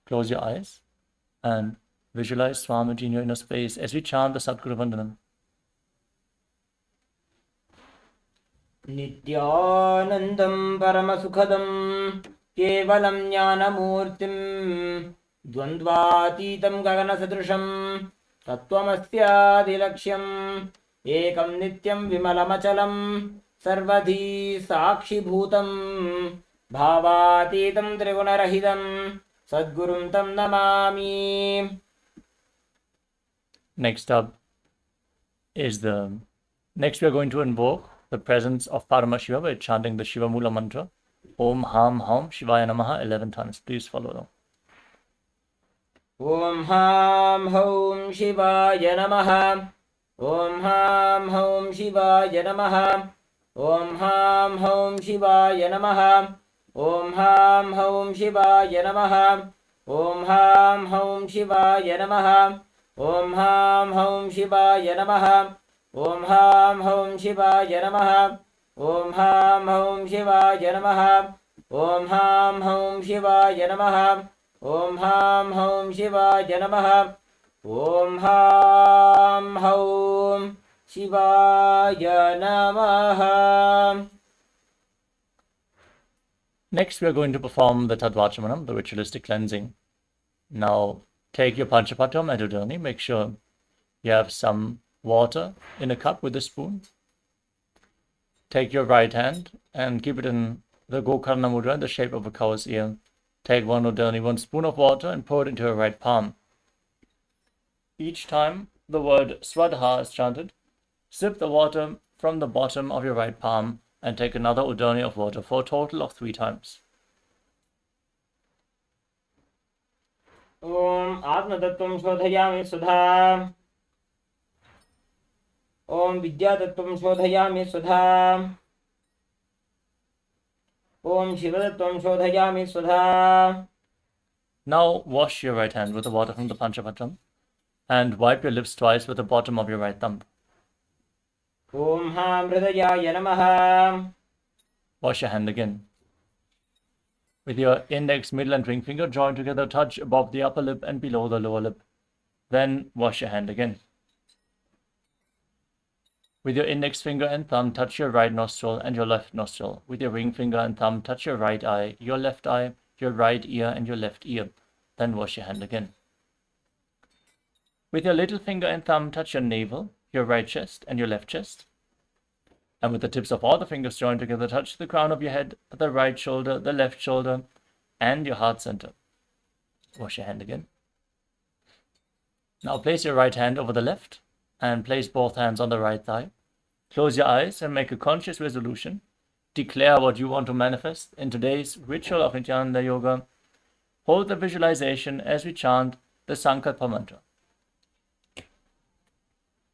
Close your eyes and visualize Swamiji in your inner space as we chant the Sadguru Vandanam. Nityanandam Paramasukhadam Kevalam Jnanamurtim Dvandvatitam Gaganasadrisham Tattvamasyaadilaksham Ekam Nityam Vimalamachalam Sarvadhi Sakshibhutam Bhavatitam Trigunarahidam Sadgurum Tam Namami. Next we are going to invoke the presence of Paramashiva by chanting the Shiva Mula mantra, Om Ham Haum Shivaya Namaha 11 times. Please follow along. Om Ham Haum Shivaya Namaha. Om Ham Haum Shivaya Namaha. Om Ham Haum Shivaya Namaha. Om Ham Haum Shivaya Namaha. Om Ham Haum Shivaya Namaha. Om Ham Haum Shivaya Namaha. Om Ham Haum Shivaya Namaha. Om Ham Haum Shivaya Namaha. Om Ham Haum Shivaya Namaha. Om Ham Haum Shivaya Namaha. Om Ham Haum Shivaya Namaha. Next, we are going to perform the Tadvachamanam, the ritualistic cleansing. Now, take your Panchapatam and Udani. Make sure you have some water in a cup with a spoon. Take your right hand and keep it in the Gokarna Mudra in the shape of a cow's ear. Take one Udani, 1 spoon of water, and pour it into your right palm. Each time the word Swadha is chanted, sip the water from the bottom of your right palm and take another Udani of water for a total of 3 times. Om Atmatattvam Shodhayami Sudha. Om Vidyatattvam Shodhayami Sudha. Om Shivatattvam Shodhayami Sudha. Now wash your right hand with the water from the Panchapatam and wipe your lips twice with the bottom of your right thumb. Om Ham Hridayaya Namaha. Wash your hand again. With your index, middle and ring finger joined together, touch above the upper lip and below the lower lip. Then wash your hand again. With your index finger and thumb, touch your right nostril and your left nostril. With your ring finger and thumb, touch your right eye, your left eye, your right ear and your left ear. Then wash your hand again. With your little finger and thumb, touch your navel, your right chest and your left chest. And with the tips of all the fingers joined together, touch the crown of your head, the right shoulder, the left shoulder, and your heart center. Wash your hand again. Now place your right hand over the left and place both hands on the right thigh. Close your eyes and make a conscious resolution. Declare what you want to manifest in today's ritual of Nityananda Yoga. Hold the visualization as we chant the Sankalpa mantra.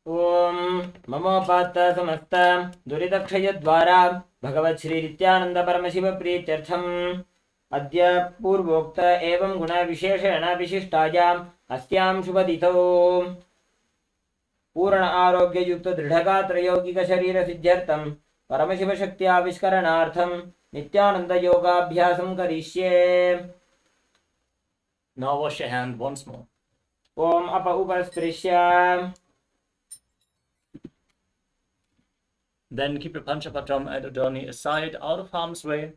Om Mamopata Samasta Duridakshaya Dvara Bhagavat Shri Nityananda Paramashiva Prityartham Adya Purvokta Evam Guna Visheshana Vishishtayam Astyam Shubhadito Purana Arogya Yukta Dridhagatra Yogika Sharira Siddhyartham Paramashiva Shakti Avishkaranartham Nityananda Yoga Abhyasam Karishye. Now wash your hand once more. Om Apa Upasprishya. Then keep your Panchapatam and Udani aside out of harm's way.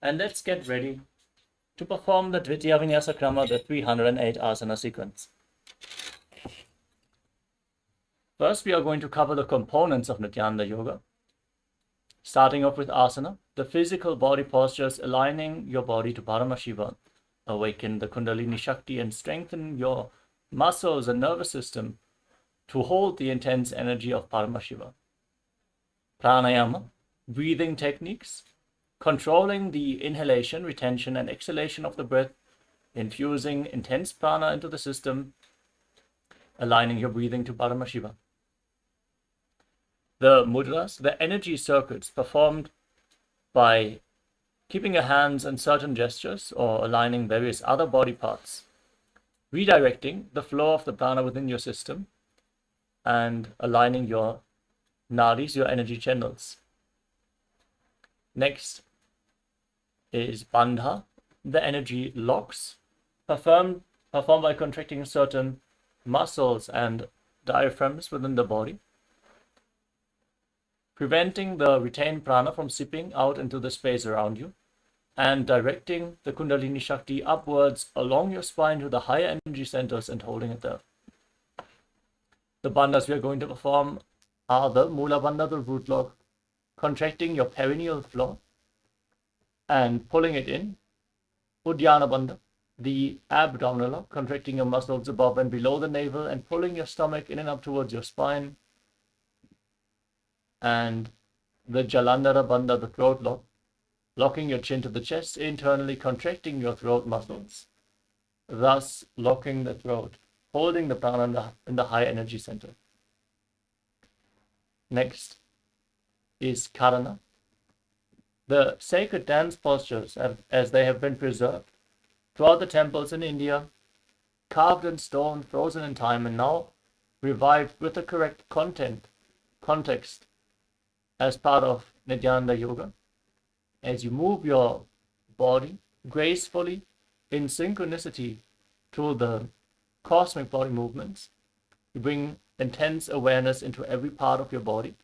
And let's get ready to perform the Dvitiya Vinyasa Krama, the 308 asana sequence. First, we are going to cover the components of Nityananda Yoga. Starting off with asana, the physical body postures aligning your body to Paramashiva. Awaken the Kundalini Shakti and strengthen your muscles and nervous system to hold the intense energy of Paramashiva. Pranayama, breathing techniques, controlling the inhalation, retention, and exhalation of the breath, infusing intense prana into the system, aligning your breathing to Paramashiva. The mudras, the energy circuits performed by keeping your hands in certain gestures or aligning various other body parts, redirecting the flow of the prana within your system, and aligning your nadis, your energy channels. Next is bandha, the energy locks, performed by contracting certain muscles and diaphragms within the body, preventing the retained prana from seeping out into the space around you, and directing the Kundalini Shakti upwards along your spine to the higher energy centers and holding it there. The bandhas we are going to perform are the Mula Bandha, the root lock, contracting your perineal floor and pulling it in. Uddiyana Bandha, the abdominal lock, contracting your muscles above and below the navel and pulling your stomach in and up towards your spine. And the Jalandhara Bandha, the throat lock, locking your chin to the chest, internally contracting your throat muscles, thus locking the throat, holding the prana in the high energy center. Next is Karana. The sacred dance postures, as they have been preserved throughout the temples in India, carved in stone, frozen in time, and now revived with the correct context as part of Nityananda Yoga. As you move your body gracefully in synchronicity through the cosmic body movements, you bring intense awareness into every part of your body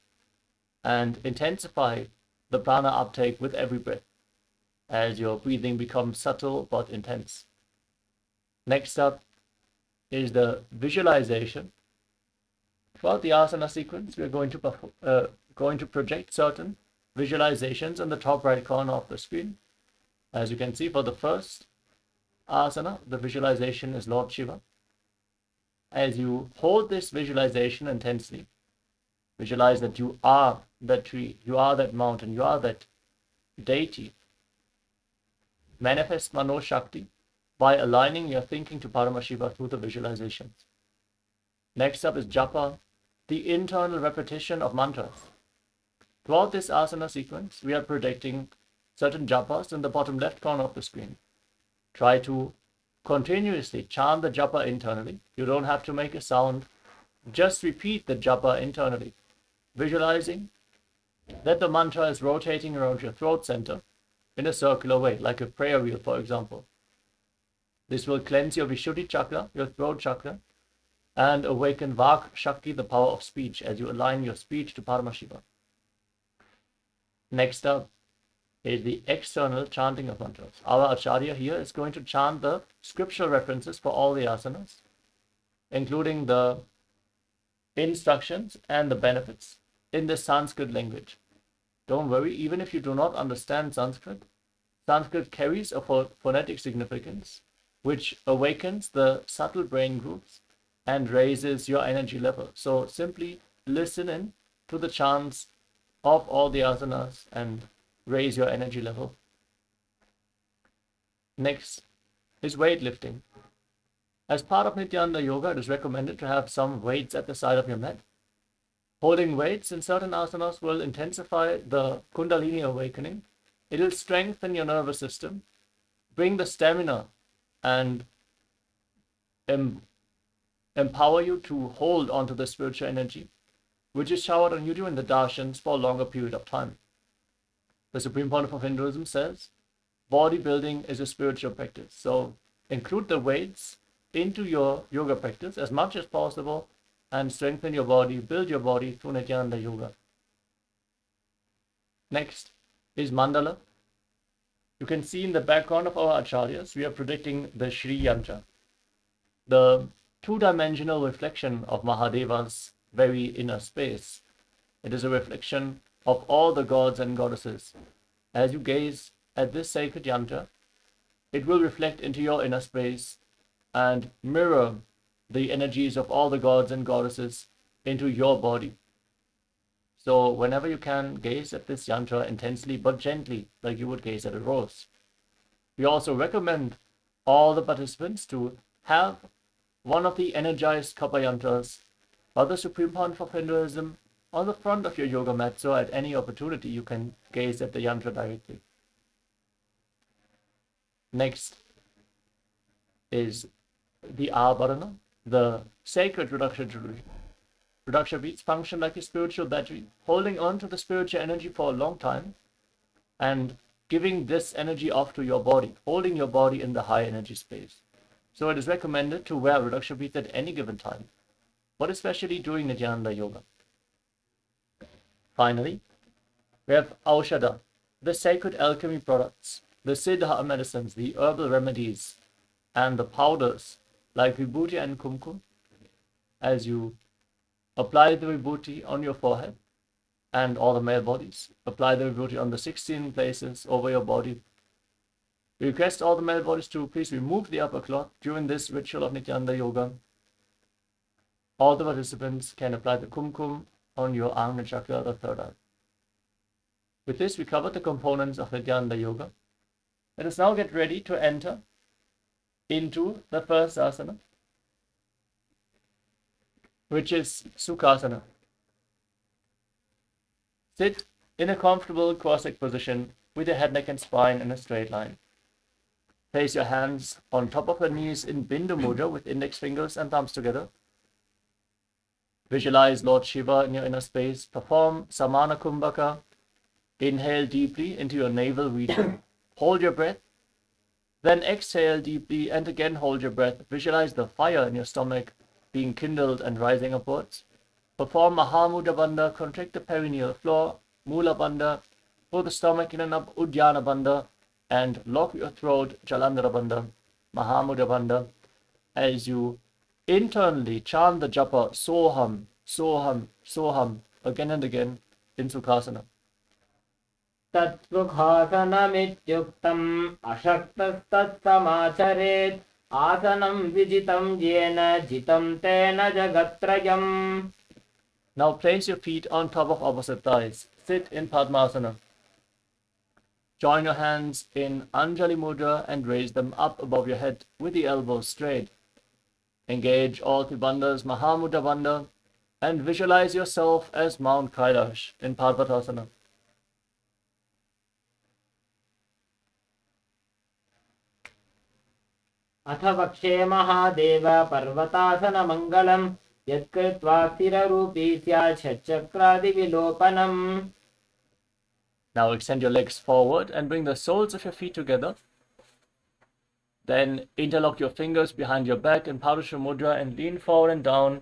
and intensify the prana uptake with every breath as your breathing becomes subtle but intense. Next up is the visualization. Throughout the asana sequence, we are going to project certain visualizations in the top right corner of the screen. As you can see, for the first asana, the visualization is Lord Shiva. As you hold this visualization intensely, visualize that you are that tree, you are that mountain, you are that deity. Manifest Mano Shakti by aligning your thinking to Paramashiva through the visualizations. Next up is Japa, the internal repetition of mantras. Throughout this asana sequence, we are projecting certain japas in the bottom left corner of the screen. Try to continuously chant the japa internally. You don't have to make a sound. Just repeat the japa internally, visualizing that the mantra is rotating around your throat center in a circular way, like a prayer wheel, for example. This will cleanse your Vishuddhi chakra, your throat chakra, and awaken Vak Shakti, the power of speech, as you align your speech to Paramashiva. Next up is the external chanting of mantras. Our Acharya here is going to chant the scriptural references for all the asanas, including the instructions and the benefits in the Sanskrit language. Don't worry, even if you do not understand Sanskrit, Sanskrit carries a phonetic significance which awakens the subtle brain groups and raises your energy level. So simply listen in to the chants of all the asanas and raise your energy level. Next is weightlifting. As part of Nityananda Yoga, it is recommended to have some weights at the side of your mat. Holding weights in certain asanas will intensify the Kundalini awakening. It will strengthen your nervous system, bring the stamina, and empower you to hold onto the spiritual energy, which is showered on you during the darshans for a longer period of time. The Supreme Pontiff of Hinduism says, bodybuilding is a spiritual practice. So include the weights into your yoga practice as much as possible and strengthen your body, build your body through Nityananda Yoga. Next is Mandala. You can see in the background of our acharyas, we are predicting the Shri Yantra, the two-dimensional reflection of Mahadeva's very inner space. It is a reflection of all the gods and goddesses. As you gaze at this sacred yantra, it will reflect into your inner space and mirror the energies of all the gods and goddesses into your body. So whenever you can, gaze at this yantra intensely but gently, like you would gaze at a rose. We also recommend all the participants to have one of the energized Kappa yantras by the Supreme Pontiff of Hinduism on the front of your yoga mat, so at any opportunity you can gaze at the yantra directly. Next is the Abharana, the sacred Rudraksha jewelry. Rudraksha beads function like a spiritual battery, holding on to the spiritual energy for a long time and giving this energy off to your body, holding your body in the high energy space. So it is recommended to wear reduction beads at any given time, but especially during Nityananda Yoga. Finally, we have Aushadha, the sacred alchemy products, the Siddha medicines, the herbal remedies, and the powders like Vibhuti and Kumkum. As you apply the Vibhuti on your forehead and all the male bodies, apply the Vibhuti on the 16 places over your body. We request all the male bodies to please remove the upper cloth during this ritual of Nityananda Yoga. All the participants can apply the Kumkum on your Ajna Chakra, the third eye. With this, we covered the components of Nityananda Yoga. Let us now get ready to enter into the first asana, which is Sukhasana. Sit in a comfortable cross-legged position with your head, neck, and spine in a straight line. Place your hands on top of your knees in Bindu Mudra with index fingers and thumbs together. Visualize Lord Shiva in your inner space. Perform Samana Kumbhaka. Inhale deeply into your navel region. Hold your breath. Then exhale deeply and again hold your breath. Visualize the fire in your stomach being kindled and rising upwards. Perform Mahamudra Bandha. Contract the perineal floor. Mula Bandha. Pull the stomach in and up. Uddiyana Bandha. And lock your throat. Jalandhara Bandha. Mahamudra Bandha. As you internally chant the japa Soham, Soham, Soham again and again in Sukhasana. तत्सुखासनमित्युक्तम् अशक्तस्तत्समाचरेत् आसनं विजितं येन जितं तेन जगत्त्रयम्. Now place your feet on top of opposite thighs. Sit in Padmasana. Join your hands in Anjali Mudra and raise them up above your head with the elbows straight. Engage all three bandhas, Mahamudra Bandha, and visualize yourself as Mount Kailash in Parvatasana. अथ वक्षे महादेव पर्वतासनमङ्गलम् यत्कृत्वा स्थिररूपी स्यात् षट्चक्रादिविलोपनम्. Now extend your legs forward and bring the soles of your feet together. Then interlock your fingers behind your back in Purusha Mudra and lean forward and down.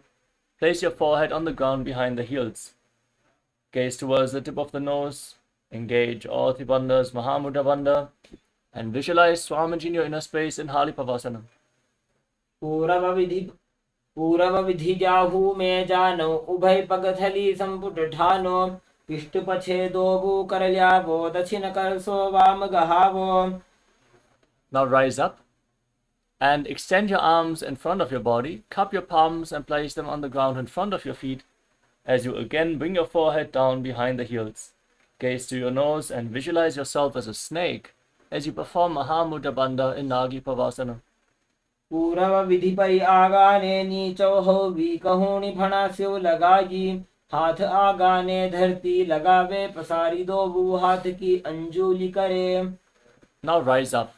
Place your forehead on the ground behind the heels. Gaze towards the tip of the nose. Engage all three bandhas, Mahamudra Bandha, and visualize Swamiji in your inner space in Halipavasana. पूरव विधि जाहू में जानो उभय पगथली संपुटठानो पिष्टुपछेदो वो करल्यावो दक्षिण करसो वाम गहावो. Now rise up and extend your arms in front of your body. Cup your palms and place them on the ground in front of your feet as you again bring your forehead down behind the heels. Gaze to your nose and visualize yourself as a snake as you perform Mahamudra Bandha in Nagi Pavasana. पूरव विधि परि आगाने नीचो हो we कहूनि फणास्यो लगाई हाथ आगाने धरती लगावे पसारी दो वो हाथ की अंजुलि करे. Now rise up.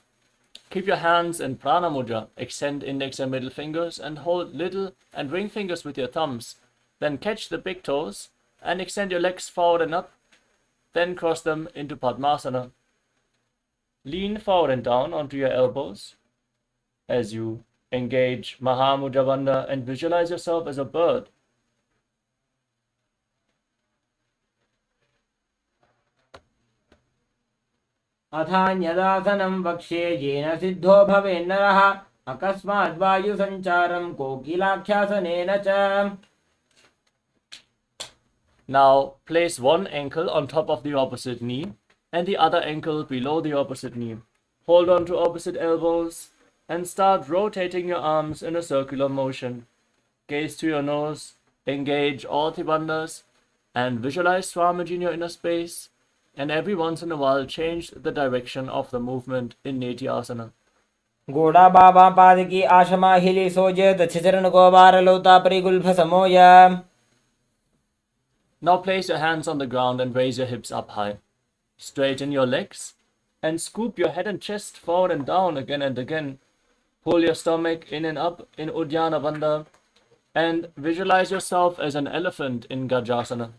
Keep your hands in Prana Mudra. Extend index and middle fingers and hold little and ring fingers with your thumbs. Then catch the big toes and extend your legs forward and up. Then cross them into Padmasana. Lean forward and down onto your elbows as you engage Mahamudra Bandha and visualize yourself as a bird. अथान्यदासनं वक्ष्ये येन सिद्धो भवेन्नरः अकस्मात् वायुसञ्चारं कोकिलाख्यासनेन च. Now place one ankle on top of the opposite knee and the other ankle below the opposite knee. Hold on to opposite elbows and start rotating your arms in a circular motion. Gaze to your nose, engage all three bandhas, and visualize Swamiji in your inner space. And every once in a while change the direction of the movement in Neti Asana. घोड़ा बाबा पाद की आशमा हिली सोजे दक्षचरण को बार लोता परिगुल्फ समोया. Now place your hands on the ground and raise your hips up high. Straighten your legs and scoop your head and chest forward and down again and again. Pull your stomach in and up in Uddiyana Bandha and visualize yourself as an elephant in Gajasana.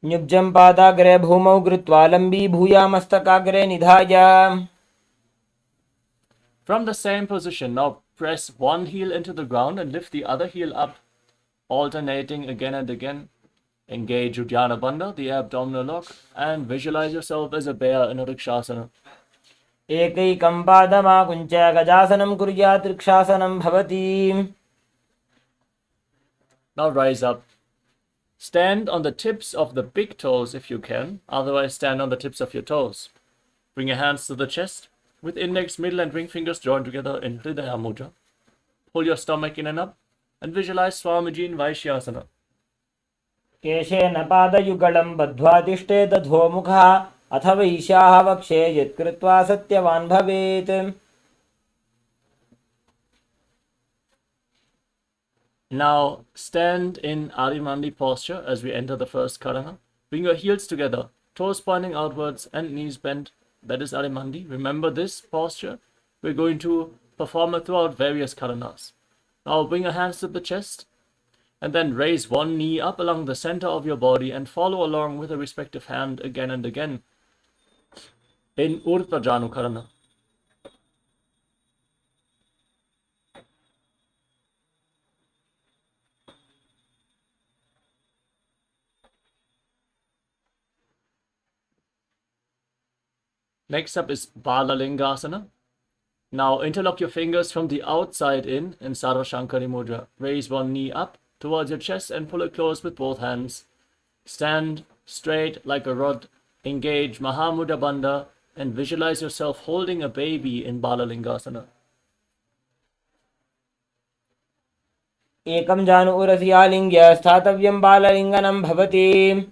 न्युब्जं पादाग्रे भूमौ कृत्वा लम्बी भूया मस्तकाग्रे निधाय. From the same position, now press one heel into the ground and lift the other heel up, alternating again and again. Engage Uddiyana Bandha, the abdominal lock, and visualize yourself as a bear in a Rikshasana. एकैकं पादमाकुञ्च गजासनं कुर्यात् वृक्षासनं भवति. Now rise up. Stand on the tips of the big toes if you can, otherwise stand on the tips of your toes. Bring your hands to the chest, with index, middle and ring fingers joined together in Hridaya Mudra. Pull your stomach in and up, and visualize Swamiji in Vaishyasana. केशेन पादयुगलं बद्ध्वा तिष्ठेत् अधोमुखः अथ वैश्याः वक्षे यत्कृत्वा सत्यवान् भवेत्. Now stand in Adimandi posture as we enter the first karana. Bring your heels together, toes pointing outwards and knees bent. That is Adimandi. Remember this posture. We're going to perform it throughout various karanas. Now bring your hands to the chest and then raise one knee up along the center of your body and follow along with the respective hand again and again in Urdhva Janu Karana. Next up is Balalingasana. Now interlock your fingers from the outside in Sarva Shankari Mudra. Raise one knee up towards your chest and pull it close with both hands. Stand straight like a rod. Engage Mahamudra Bandha and visualize yourself holding a baby in Balalingasana. एकं जानु उरसि आलिङ्ग्य स्थातव्यं बाललिङ्गनं भवति.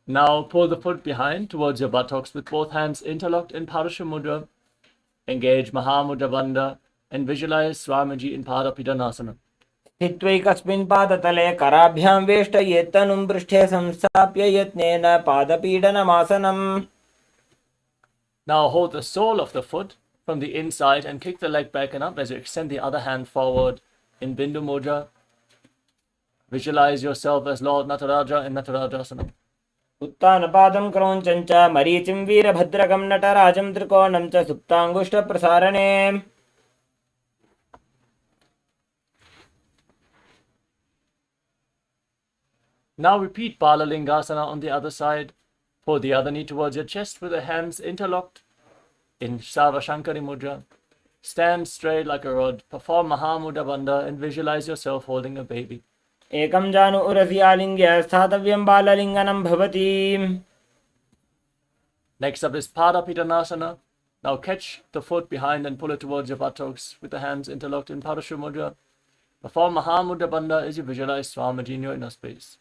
Now pull the foot behind towards your buttocks with both hands interlocked in Parasha Mudra. Engage Mahamudra Bandha and visualize Swamiji in Padapidanasana. स्थित्वैकस्मिन् पादतले कराभ्यां वेष्टयेत् तनुं पृष्ठे संस्थाप्य यत्नेन पादपीडनमासनम्. Now hold the sole of the foot from the inside and kick the leg back and up as you extend the other hand forward in Bindu Mudra. Visualize yourself as Lord Nataraja in Natarajasana. उत्तानपादं क्रौञ्चं च मरीचिं वीरभद्रकं नटराजं त्रिकोणं च सुप्ताङ्गुष्ठप्रसारणे. Now repeat Balalingasana on the other side. Pull the other knee towards your chest with the hands interlocked in Sarva Shankari Mudra. Stand straight like a rod. Perform Mahamudra Bandha and visualize yourself holding a baby. एकं जानु उरसि आलिङ्ग्य स्थातव्यं बाललिङ्गनं भवति. Next up is Padapidanasana. Now catch the foot behind and pull it towards your buttocks with the hands interlocked in Parashu Mudra. Perform Mahamudra Bandha as you visualize Swamiji in your inner space.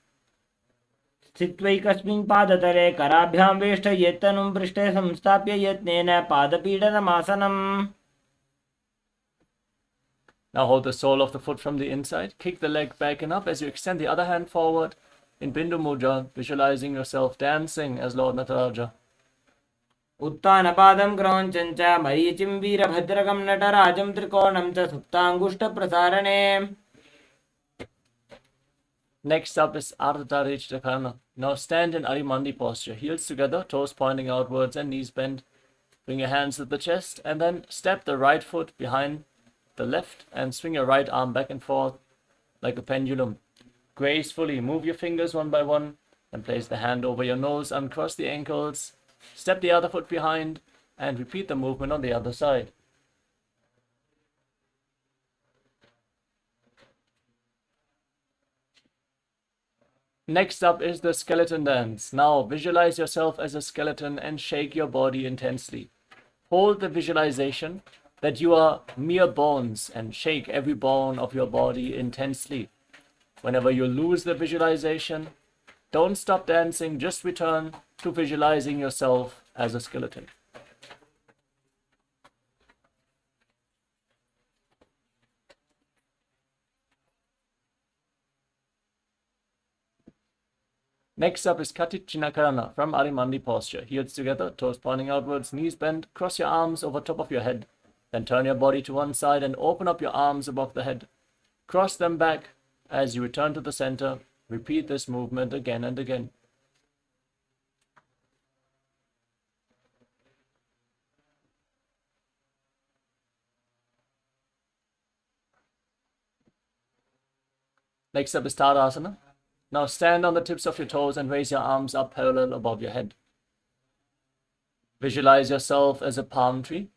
स्थित्वैकस्मिन् पादतले कराभ्यां वेष्टयेत् तनुं पृष्ठे संस्थाप्य यत्नेन पादपीडनमासनम्. Now hold the sole of the foot from the inside. Kick the leg back and up as you extend the other hand forward in Bindu Mudra, visualizing yourself dancing as Lord Nataraja. उत्तानपादं क्रौञ्चं च मरीचिं वीरभद्रकं नटराजं त्रिकोणं च सुप्ताङ्गुष्ठप्रसारणे. Next up is Ardha Richna Karana. Now stand in Arimandi posture, heels together, toes pointing outwards and knees bent. Bring your hands to the chest and then step the right foot behind the left and swing your right arm back and forth like a pendulum. Gracefully move your fingers one by one and place the hand over your nose, uncross the ankles, step the other foot behind and repeat the movement on the other side. Next up is the skeleton dance. Now visualize yourself as a skeleton and shake your body intensely. Hold the visualization that you are mere bones and shake every bone of your body intensely. Whenever you lose the visualization, don't stop dancing, just return to visualizing yourself as a skeleton. Next up is Katichina Karana from Arimandi posture. Heels together, toes pointing outwards, knees bent, cross your arms over top of your head. Then turn your body to one side and open up your arms above the head. Cross them back as you return to the center. Repeat this movement again and again. Next up is Tadasana. Now stand on the tips of your toes and raise your arms up parallel above your head. Visualize yourself as a palm tree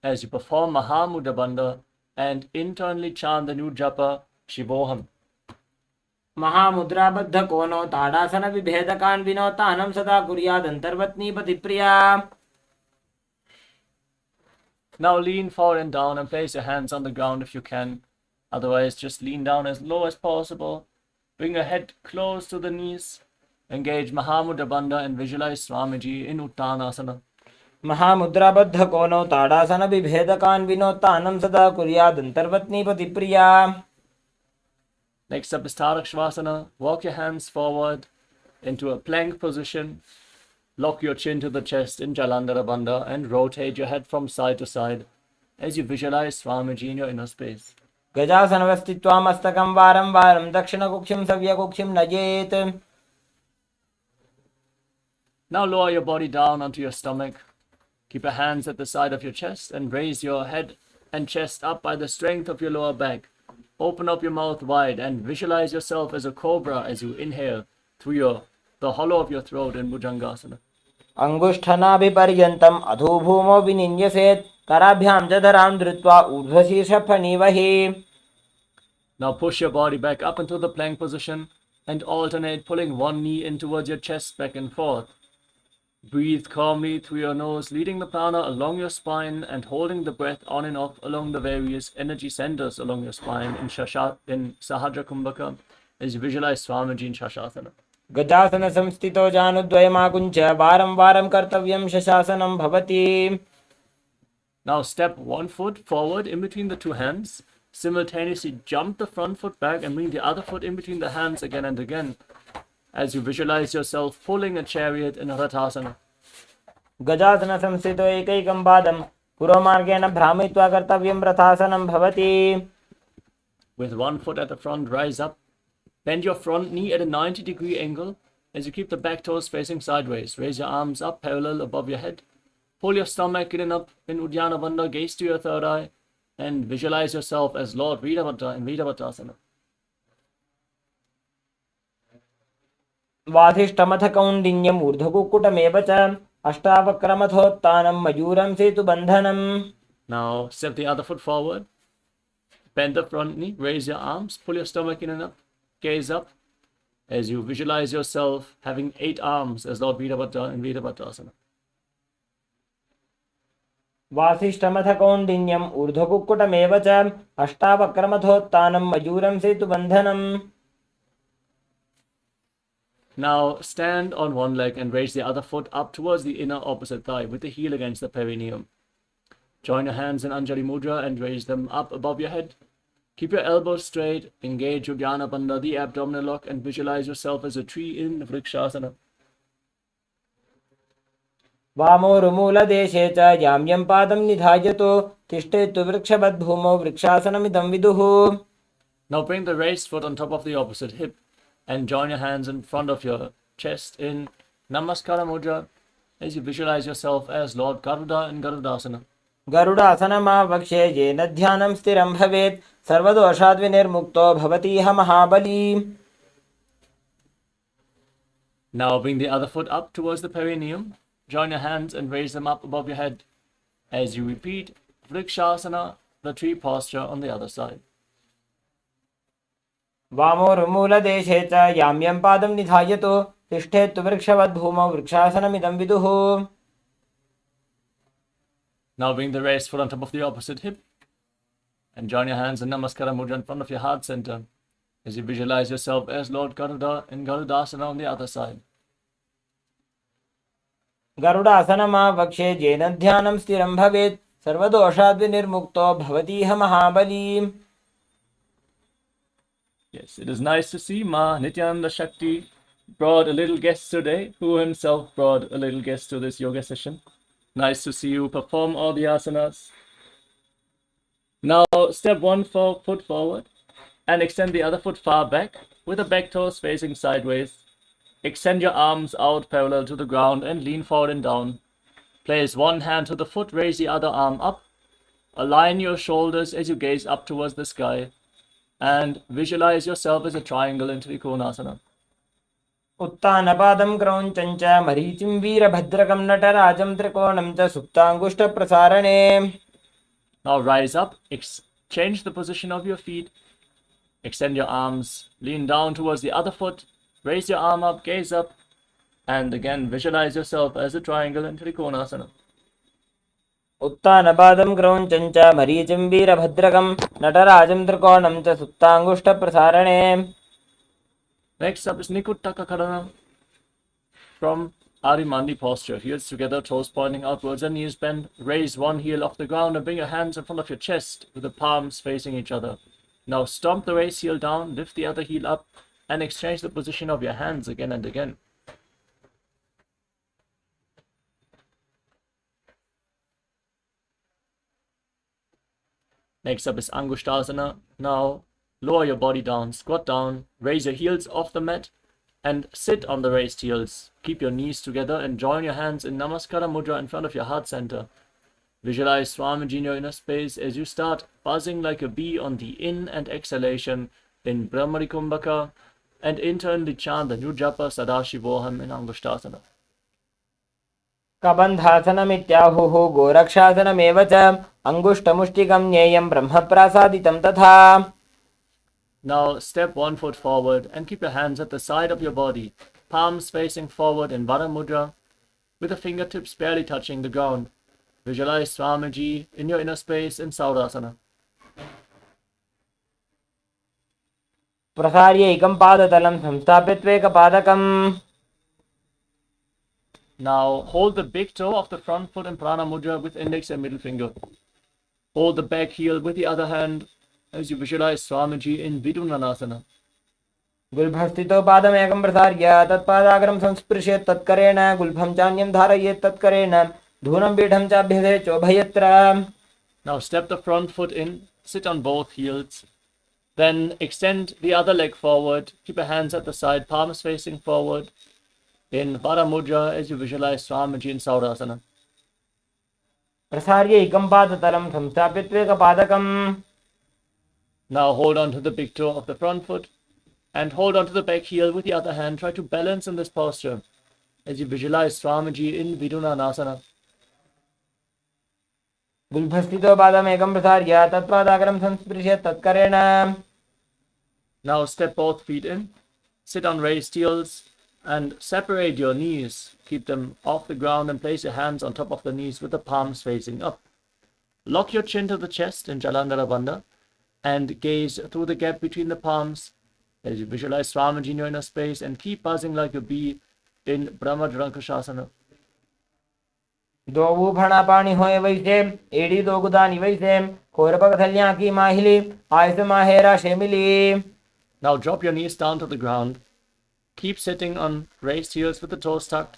as you perform Mahamudra Bandha and internally chant the new japa Shivoham. महामुद्राबद्ध कोनो ताड़ासन विभेदकान् विनोतानं सदा कुर्यादन्तर्वत्नी पतिप्रिया. Now lean forward and down and place your hands on the ground if you can. Otherwise, just lean down as low as possible. Bring your head close to the knees. Engage Mahamudra Bandha and visualize Swamiji in Uttanasana. महामुद्राबद्ध कोनो ताड़ासन विभेदकान् विनोतानं सदा कुर्यादन्तर्वत्नी पतिप्रिया. Next up is Tarakshvasana. Walk your hands forward into a plank position. Lock your chin to the chest in Jalandhara Bandha and rotate your head from side to side as you visualize Swamiji in your inner space. गजासनवस्थित्वा मस्तकं वारं वारं दक्षिणकुक्षिं सव्यकुक्षिं नयेत्. Now lower your body down onto your stomach. Keep your hands at the side of your chest and raise your head and chest up by the strength of your lower back. Open up your mouth wide and visualize yourself as a cobra as you inhale through the hollow of your throat in Bhujangasana. अङ्गुष्ठनाभिपर्यन्तम् अधोभूमौ विनिन्यसेत्. कराभ्यां च धरां धृत्वा ऊर्ध्वशीर्षफणीवहि. Now push your body back up into the plank position and alternate pulling one knee in towards your chest back and forth. Breathe calmly through your nose, leading the prana along your spine and holding the breath on and off along the various energy centers along your spine in Sahadra Kumbhaka as you visualize Swamiji in Shashasana. गजासन संस्थितो जानुद्वयमाकुञ्च वारं वारं कर्तव्यं शशासनं भवति. Now step one foot forward in between the two hands. Simultaneously jump the front foot back and bring the other foot in between the hands again and again as you visualize yourself pulling a chariot in Rathasana. गजासन संस्थितो एकैकं पादं पुरोमार्गेण भ्रामयित्वा कर्तव्यं रथासनं भवति. With one foot at the front, rise up. Bend your front knee at a 90-degree angle as you keep the back toes facing sideways. Raise your arms up parallel above your head. Pull your stomach in and up in Uddiyana Bandha, gaze to your third eye, and visualize yourself as Lord Virabhadra in Virabhadrasana. वाधिष्ठमथ कौण्डिन्यम् ऊर्ध्वकुक्कुटमेव च अष्टावक्रमथोत्तानं मयूरं सेतुबन्धनम्. Now step the other foot forward. Bend the front knee, raise your arms, pull your stomach in and up, gaze up as you visualize yourself having 8 arms as Lord Virabhadra in Virabhadrasana. वासिष्ठमथ कौण्डिन्यम् ऊर्ध्वकुक्कुटमेव च अष्टावक्रमथोत्तानं मयूरं सेतुबन्धनम्. Now stand on one leg and raise the other foot up towards the inner opposite thigh with the heel against the perineum. Join your hands in Anjali Mudra and raise them up above your head. Keep your elbows straight, engage Uddiyana Bandha, the abdominal lock, and visualize yourself as a tree in Vrikshasana. वामोरुमूलदेशे च याम्यं पादं निधायतो तिष्ठेतु वृक्षवद्भूमौ वृक्षासनमिदं विदुः. Now bring the raised foot on top of the opposite hip and join your hands in front of your chest in Namaskara Mudra as you visualize yourself as Lord Garuda in Garudasana. गरुडासनमावक्ष्ये येन ध्यानं स्थिरं भवेत् सर्वदोषाद्विनिर्मुक्तो भवतीह महाबली. Now bring the other foot up towards the perineum. Join your hands and raise them up above your head as you repeat Vrikshasana, the tree posture on the other side. वामोरुमूलदेशे च याम्यं पादं निधायतो तिष्ठेतु वृक्षवद्भूमौ वृक्षासनमिदं विदुः. Now bring the raised foot on top of the opposite hip and join your hands in Namaskara Mudra in front of your heart center as you visualize yourself as Lord Garuda in Garudasana on the other side. गरुडासनमावक्ष्ये येन ध्यानं स्थिरं भवेत् सर्वदोषाद्विनिर्मुक्तो भवतीह महाबली. Yes, it is nice to see Ma Nityananda Shakti brought a little guest today, who himself brought a little guest to this yoga session. Nice to see you perform all the asanas. Now step one foot forward and extend the other foot far back with the back toes facing sideways. Extend your arms out parallel to the ground and lean forward and down. Place one hand to the foot, raise the other arm up. Align your shoulders as you gaze up towards the sky. And visualize yourself as a triangle in Trikonasana. उत्तानपादं क्रौञ्चं च मरीचिं वीरभद्रकं नटराजं त्रिकोणं च सुप्ताङ्गुष्ठप्रसारणे. Now rise up, change the position of your feet, extend your arms, lean down towards the other foot, raise your arm up, gaze up, and again visualize yourself as a triangle in Trikonasana. उत्तानपादं क्रौञ्चं च मरीचिं वीरभद्रकं नटराजं त्रिकोणं च सुप्ताङ्गुष्ठप्रसारणे. Next up is Nikuttaka Karana from Arimandi posture. Heels together, toes pointing outwards and knees bent. Raise one heel off the ground and bring your hands in front of your chest with the palms facing each other. Now stomp the raised heel down, lift the other heel up, and exchange the position of your hands again and again. Next up is Angushtasana. Now lower your body down, squat down, raise your heels off the mat, and sit on the raised heels. Keep your knees together and join your hands in Namaskara Mudra in front of your heart center. Visualize Swamiji in your inner space as you start buzzing like a bee on the in and exhalation in Brahmari Kumbhaka, and internally chant the new japa Sadashivoham in Angushtasana. कबन्धासनमित्याहुः गोरक्षासनमेव च अङ्गुष्ठमुष्टिकं ज्ञेयं ब्रह्मप्रासादितं तथा. Now step 1 foot forward and keep your hands at the side of your body, palms facing forward in Vara Mudra, with the fingertips barely touching the ground. Visualize Swamiji in your inner space in Saurasana. प्रसार्य एकं पादतलं संस्थाप्य Now hold the big toe of the front foot in Prana Mudra with index and middle finger. Hold the back heel with the other hand as you visualize Swamiji in Vidunanasana. गुल्भस्थितो पादमेकं प्रसार्य तत्पादाग्रं संस्पृशेत् तत्करेण गुल्भं चान्यं धारयेत् तत्करेण धूनं पीठं चाभ्यसे चोभयत्र. Now step the front foot in, sit on both heels. Then extend the other leg forward. Keep your hands at the side, palms facing forward in Vara Mudra as you visualize Swamiji in Saurasana. प्रसार्य एकं पादतलं संस्थाप्य पादकं. Now hold on to the big toe of the front foot and hold on to the back heel with the other hand. Try to balance in this posture as you visualize Swamiji in Vidunanasana. गुल्भस्थितो पादमेकं प्रसार्य तत्पादाग्रं संस्पृशेत् तत्करेण. Now step both feet in, sit on raised heels, and separate your knees. Keep them off the ground and place your hands on top of the knees with the palms facing up. Lock your chin to the chest in Jalandhara Bandha and gaze through the gap between the palms as you visualize Swamiji in your inner space, and keep buzzing like a bee in Brahmadrankushasana. दो भणा पानी होए वैसे एड़ी दो गुदानी वैसे खोरपकथलियां की माहिली आयस माहेरा शेमिली. Now drop your knees down to the ground. Keep sitting on raised heels with the toes tucked.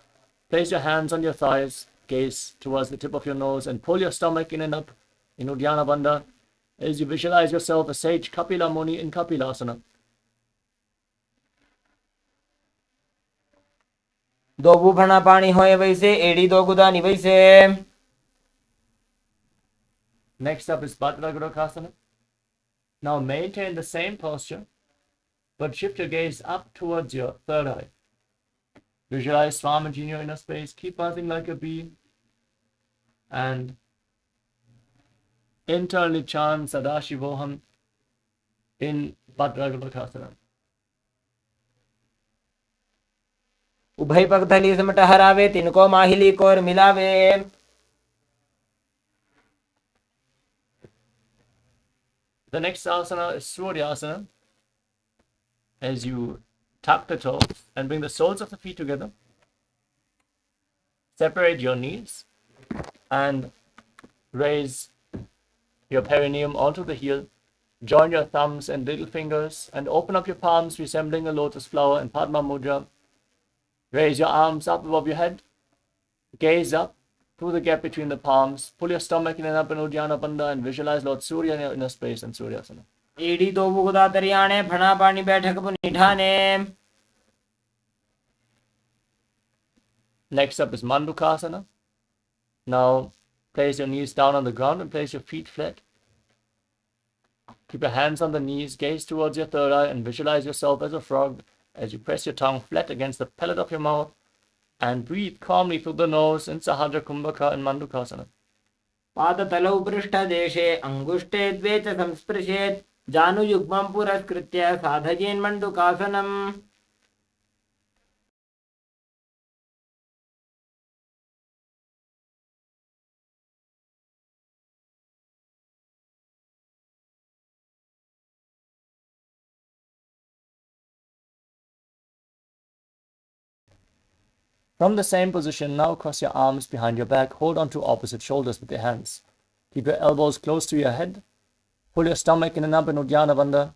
Place your hands on your thighs, gaze towards the tip of your nose, and pull your stomach in and up in Uddiyana Bandha as you visualize yourself a sage Kapila Muni in Kapilasana. दो भणा पानी होए वैसे एड़ी दो गुदानी वैसे. Next up is Bhadragrahasana. Now maintain the same posture, but shift your gaze up towards your third eye. Visualize Swamiji in your inner space. Keep buzzing like a bee. And internally chant Sadashivoham in Bhadragrahasana. उभय पकथली सिमट हरावे तिनको माहिली core मिलावे. The next asana is Suryasana. As you tuck the toes and bring the soles of the feet together, separate your knees and raise your perineum onto the heel. Join your thumbs and little fingers and open up your palms, resembling a lotus flower in Padma Mudra. Raise your arms up above your head. Gaze up through the gap between the palms. Pull your stomach in and up in Uddiyana Bandha and visualize Lord Surya in your inner space in Suryasana. एड़ी दो गुदा तरियाणे भणा पानी बैठक पुनिठाने. Next up is Mandukasana. Now place your knees down on the ground and place your feet flat. Keep your hands on the knees, gaze towards your third eye, and visualize yourself as a frog as you press your tongue flat against the palate of your mouth and breathe calmly through the nose in Sahadra Kumbhaka and Mandukasana. पादतलौ पृष्ठदेशे अङ्गुष्ठे द्वे च संस्पृशेत् जानुयुग्मं पुरस्कृत्य साधयेन्मण्डुकासनम्. From the same position, now cross your arms behind your back, hold on to opposite shoulders with your hands. Keep your elbows close to your head, pull your stomach in and up in Uddiyana Bandha.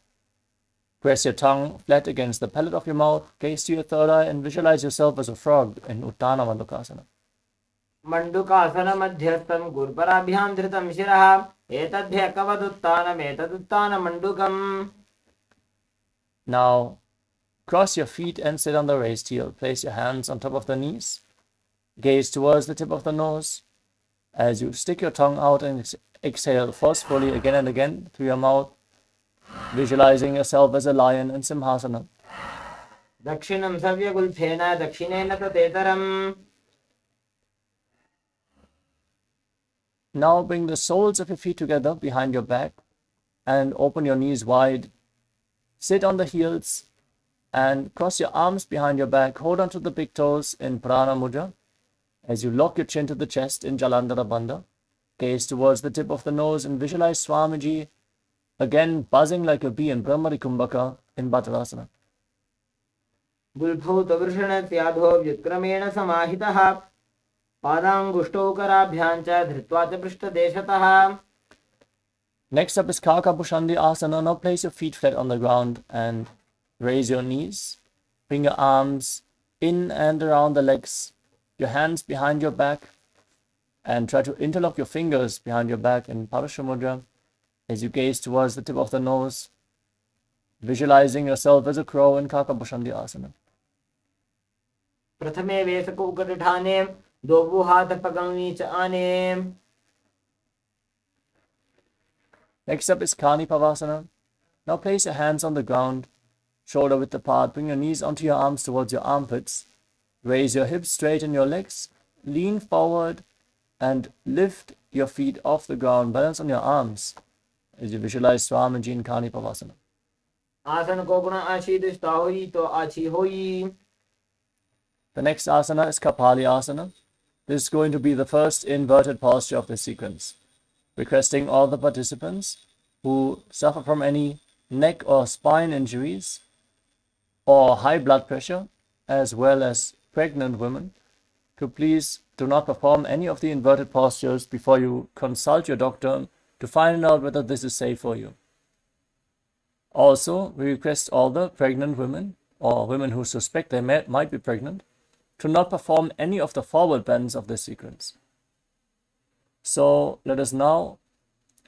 Press your tongue flat against the palate of your mouth, gaze to your third eye, and visualize yourself as a frog in Uttana Mandukasana. मण्डुकासनमध्यस्थं गुर्पराभ्यां धृतं शिरः एतद्भ्यकवदुत्तानमेतदुत्तानमण्डुकम्. Now, cross your feet and sit on the raised heel. Place your hands on top of the knees. Gaze towards the tip of the nose. As you stick your tongue out and exhale forcefully again and again through your mouth, visualizing yourself as a lion in Simhasana. दक्षिणं सव्यगुल्फेन दक्षिणेन ततेतरम्. Now bring the soles of your feet together behind your back and open your knees wide. Sit on the heels and cross your arms behind your back. Hold on to the big toes in Prana Mudra as you lock your chin to the chest in Jalandhara Bandha. Gaze towards the tip of the nose and visualize Swamiji again buzzing like a bee in Brahmari Kumbhaka in Bhattarasana. गुल्फौतवृषणस्याधो व्युत्क्रमेण समाहितः पादाङ्गुष्टौ कराभ्यां च धृत्वा च पृष्ठदेशतः. Next up is Kaka Bhushandi Asana. Now place your feet flat on the ground and raise your knees. Bring your arms in and around the legs, your hands behind your back, and try to interlock your fingers behind your back in Parashamudra as you gaze towards the tip of the nose, visualizing yourself as a crow in Kaka Bhushandi Asana. प्रथमे वेसकूकटिठाने द्वौ हाथपगमी च आने. Next up is Kani Pavasana. Now place your hands on the ground, shoulder width apart. Bring your knees onto your arms towards your armpits. Raise your hips, straighten your legs, lean forward, and lift your feet off the ground. Balance on your arms as you visualize Swamiji in Kani Pavasana. आसन को गुण आशीर्षिता हुई तो आछी हुई. The next asana is Kapali Asana. This is going to be the first inverted posture of this sequence. Requesting all the participants who suffer from any neck or spine injuries or high blood pressure, as well as pregnant women, to please do not perform any of the inverted postures before you consult your doctor to find out whether this is safe for you. Also, we request all the pregnant women or women who suspect they might be pregnant to not perform any of the forward bends of this sequence. So let us now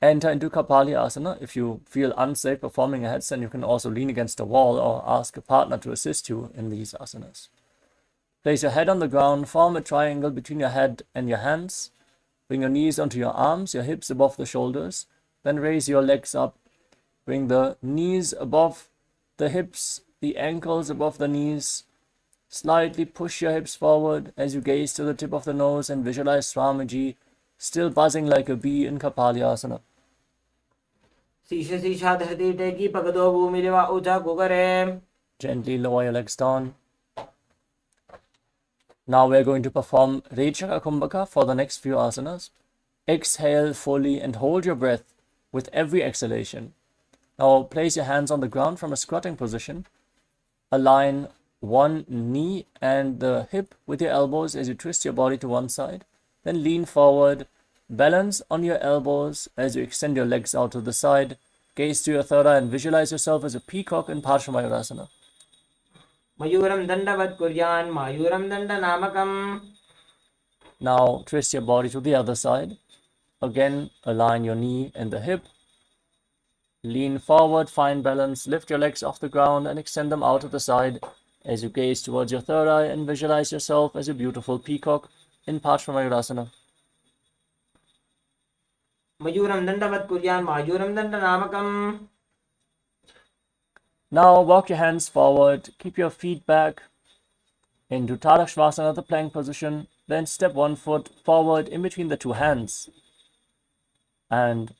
enter into Kapali Asana. If you feel unsafe performing a headstand, you can also lean against a wall or ask a partner to assist you in these asanas. Place your head on the ground, form a triangle between your head and your hands. Bring your knees onto your arms, your hips above the shoulders. Then raise your legs up. Bring the knees above the hips, the ankles above the knees. Slightly push your hips forward as you gaze to the tip of the nose and visualize Swamiji still buzzing like a bee in Kapali Asana. शीश शीशा धरती टेकी पगदो भूमि लेवा ऊंचा कुकरे. Gently lower your legs down. Now we're going to perform Rechaka Kumbhaka for the next few asanas. Exhale fully and hold your breath with every exhalation. Now place your hands on the ground from a squatting position. Align one knee and the hip with your elbows as you twist your body to one side. Then lean forward. Balance on your elbows as you extend your legs out to the side. Gaze to your third eye and visualize yourself as a peacock in Parshvamayurasana. मयूरं दंडवत् कुर्यान् मायूरं दंडनामकम्. Now twist your body to the other side. Again, align your knee and the hip. Lean forward, find balance, lift your legs off the ground and extend them out to the side as you gaze towards your third eye and visualize yourself as a beautiful peacock in Parshvamayurasana. मयूरं दंडवत् कुर्यान् मायूरं दंडनामकम्. Now walk your hands forward, keep your feet back into Shavasana, the plank position. Then step one foot forward in between the two hands and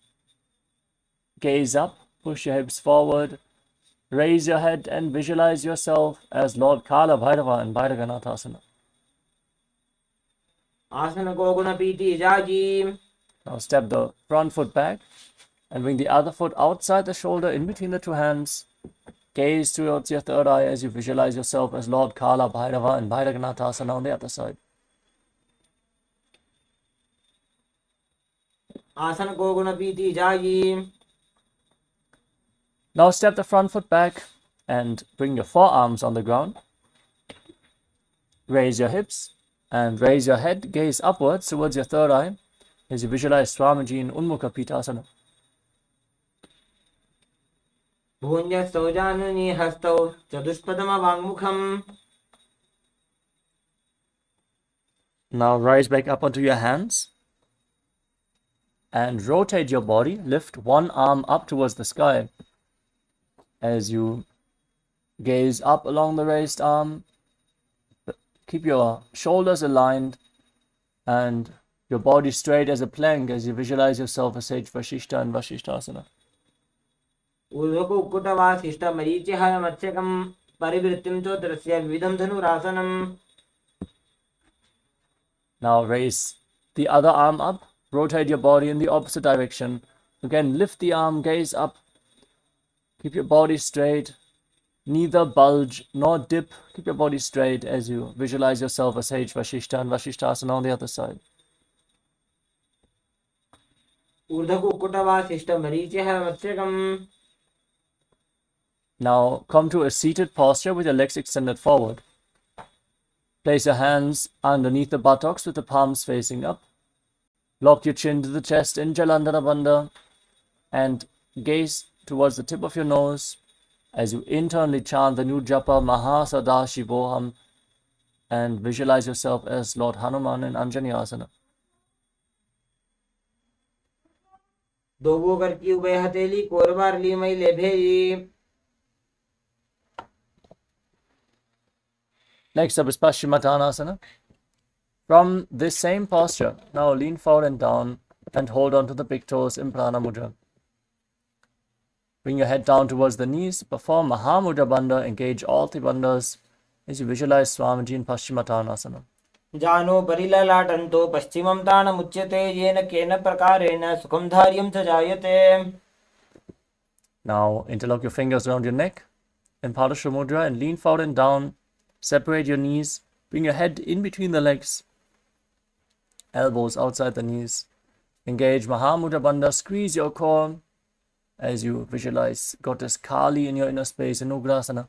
gaze up, push your hips forward, raise your head and visualize yourself as Lord Kala Bhairava in Bhairaganatha. आसन को गुण पीति जागी. Now step the front foot back and bring the other foot outside the shoulder in between the two hands. Gaze towards your third eye as you visualize yourself as Lord Kala Bhairava and Bhairaganatha on the other side. आसन को गुण पीति जागी. Now step the front foot back and bring your forearms on the ground. Raise your hips and raise your head. Gaze upwards towards your third eye as you visualize Swamiji in Unmukha Pitasana. भुञ्जस्तौ जानुनि हस्तौ चतुष्पदमवाङ्मुखम्. Now rise back up onto your hands and rotate your body. Lift one arm up towards the sky as you gaze up along the raised arm. Keep your shoulders aligned and your body straight as a plank as you visualize yourself as Sage Vashishta and Vashishtasana. ऊर्ध्वकुक्कुटवासिष्ठमरीचिः मत्स्यकं परिवृत्तिं चोत्रस्य विविधं धनुरासनम्. Now raise the other arm up, rotate your body in the opposite direction. Again, lift the arm, gaze up, keep your body straight, neither bulge nor dip. Keep your body straight as you visualize yourself as Sage Vashishta and Vashishtasana on the other side. ऊर्ध्वकुक्कुटवासिष्ठमरीचिः मत्स्यकम्. Now come to a seated posture with your legs extended forward. Place your hands underneath the buttocks with the palms facing up. Lock your chin to the chest in Jalandhara Bandha and gaze towards the tip of your nose as you internally chant the new japa Mahasadashivoham and visualize yourself as Lord Hanuman in Anjani Asana. दो वो करकी ube हथेली कोरबार ली मई ले भेजी. Next up is Paschimottanasana. From this same posture, now lean forward and down and hold on to the big toes in Prana Mudra. Bring your head down towards the knees. Perform Mahamudra Bandha. Engage all three bandhas as you visualize Swamiji in Paschimottanasana. जानो परिललाटन्तो पश्चिमं ताणमुच्यते येन केन प्रकारेण सुखं धार्यं च जायते. Now interlock your fingers around your neck in Padasha Mudra and lean forward and down. Separate your knees. Bring your head in between the legs. Elbows outside the knees. Engage Mahamudra Bandha. Squeeze your core as you visualize Goddess Kali in your inner space in Ugrasana.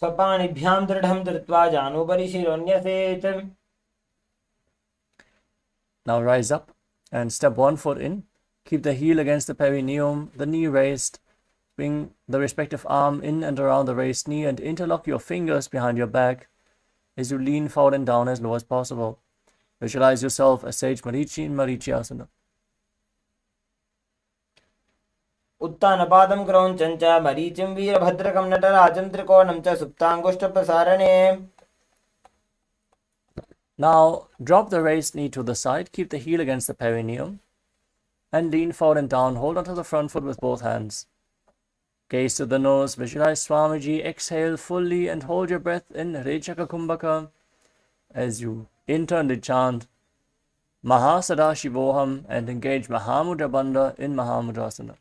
स्वपाणिभ्यां दृढं धृत्वा जानुपरि शिरोन्यसेत्. Now rise up and step one foot in. Keep the heel against the perineum, the knee raised. Bring the respective arm in and around the raised knee and interlock your fingers behind your back as you lean forward and down as low as possible. Visualize yourself as Sage Marichi in Marichi Asana. उत्तानपादं क्रौञ्चं च मरीचिं वीरभद्रकं नटराजं त्रिकोणं च सुप्ताङ्गुष्ठप्रसारणे. Now drop the raised knee to the side. Keep the heel against the perineum and lean forward and down. Hold onto the front foot with both hands. Gaze to the nose, visualize Swamiji, exhale fully and hold your breath in Rechaka Kumbhaka as you internally chant Mahasadashivoham and engage Mahamudra Bandha in Mahamudrasana.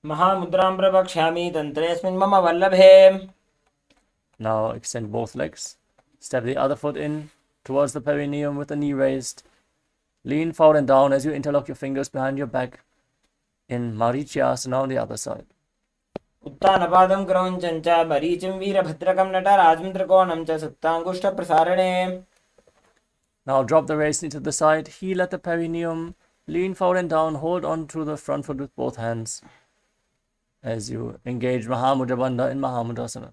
महामुद्रां प्रवक्ष्यामि तन्त्रेऽस्मिन् मम वल्लभे. Now extend both legs. Step the other foot in towards the perineum with the knee raised. Lean forward and down as you interlock your fingers behind your back in Marichasana on the other side. उत्तानपादं क्रौञ्चं च मरीचिं वीरभद्रकं नटराजं त्रिकोणं च सुप्ताङ्गुष्ठप्रसारणे. Now drop the raised knee to the side, heel at the perineum, lean forward and down, hold on to the front foot with both hands as you engage Mahamudra Bandha in Mahamudrasana.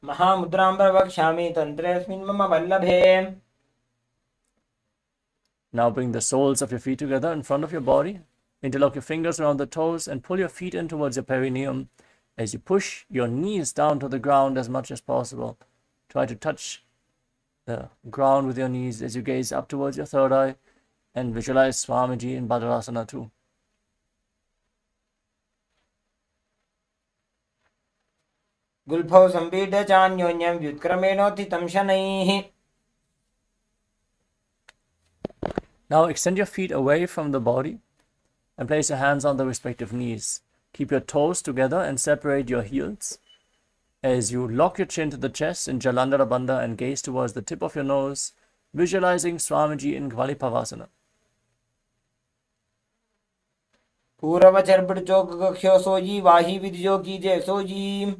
महामुद्रां प्रवक्ष्यामि तन्त्रेऽस्मिन् मम वल्लभे. Now bring the soles of your feet together in front of your body. Interlock your fingers around the toes and pull your feet in towards your perineum. As you push your knees down to the ground as much as possible, try to touch the ground with your knees as you gaze up towards your third eye and visualize Swamiji in Bhadrasana too. गुल्फौ संपीड्य चान्योन्यं व्युत्क्रमेणोत्थितं शनैः. Now extend your feet away from the body and place your hands on the respective knees. Keep your toes together and separate your heels. As you lock your chin to the chest in Jalandhara Bandha and gaze towards the tip of your nose, visualizing Swamiji in Gvalipavasana. पूर्वचर्पट चौक गख्यो सोजी वाही विद्यो कीजे sooji.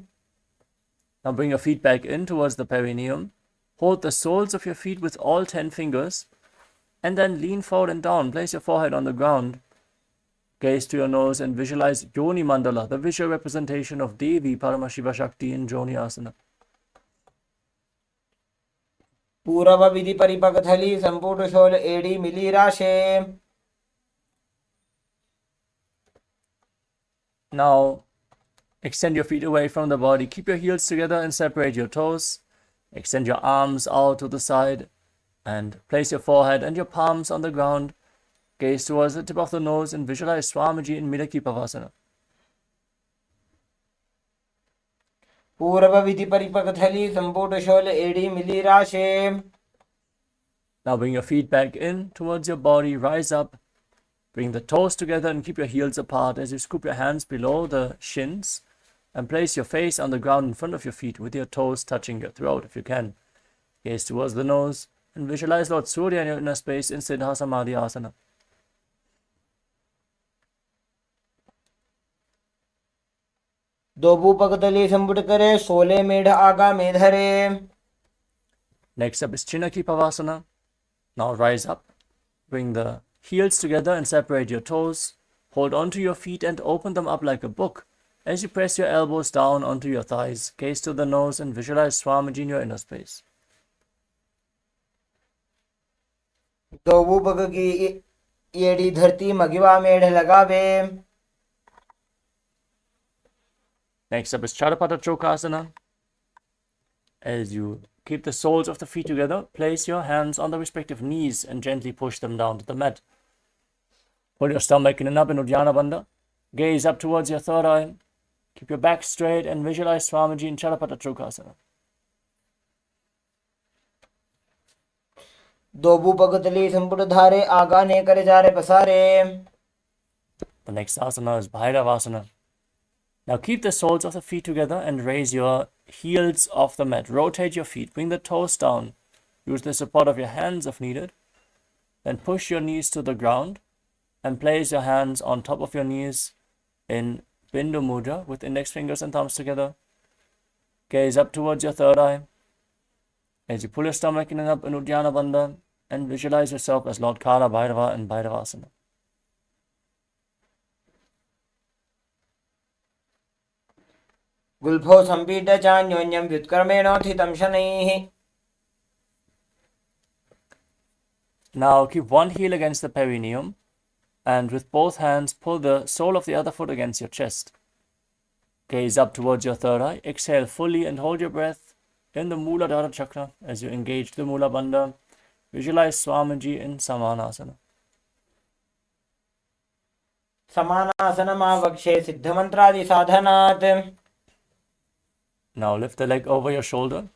Now bring your feet back in towards the perineum. Hold the soles of your feet with all 10 fingers and then lean forward and down. Place your forehead on the ground. Gaze to your nose and visualize Yoni Mandala, the visual representation of Devi Paramashiva Shakti in Joni Asana. पूर्व विधि परिपक थली संपूर्ण शोल एड़ी मिली राशे. Now extend your feet away from the body. Keep your heels together and separate your toes. Extend your arms out to the side and place your forehead and your palms on the ground. Gaze towards the tip of the nose and visualize Swamiji in Midakipavasana. पूर्व विधि परिपक थली संपूर्ण शोल एड़ी मिली राशे. Now bring your feet back in towards your body. Rise up. Bring the toes together and keep your heels apart as you scoop your hands below the shins and place your face on the ground in front of your feet with your toes touching your throat if you can. Gaze towards the nose and visualize Lord Surya in your inner space in Siddha Samadhi Asana. दो भूपक तली संपुट करे सोले मेढ़ आगा में धरे. Next up is Chinaki Pavasana. Now rise up. Bring the heels together and separate your toes. Hold onto your feet and open them up like a book. As you press your elbows down onto your thighs, gaze to the nose and visualize Swamiji in your inner space. दो भूपक की एड़ी धरती मगिवा मेढ़ लगावे. Next up is Charapata Chokasana. As you keep the soles of the feet together, place your hands on the respective knees and gently push them down to the mat. Pull your stomach in and up in Uddiyana Bandha. Gaze up towards your third eye. Keep your back straight and visualize Swamiji in Charapata Chokasana. दो भूपक तली संपुट धारे आगा ने करे जा रे पसारे. The next asana is Bhairavasana. Now keep the soles of the feet together and raise your heels off the mat. Rotate your feet. Bring the toes down. Use the support of your hands if needed. Then push your knees to the ground and place your hands on top of your knees in Bindu Mudra with index fingers and thumbs together. Gaze up towards your third eye. As you pull your stomach in and up in Uddiyana Bandha and visualize yourself as Lord Kala Bhairava in Bhairavasana. गुल्फौ संपीड्य चान्योन्यं व्युत्क्रमेणोत्थितं शनैः. Now keep one heel against the perineum and with both hands pull the sole of the other foot against your chest. Gaze up towards your third eye. Exhale fully and hold your breath in the Mooladhara Chakra as you engage the Moola Bandha. Visualize Swamiji in Samanasana. समानासनमावक्षे सिद्धमन्त्रादि साधनात्. Now lift the leg over your shoulder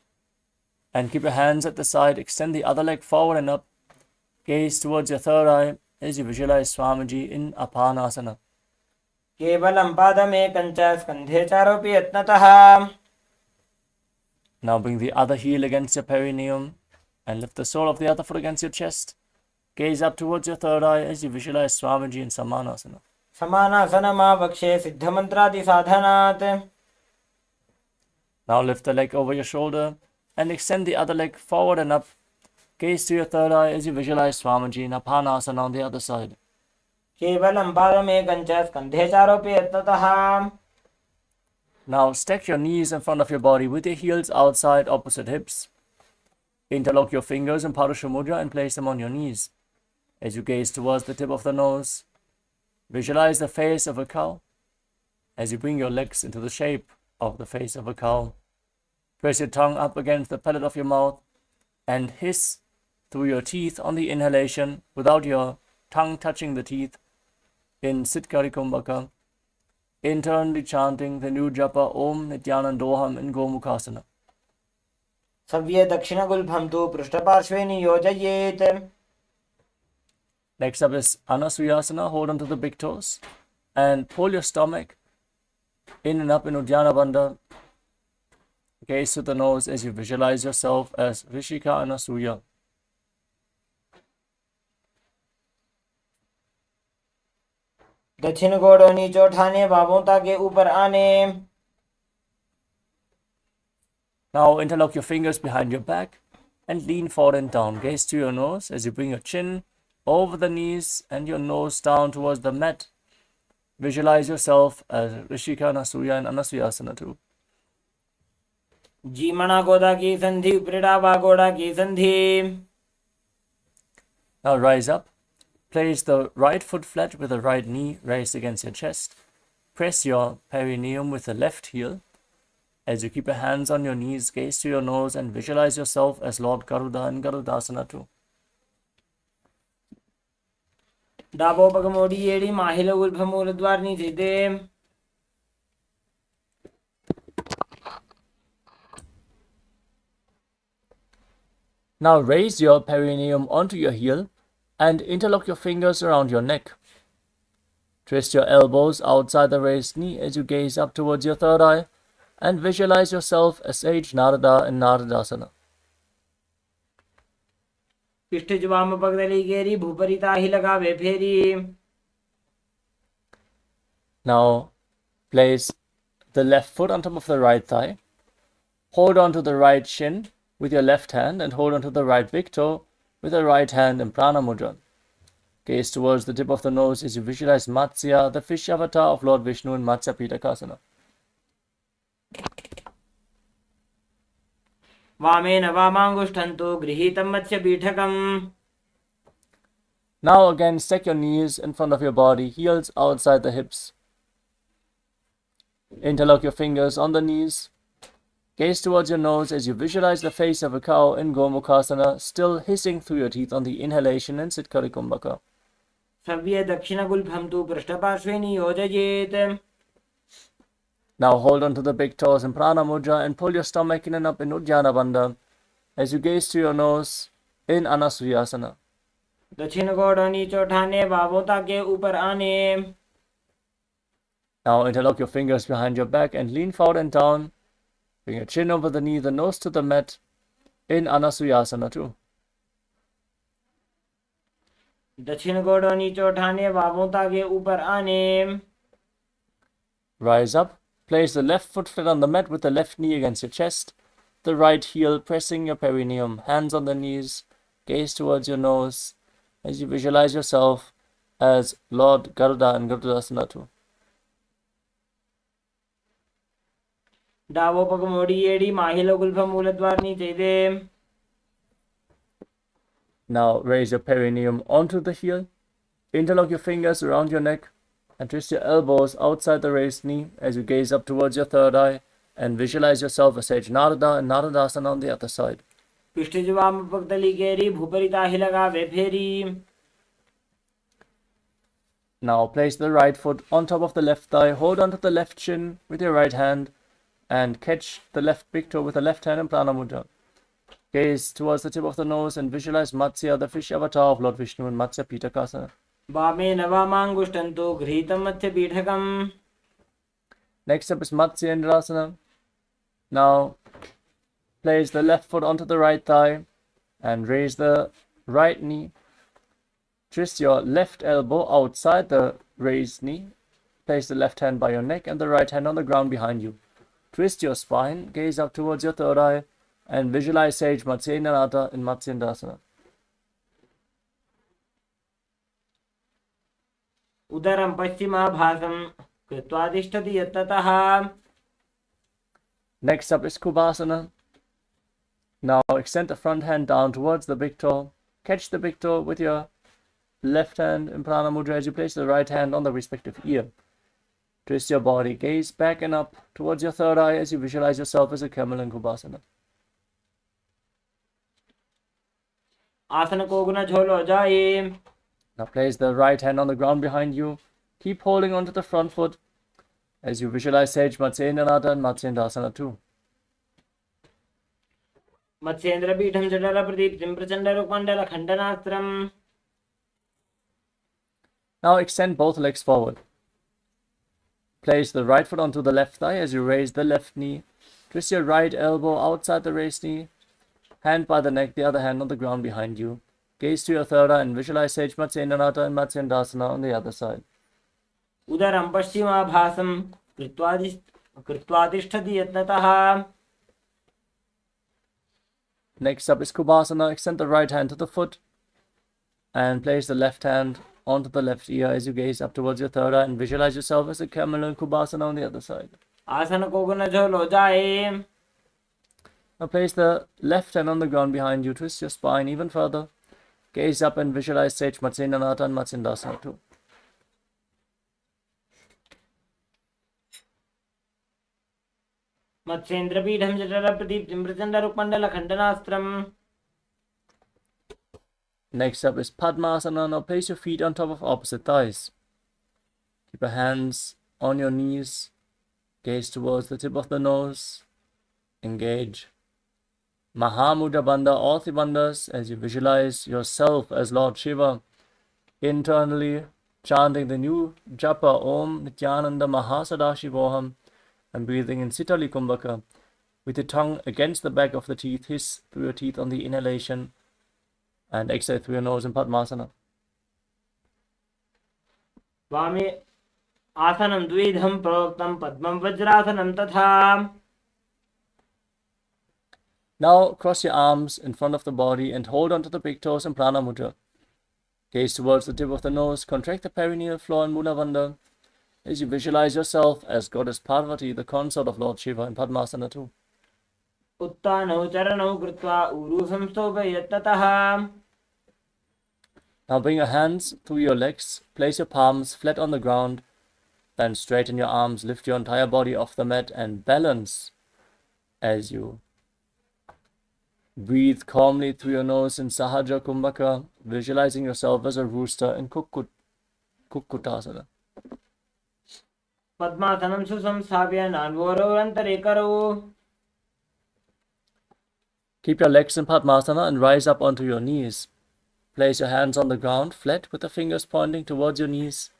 and keep your hands at the side. Extend the other leg forward and up. Gaze towards your third eye as you visualize Swamiji in Apanasana. केवलं पादमेकं च स्कन्धे चारोपि यत्नतः. Now bring the other heel against your perineum and lift the sole of the other foot against your chest. Gaze up towards your third eye as you visualize Swamiji in Samanasana. समानासनमावक्षे सिद्धमन्त्रादि साधनात्. Now lift the leg over your shoulder and extend the other leg forward and up. Gaze to your third eye as you visualize Swamiji in Apanasana on the other side. केवलं पादमेकं च स्कन्धे चारोपि यत्नतः. Now stack your knees in front of your body with your heels outside opposite hips. Interlock your fingers in Parusha Mudra and place them on your knees. As you gaze towards the tip of the nose, visualize the face of a cow as you bring your legs into the shape of the face of a cow. Press your tongue up against the palate of your mouth and hiss through your teeth on the inhalation without your tongue touching the teeth in Siddhkari Kumbhaka, internally chanting the new japa Om Nityanandoham in Gomukhasana. सव्ये दक्षिणगुल्फं तु पृष्ठपार्श्वे नियोजयेत्. Next up is Anasuyasana. Hold onto the big toes and pull your stomach in and up in Uddiyana Bandha. Gaze to the nose as you visualize yourself as Rishika Anasuya. दक्षिण गोड़ नीचे उठाने, बाहों ताके ऊपर आने. Now interlock your fingers behind your back and lean forward and down. Gaze to your nose as you bring your chin over the knees and your nose down towards the mat. Visualize yourself as Rishika Anasuya and Anasuyasana too. जीमणा गोदा की संधि, प्रीडावा गोड़ा की संधि. Now rise up. Place the right foot flat with the right knee raised against your chest. Press your perineum with the left heel. As you keep your hands on your knees, gaze to your nose and visualize yourself as Lord Garuda and Garudasana too. डाबो पग मोड़ी येड़ी, माहिलो Gulf मूलद्वार नीचे दे. Now raise your perineum onto your heel and interlock your fingers around your neck. Twist your elbows outside the raised knee as you gaze up towards your third eye and visualize yourself as sage Narada in Naradasana. पिष्ठ जुबाम पगदली गेरी, भूपरिता ही लगावे फेरी. Now place the left foot on top of the right thigh. Hold on to the right shin with your left hand and hold on to the right big toe with the right hand in Prana Mudra. Gaze towards the tip of the nose as you visualize Matsya, the fish avatar of Lord Vishnu in Matsya Pitakasana. वामेन वामांगुष्ठं तु गृहीतं मत्स्य पीठकम्. Now again stack your knees in front of your body, heels outside the hips. Interlock your fingers on the knees. Gaze towards your nose as you visualize the face of a cow in Gomukhasana, still hissing through your teeth on the inhalation in Siddhkari Kumbhaka. सव्ये दक्षिणगुल्फं तु पृष्ठपार्श्वे नियोजयेत्. Now hold on to the big toes in Prana Mudra and pull your stomach in and up in Uddiyana Bandha as you gaze to your nose in Anasuyasana. दक्षिण गोड़ नीचे उठाने, बाहों ताके ऊपर आने. Now interlock your fingers behind your back and lean forward and down. Bring your chin over the knee, the nose to the mat in Anasuyasana too. दक्षिण गोड़ नीचे उठाने, बाहों ताके ऊपर आने. Rise up. Place the left foot flat on the mat with the left knee against your chest, the right heel pressing your perineum, hands on the knees, gaze towards your nose as you visualize yourself as Lord Garuda and Garudasana too. डाबो पग मोड़ी येड़ी, माहिलो Gulf मूलद्वार नीचे दे. Now raise your perineum onto the heel, interlock your fingers around your neck, and twist your elbows outside the raised knee as you gaze up towards your third eye and visualize yourself as sage Narada and Naradasana on the other side. पिष्ठ जुबाम पगदली गेरी, भूपरिता ही लगावे फेरी. Now place the right foot on top of the left thigh, hold onto the left shin with your right hand and catch the left big toe with the left hand in Prana Mudra. Gaze towards the tip of the nose and visualize Matsya, the fish avatar of Lord Vishnu in Matsya Pitakasana. वामेन वामांगुष्ठं तु गृहीतं मत्स्य पीठकम्. Next up is Matsya Indrasana. Now place the left foot onto the right thigh and raise the right knee. Twist your left elbow outside the raised knee. Place the left hand by your neck and the right hand on the ground behind you. Twist your spine, gaze up towards your third eye, and visualize sage Matsya Narada in Matsya Indrasana. उदरं पश्चिमाभासं कृत्वा तिष्ठति यत्ततः. Next up is Kubhasana. Now extend the front hand down towards the big toe. Catch the big toe with your left hand in Prana Mudra as you place the right hand on the respective ear. Twist your body, gaze back and up towards your third eye as you visualize yourself as a camel in Kubasana. आसन को गुना झोलो जाए. Now place the right hand on the ground behind you. Keep holding onto the front foot as you visualize Sage Matsyendranatha and Matsyendasana too. Matsyendra Peetham जटल प्रदीप्तिम प्रचंड रुकमंडल खंडनास्त्रम. Now extend both legs forward. Place the right foot onto the left thigh as you raise the left knee. Twist your right elbow outside the raised knee. Hand by the neck, the other hand on the ground behind you. Gaze to your third eye and visualize Sage Matsyendranatha and Matsyendasana on the other side. उदरं पश्चिमाभासं कृत्वा तिष्ठति यत्नतः. Next up is Kubasana. Extend the right hand to the foot and place the left hand onto the left ear as you gaze up towards your third eye and visualize yourself as a camel in Kubasana on the other side. आसन को गुना झोलो जाए. Now place the left hand on the ground behind you. Twist your spine even further. Gaze up and visualize Sage Matsyendranatha and Matsyendasana too. Matsyendra Peetham जटल प्रदीप्तिम प्रचंड रुकमंडल खंडनास्त्रम. Next up is Padmasana. Now place your feet on top of opposite thighs. Keep your hands on your knees. Gaze towards the tip of the nose. Engage Mahamudra Bandha, all three bandhas, as you visualize yourself as Lord Shiva. Internally chanting the new japa Om Nityananda Mahasadashivoham and breathing in Sitali Kumbhaka. With the tongue against the back of the teeth, hiss through your teeth on the inhalation and exhale through your nose in Padmasana. वामे आसनं द्विधं प्रोक्तं पद्मं वज्रासनं तथा. Now cross your arms in front of the body and hold onto the big toes in Prana Mudra. Gaze towards the tip of the nose, contract the perineal floor in Mula Bandha as you visualize yourself as Goddess Parvati, the consort of Lord Shiva in Padmasana too. उत्तानौ चरणौ कृत्वा ऊरू संस्थोपय यत्नतः. Now bring your hands through your legs, place your palms flat on the ground, then straighten your arms, lift your entire body off the mat and balance as you breathe calmly through your nose in Sahaja Kumbhaka, visualizing yourself as a rooster in Kukkutasana. पद्मासनं सुसंस्थाप्य नान्वोरन्तरे करौ. Keep your legs in Padmasana and rise up onto your knees. Place your hands on the ground, flat with the fingers pointing towards your knees.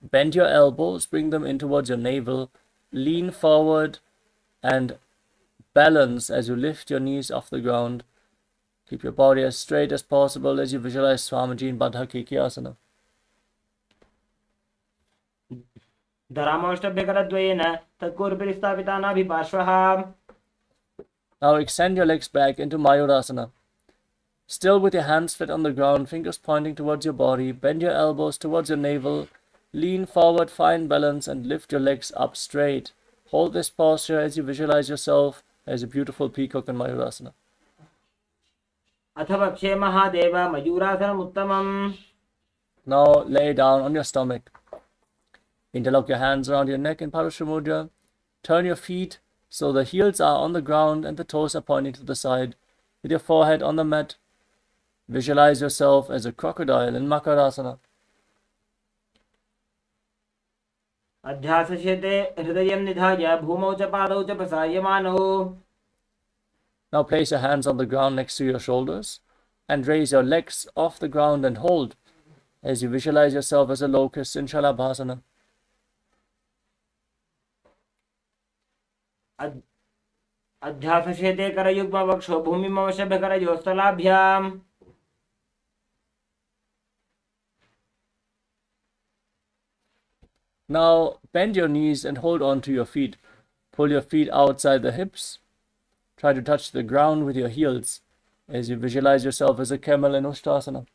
Bend your elbows, bring them in towards your navel. Lean forward and balance as you lift your knees off the ground. Keep your body as straight as possible as you visualize Swamiji in Baddha Kikyasana. धरामौष्टभ्यकरद्वयेन तत्पूर्वपरिस्थापिता नाभिपार्श्वः. Now extend your legs back into Mayurasana. Still with your hands flat on the ground, fingers pointing towards your body, bend your elbows towards your navel, lean forward, find balance and lift your legs up straight. Hold this posture as you visualize yourself as a beautiful peacock in Mayurasana. अथ वक्षे महादेव मयूरासनम् उत्तमम्. Now lay down on your stomach. Interlock your hands around your neck in Parashamudra. Turn your feet so the heels are on the ground and the toes are pointing to the side. With your forehead on the mat, visualize yourself as a crocodile in Makarasana. अध्यासशेते हृदयं निधाय भूमौ च पादौ च प्रसार्यमानौ. Now place your hands on the ground next to your shoulders and raise your legs off the ground and hold as you visualize yourself as a locust in Shalabhasana. अध्यासशेते करयुग्मवक्षो भूमिमवशभ्यकरयोस्तलाभ्याम्. Now bend your knees and hold on to your feet. Pull your feet outside the hips. Try to touch the ground with your heels as you visualize yourself as a camel in Ushtasana.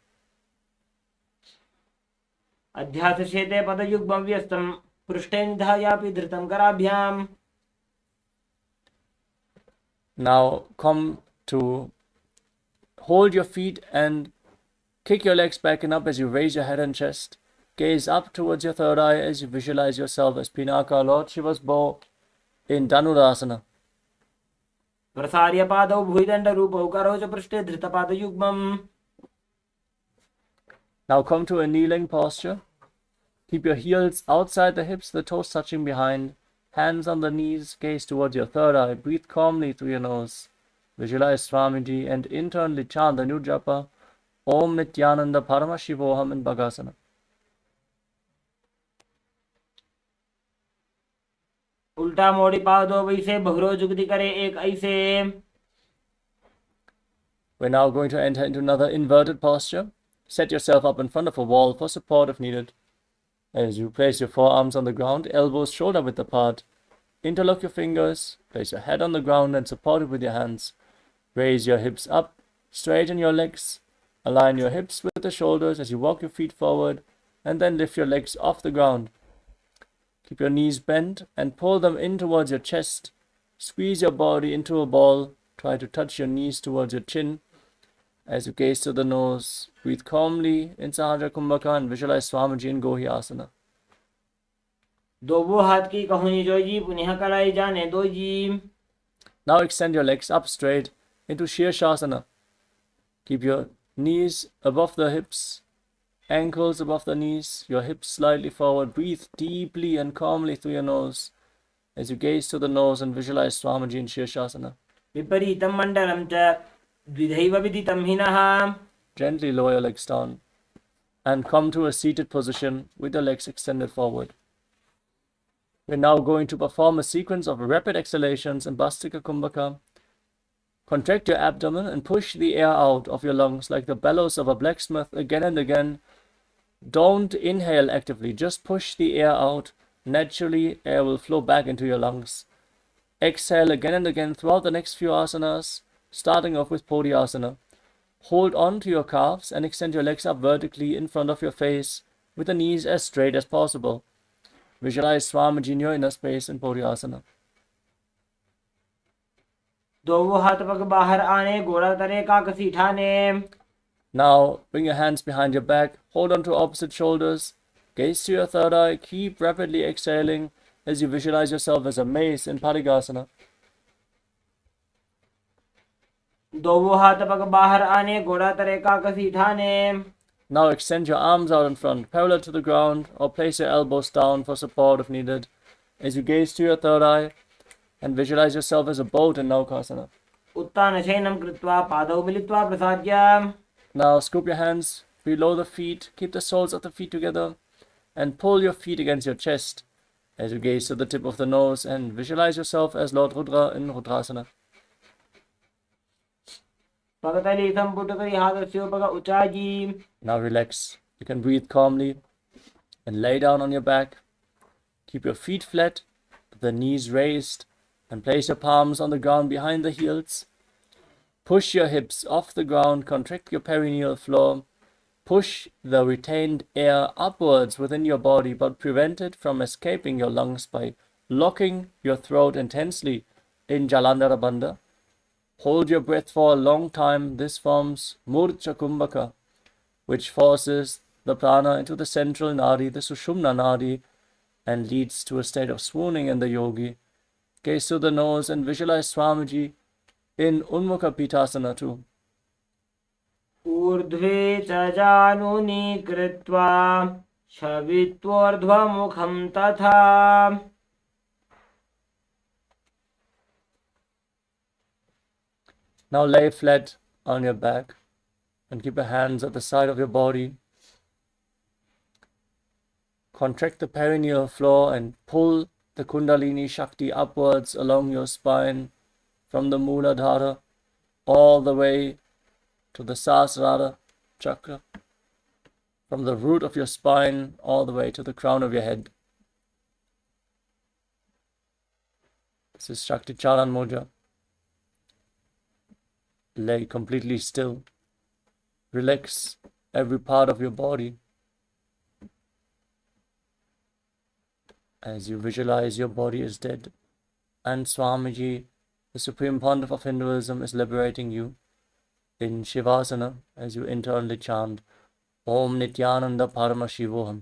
अध्यासशेते पदयुग्मं व्यस्तं पृष्ठे निधायापि धृतं कराभ्याम्. Now come to hold your feet and kick your legs back and up as you raise your head and chest. Gaze up towards your third eye as you visualize yourself as Pinaka, Lord Shiva's bow, in Dhanurasana. प्रसार्य पादौ भुजदण्डरूपौ करौ च पृष्ठे धृतपादयुग्मम्. Now come to a kneeling posture. Keep your heels outside the hips, the toes touching behind. Hands on the knees, gaze towards your third eye. Breathe calmly through your nose. Visualize Swamiji and internally chant the new japa, Om Nityananda Paramashivoham in Bhagasana. उल्टा मोड़ी पादो वैसे भगरो जुगती करे एक ऐसे. We're now going to enter into another inverted posture. Set yourself up in front of a wall for support if needed. As you place your forearms on the ground, elbows shoulder width apart. Interlock your fingers, place your head on the ground and support it with your hands. Raise your hips up, straighten your legs. Align your hips with the shoulders as you walk your feet forward, and then lift your legs off the ground. Keep your knees bent and pull them in towards your chest. Squeeze your body into a ball. Try to touch your knees towards your chin. As you gaze to the nose, breathe calmly in Sahaja Kumbhaka and visualize Swamiji in Gohi Asana. दोबो हाथ की कहोनी जोजी पुनः कलाई जाने दो जी. Now extend your legs up straight into Shirshasana. Keep your knees above the hips, ankles above the knees, your hips slightly forward. Breathe deeply and calmly through your nose as you gaze to the nose and visualize Swamiji in Shirshasana. विपरीतं मण्डलं च द्विधैव विदितं हिनः. Gently lower your legs down and come to a seated position with the legs extended forward. We're now going to perform a sequence of rapid exhalations in Bastika Kumbhaka. Contract your abdomen and push the air out of your lungs like the bellows of a blacksmith again and again. Don't inhale actively, just push the air out. Naturally, air will flow back into your lungs. Exhale again and again throughout the next few asanas, starting off with Podhyasana. Hold on to your calves and extend your legs up vertically in front of your face with the knees as straight as possible. Visualize Swamiji in your inner space in Podhyasana. दोबो हाथ पग बाहर आने घोड़ा तरे काकसी ठाने. Now, bring your hands behind your back, hold on to opposite shoulders, gaze to your third eye, keep rapidly exhaling as you visualize yourself as a mace in Parigasana. दोबो हाथ पग बाहर आने घोड़ा तरे काकसी ठाने. Now extend your arms out in front, parallel to the ground, or place your elbows down for support if needed, as you gaze to your third eye and visualize yourself as a boat in Naukasana. उत्तानशयनं कृत्वा पादौ मिलित्वा प्रसाद्य. Now scoop your hands below the feet, keep the soles of the feet together, and pull your feet against your chest as you gaze to the tip of the nose and visualize yourself as Lord Rudra in Rudrasana. पगतली संपुट करी हाथ पग उचाजी. Now relax. You can breathe calmly and lay down on your back. Keep your feet flat, the knees raised, and place your palms on the ground behind the heels. Push your hips off the ground, contract your perineal floor. Push the retained air upwards within your body, but prevent it from escaping your lungs by locking your throat intensely in Jalandhara Bandha. Hold your breath for a long time. This forms Murcha Kumbhaka, which forces the prana into the central nadi, the Sushumna nadi, and leads to a state of swooning in the yogi. Gaze to the nose and visualize Swamiji in Unmukha Pitasana too. ऊर्ध्वे च जानुनि कृत्वा शवित्वोर्ध्वमुखं तथा. Now lay flat on your back and keep your hands at the side of your body. Contract the perineal floor and pull the Kundalini Shakti upwards along your spine from the Mooladhara all the way to the Sahasrara chakra, from the root of your spine all the way to the crown of your head. This is Shakti Charan Mudra. Lay completely still. Relax every part of your body as you visualize your body is dead and Swamiji, the Supreme Pontiff of Hinduism, is liberating you in Shavasana as you internally chant Om Nityananda Paramashivoham.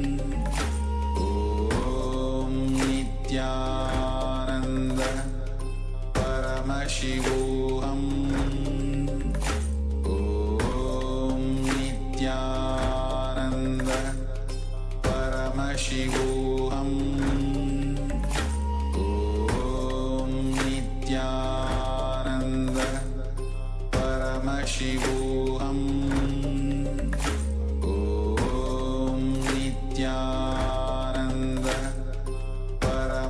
Om Nityananda Paramashivoham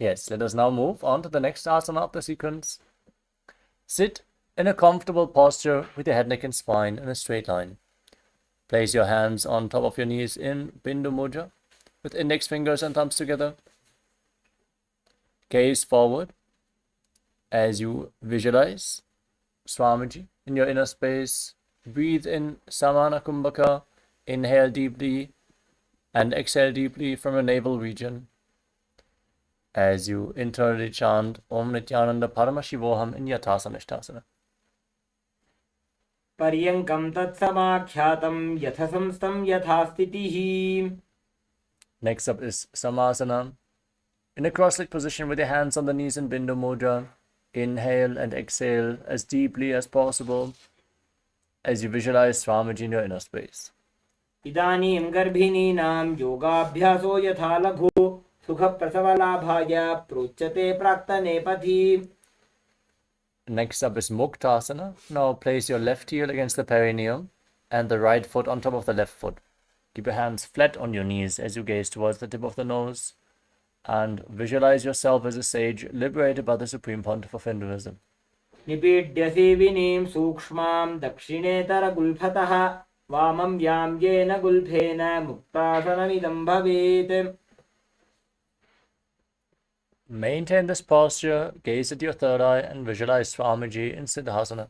Yes, let us now move on to the next asana of the sequence. Sit in a comfortable posture with your head, neck, and spine in a straight line. Place your hands on top of your knees in Bindu Mudra with index fingers and thumbs together. Gaze forward as you visualize Swamiji in your inner space. Breathe in Samana Kumbhaka. Inhale deeply and exhale deeply from your navel region as you internally chant Om Nityananda Paramashivoham in Yathasana Ishtasana. पर्यङ्कं तत्समाख्यातं यथसंस्थं यथास्थितिः. Next up is Samasana. In a cross-legged position with your hands on the knees in Bindu Mudra, inhale and exhale as deeply as possible as you visualize Swamiji in your inner space. इदानीं गर्भिणीनां योगाभ्यासो यथा लघु सुखप्रसवलाभाय प्रोच्यते प्राक्तने पथि. Next up is Muktasana. Now place your left heel against the perineum and the right foot on top of the left foot. Keep your hands flat on your knees as you gaze towards the tip of the nose and visualize yourself as a sage liberated by the Supreme Pontiff of Hinduism. निपीड्य सेविनीं सूक्ष्मां दक्षिणेतरगुल्फतः वामं व्याम्येन गुल्फेन मुक्तासनमिदं भवेत्. Maintain this posture, gaze at your third eye and visualize Swamiji in Siddhasana.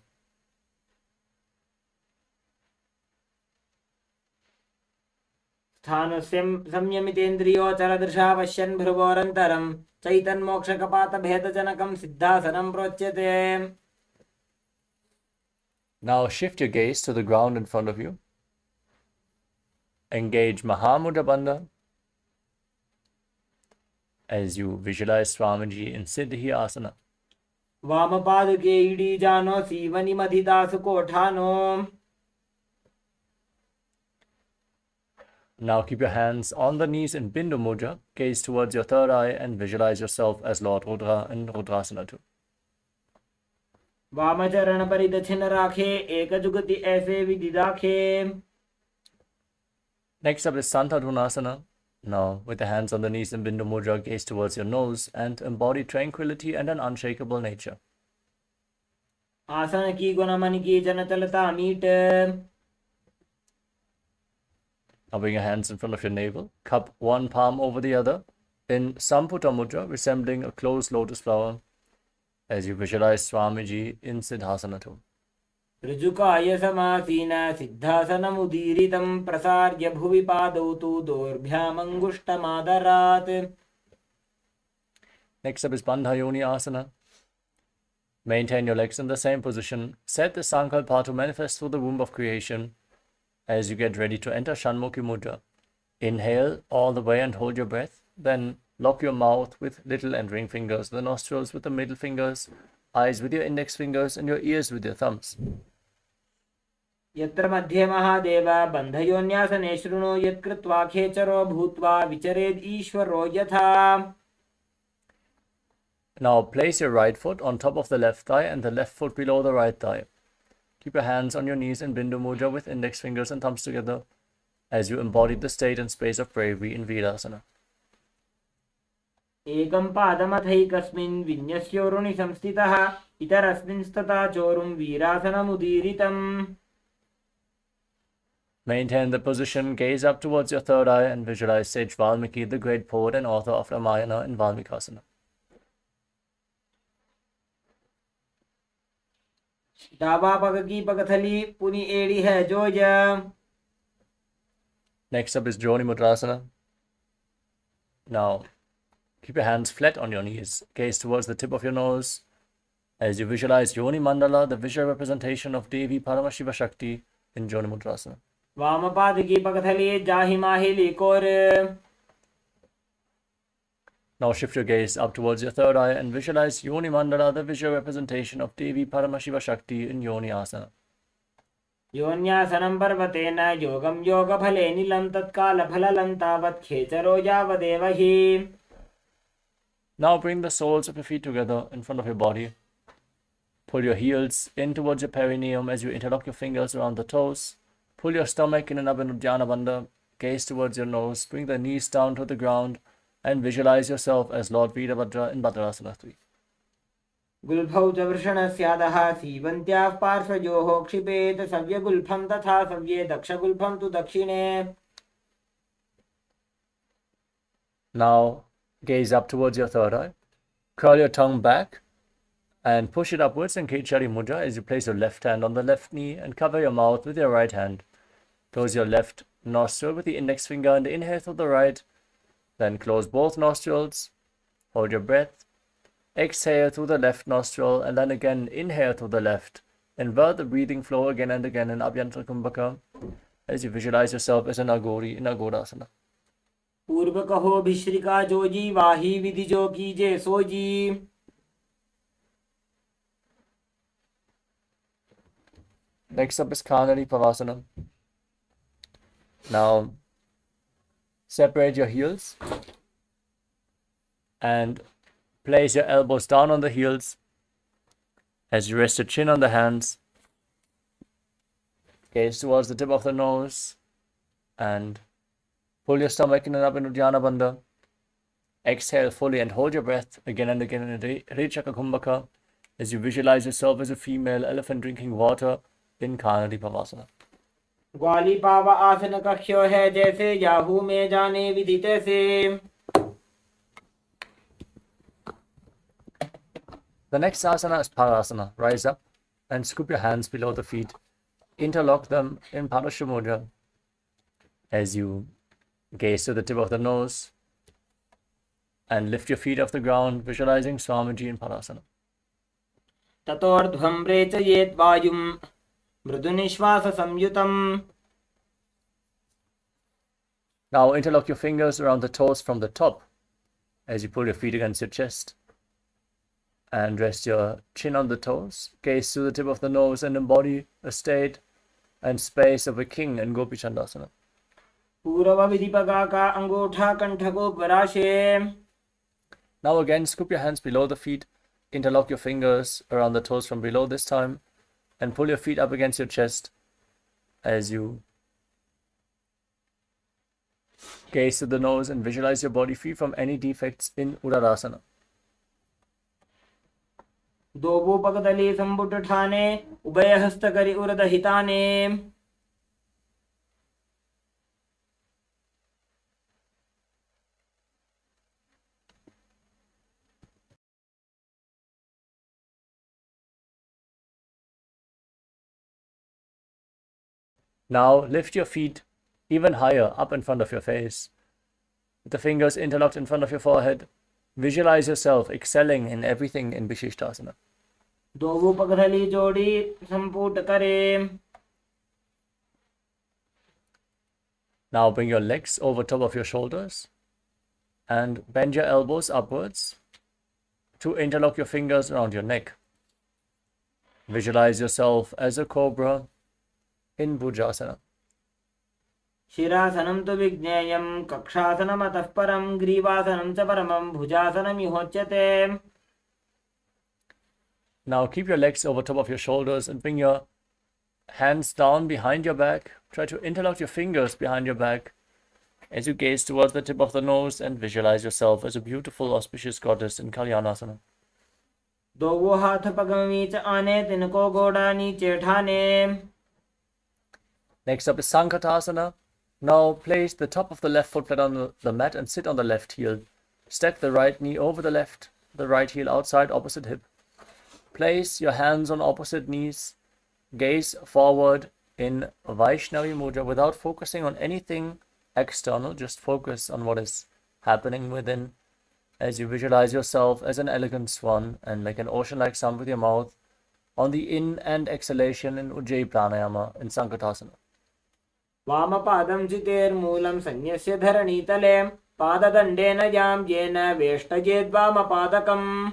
स्थानस्य संयमितेन्द्रियोचरदृशा पश्यन् भ्रुवोरन्तरं चैतन्मोक्षकपातभेदजनकं सिद्धासनं प्रोच्यते. Now shift your gaze to the ground in front of you. Engage Mahamudra Bandha as you visualize Swamiji in Siddhi Asana. वामपादके इडीजानो सीवनिमधिदासु कोठानो. Now keep your hands on the knees in Bindu Mudra, gaze towards your third eye and visualize yourself as Lord Rudra in Rudrasana 2. वामचरण परिदक्षिण राखे एक जुगति ऐसे विधि दाखे. Next up is Santadhunasana. Now, with the hands on the knees in Bindu Mudra, gaze towards your nose and embody tranquility and an unshakable nature. आसन की गुण मन की जनचलता meet. Now bring your hands in front of your navel, cup one palm over the other in Samputa Mudra, resembling a closed lotus flower, as you visualize Swamiji in Siddhasana 2. ऋजुकाय समासीन सिद्धासनमुदीरितं प्रसार्य भुवि पादौ तु दोर्भ्यामङ्गुष्ठमादरात्. Next up is Bandhayoni Asana. Maintain your legs in the same position. Set the Sankalpa to manifest through the womb of creation as you get ready to enter Shanmukhi Mudra. Inhale all the way and hold your breath. Then lock your mouth with little and ring fingers, the nostrils with the middle fingers, eyes with your index fingers, and your ears with your thumbs. यत्र मध्ये महादेव बन्धयोन्यासने शृणु यत्कृत्वा खेचरो भूत्वा विचरेद् ईश्वरो यथा. Now place your right foot on top of the left thigh and the left foot below the right thigh. Keep your hands on your knees in Bindu Mudra with index fingers and thumbs together as you embody the state and space of bravery in Virasana. एकं पादमथैकस्मिन् विन्यस्योरुणि संस्थितः इतरस्मिन् स्तता चोरुं वीरासनमुदीरितम्. Maintain the position, gaze up towards your third eye and visualize Sage Valmiki, the great poet and author of Ramayana in Valmikasana. डाबा पग की पगथली पुनि एड़ी है जोज. Next up is Joni Mudrasana. Now, keep your hands flat on your knees. Gaze towards the tip of your nose as you visualize Yoni Mandala, the visual representation of Devi Paramashiva Shakti in Joni Mudrasana. वामपाद की पगथली जाहि माहिली core. Now shift your gaze up towards your third eye and visualize Yoni Mandala, the visual representation of Devi Paramashiva Shakti in Yoni Asana. योन्यासनं पर्वतेन योगं योगफले नीलं तत्कालफललं तावत् खेचरो यावदेव हि. Now bring the soles of your feet together in front of your body. Pull your heels in towards your perineum as you interlock your fingers around the toes. Pull your stomach in an Abhinudhyana Bandha. Gaze towards your nose. Bring the knees down to the ground and visualize yourself as Lord Veerbhadra in Bhadrasana 3. गुल्फौ च वृषणस्यादः सीवन्त्याः पार्श्वयोः क्षिपेत् सव्यगुल्फं तथा सव्ये दक्षगुल्फं तु दक्षिणे. Now gaze up towards your third eye. Curl your tongue back and push it upwards in Kechari Mudra as you place your left hand on the left knee and cover your mouth with your right hand. Close your left nostril with the index finger and inhale through the right. Then close both nostrils. Hold your breath. Exhale through the left nostril and then again inhale through the left. Invert the breathing flow again and again in Abhyantara Kumbhaka as you visualize yourself as an Agori in Agodasana. पूर्व कहो भिश्रिका जोजी वाही विधि जो कीजे sooji. Next up is Kanari Pavasana. Now separate your heels and place your elbows down on the heels as you rest your chin on the hands. Gaze towards the tip of the nose and pull your stomach in and up into Dhyana Bandha. Exhale fully and hold your breath again and again in Rechaka Kumbhaka as you visualize yourself as a female elephant drinking water in Kanari Pavasana. ग्वाली पावा आसन कक्ष्यो है जैसे Yahoo में जाने विधि तैसे. The next asana is Parasana. Rise up and scoop your hands below the feet. Interlock them in Paramashivoham as you gaze to the tip of the nose and lift your feet off the ground, visualizing Swamiji in Parasana. ततोर्ध्वं रेचयेत् वायुं मृदुनिश्वास संयुतम्. Now interlock your fingers around the toes from the top as you pull your feet against your chest. And rest your chin on the toes. Gaze to the tip of the nose and embody a state and space of a king in Gopi Chandasana. पूर्व विधिपगा का अंगूठा कंठ को पराशे. Now again, scoop your hands below the feet. Interlock your fingers around the toes from below this time. And pull your feet up against your chest as you gaze to the nose and visualize your body free from any defects in Uddarasana. दोबो पगदली संबुट ठाने उभय हस्त करी उरद हिताने. Now lift your feet even higher up in front of your face. With the fingers interlocked in front of your forehead, visualize yourself excelling in everything in Vishishtasana. दोबो पगदली जोड़ी संपुट करे. Now bring your legs over top of your shoulders and bend your elbows upwards to interlock your fingers around your neck. Visualize yourself as a cobra in Bhujasana. शिरासनं तु विज्ञेयं कक्षासनम् अतः परं ग्रीवासनं च परमं भुजासनं युहोच्यते. Now keep your legs over top of your shoulders and bring your hands down behind your back. Try to interlock your fingers behind your back as you gaze towards the tip of the nose and visualize yourself as a beautiful, auspicious goddess in Kalyanasana. दोवो हाथ पगमीच आने तिनको गोड़ा नीचे ठाने. Next up is Sankatasana. Now place the top of the left foot flat on the mat and sit on the left heel. Step the right knee over the left, the right heel outside opposite hip. Place your hands on opposite knees. Gaze forward in Vaishnavi Mudra without focusing on anything external. Just focus on what is happening within as you visualize yourself as an elegant swan and make an ocean-like sound with your mouth on the in and exhalation in Ujjayi Pranayama in Sankatasana. वामपादं चितेर्मूलं संन्यस्य धरणीतले पाददण्डेन यां येन वेष्टयेद्वामपादकम्.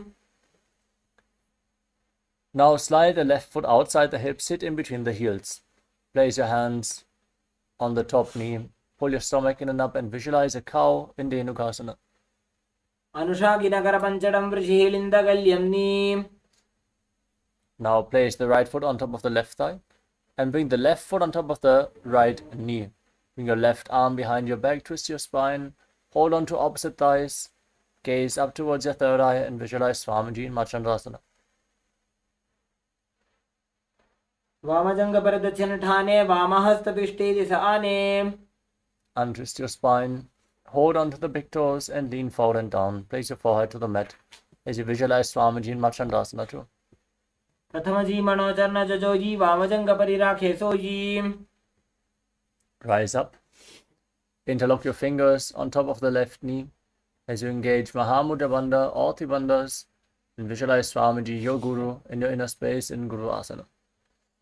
Now slide the left foot outside the hip, sit in between the heels. Place your hands on the top knee, pull your stomach in and up and visualize a cow in Dhenukasana. अनुषागिनकरपञ्चडं वृषिलिन्दगल्यं knee. Now place the right foot on top of the left thigh and bring the left foot on top of the right knee. Bring your left arm behind your back, twist your spine, Hold on to opposite thighs. Gaze up towards your third eye and visualize Swamiji in Machandasana. वामजंग पर दक्षिण ठाने वामहस्त पिष्टे दिश आने. Untwist your spine. Hold on to the big toes and lean forward and down. Place your forehead to the mat as you visualize Swamiji in Machandasana too. प्रथम जी मनोचरण जजो जी वामजंग परि राखे सो जी. Rise up. Interlock your fingers on top of the left knee as you engage Mahamudra Bandha or Tribandhas and visualize Swamiji, your Guru, in your inner space in Guru Asana.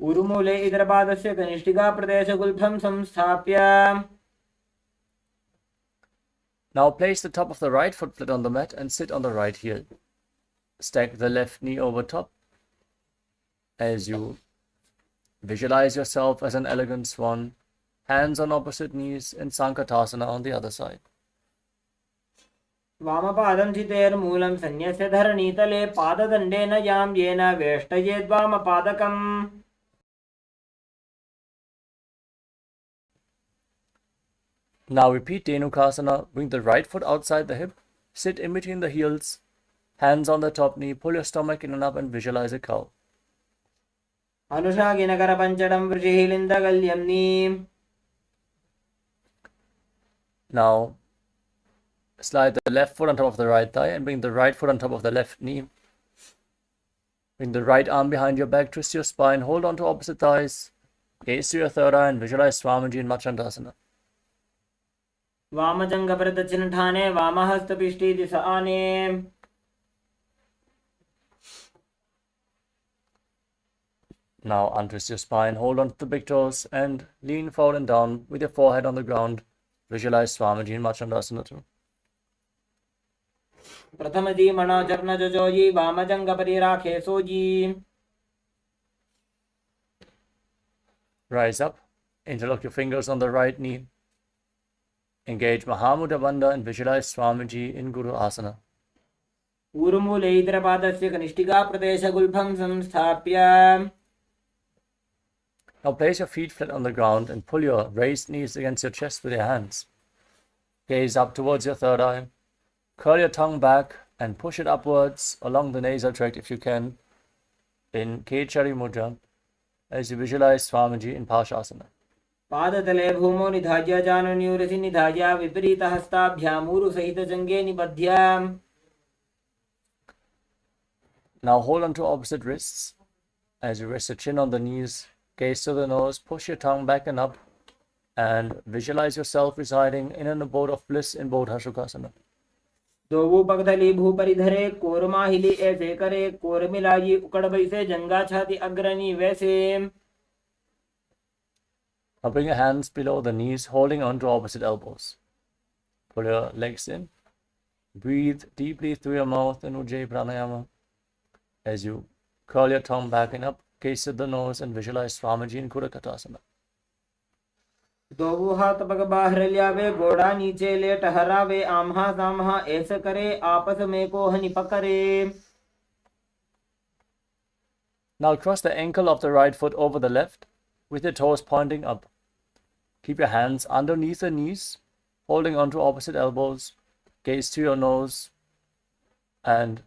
उरुमूले इदरपादस्य कनिष्ठिका प्रदेशगुल्फं संस्थाप्य. Now place the top of the right foot flat on the mat and sit on the right heel. Stack the left knee over top as you visualize yourself as an elegant swan, hands on opposite knees in Sankatasana on the other side. वामपादं चितेर्मूलं सन्न्यस्य धरणीतले पाददण्डेन यां येन वेष्टयेद्वामपादकम्. Now repeat Dhenukasana. Bring the right foot outside the hip. Sit in between the heels. Hands on the top knee. Pull your stomach in and up and visualize a cow. अनुषागिनकरपञ्चडं वृषिलिन्दगल्यम्नि. Now slide the left foot on top of the right thigh and bring the right foot on top of the left knee. Bring the right arm behind your back. Twist your spine. Hold on to opposite thighs. Gaze to your third eye and visualize Swamiji in Machandasana. वामजंग पर दक्षिण ठाने वामहस्त पिष्टे दिश आने. Now untwist your spine, hold on to the big toes and lean forward and down with your forehead on the ground. Visualize Swamiji in Machandasana too. प्रथम जी मनोचरण जजो जी वामजंग परि राखे सो जी. Rise up, interlock your fingers on the right knee. Engage Mahamudra Bandha and visualize Swamiji in Guru Asana. ऊर्मूले इदरपादस्य कनिष्ठिका प्रदेशगुल्फं संस्थाप्य. Now place your feet flat on the ground and pull your raised knees against your chest with your hands. Gaze up towards your third eye. Curl your tongue back and push it upwards along the nasal tract if you can in Kechari Mudra as you visualize Swamiji in Parshasana. पादतले भूमौ निधाज्य जानन्यूरसि निधाज्य विपरीतहस्ताभ्यामूरु सहित जंगे निबध्य. Now hold on to opposite wrists as you rest your chin on the knees. Gaze to the nose, push your tongue back and up, and visualize yourself residing in an abode of bliss in Bodha Shukasana. दोवु पगधली भूपरिधरे कोरमाहिली ऐसे करे कोरमिलाजी उकड़ बैसे जंगा छाती अग्रणी वैसे. Now bring your hands below the knees, holding on to opposite elbows. Pull your legs in. Breathe deeply through your mouth in Ujjayi Pranayama as you curl your tongue back and up. Gaze to the nose and visualize Swamiji in Kudakatasana. दोवु हाथ पग बाहर ल्यावे गोड़ा नीचे ले टहरावे आम्हा साम्हा ऐसे करे आपस में को हनि पकड़े. Now cross the ankle of the right foot over the left with your toes pointing up. Keep your hands underneath the knees, holding on to opposite elbows. Gaze to your nose and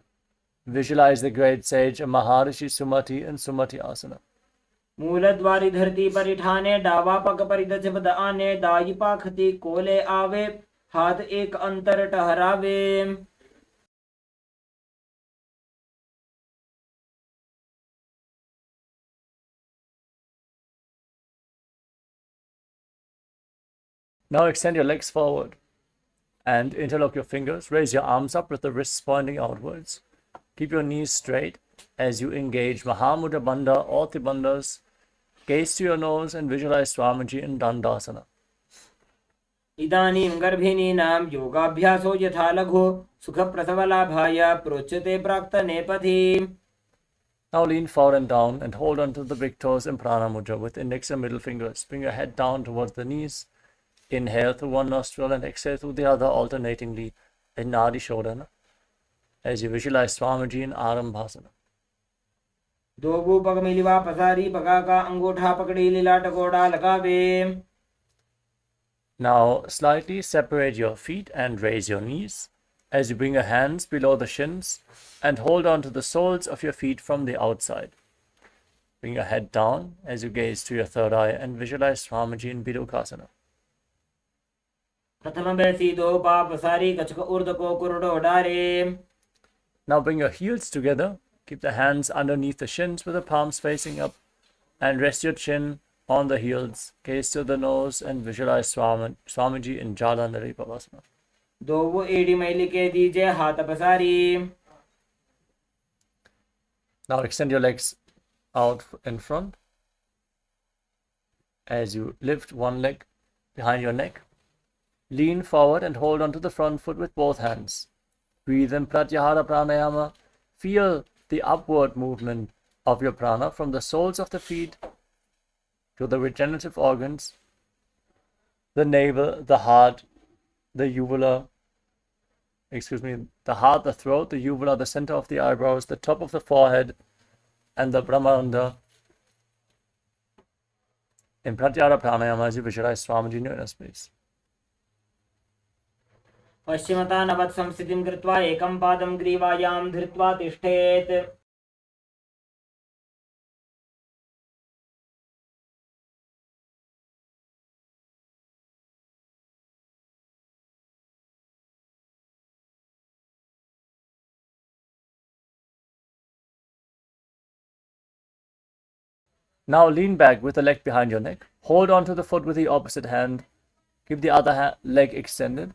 visualize the great sage Maharishi Sumati in Sumati Asana. मूलद्वारी धरती परिठाने डावा पग परिदच पद आने दाई पाखती कोले आवे हाथ एक अंतर टहरावे. Now extend your legs forward and interlock your fingers. Raise your arms up with the wrists pointing outwards. Keep your knees straight as you engage Mahamudra Bandha or Tribandhas. Gaze to your nose and visualize Swamiji in Dandasana. इदानीं गर्भिणीनां योगाभ्यासो यथा लघु सुखप्रसवलाभाय प्रोच्यते प्राक्तनेपथि. Now lean forward and down and hold on to the big toes in Prana Mudra with index and middle fingers. Bring your head down towards the knees. Inhale through one nostril and exhale through the other alternatingly in Nadi Shodhana as you visualize Swamiji in Arambhasana. दोवु पग मिलिवा पसारी पगा का अंगूठा पकड़ी लीला टकोड़ा लगावे. Now slightly separate your feet and raise your knees as you bring your hands below the shins and hold on to the soles of your feet from the outside. Bring your head down as you gaze to your third eye and visualize Swamiji in Bidukasana. Now bring your heels together, keep the hands underneath the shins with the palms facing up, and rest your chin on the heels, gaze to the nose and visualize Swamiji in Jalandhari Pavasana. Now extend your legs out in front as you lift one leg behind your neck. Lean forward and hold onto the front foot with both hands. Breathe in Pratyahara Pranayama. Feel the upward movement of your prana from the soles of the feet to the regenerative organs, the navel, the heart, the heart, the throat, the uvula, the center of the eyebrows, the top of the forehead, and the Brahmaranda. In Pratyahara Pranayama, as you visualize Swamiji in your inner space. पश्चिमता नवत् संस्थितिं कृत्वा एकं पादं ग्रीवायां धृत्वा तिष्ठेत्. Now lean back with the leg behind your neck. Hold on to the foot with the opposite hand. Keep the other leg extended.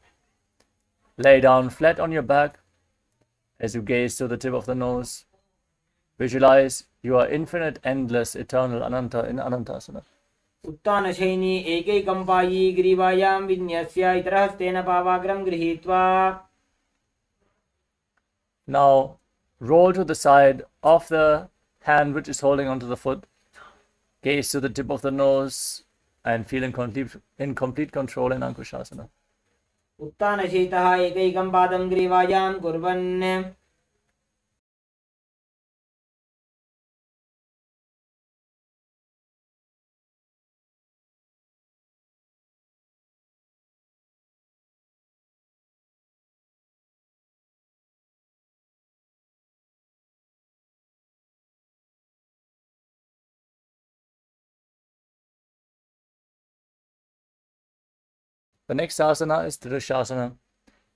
Lay down flat on your back as you gaze to the tip of the nose. Visualize you are infinite, endless, eternal, Ananta in Anantasana. उत्तानशयनी एकैकं पायी ग्रीवायां विन्यस्य इतरहस्तेन पावाग्रं गृहीत्वा. Now roll to the side of the hand which is holding onto the foot. Gaze to the tip of the nose and feel in complete control in Ankushasana. उत्तानशयितः एकैकं पादं ग्रीवायां कुर्वन्. The next asana is Tridushasana.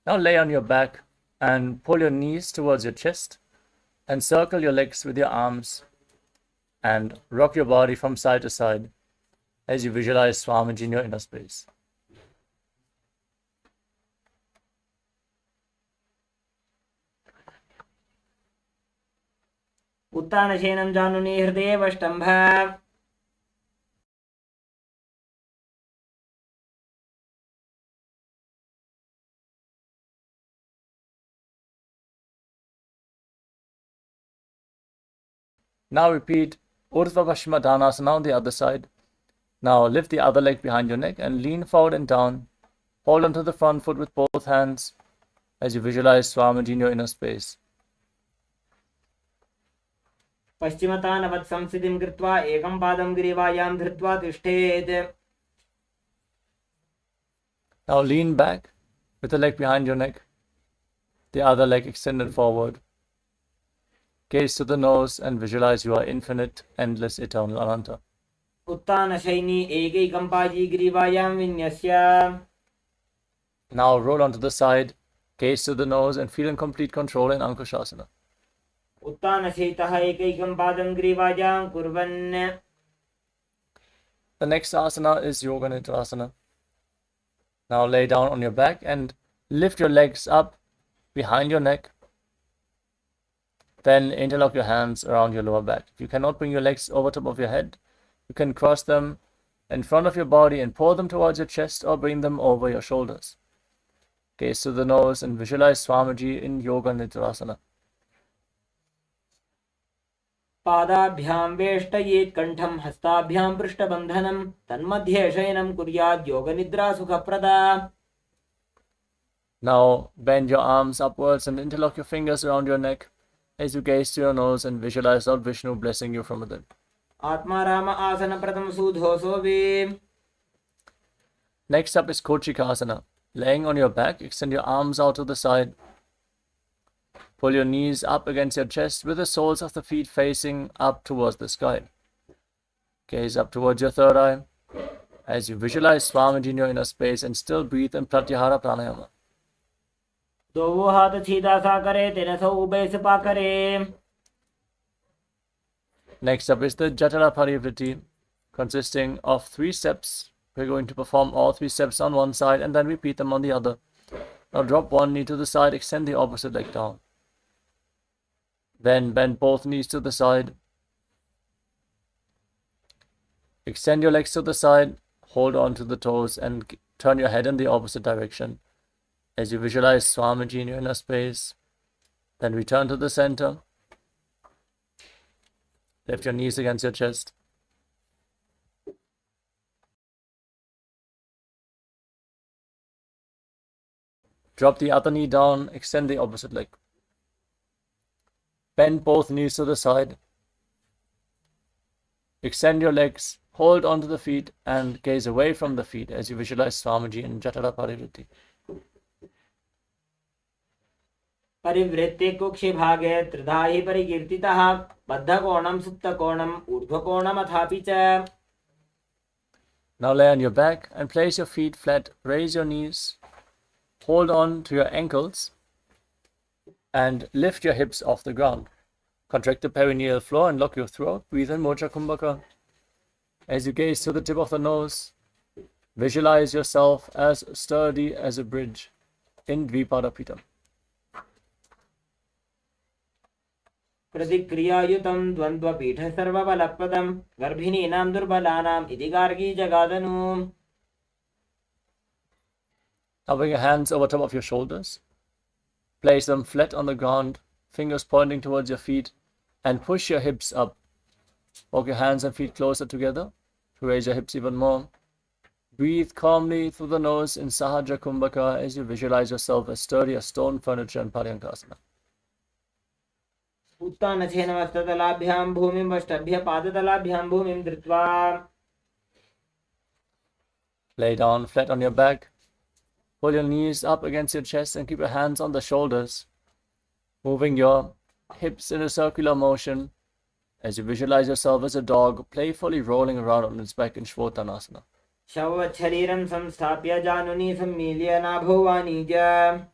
Now lay on your back and pull your knees towards your chest and circle your legs with your arms and rock your body from side to side as you visualize Swamiji in your inner space. उत्तानशयनं जानुनी हृदयेवष्टम्भ. Now repeat Urdhva Paschimottanasana on the other side. Now lift the other leg behind your neck and lean forward and down. Hold onto the front foot with both hands as you visualize Swamiji in your inner space. पश्चिमता नवत् संस्थितिं कृत्वा एकं पादं ग्रीवायां धृत्वा तिष्ठेत्. Now lean back with the leg behind your neck, the other leg extended forward. Gaze to the nose and visualize you are infinite, endless, eternal, Ananta. उत्तानशयनी एकैकं पायी ग्रीवायां विन्यस्य. Now roll onto the side, gaze to the nose and feel in complete control in Ankushasana. उत्तानशयितः एकैकं पादं ग्रीवायां कुर्वन्. The next asana is Yoga Nidrasana. Now lay down on your back and lift your legs up behind your neck. Then interlock your hands around your lower back. If you cannot bring your legs over top of your head, you can cross them in front of your body and pull them towards your chest or bring them over your shoulders. Gaze to the nose and visualize Swamiji in Yoga Nidrasana. पादाभ्यां वेष्टयेत् कण्ठं हस्ताभ्यां पृष्ठबन्धनं तन्मध्ये शयनं कुर्यात् योगनिद्रा सुखप्रदा. Now bend your arms upwards and interlock your fingers around your neck as you gaze to your nose and visualize Lord Vishnu blessing you from within. आत्मा राम आसन प्रथम सुधोसो वे. Next up is Kochikasana. Laying on your back, extend your arms out to the side. Pull your knees up against your chest with the soles of the feet facing up towards the sky. Gaze up towards your third eye as you visualize Swamiji in your inner space and still breathe in Pratyahara Pranayama. तो वो हाथ सीधा सा करे, तेरे सो ube से पा करे. Next up is the Jatara Parivriti, consisting of 3 steps. We're going to perform all 3 steps on one side and then repeat them on the other. Now drop one knee to the side, extend the opposite leg down. Then bend both knees to the side. Extend your legs to the side, hold on to the toes and turn your head in the opposite direction as you visualize Swamiji in your inner space. Then return to the center. Lift your knees against your chest. Drop the other knee down, extend the opposite leg. Bend both knees to the side. Extend your legs, hold onto the feet and gaze away from the feet as you visualize Swamiji in Jatara Parivriti. परिवृत्ते कुक्षि भागे त्रिधा हि परिकीर्तितः बद्धकोणं सुप्तकोणं ऊर्ध्वकोणम् अथापि च. Now lay on your back and place your feet flat. Raise your knees. Hold on to your ankles and lift your hips off the ground. Contract the perineal floor and lock your throat. Breathe in Mocha Kumbhaka. As you gaze to the tip of the nose, visualize yourself as sturdy as a bridge in Dvipada Pita. प्रतिक्रियायुतं द्वन्द्वपीठ सर्वबलप्रदं गर्भिणीनां दुर्बलानाम् इति Gargi जगादनु. Now bring your hands over top of your shoulders. Place them flat on the ground, fingers pointing towards your feet, and push your hips up. Walk your hands and feet closer together to raise your hips even more. Breathe calmly through the nose in Sahaja Kumbhaka as you visualize yourself as sturdy as stone furniture in Paryankasana. उत्तानछेन वस्त्रतलाभ्यां भूमिं वष्टभ्य पादतलाभ्यां भूमिं धृत्वा. Lay down flat on your back. Pull your knees up against your chest and keep your hands on the shoulders, moving your hips in a circular motion as you visualize yourself as a dog playfully rolling around on its back in Shvotanasana. शवच्छरीरं संस्थाप्य जानुनी सम्मील्य नाभो वाणिज्य.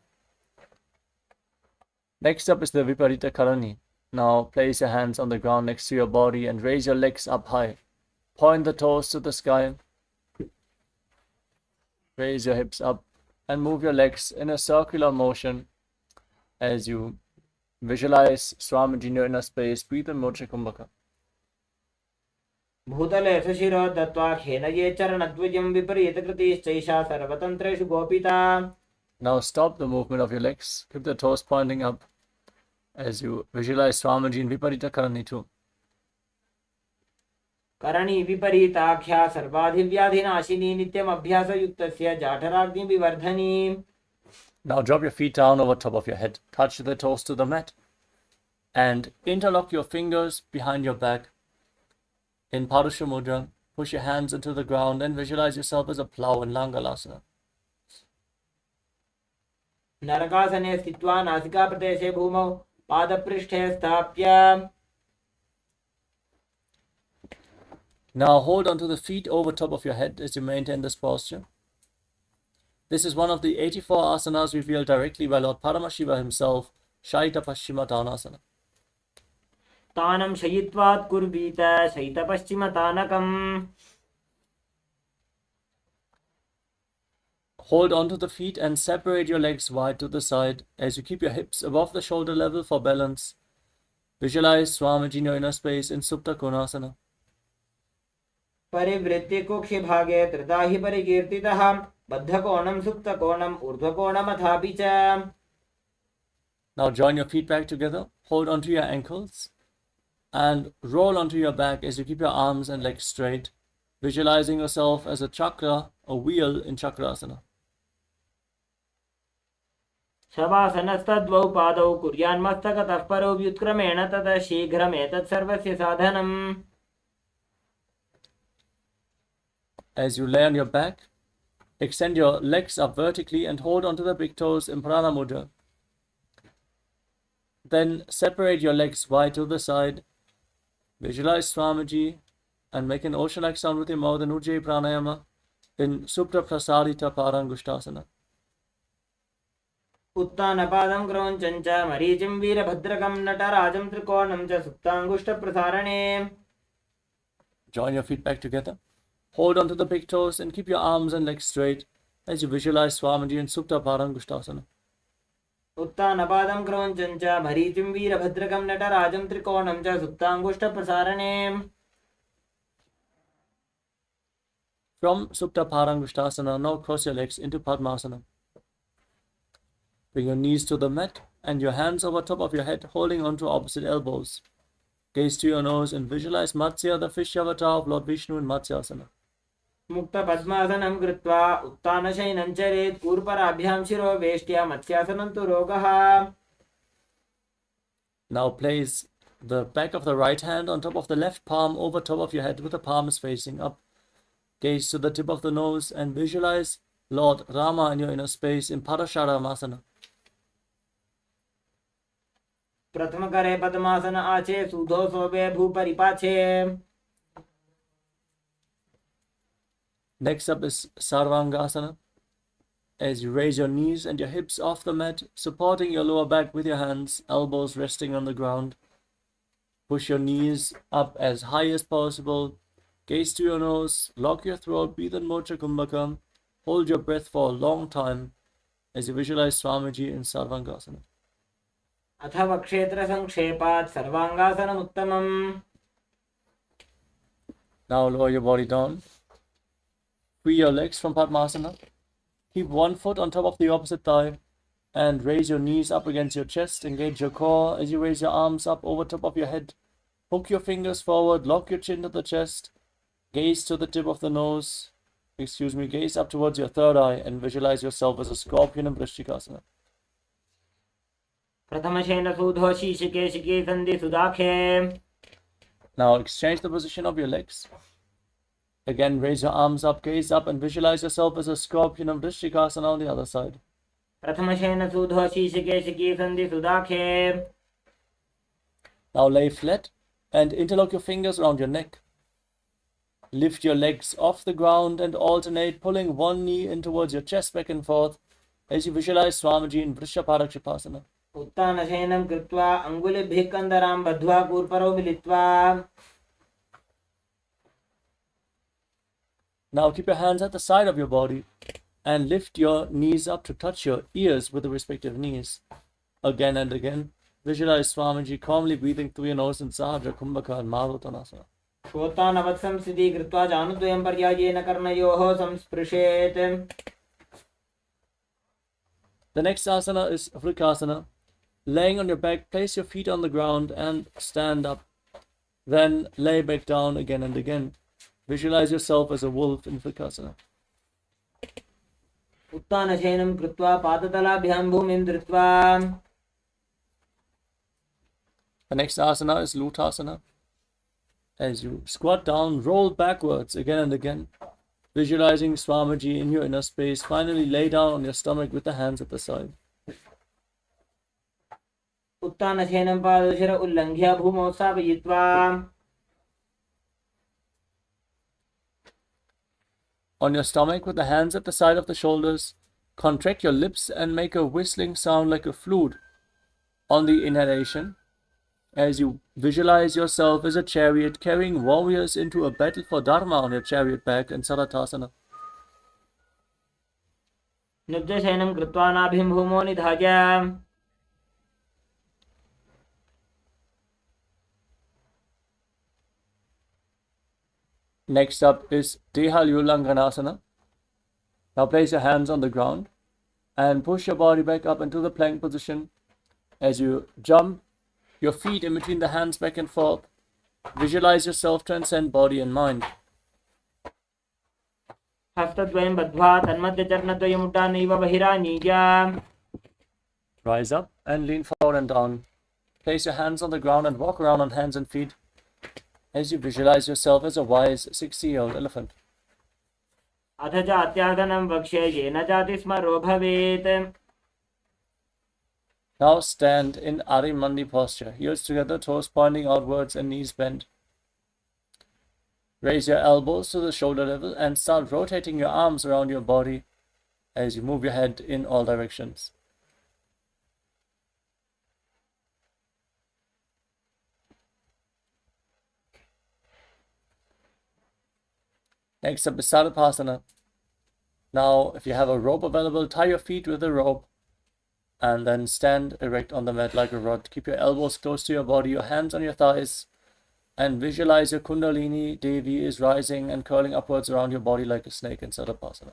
Next up is the Viparita Karani. Now place your hands on the ground next to your body and raise your legs up high. Point the toes to the sky. Raise your hips up and move your legs in a circular motion as you visualize Swamiji in your inner space. Breathe in Mocha Kumbhaka. भूतले सुशिरो दत्वा खेनये चरणद्वयं विपरीतकृतिश्चैषा सर्वतन्त्रेषु गोपिता. Now stop the movement of your legs. Keep the toes pointing up as you visualize Swamiji in Viparita Karani too. करणी विपरीताख्या सर्वाधिव्याधिनाशिनी नित्यम अभ्यासयुक्तस्य जाठराग्नि विवर्धनी. Now drop your feet down over top of your head. Touch the toes to the mat. And interlock your fingers behind your back. In Padusha Mudra, push your hands into the ground and visualize yourself as a plow in Langalasana. नरकासने स्थित्वा नासिकाप्रदेशे भूमौ पादपृष्ठे स्थाप्य. Now hold onto the feet over top of your head as you maintain this posture. This is one of the 84 asanas revealed directly by Lord Paramashiva himself, Shaita Paschimottanasana. तानं शयित्वात् कुर्वीत शयितपश्चिमतानकम्. Hold onto the feet and separate your legs wide to the side as you keep your hips above the shoulder level for balance. Visualize Swamiji in your inner space in Supta Konasana. परिवृत्ति कुक्षि भागे त्रिधा हि परिकीर्तितः बद्धकोणं सुप्तकोणं ऊर्ध्वकोणम् अथापि च. Now join your feet back together, hold onto your ankles, and roll onto your back as you keep your arms and legs straight, visualizing yourself as a chakra, a wheel in Chakrasana. शवासनस्तद्वौ पादौ कुर्यान्मस्तकतः परो व्युत्क्रमेण ततः शीघ्रमेतत् सर्वस्य साधनम्. As you lay on your back, Extend your legs up vertically and hold onto the big toes in Prana Mudra. Then separate your legs wide to the side. Visualize Swamiji and make an ocean-like sound with your mouth in Ujjayi Pranayama in Supraprasadita Parangushtasana. उत्तानपादं क्रौञ्चं च मरीचिं वीरभद्रकं नटराजं त्रिकोणं च सुप्ताङ्गुष्ठप्रसारणे. Join your feet back together. Hold onto the big toes and keep your arms and legs straight as you visualize Swamiji in Supta Parangushtasana. उत्तानपादं क्रौञ्चं च मरीचिं वीरभद्रकं नटराजं त्रिकोणं च सुप्ताङ्गुष्ठप्रसारणे. From Supta Parangushtasana, now cross your legs into Padmasana. Bring your knees to the mat and your hands over top of your head, holding onto opposite elbows. Gaze to your nose and visualize Matsya, the fish avatar of Lord Vishnu in Matsyasana. मुक्तपद्मासनं कृत्वा उत्तानशयनं चरेत् कूर्पराभ्यां शिरो वेष्ट्या मत्स्यासनं तु रोगः. Now place the back of the right hand on top of the left palm over top of your head with the palms facing up. Gaze to the tip of the nose and visualize Lord Rama in your inner space in Parasharamasana. प्रथम करे पद्मासन आचे सुधो सोबे भूपरिपाछे. Next up is Sarvangasana. As you raise your knees and your hips off the mat, supporting your lower back with your hands, elbows resting on the ground. Push your knees up as high as possible. Gaze to your nose, lock your throat, breathe in Mocha Kumbhaka. Hold your breath for a long time as you visualize Swamiji in Sarvangasana. अथवा क्षेत्र संक्षेपात् सर्वांगासनम् उत्तमम्. Now lower your body down. Free your legs from Padmasana. Keep one foot on top of the opposite thigh and raise your knees up against your chest. Engage your core as you raise your arms up over top of your head. Hook your fingers forward, lock your chin to the chest. Gaze to the tip of the nose. Gaze up towards your third eye and visualize yourself as a scorpion in Vrishchikasana. प्रथमशेन सुधो शीशिके शिके सन्धि सुदाखे. Now exchange the position of your legs. Again, raise your arms up, gaze up, and visualize yourself as a scorpion of Vrishchikasana on the other side. प्रथमशेन सुधो शीशिके शिके सन्धि सुदाखे. Now lay flat and interlock your fingers around your neck. Lift your legs off the ground and alternate, pulling one knee in towards your chest back and forth as you visualize Swamiji in Vrishchaparakshipasana. उत्तानशयनं कृत्वा अङ्गुलिभ्यः कन्दरां बद्ध्वा कूर्परौ मिलित्वा. Now keep your hands at the side of your body and lift your knees up to touch your ears with the respective knees. Again and again, visualize Swamiji calmly breathing through your nose in Sahasra Kumbhaka and Maruttanasana. श्रोतानवत्सं स्थिति कृत्वा जानुद्वयं पर्यायेन कर्णयोः संस्पृशेत्. The next asana is Vrikasana. Laying on your back, place your feet on the ground and stand up. Then lay back down again and again. Visualize yourself as a wolf in Vrikasana. उत्तानशयनं कृत्वा पादतलाभ्यां भूमिं धृत्वा. The next asana is Lutasana. As you squat down, roll backwards again and again. Visualizing Swamiji in your inner space. Finally lay down on your stomach with the hands at the side. उत्तानशयनं पादशिर उल्लङ्घ्य भूमौ स्थापयित्वा. On your stomach with the hands at the side of the shoulders, contract your lips and make a whistling sound like a flute on the inhalation as you visualize yourself as a chariot carrying warriors into a battle for Dharma on your chariot back in Saratasana. निब्जशयनं कृत्वा नाभिं भूमौ निधाय. Next up is Dehalyulanganasana. Now place your hands on the ground and push your body back up into the plank position. As you jump your feet in between the hands back and forth, visualize yourself transcend body and mind. हस्तद्वयं बद्ध्वा तन्मध्यचरणद्वयम् उड्डानैव बहिरानीय. Rise up and lean forward and down. Place your hands on the ground and walk around on hands and feet as you visualize yourself as a wise 60-year-old elephant. अथ चात्यासनं वक्ष्ये येन चातिस्मरो भवेत्. Now stand in Arimandi posture, heels together, toes pointing outwards and knees bent. Raise your elbows to the shoulder level and start rotating your arms around your body as you move your head in all directions. Next up is Tarpana. Now, if you have a rope available, tie your feet with the rope and then stand erect on the mat like a rod. Keep your elbows close to your body, your hands on your thighs, and visualize your Kundalini Devi is rising and curling upwards around your body like a snake in Tarpana.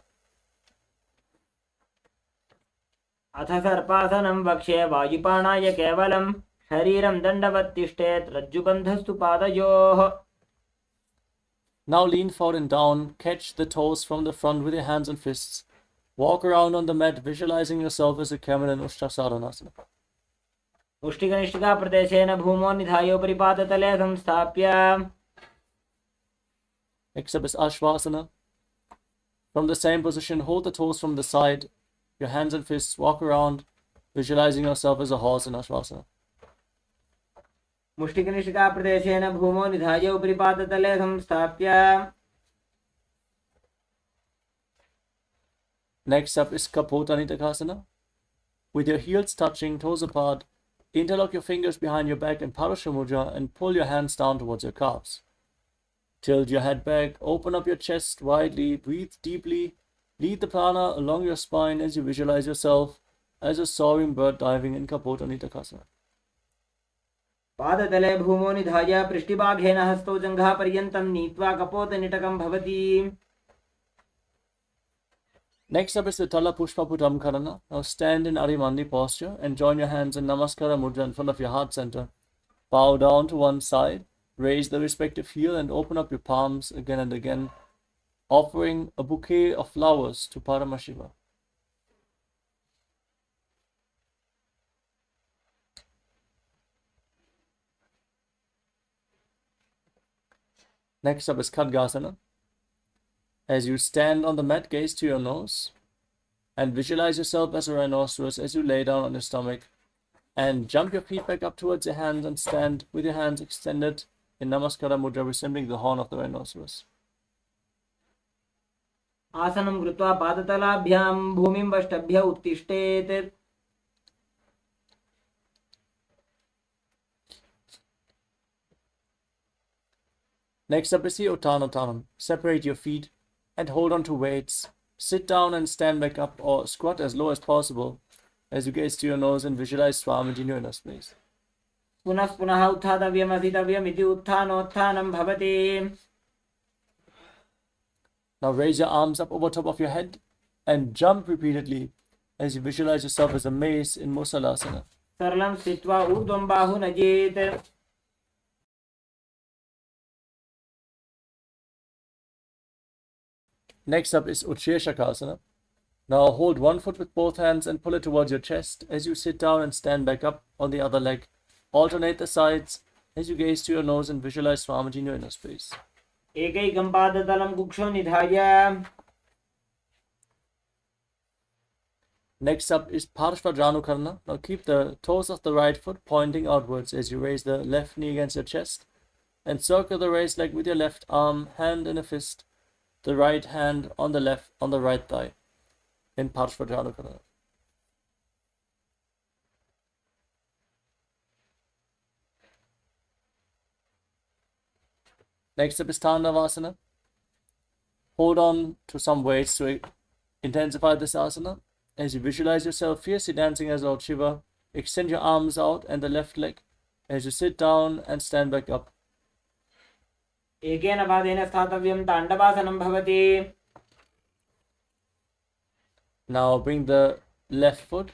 अथ सर्पासनं वक्ष्ये वायुपाणाय केवलं शरीरं दण्डवत् तिष्ठेत् रज्जुबन्धस्तु पादयोः. Now lean forward and down, catch the toes from the front with your hands and fists. Walk around on the mat, visualizing yourself as a camel in Ushtrasadhanasana. मुष्टिकनिष्ठिकाप्रदेशेन भूमौ निधाय उपरिपादतले संस्थाप्य. Next up is Ashvasana. From the same position, hold the toes from the side, your hands and fists, walk around, visualizing yourself as a horse in Ashvasana. मुष्टिकनिष्ठिकाप्रदेशेन भूमौ निधाय उपरिपादतले संस्थाप्य. Next up is Kapotanitakasana. With your heels touching, toes apart, interlock your fingers behind your back in Parasha Mudra and pull your hands down towards your calves. Tilt your head back, open up your chest widely, breathe deeply, lead the prana along your spine as you visualize yourself as a soaring bird diving in Kapotanitakasana. पादतले भूमौ निधाय पृष्ठभागेन हस्तौ जङ्घापर्यन्तं नीत्वा कपोतनिटकं भवति. Next up is the Tala Pushpa Karana. Now stand in Arimandi posture and join your hands in Namaskara Mudra in front of your heart center. Bow down to one side, raise the respective heel and open up your palms again and again, offering a bouquet of flowers to Paramashiva. Next up is Khadgasana. As you stand on the mat, gaze to your nose and visualize yourself as a rhinoceros as you lay down on your stomach and jump your feet back up towards your hands and stand with your hands extended in Namaskara Mudra, resembling the horn of the rhinoceros. आसनं कृत्वा पादतलाभ्यां भूमिं वष्टभ्य उत्तिष्ठेत्. Next up is the Uttanattanam. Separate your feet and hold on to weights. Sit down and stand back up or squat as low as possible as you gaze to your nose and visualize Swamiji in your inner space. पुनः पुनः उत्थातव्यम् अस्थितव्यम् इति उत्थानोत्थानं भवति. Now raise your arms up over top of your head and jump repeatedly as you visualize yourself as a mace in Musalasana. सरलं स्थित्वा ऊर्ध्वं बाहु नजेत्. Next up is Utsheshakasana. Now hold one foot with both hands and pull it towards your chest as you sit down and stand back up on the other leg. Alternate the sides as you gaze to your nose and visualize Swamiji in your inner space. एकैकं पादतलं कुक्षौ निधाय. Next up is Parshvadranukarana. Now keep the toes of the right foot pointing outwards as you raise the left knee against your chest and circle the raised leg with your left arm, hand in a fist, the right hand on the right thigh in Parshvadranukarana. Next up is Tandavasana. Hold on to some weights to intensify this asana. As you visualize yourself fiercely dancing as Lord Shiva, extend your arms out and the left leg as you sit down and stand back up. एकेन पादेन स्थातव्यं ताण्डवासनं भवति. Now bring the left foot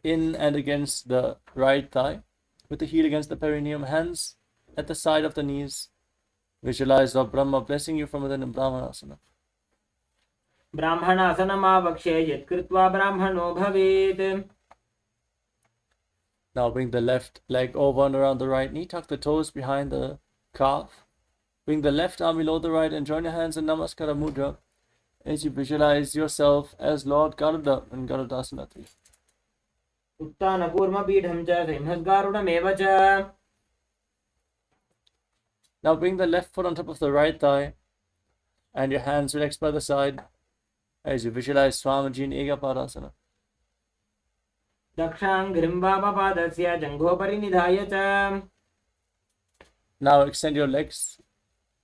in and against the right thigh with the heel against the perineum, hands at the side of the knees. Visualize Lord Brahma blessing you from within in Brahmanasana. ब्राह्मणासनमावक्ष्ये यत्कृत्वा ब्राह्मणो भवेत्. Now bring the left leg over and around the right knee. Tuck the toes behind the calf. Bring the left arm below the right and join your hands in Namaskara Mudra as you visualize yourself as Lord Garuda in Garudasana 3. उत्थानकूर्मपीठं च सिंहस्गारुडमेव च. Now bring the left foot on top of the right thigh and your hands relaxed by the side as you visualize Swamiji in Ekapadasana. दक्षाङ्घ्रिं वामपादस्य जङ्घोपरि निधाय च. Now extend your legs.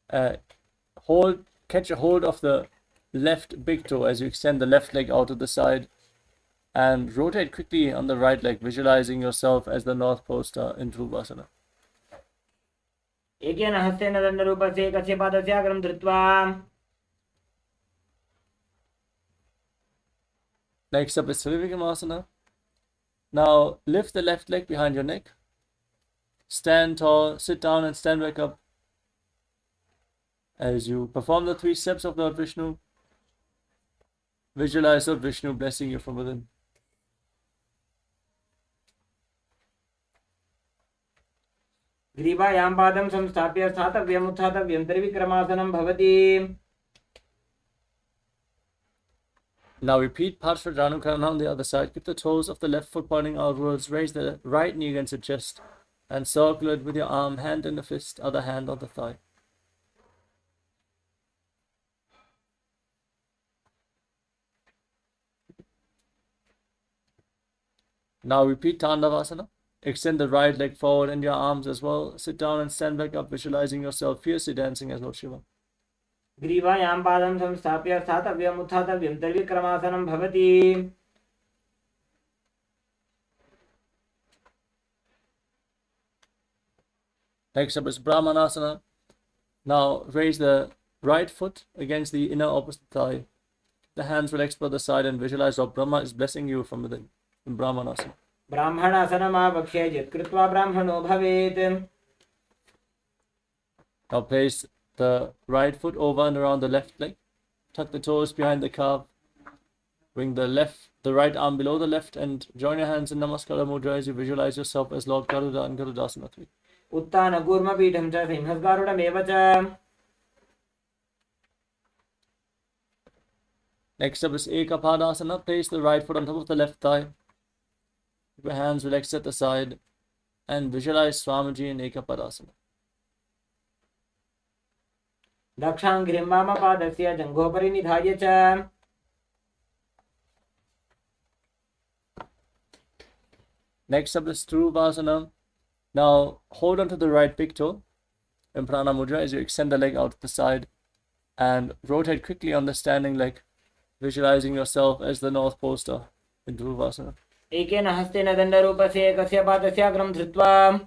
Catch a hold of the left big toe as you extend the left leg out to the side and rotate quickly on the right leg, visualizing yourself as the North Poster in Dhruvasana. एकेन हस्तेन दण्डरूपस्य एकस्य पादस्य अग्रं धृत्वा. Next up is Trivikramasana. Now lift the left leg behind your neck. Stand tall, sit down and stand back up. As you perform the 3 steps of Lord Vishnu, visualize Lord Vishnu blessing you from within. ग्रीवायां पादं संस्थाप्य स्थातव्यम् उत्थातव्यं त्रिविक्रमासनं भवति. Now repeat Parshvajanukana on the other side. Keep the toes of the left foot pointing outwards. Raise the right knee against the chest and circle it with your arm, hand in the fist, other hand on the thigh. Now repeat Tandavasana. Extend the right leg forward and your arms as well. Sit down and stand back up, visualizing yourself fiercely dancing as Lord Shiva. ग्रीवायां पादं संस्थाप्य स्थातव्यम् उत्थातव्यं त्रिविक्रमासनं भवति. Next up is Brahmanasana. Now raise the right foot against the inner opposite thigh. The hands relaxed by the side and visualize how Brahma is blessing you from within in Brahmanasana. ब्राह्मणासनमावक्ष्य यत्कृत्वा ब्राह्मणो भवेत्. Now place the right foot over and around the left leg. Tuck the toes behind the calf. Bring the right arm below the left and join your hands in Namaskara Mudra as you visualize yourself as Lord Garuda in Garudasana 3. उत्थानकूर्मपीठं च सिंहस्गारुडमेव च. Next up is Ekapadasana. Place the right foot on top of the left thigh. Keep your hands relaxed at the side and visualize Swamiji in Ekapadasana. दक्षाङ्घ्रिं वामपादस्य जङ्घोपरि निधाय च. Next up is Dhruvasana. Now hold on to the right big toe in Prana Mudra as you extend the leg out to the side and rotate quickly on the standing leg, visualizing yourself as the North Poster in Dhruvasana. एकेन हस्तेन दण्डरूपस्य एकस्य पादस्य अग्रं धृत्वा.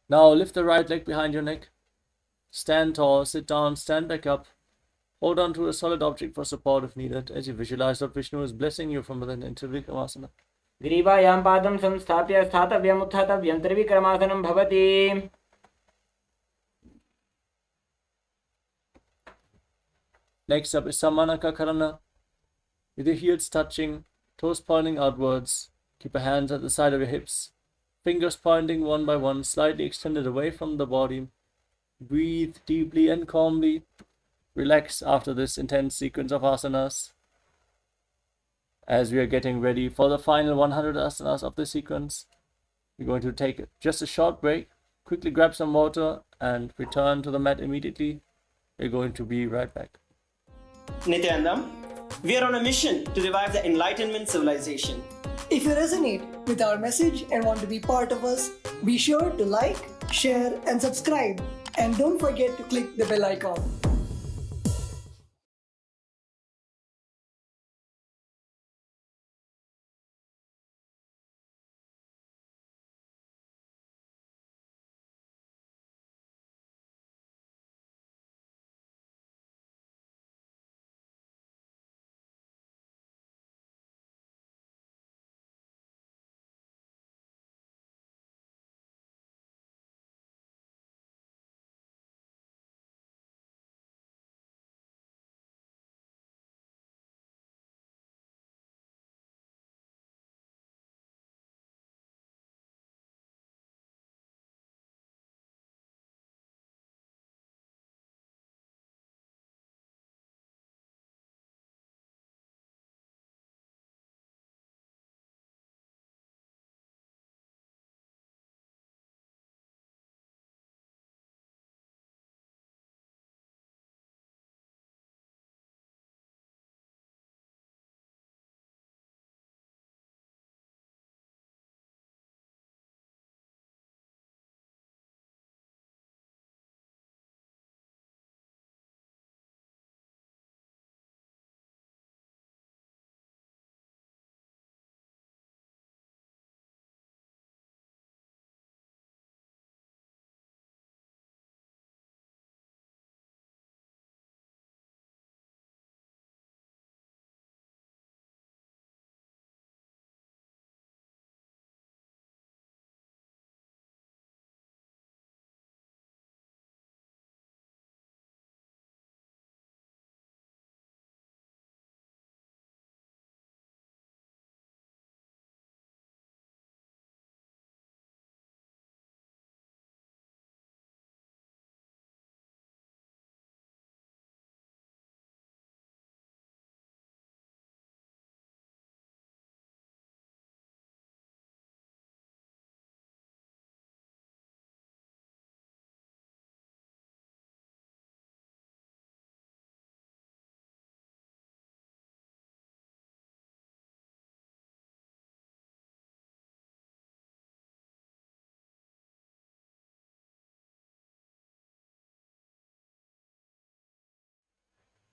Now lift the right leg behind your neck. Stand tall, sit down, stand back up. Hold on to a solid object for support if needed as you visualize that Vishnu is blessing you from within in Trivikramasana. ग्रीवायां पादं संस्थाप्य स्थातव्यम् उत्थातव्यं त्रिविक्रमासनं भवति. Next up is Samanaka Karana. With your heels touching, toes pointing outwards. Keep your hands at the side of your hips. Fingers pointing one by one, slightly extended away from the body. Breathe deeply and calmly. Relax after this intense sequence of asanas. As we are getting ready for the final 100 asanas of the sequence, we're going to take just a short break, quickly grab some water and return to the mat immediately. We're going to be right back. Nityanandam, we are on a mission to revive the Enlightenment civilization. If you resonate with our message and want to be part of us, be sure to like, share, and subscribe. And don't forget to click the bell icon.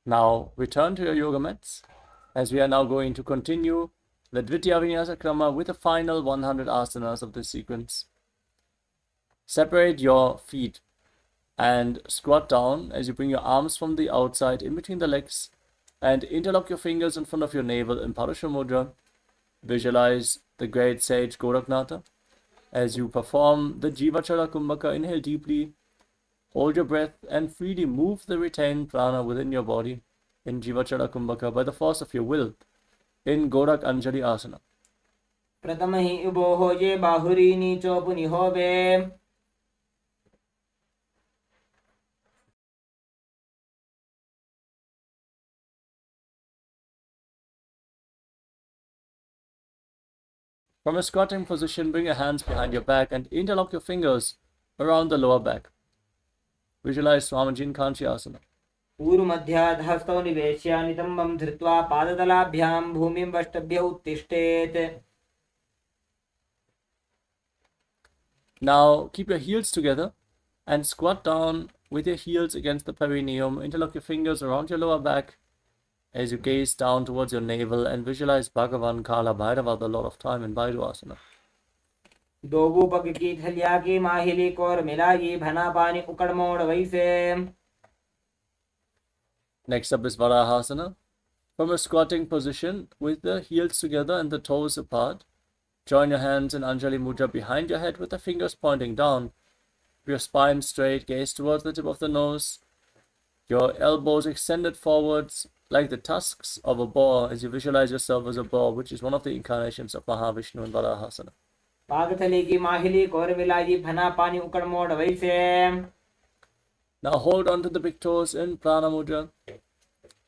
Now return to your yoga mats, as we are now going to continue the Dvitiya Vinyasa Krama with the final 100 asanas of this sequence. Separate your feet and squat down as you bring your arms from the outside in between the legs and interlock your fingers in front of your navel in Parasha Mudra. Visualize the great sage Goraknatha. As you perform the Jivachala Kumbhaka, inhale deeply, hold your breath and freely move the retained prana within your body in Jivachala Kumbhaka by the force of your will in Gorak Anjali Asana. Pratamahi ubo hoje bahuri nicho puni hobe. From a squatting position, bring your hands behind your back and interlock your fingers around the lower back. Visualize Swamiji in Kanchi Asana. पूर्वमध्याद् हस्तौ निवेश्य नितम्बं धृत्वा पादतलाभ्यां भूमिं वष्टभ्य उत्तिष्ठेत्. Now keep your heels together and squat down with your heels against the perineum. Interlock your fingers around your lower back as you gaze down towards your navel and visualize Bhagavan Kala Bhairava the Lord of Time in Baidu Asana. Dogu पग की थलिया की माहिली core मिलाई भना पानी उकड़ मोड़ वैसे. Next up is Varahasana. From a squatting position with the heels together and the toes apart, join your hands in Anjali Mudra behind your head with the fingers pointing down. Your spine straight, gaze towards the tip of the nose. Your elbows extended forwards like the tusks of a boar as you visualize yourself as a boar, which is one of the incarnations of Mahavishnu in Varahasana. पागथली की माहिली core मिलाई भना पानी उकड़ मोड़ वैसे. Now hold on to the big toes in Prana Mudra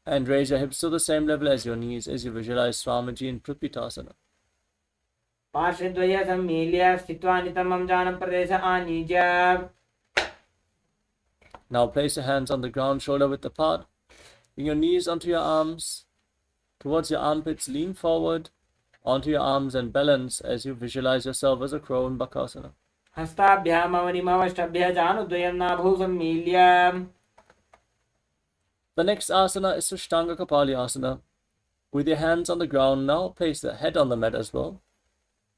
and raise your hips to the same level as your knees as you visualize Swamiji in Prithvitasana. पार्श्वद्वय सम्मील्य स्थित्वा नितम्बं जानप्रदेश आनीज्य. Now place your hands on the ground, shoulder width apart. Bring your knees onto your arms, towards your armpits, lean forward onto your arms and balance as you visualize yourself as a crow in Bakasana. हस्ताभ्याम् अवनिमवष्टभ्य जानुद्वयं नाभौ सम्मील्य. The next asana is Sushtanga Kapali Asana. With your hands on the ground, now place the head on the mat as well.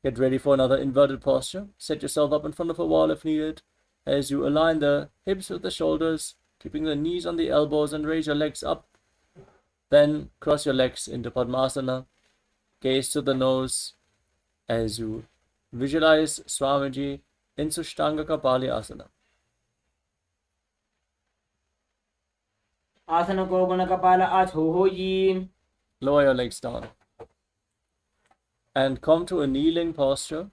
Get ready for another inverted posture. Set yourself up in front of a wall if needed, as you align the hips with the shoulders, keeping the knees on the elbows and raise your legs up. Then cross your legs into Padmasana. Gaze to the nose as you visualize Swamiji in Sushtanga Kapali Asana. आसन को गुण कपाल आछो होई. Lower your legs down and come to a kneeling posture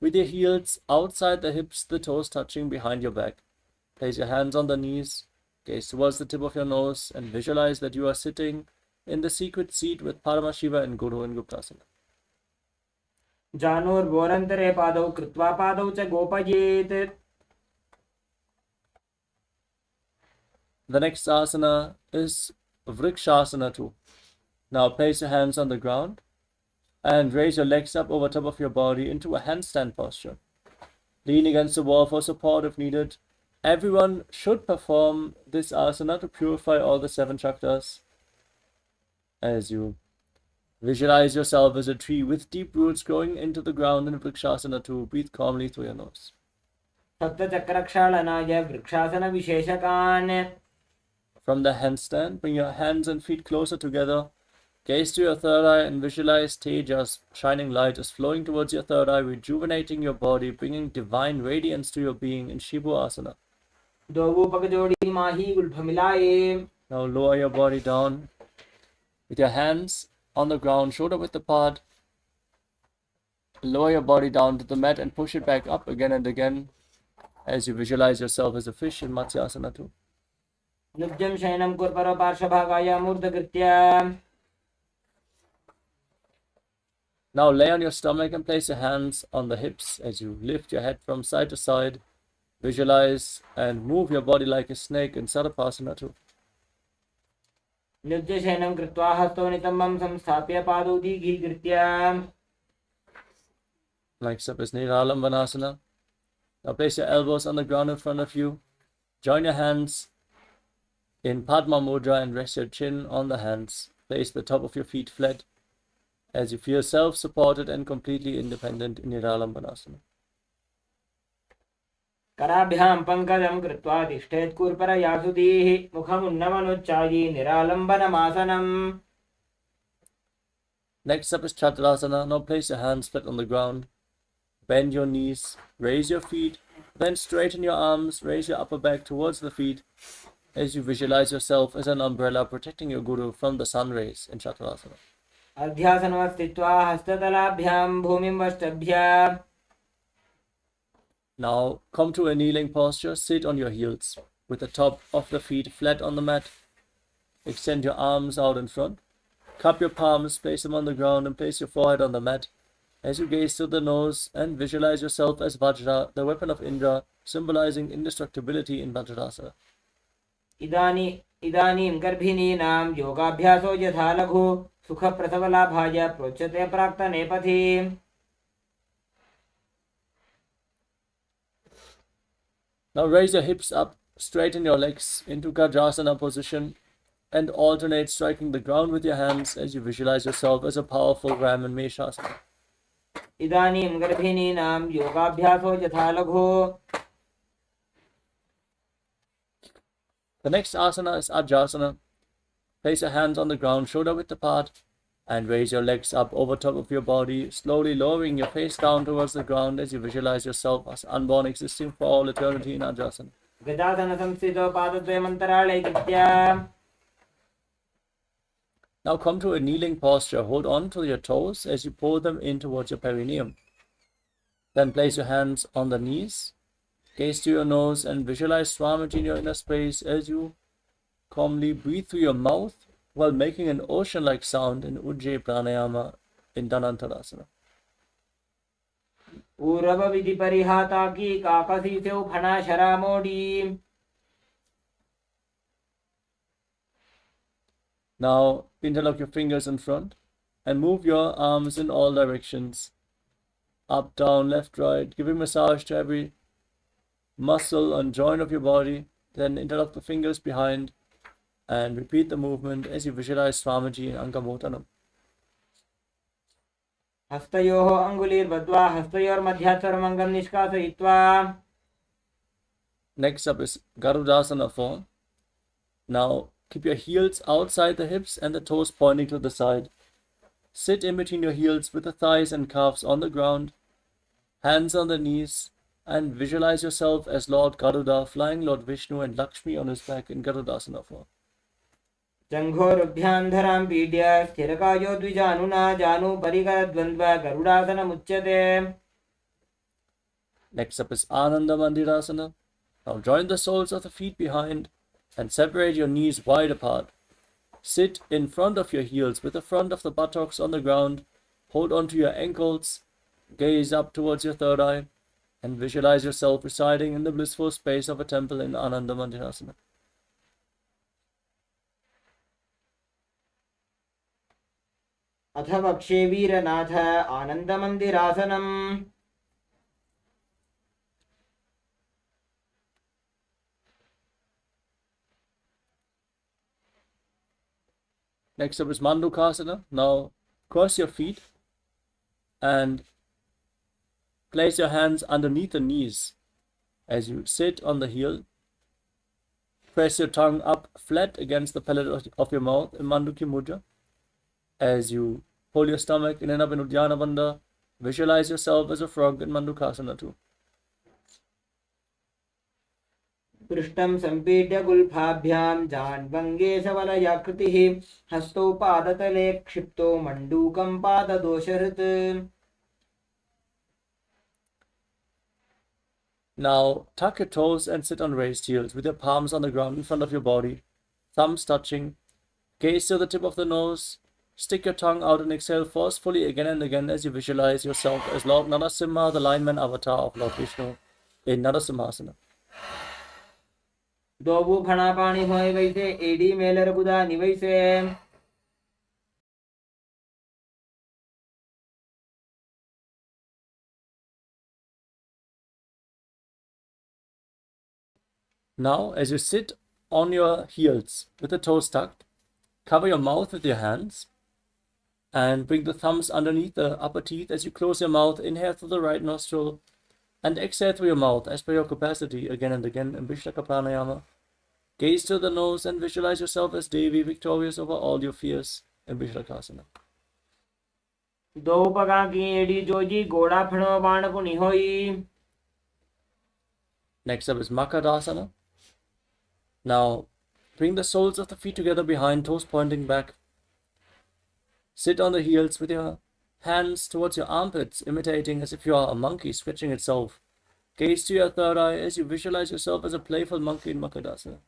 with your heels outside the hips, the toes touching behind your back. Place your hands on the knees, gaze towards the tip of your nose and visualize that you are sitting in the secret seat with Paramashiva and Guru in Guptasana. Janor गोरंतरे पादौ कृत्वा पादौ च गोपयेत्. The next asana is Vrikshasana too. Now place your hands on the ground and raise your legs up over top of your body into a handstand posture. Lean against the wall for support if needed. Everyone should perform this asana to purify all the 7 chakras. As you visualize yourself as a tree with deep roots growing into the ground in Vrikshasana too, breathe calmly through your nose. सप्तचक्रक्षालनाय vrikshasana विशेषकान्. From the handstand, bring your hands and feet closer together. Gaze to your third eye and visualize Tejas, shining light, is flowing towards your third eye, rejuvenating your body, bringing divine radiance to your being in Shibu Asana. Dogu पग जोड़ी माही Gulf मिलाए. Now lower your body down with your hands on the ground, shoulder width apart. Lower your body down to the mat and push it back up again and again as you visualize yourself as a fish in Matsyasana too. नुब्जं शयनं कुर्परो पार्श्वभागाय मूर्धकृत्य. Now lay on your stomach and place your hands on the hips as you lift your head from side to side. Visualize and move your body like a snake in Sarapasana too. नुब्ज शयनं कृत्वा हस्तौ नितम्बं संस्थाप्य पादौ दीघीकृत्य. Next up is Niralambanasana. Now place your elbows on the ground in front of you. Join your hands In Padma Mudra and rest your chin on the hands. Place the top of your feet flat as you feel self-supported and completely independent in Niralambanasana. कराभ्यां पङ्कजं कृत्वा तिष्ठेत् कुर्परयासुधीः मुखमुन्नमनुच्चायी निरालम्बनमासनम्. Next up is Chaturasana. Now place your hands flat on the ground. Bend your knees, raise your feet, then straighten your arms, raise your upper back towards the feet as you visualize yourself as an umbrella protecting your guru from the sun rays in Chaturasana. अध्यासनवत् स्थित्वा हस्ततलाभ्यां भूमिं वष्टभ्य. Now come to a kneeling posture. Sit on your heels with the top of the feet flat on the mat. Extend your arms out in front. Cup your palms, place them on the ground, and place your forehead on the mat as you gaze through the nose and visualize yourself as Vajra, the weapon of Indra, symbolizing indestructibility in Vajrasana. इदानीं गर्भिणीनां योगाभ्यासो यथा लघु सुखप्रसवलाभाय प्रोच्यते प्राक्तनेपथि. Now raise your hips up, straighten your legs into Gajrasana position, and alternate striking the ground with your hands as you visualize yourself as a powerful ram in Meshasana. इदानीं गर्भिणीनां योगाभ्यासो यथा लघु. The next asana is Ajasana. Place your hands on the ground, shoulder width apart, and raise your legs up over top of your body, slowly lowering your face down towards the ground as you visualize yourself as unborn, existing for all eternity in Ajasana. गजासन संस्थितो पादद्वयमन्तराळे कृत्य. Now come to a kneeling posture. Hold on to your toes as you pull them in towards your perineum. Then place your hands on the knees. Gaze to your nose and visualize Swamiji in your inner space as you calmly breathe through your mouth while making an ocean-like sound in Ujjayi Pranayama in Dhanantarasana. ऊरव विधि परिहाता की काकसी से फना शरा मोड़ी. Now interlock your fingers in front and move your arms in all directions. Up, down, left, right, giving massage to every muscle and joint of your body. Then interlock the fingers behind and repeat the movement as you visualize Swamiji in Angamotanam. हस्तयोः अङ्गुलीर्बद्ध्वा हस्तयोर्मध्यात्सर्वमङ्गं निष्कासयित्वा. Next up is Garudasana form. Now keep your heels outside the hips and the toes pointing to the side. Sit in between your heels with the thighs and calves on the ground, hands on the knees, and visualize yourself as Lord Garuda flying Lord Vishnu and Lakshmi on his back in Garudasana form. जङ्घोरुभ्यां धरां पीड्य स्थिरकायो द्विजानुना जानु परिकरद्वन्द्व गरुडासनमुच्यते. Next up is Ananda Mandirasana. Now join the soles of the feet behind and separate your knees wide apart. Sit in front of your heels with the front of the buttocks on the ground. Hold on to your ankles. Gaze up towards your third eye and visualize yourself residing in the blissful space of a temple in Ananda Mandirasana. अथ वक्षे वीरनाथ आनन्दमन्दिरासनम्. Next up is Mandukasana. Now cross your feet and place your hands underneath the knees as you sit on the heel. Press your tongue up flat against the palate of your mouth in Manduki Mudra. As you pull your stomach in and up in Uddiyana Bandha, visualize yourself as a frog in Mandukasana too. पृष्ठं सम्पीड्य गुल्फाभ्यां जान्वङ्गे सवलयाकृतिः हस्तौ पादतले क्षिप्तो मण्डूकं पाददोषहृत्. Now tuck your toes and sit on raised heels with your palms on the ground in front of your body, thumbs touching. Gaze to the tip of the nose. Stick your tongue out and exhale forcefully again and again as you visualize yourself as Lord Narasimha, the lineman avatar of Lord Vishnu, in Narasimhasana. दोबू फणा पाणी होय वैसे AD Mailer गुदा निवैसे. Now, as you sit on your heels with the toes tucked. Cover your mouth with your hands and bring the thumbs underneath the upper teeth as you close your mouth. Inhale through the right nostril and exhale through your mouth as per your capacity again and again in Vishlaka Pranayama. Gaze to the nose and visualize yourself as Devi, victorious over all your fears in Vishlakasana. दो पगा की एड़ी जोजी गोड़ा फणो बाण पुनि होई. Next up is Makadasana. Now, bring the soles of the feet together behind, toes pointing back. Sit on the heels with your hands towards your armpits, imitating as if you are a monkey stretching itself. Gaze to your third eye as you visualize yourself as a playful monkey in Makadasana.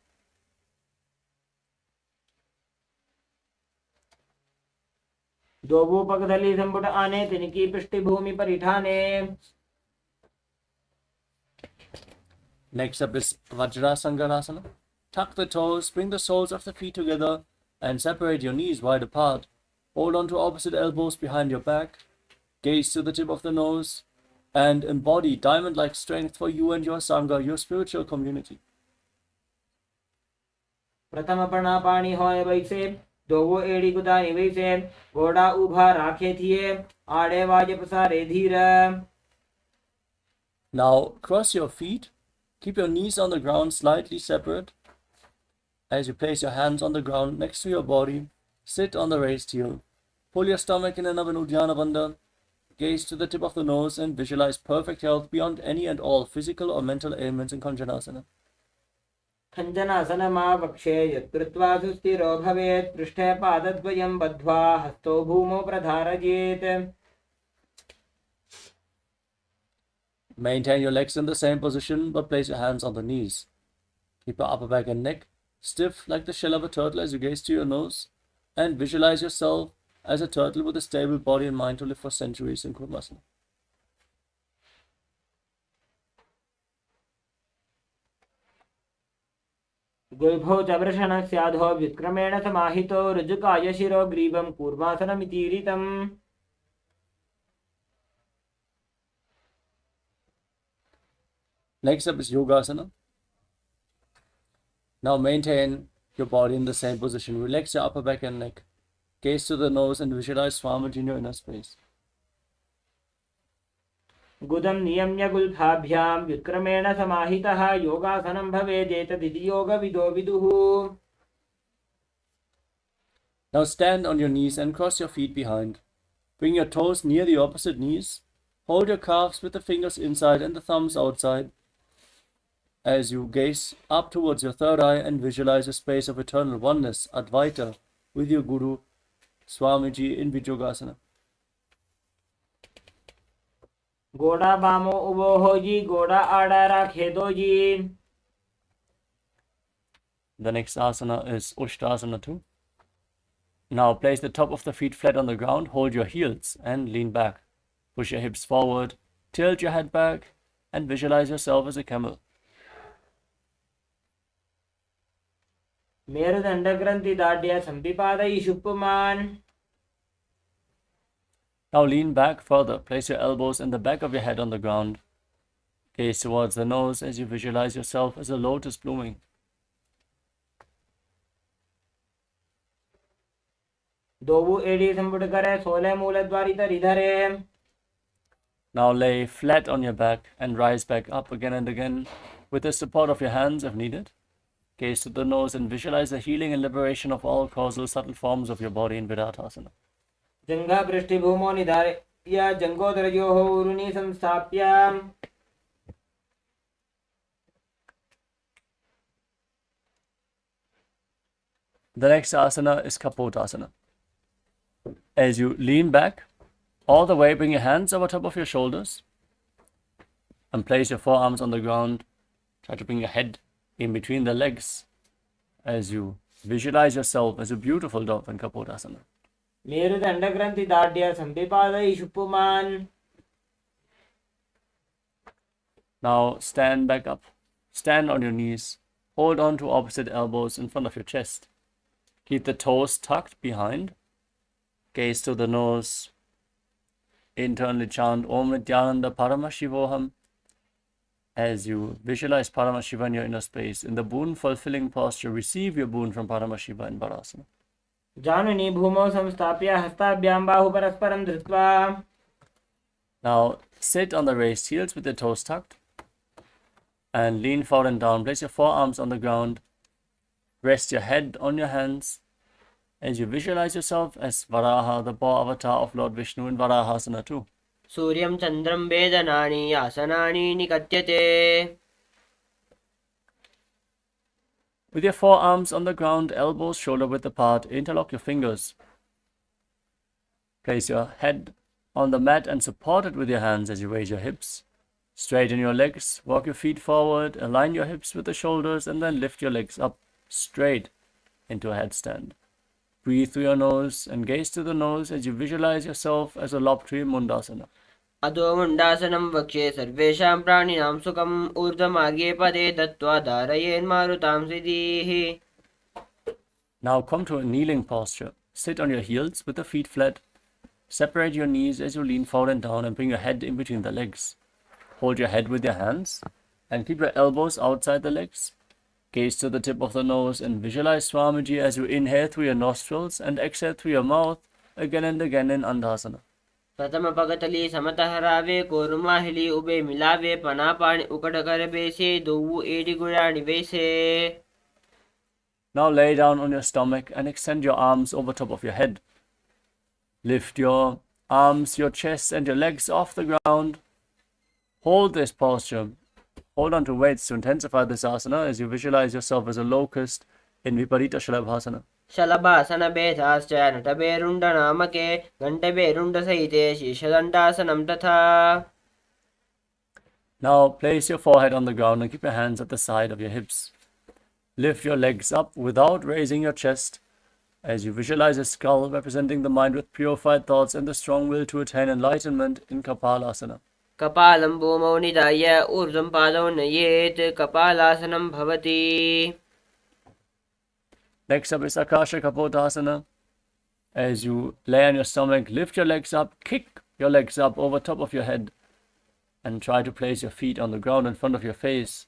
दोबू पगधली संपुट आने तिनकी पृष्ठभूमि परिठाने. Next up is Vajrasanganasana. Tuck the toes, bring the soles of the feet together, and separate your knees wide apart. Hold on to opposite elbows behind your back. Gaze to the tip of the nose, and embody diamond-like strength for you and your Sangha, your spiritual community. प्रथम पणा पाणी होय वैसे दोवो एड़ी गुदानी वैसे गोड़ा उभा राखे थिए आड़े वाजे पसारे धीर. Now cross your feet. Keep your knees on the ground slightly separate. As you place your hands on the ground next to your body, sit on the raised heel. Pull your stomach in another Uddiyana Bandha. Gaze to the tip of the nose and visualize perfect health beyond any and all physical or mental ailments in Kanjanasana. खञ्जनासन मा वक्षे यत्कृत्वा सुस्थिरो भवेत् पृष्ठे पादद्वयं बद्ध्वा हस्तो भूमौ प्रधारयेत्. Maintain your legs in the same position, but place your hands on the knees. Keep your upper back and neck stiff like the shell of a turtle as you gaze to your nose, and visualize yourself as a turtle with a stable body and mind to live for centuries in Kurmasana. गुल्भौ च वृषणस्याधो व्युत्क्रमेण समाहितो ऋजुकाय शिरो ग्रीवं कूर्मासनमितीरितम्. Next up is Yogasana. Now maintain your body in the same position. Relax your upper back and neck. Gaze to the nose and visualize Swamiji in your inner space. गुदं नियम्य गुल्फाभ्यां व्युत्क्रमेण समाहितः योगासनं भवेदेतदिति योगविदो विदुः. Now stand on your knees and cross your feet behind. Bring your toes near the opposite knees. Hold your calves with the fingers inside and the thumbs outside. As you gaze up towards your third eye and visualize a space of eternal oneness, Advaita, with your Guru, Swamiji in Vijogasana. गोड़ा बामो उबो हो जी गोड़ा आड़ा राखे दो जी. The next asana is Ushtasana too. Now place the top of the feet flat on the ground, hold your heels and lean back. Push your hips forward, tilt your head back, and visualize yourself as a camel. मेरुदंड ग्रंथि दाढ़्य संपिपादयि शुप्पुमान्. Now lean back further, place your elbows and the back of your head on the ground. Gaze towards the nose as you visualize yourself as a lotus blooming. दोवु एड़ी संपुट करे सोले मूलद्वारी तरि धरे. Now lay flat on your back and rise back up again and again with the support of your hands if needed. Gaze to the nose and visualize the healing and liberation of all causal subtle forms of your body in Viratasana. जंघा पृष्ठभूमौ निधार्य जंघोदरयोः ऊरुनि संस्थाप्य. The next asana is Kapotasana. As you lean back, all the way bring your hands over top of your shoulders and place your forearms on the ground. Try to bring your head in between the legs as you visualize yourself as a beautiful dove in Kapotasana. मेरुदंड ग्रंथि दाढ़्य संपिपादयि शुप्पुमान्. Now stand back up. Stand on your knees. Hold on to opposite elbows in front of your chest. Keep the toes tucked behind. Gaze to the nose. Internally chant Om Nityananda Paramashivoham As you visualize Paramashiva in your inner space, in the boon-fulfilling posture, receive your boon from Paramashiva in Varasana. जानुनि भूमौ संस्थाप्य हस्ताभ्यां बाहु परस्परं धृत्वा. Now sit on the raised heels with your toes tucked and lean forward and down. Place your forearms on the ground. Rest your head on your hands as you visualize yourself as Varaha, the boar avatar of Lord Vishnu in Varahasana too. सूर्यं चन्द्रं वेदनानि आसनानि निकट्यते. With your forearms on the ground, elbows shoulder width apart, interlock your fingers. Place your head on the mat and support it with your hands as you raise your hips. Straighten your legs, walk your feet forward, align your hips with the shoulders, and then lift your legs up straight into a headstand. Breathe through your nose and gaze to the nose as you visualize yourself as a lobtree Mundasana. अधो मुण्डासनं वक्ष्ये सर्वेषां प्राणिनां सुखम् ऊर्ध्वमार्गे पदे दत्त्वा धारयेन्मारुतां सिद्धिः. Now come to a kneeling posture. Sit on your heels with the feet flat. Separate your knees as you lean forward and down and bring your head in between the legs. Hold your head with your hands and keep your elbows outside the legs. Gaze to the tip of the nose and visualize Swamiji as you inhale through your nostrils and exhale through your mouth again and again in Andhasana. प्रथम पगतली समतहरावे कोरुमाहिली ube मिलावे पना पानी उकड़ कर बेसे दो AD गुड़ानी वैसे. Now lay down on your stomach and extend your arms over top of your head. Lift your arms, your chest and your legs off the ground. Hold this posture. Hold on to weights to intensify this asana as you visualize yourself as a locust in Viparita Shalabhasana. शलभासन बेधाश्च नटभेरुण्ड नामके घण्टभेरुण्ड सहिते शीर्षदण्डासनं तथा. Now place your forehead on the ground and keep your hands at the side of your hips. Lift your legs up without raising your chest as you visualize a skull representing the mind with purified thoughts and the strong will to attain enlightenment in Kapalasana. कपालं भूमौ निधाय ऊर्ध्वं पादौ नयेत् कपालासनं भवति. Next up is Akasha Kapotasana. As you lay on your stomach, lift your legs up, kick your legs up over top of your head, and try to place your feet on the ground in front of your face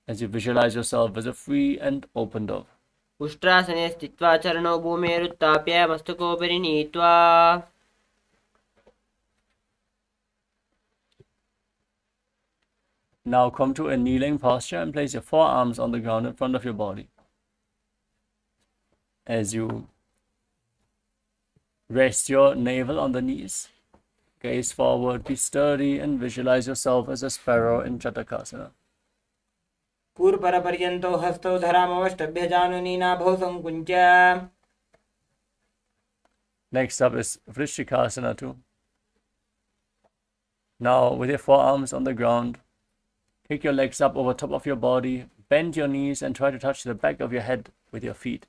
as you visualize yourself as a free and open dove. उष्ट्रासने स्थित्वा चरणौ भूमेरुत्थाप्य मस्तकोपरि नीत्वा. Now come to a kneeling posture and place your forearms on the ground in front of your body. As you rest your navel on the knees, gaze forward, be sturdy, and visualize yourself as a sparrow in Chatakasana. पूर्वपरपर्यन्तौ हस्तौ धरामवष्टभ्य जानुनी नाभौ संकुञ्च. Next up is Vrishikasana too. Now with your forearms on the ground, kick your legs up over top of your body, bend your knees and try to touch the back of your head with your feet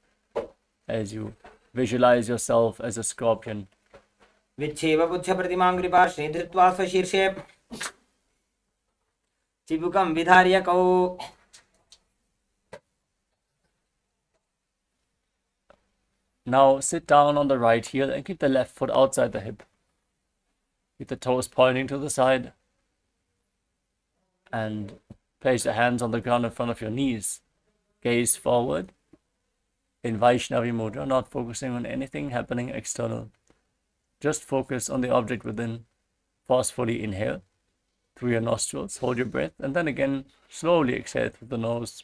as you visualize yourself as a scorpion. विच्छेव पुच्छप्रतिमां कृपार्श्वे धृत्वा स्वशीर्षे चिबुकं विधार्य कौ. Now sit down on the right heel and keep the left foot outside the hip. Keep the toes pointing to the side. And place your hands on the ground in front of your knees. Gaze forward in Vaishnavi Mudra, not focusing on anything happening external. Just focus on the object within. Forcefully inhale through your nostrils, hold your breath, and then again slowly exhale through the nose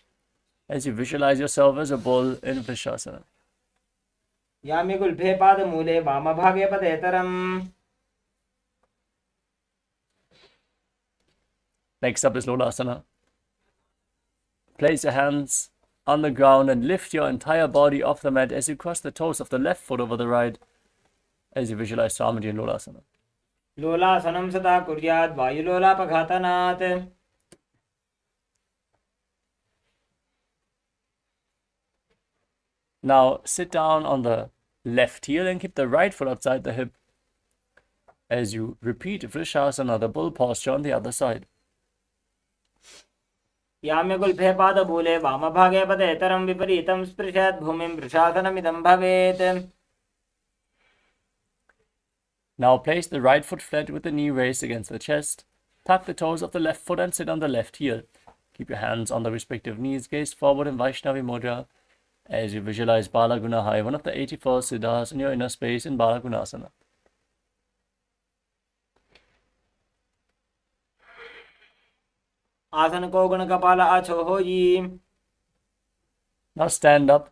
as you visualize yourself as a bull in Vrishasana. यामि गुल्फे पादमूले वामभागे पदेतरम्. Next up is Lolasana. Place your hands on the ground and lift your entire body off the mat as you cross the toes of the left foot over the right as you visualize Swamiji in Lolasana. लोलासनं सदा कुर्यात् वायुलोलापघातनात्. Now sit down on the left heel and keep the right foot outside the hip as you repeat Vrishasana, the bull posture on the other side. याम्य गुल्फे पादमूले वामभागे पदेतरं विपरीतं स्पृशेत् भूमिं वृषासनमिदं भवेत्. Now place the right foot flat with the knee raised against the chest. Tuck the toes of the left foot and sit on the left heel. Keep your hands on the respective knees, gaze forward in Vaishnavi Mudra as you visualize Bala Gunahai, one of the 84 siddhas in your inner space in Bala Gunasana. आसन को गुण कपाल आछो होई. Now stand up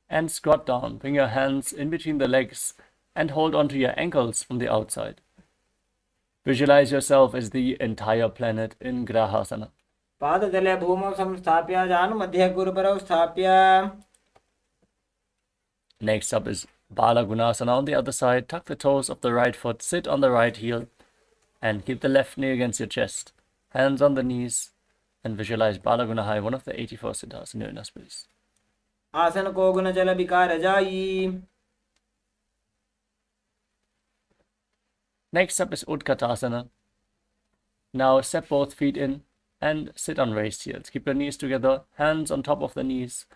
and squat down. Bring your hands in between the legs and hold onto your ankles from the outside. Visualize yourself as the entire planet in Grahasana. पादतले भूमौ संस्थाप्य जानु मध्ये गुरुपरौ स्थाप्य. Next up is Bala Gunasana on the other side. Tuck the toes of the right foot, sit on the right heel, and keep the left knee against your chest. Hands on the knees, and visualize Bala Gunahai, one of the 84 siddhas in your inner space. आसन को गुण जल विकार जाई. Next up is Utkatasana. Now step both feet in and sit on raised heels. Keep your knees together, hands on top of the knees,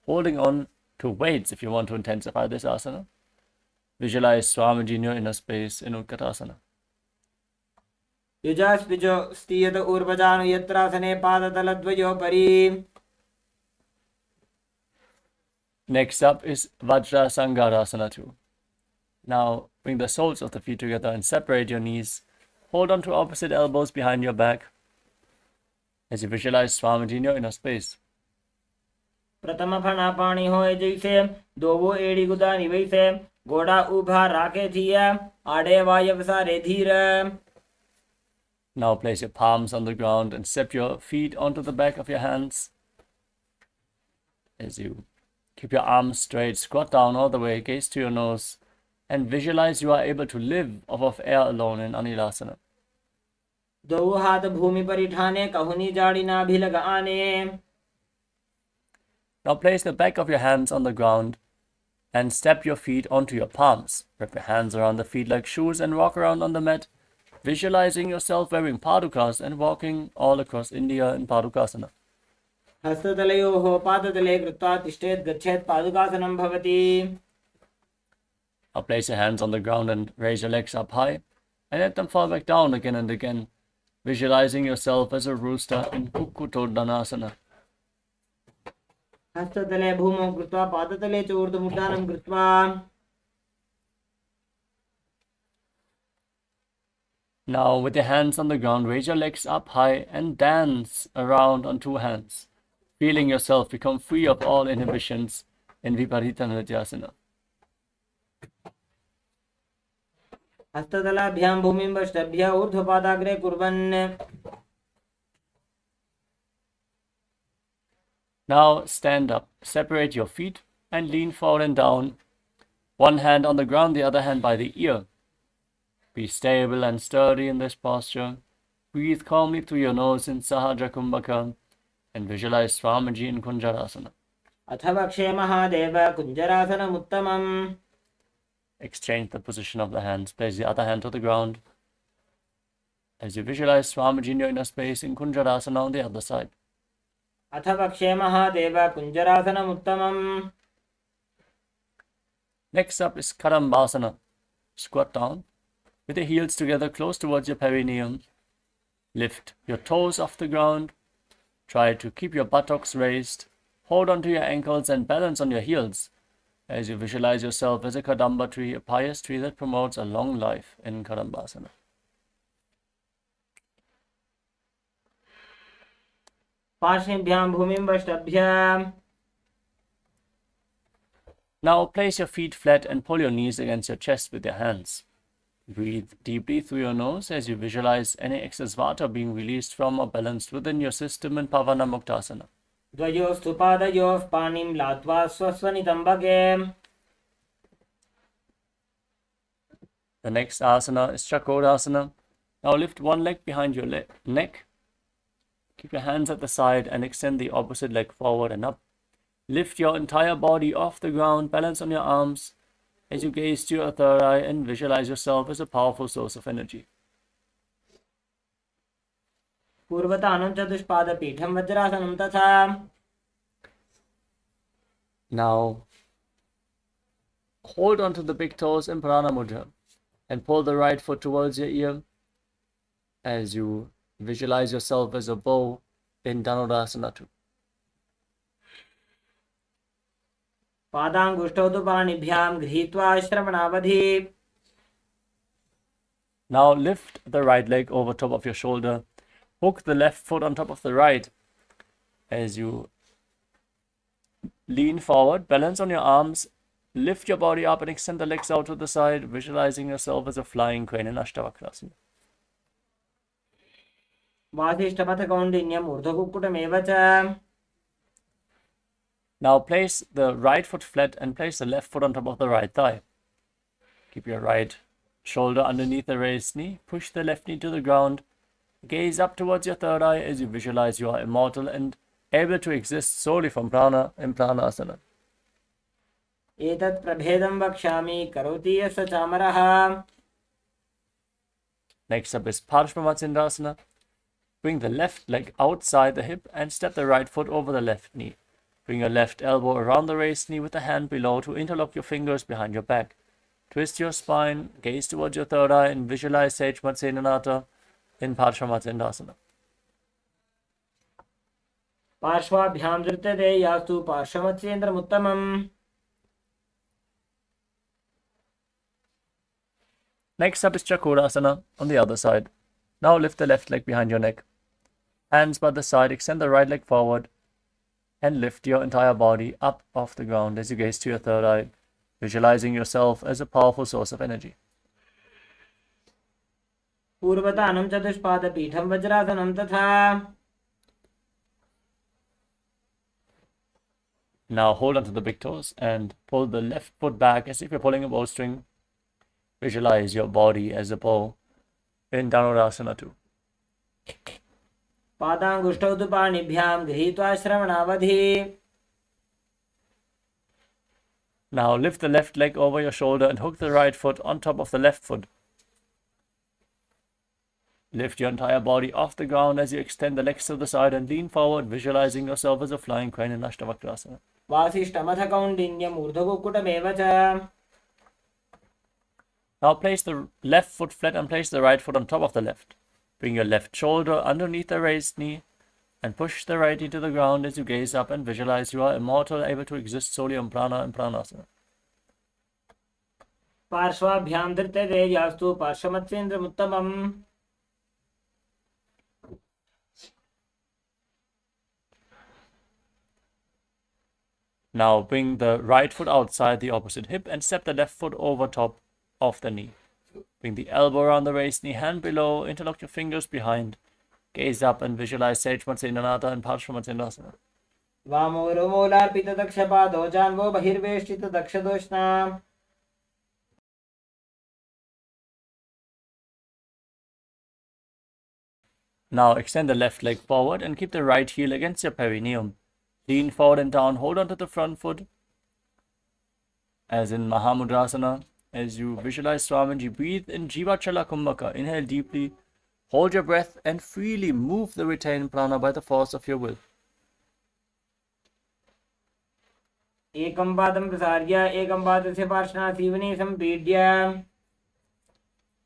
holding on to weights if you want to intensify this asana. Visualize Swamiji in your inner space in Utkatasana. युजास्पिजो स्तीयत ऊर्वजानु यत्रासने पादतलद्वयो परि. Next up is Vajrasangarasana 2. Now bring the soles of the feet together and separate your knees. Hold on to opposite elbows behind your back as you visualize Swamiji in your inner space. प्रथम फना पानी होए जैसे दोवो एड़ी गुदा निवैसे गोड़ा उभा राखे थिया आड़े वायव सारे धीर. Now place your palms on the ground and step your feet onto the back of your hands. As you keep your arms straight, squat down all the way, gaze to your nose, and visualize you are able to live off of air alone in Anilasana. दोवो हाथ भूमि पर ठाने कहुनी जाड़ी ना भी लगा आने. Now place the back of your hands on the ground and step your feet onto your palms. Wrap your hands around the feet like shoes and walk around on the mat, visualizing yourself wearing padukas and walking all across India in Padukasana. हस्ततलयोः पादतले कृत्वा तिष्ठेत् गच्छेत् पादुकासनं भवति. Now place your hands on the ground and raise your legs up high and let them fall back down again and again, visualizing yourself as a rooster in Kukkutoddanasana. हस्ततले भूमौ कृत्वा पादतले च ऊर्ध्वमुड्डानं कृत्वा. Now with your hands on the ground, raise your legs up high and dance around on two hands, feeling yourself become free of all inhibitions in Viparita Nrityasana. हस्ततलाभ्यां भूमिं वष्टभ्य ऊर्ध्वपादाग्रे कुर्वन्. Now stand up, separate your feet and lean forward and down, one hand on the ground, the other hand by the ear. Be stable and sturdy in this posture. Breathe calmly through your nose in Sahajra Kumbhaka and visualize Swamiji in Kunjarasana. अथ वक्षे Mahadev कुञ्जरासनमुत्तमम्. Exchange the position of the hands. Place the other hand to the ground as you visualize Swamiji in your inner space in Kunjarasana on the other side. अथ वक्षे Mahadev कुञ्जरासनमुत्तमम्. Next up is Karambasana. Squat down with the heels together close towards your perineum. Lift your toes off the ground. Try to keep your buttocks raised. Hold onto your ankles and balance on your heels as you visualize yourself as a Kadamba tree, a pious tree that promotes a long life in Karambasana. पार्श्वेभ्यां भूमिं वष्टभ्य. Now place your feet flat and pull your knees against your chest with your hands. Breathe deeply through your nose as you visualize any excess vata being released from or balanced within your system in Pavana Muktasana. द्वयोस्तु पादयोः पाणिं लात्वा स्वस्वनितम्बके. The next asana is Chakodasana. Now lift one leg behind your neck. Keep your hands at the side and extend the opposite leg forward and up. Lift your entire body off the ground, balance on your arms as you gaze to your third eye and visualize yourself as a powerful source of energy. पूर्वतानं चतुष्पादपीठं वज्रासनं तथा. Now hold onto the big toes in Prana Mudra and pull the right foot towards your ear as you visualize yourself as a bow in Dhanurasana 2. पादाङ्गुष्ठौ तु पाणिभ्यां गृहीत्वा श्रवणावधि. Now lift the right leg over top of your shoulder. Hook the left foot on top of the right as you lean forward. Balance on your arms. Lift your body up and extend the legs out to the side, visualizing yourself as a flying crane in Ashtavakrasana. वासिष्ठपथकौण्डिन्यम् ऊर्ध्वकुक्कुटमेव च. Now place the right foot flat and place the left foot on top of the right thigh. Keep your right shoulder underneath the raised knee. Push the left knee to the ground. Gaze up towards your third eye as you visualize you are immortal and able to exist solely from prana in pranasana. एतत् प्रभेदं वक्ष्यामि करोति यः स चामरः. Next up is Paramashivoham. Bring the left leg outside the hip and step the right foot over the left knee. Bring your left elbow around the raised knee with the hand below to interlock your fingers behind your back. Twist your spine, gaze towards your third eye and visualize Sage Matsenanata in Paramashivoham. पार्श्वाभ्यां धृत्यते यास्तु पार्श्वमत्स्येन्द्रमुत्तमम्. Next up is Chakrasana on the other side. Now lift the left leg behind your neck. Hands by the side, extend the right leg forward and lift your entire body up off the ground as you gaze to your third eye, visualizing yourself as a powerful source of energy. पूर्वतानं चतुष्पादपीठं वज्रासनं तथा. Now hold onto the big toes and pull the left foot back as if you're pulling a bowstring. Visualize your body as a bow in Dhanurasana 2. पादाङ्गुष्ठौ तु पाणिभ्यां गृहीत्वा श्रवणावधि. Now lift the left leg over your shoulder and hook the right foot on top of the left foot. Lift your entire body off the ground as you extend the legs to the side and lean forward, visualizing yourself as a flying crane in Ashtavakrasana. वासिष्ठमथकौण्डिन्यम् ऊर्ध्वकुक्कुटमेव च. Now place the left foot flat and place the right foot on top of the left. Bring your left shoulder underneath the raised knee and push the right knee to the ground as you gaze up and visualize you are immortal, able to exist solely on prana and pranasana. पार्श्वाभ्यां धृत्यते यास्तु पार्श्वमत्स्येन्द्रमुत्तमम्. Now bring the right foot outside the opposite hip and step the left foot over top of the knee. Bring the elbow around the raised knee, hand below, interlock your fingers behind. Gaze up and visualize Sage Matsenanata and Paramashivoham. वामो रोमोलार्पितदक्षपादो जान्वो बहिर्वेष्टितदक्षदोष्णा. Now extend the left leg forward and keep the right heel against your perineum. Lean forward and down, hold on to the front foot as in Mahamudrasana. As you visualize Swamiji, breathe in Jivachala Kumbhaka. Inhale deeply, hold your breath and freely move the retained prana by the force of your will. एकं पादं प्रसार्य एकं पादस्य पार्श्वनासीवने सम्पीड्य.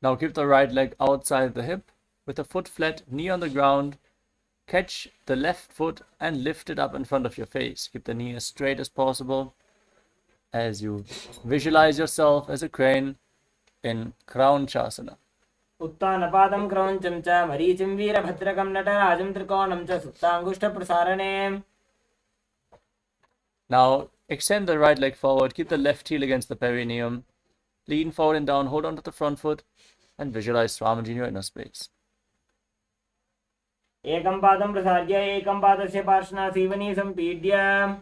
Now keep the right leg outside the hip with the foot flat, knee on the ground. Catch the left foot and lift it up in front of your face. Keep the knee as straight as possible as you visualize yourself as a crane in Crouchasana. उत्तानपादं क्रौञ्चं च मरीचिं वीरभद्रकं नटराजं त्रिकोणं च सुप्ताङ्गुष्ठप्रसारणे. Now extend the right leg forward, keep the left heel against the perineum, lean forward and down, hold on to the front foot and visualize Swamiji in your inner space. एकं पादं प्रसार्य एकं पादस्य पार्श्वनासीवने सम्पीड्य.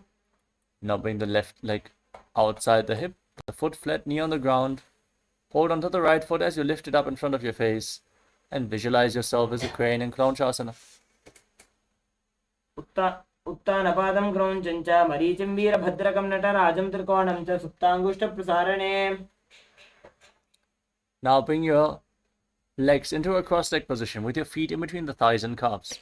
Now bring the left leg outside the hip, the foot flat, knee on the ground. Hold onto the right foot as you lift it up in front of your face and visualize yourself as a crane in Crouchasana. उत्तानपादं क्रौञ्चं च मरीचिं वीरभद्रकं नटराजं त्रिकोणं च सुप्ताङ्गुष्ठप्रसारणे. Now bring your legs into a cross-leg position with your feet in between the thighs and calves.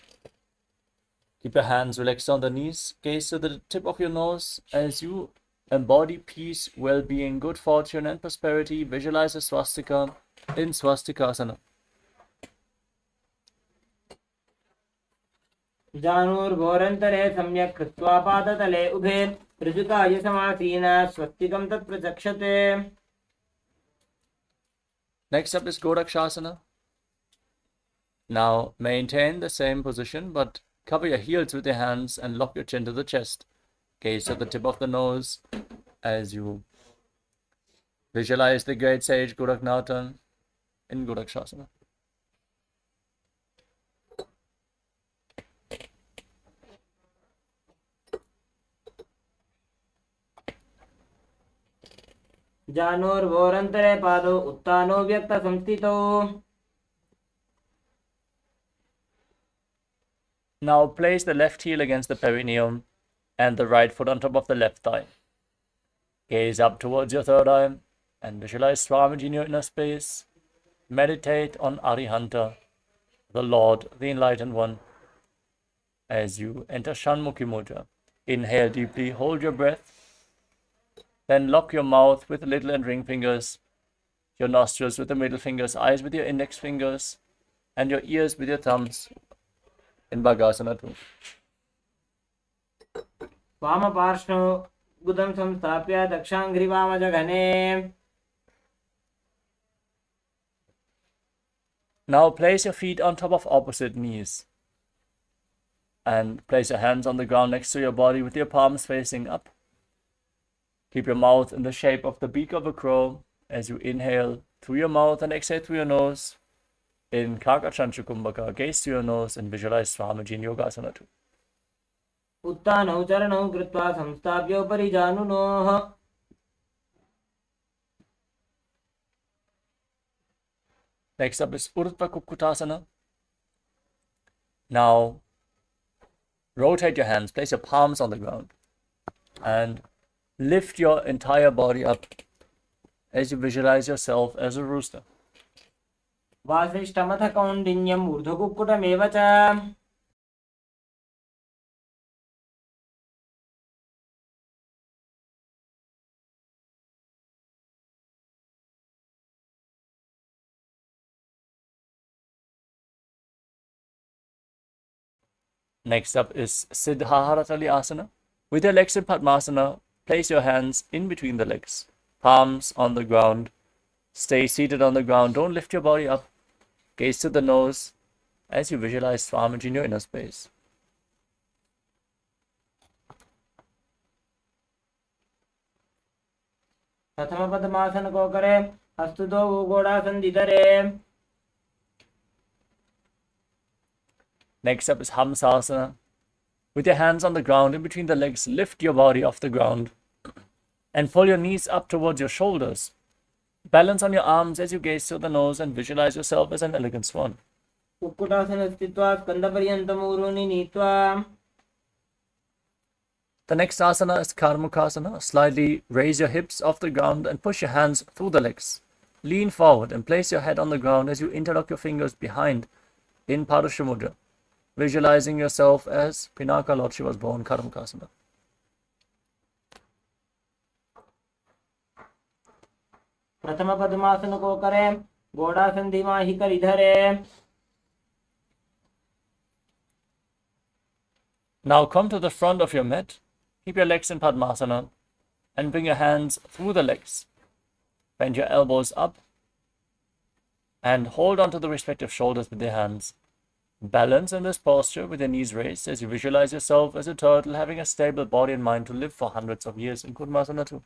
Keep your hands relaxed on the knees. Gaze to the tip of your nose as you embody peace, well-being, good fortune and prosperity. Visualize a swastika in Swastikasana. जानुर्घोरन्तरे सम्यक् कृत्वा पादतले उभे ऋजुकाय समासीन स्वस्तिकं तत्प्रचक्षते. Next up is Godakshasana. Now maintain the same position, but cover your heels with your hands and lock your chin to the chest. Gaze at the tip of the nose as you visualize the great sage Goraknath in Godakshasana. जानुर्घोरन्तरे पादौ उत्तानो व्यक्तसंस्थितौ. Now place the left heel against the perineum and the right foot on top of the left thigh. Gaze up towards your third eye and visualize Swamiji in your inner space. Meditate on Arihanta, the Lord, the Enlightened One. As you enter Shanmukhi Mudra, inhale deeply, hold your breath. Then lock your mouth with the little and ring fingers, your nostrils with the middle fingers, eyes with your index fingers, and your ears with your thumbs in Bhagasana 2. वामपार्श्वौ गुदं संस्थाप्य दक्षाङ्घ्रिवामजघने. Now place your feet on top of opposite knees and place your hands on the ground next to your body with your palms facing up. Keep your mouth in the shape of the beak of a crow as you inhale through your mouth and exhale through your nose. In Kakachanchukumbhaka, gaze to your nose and visualize Swamiji in Yogasana 2. उत्तानौ चरणौ कृत्वा संस्थाप्योपरि जानुनोः. Next up is Urdhva Kukkutasana. Now, rotate your hands, place your palms on the ground, and lift your entire body up as you visualize yourself as a rooster. वासिष्ठमथ कौण्डिन्यम् ऊर्ध्वकुक्कुटमेव च. Next up is Siddhaharatali Asana. With your legs in Padmasana, place your hands in between the legs, palms on the ground. Stay seated on the ground. Don't lift your body up. Gaze to the nose as you visualize Swamiji in your inner space. प्रथम पद्मासन को करे हस्तु दो Ghodasan दिधरे. Next up is Hamsasana. With your hands on the ground in between the legs, lift your body off the ground and pull your knees up towards your shoulders. Balance on your arms as you gaze to the nose and visualize yourself as an elegant swan. Kukkutasana स्थित्वा स्कन्धपर्यन्तं ऊरूनि नीत्वा. The next asana is Karmukasana. Slightly raise your hips off the ground and push your hands through the legs. Lean forward and place your head on the ground as you interlock your fingers behind in Parusha Mudra, visualizing yourself as Pinaka Lord Shiva's born Karmukasana. प्रथम पद्मासन को करे घोड़ासन धीमा ही कर इधरे. Now come to the front of your mat. Keep your legs in Padmasana and bring your hands through the legs. Bend your elbows up and hold onto the respective shoulders with your hands. Balance in this posture with your knees raised as you visualize yourself as a turtle having a stable body and mind to live for hundreds of years in Kurmasana 2.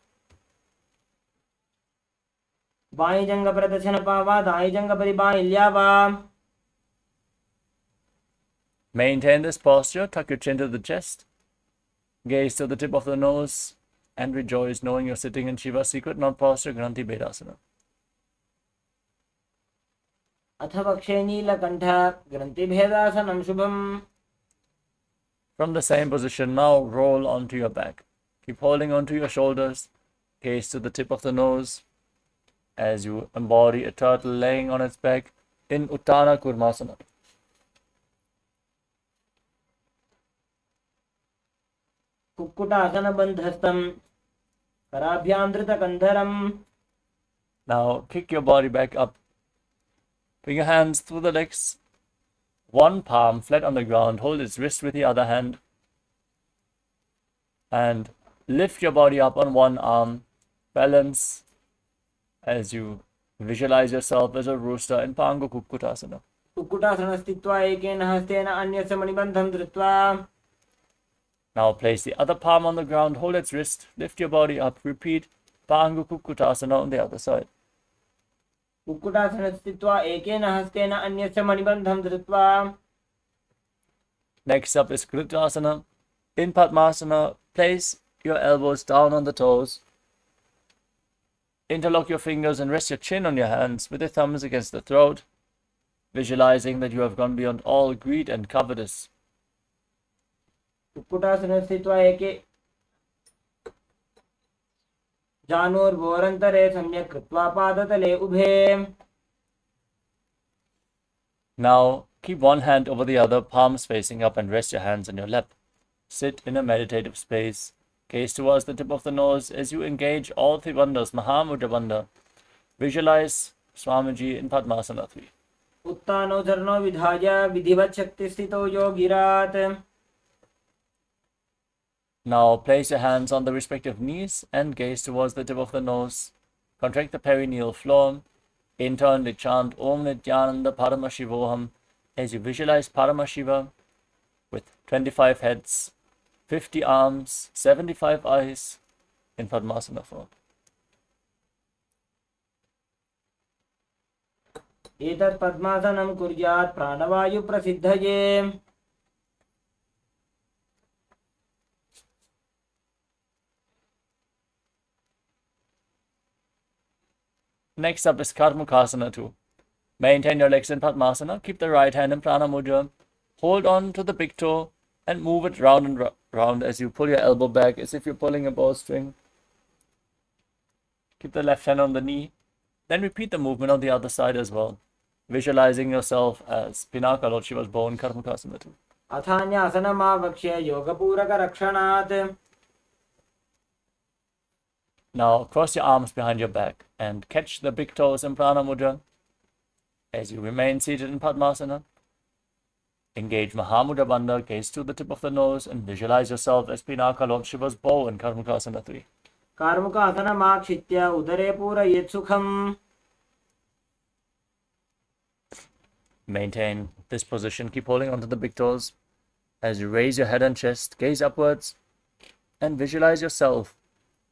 By जंग प्रदर्शन पावा दाई जंग परि by ल्यावा. Maintain this posture, tuck your chin to the chest, gaze to the tip of the nose, and rejoice knowing you're sitting in Shiva's secret non-posture Granthi Bedasana. अथ वक्षे नीलकण्ठ ग्रन्थिभेदासनं शुभम्. From the same position, now roll onto your back. Keep holding onto your shoulders, gaze to the tip of the nose as you embody a turtle laying on its back in Uttana Kurmasana. Kukkutasana बन्धस्थं कराभ्यां धृतकन्धरम्. Now kick your body back up. Bring your hands through the legs. one palm flat on the ground, hold its wrist with the other hand, and lift your body up on one arm, balance as you visualize yourself as a rooster in Pangu Kukkutasana. कुक्कुटासने स्थित्वा एकेन हस्तेन अन्यस्य मणिबन्धं धृत्वा Now place the other palm on the ground, hold its wrist, lift your body up, repeat Pangu Kukkutasana on the other side. कुक्कुटासने स्थित्वा एकेन हस्तेन अन्यस्य मणिबन्धं धृत्वा. Next up is Kritasana. In Padmasana, place your elbows down on the toes. Interlock your fingers and rest your chin on your hands with the thumbs against the throat, visualizing that you have gone beyond all greed and covetous. कुक्कुटासने स्थित्वा एके जानोर्वोरन्तरे सम्यक् कृत्वा पादतले उभे. Now, keep one hand over the other, palms facing up, and rest your hands on your lap. Sit in a meditative space. Gaze towards the tip of the nose as you engage all three bandhas, Mahamudra Bandha. Visualize Swamiji in Padmasana 3. उत्तानो चरणो विधाय विधिवत् शक्तिस्थितो योगिरात्. Now place your hands on the respective knees and gaze towards the tip of the nose. Contract the perineal floor. Internally chant Om Nityananda Paramashivoham as you visualize Paramashiva with 25 heads, 50 arms, 75 eyes in Padmasana form. एतत् पद्मासनं कुर्यात् प्राणवायु प्रसिद्धये. Next up is Karmukasana 2. Maintain your legs in Padmasana. Keep the right hand in Prana Mudra. Hold on to the big toe and move it round and round as you pull your elbow back as if you're pulling a bowstring. Keep the left hand on the knee. Then repeat the movement on the other side as well, visualizing yourself as Pinaka, Lord Shiva's bow in Karmukasana 2. अथान्यासनमावक्ष्य योगपूरकरक्षणात्. Now cross your arms behind your back and catch the big toes in Prana Mudra as you remain seated in Padmasana. Engage Mahamudra Bandha, gaze to the tip of the nose and visualize yourself as Pinaka, Lord Shiva's bow in Karmukasana 3. कार्मुकासनमाक्षित्य उदरे पूरयेत् सुखम्. Maintain this position, keep holding onto the big toes as you raise your head and chest, gaze upwards and visualize yourself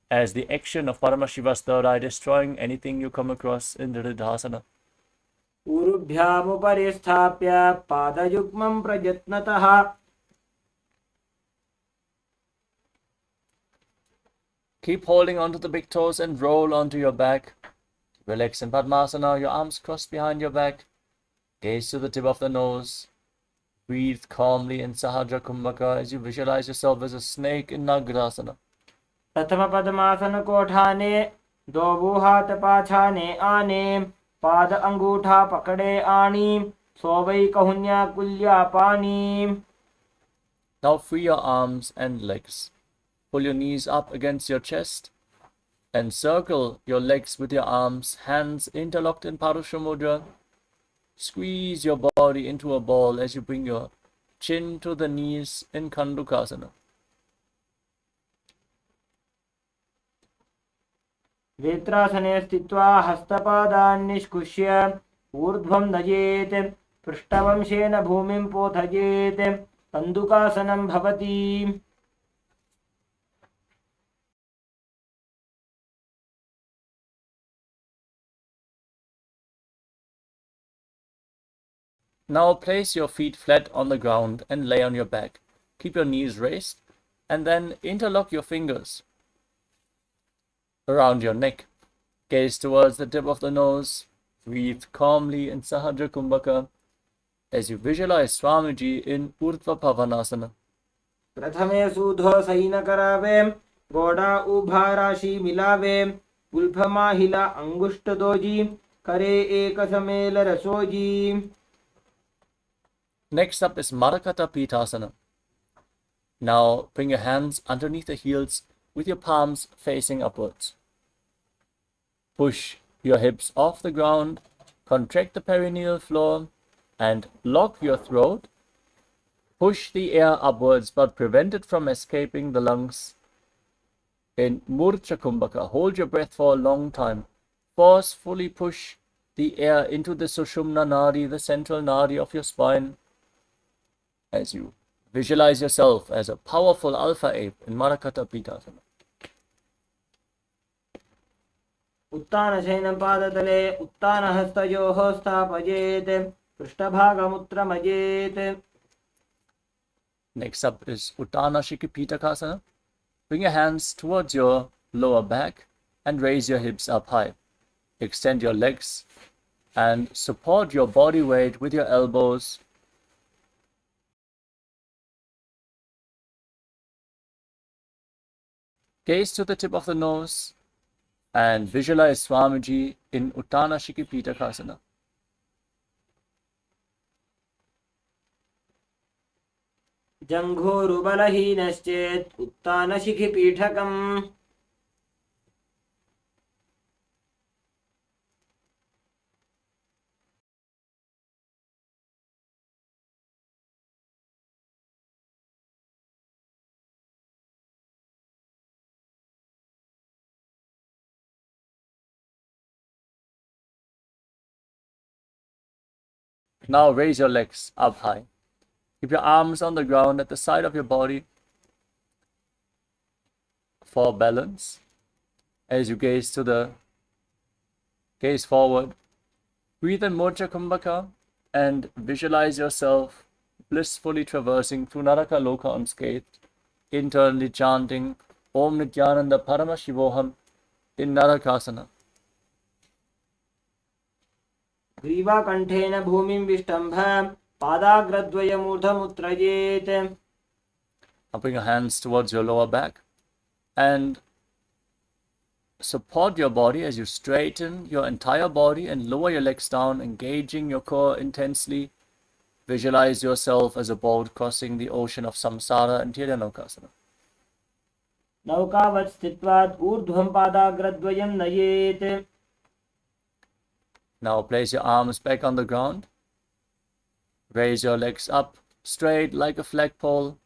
as the action of Paramashiva's third eye destroying anything you come across in the Riddhasana. ऊरुभ्यामुपरि स्थाप्य पादयुग्मं प्रयत्नतः. Keep holding onto the big toes and roll onto your back. Relax in Padmasana, your arms crossed behind your back. Gaze to the tip of the nose. Breathe calmly in Sahajra Kumbhaka as you visualize yourself as a snake in Nagrasana. प्रथम पद्मासन कोठाने दो हाथ पाछाने आने पाद अंगूठा पकड़े आनी सोवई कहुन्या कुल्या पानी. Now free your arms and legs. Pull your knees up against your chest and circle your legs with your arms, hands interlocked in Parusha Mudra. Squeeze your body into a ball as you bring your chin to the knees in Kandukasana. वेत्रासने स्थित्वा हस्तपादान् निष्कुष्य ऊर्ध्वं नयेत् पृष्ठवंशेन भूमिं पोथयेत् कन्दुकासनं भवति. Now place your feet flat on the ground and lay on your back. Keep your knees raised and then interlock your fingers around your neck. Gaze towards the tip of the nose. Breathe calmly in Sahajra Kumbhaka as you visualize Swamiji in Urdhva Pavanasana. प्रथमे सूधो San करावे गोड़ा उभा राशि मिलावे उल्फमाहिला अंगुष्ठ doji करे एक समेल रसोजी. Next up is Marakata Pitasana. Now bring your hands underneath the heels with your palms facing upwards. Push your hips off the ground, contract the perineal floor, and lock your throat. Push the air upwards but prevent it from escaping the lungs. In Murcha Kumbhaka, hold your breath for a long time. Forcefully push the air into the Sushumna Nadi, the central Nadi of your spine, as you visualize yourself as a powerful alpha ape in Marakata Pitasana. उत्तानशयनं पादतले उत्तानहस्तयोः स्थापयेत् पृष्ठभागमुत्तमयेत्. Next up is Uttana Shikipitakasana. Bring your hands towards your lower back and raise your hips up high. Extend your legs and support your body weight with your elbows. Gaze to the tip of the nose and visualize Swamiji in Uttana Shikipitakasana. जङ्घोरुबलहीनश्चेत् उत्तानशिखिपीठकम्. Now raise your legs up high. Keep your arms on the ground at the side of your body for balance. As you gaze forward, breathe in Murcha Kumbhaka and visualize yourself blissfully traversing through Naraka Loka unscathed, internally chanting Om Nityananda Paramashivoham in Narakasana. ग्रीवाकण्ठेन भूमिं विष्टम्भ पादाग्रद्वयमूर्धमुत्त्रयेत्. Now bring your hands towards your lower back and support your body as you straighten your entire body and lower your legs down, engaging your core intensely. Visualize yourself as a boat crossing the ocean of samsara in Tiryanokasana. नौकावत् स्थित्वात् ऊर्ध्वं पादाग्रद्वयं नयेत्. Now place your arms back on the ground. Raise your legs up straight like a flagpole.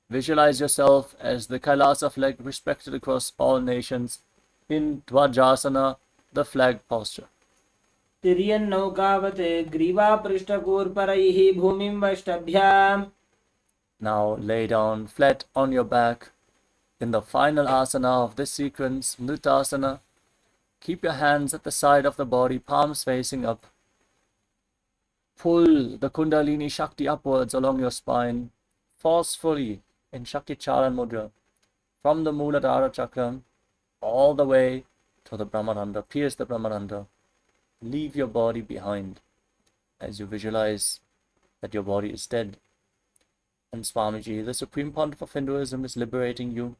Visualize yourself as the Kailasa flag respected across all nations in Dvajasana, the flag posture. तिर्यन्नौकावत् ग्रीवापृष्ठकूर्परैः भूमिं वष्टभ्याम्. Now lay down flat on your back in the final asana of this sequence, Mritasana. Keep your hands at the side of the body, palms facing up. Pull the Kundalini Shakti upwards along your spine, forcefully in Shakti Charan Mudra, from the Muladhara Chakra all the way to the Brahmarandha. Pierce the Brahmarandha. Leave your body behind as you visualize that your body is dead. And Swamiji, the Supreme Pontiff of Hinduism, is liberating you.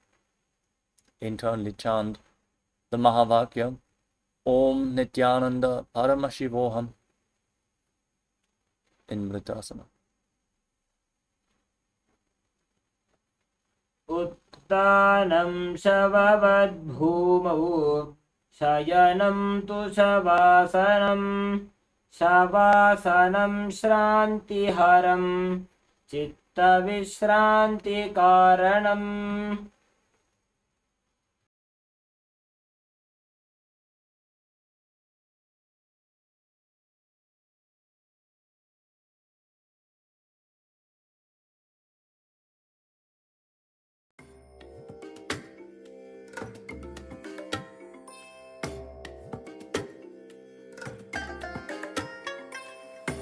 Internally chant the Mahavakya, Om Nityananda Paramashivoham in Mritasana. उत्तानं शववद्भूमौ शयनं तु शवासनं. शवासनं श्रान्तिहरं चित्तविश्रान्तिकारणम्.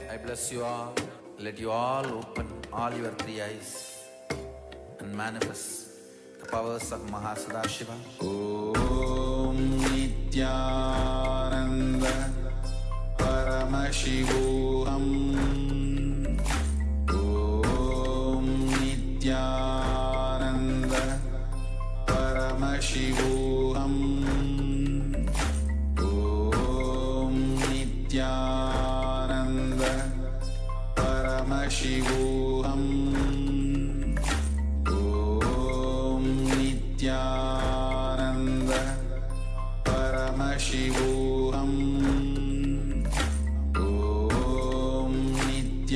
I bless you all. Let you all open all your three eyes and manifest the powers of Mahasada Om Nityananda Paramashivoham. Om Nityananda Paramashivoham. Om Nityananda Paramashivoham. Om Nityananda Paramashivoham. Om Nityananda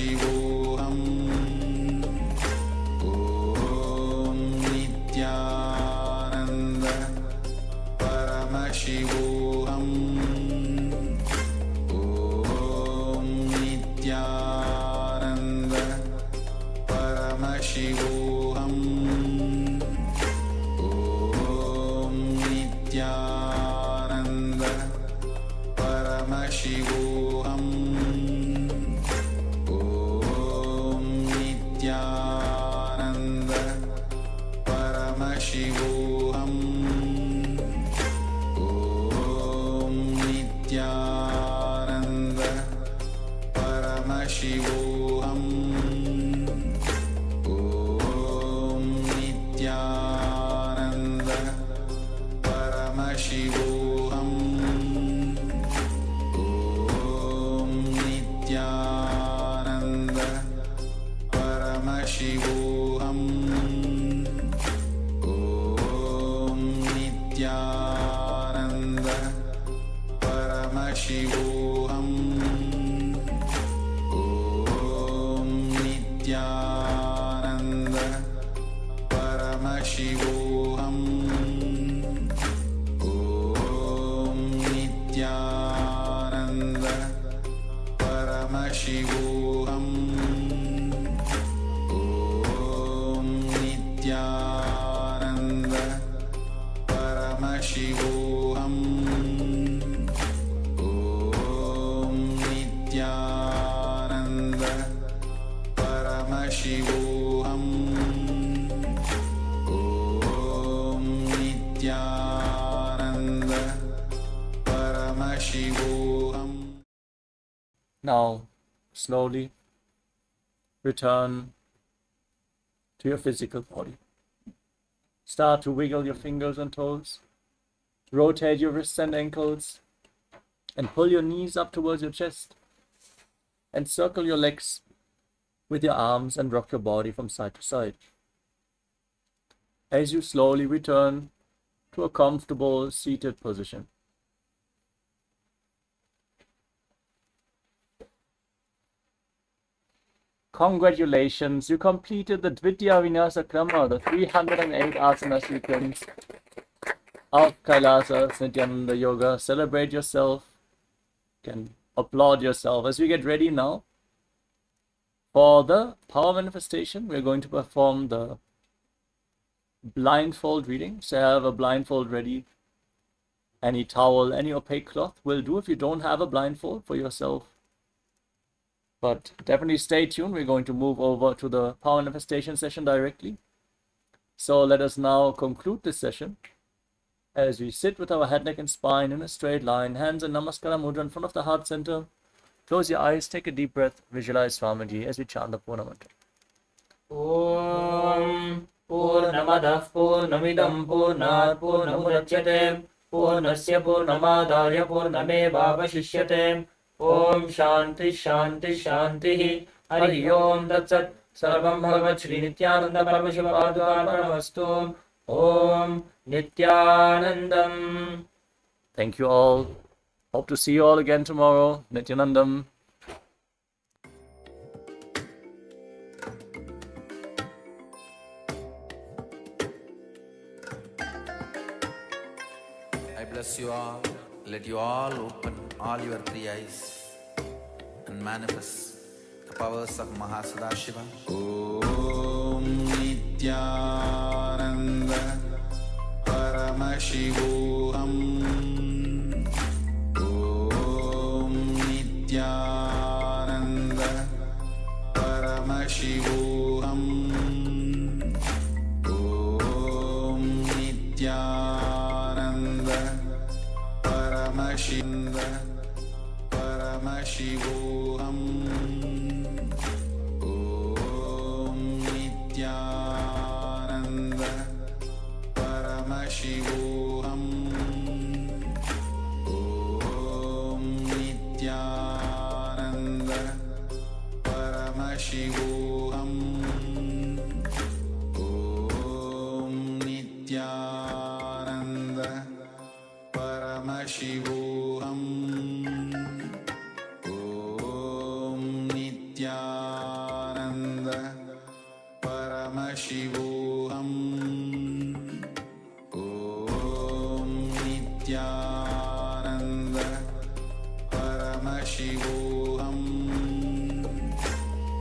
Paramashivoham Om Nityananda Paramashivoham Om Nityananda Paramashivoham Om Nityananda Paramashivoham Om Nityananda Paramashivoham Om Nityananda Paramashivoham Om Nityananda Paramashivoham Om Nityananda Paramashivoham Om Nityananda Paramashivoham Om Nityananda Paramashivoham Om Nityananda Paramashivoham Om Nityananda Paramashivoham Om Nityananda Paramashivoham Om Nityananda Paramashivoham. Now, slowly return to your physical body. Start to wiggle your fingers and toes, rotate your wrists and ankles, and pull your knees up towards your chest, and circle your legs with your arms and rock your body from side to side. As you slowly return to a comfortable seated position. Congratulations, you completed the Dvitiya Vinyasa Krama, the 308 asana sequence of Kailasa Nityananda Yoga. Celebrate yourself. You can applaud yourself. As we get ready now for the power manifestation, we're going to perform the blindfold reading. So have a blindfold ready. Any towel, any opaque cloth will do if you don't have a blindfold for yourself. But definitely stay tuned. We're going to move over to the power manifestation session directly. So let us now conclude this session as we sit with our head, neck, and spine in a straight line, hands in Namaskara Mudra in front of the heart center. Close your eyes, take a deep breath, visualize Swamiji as we chant the Purna mantra. Om Purnamadah Purnamidam Purnat Purnamudachyate Purnasya Purnamadaya Purnamevavashishyate. Om Shanti Shanti Shanti Hari Om Tat Sat Sarvam Bhagavat Shri Nityananda Paramashivoham Om Nityanandam. Thank you all. Hope to see you all again tomorrow. Nityanandam. I bless you all. Let you all open all your three eyes and manifest the powers of Mahasadashiva. Om Nityananda Paramashivoham Om Nityananda Paramashivoham Om Nityananda Paramashivoham Om Nityananda Paramashivoham Om Nityananda Paramashivoham Om Nityananda Paramashivoham Om Nityananda Paramashivoham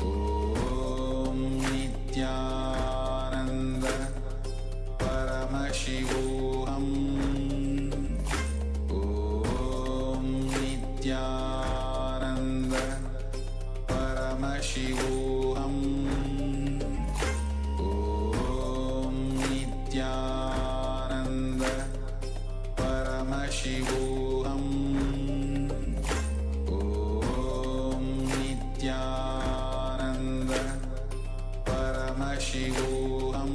Om Nityananda Paramashivoham Om Nityananda Paramashivoham Om Nityananda Paramashivoham Om Nityananda Paramashivoham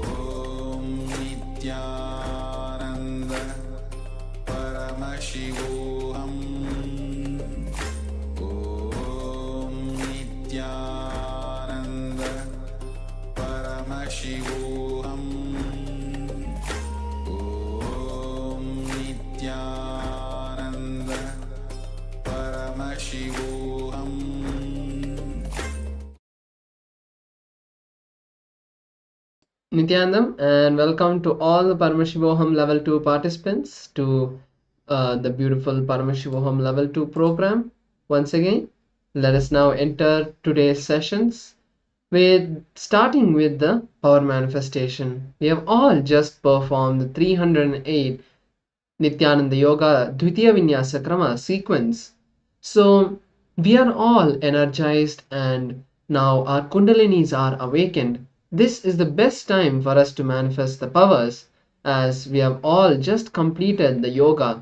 Om Nityananda Paramashivoham Om Nityananda Paramashivoham Om Nityananda Paramashivoham. Nityanandam, and welcome to all the Paramashivoham Level 2 participants to the beautiful Paramashivoham Level 2 program. Once again, let us now enter today's sessions starting with the power manifestation. We have all just performed the 308 Nityananda Yoga Dvitiya Vinyasa Krama sequence. So we are all energized and now our kundalinis are awakened. This is the best time for us to manifest the powers as we have all just completed the yoga.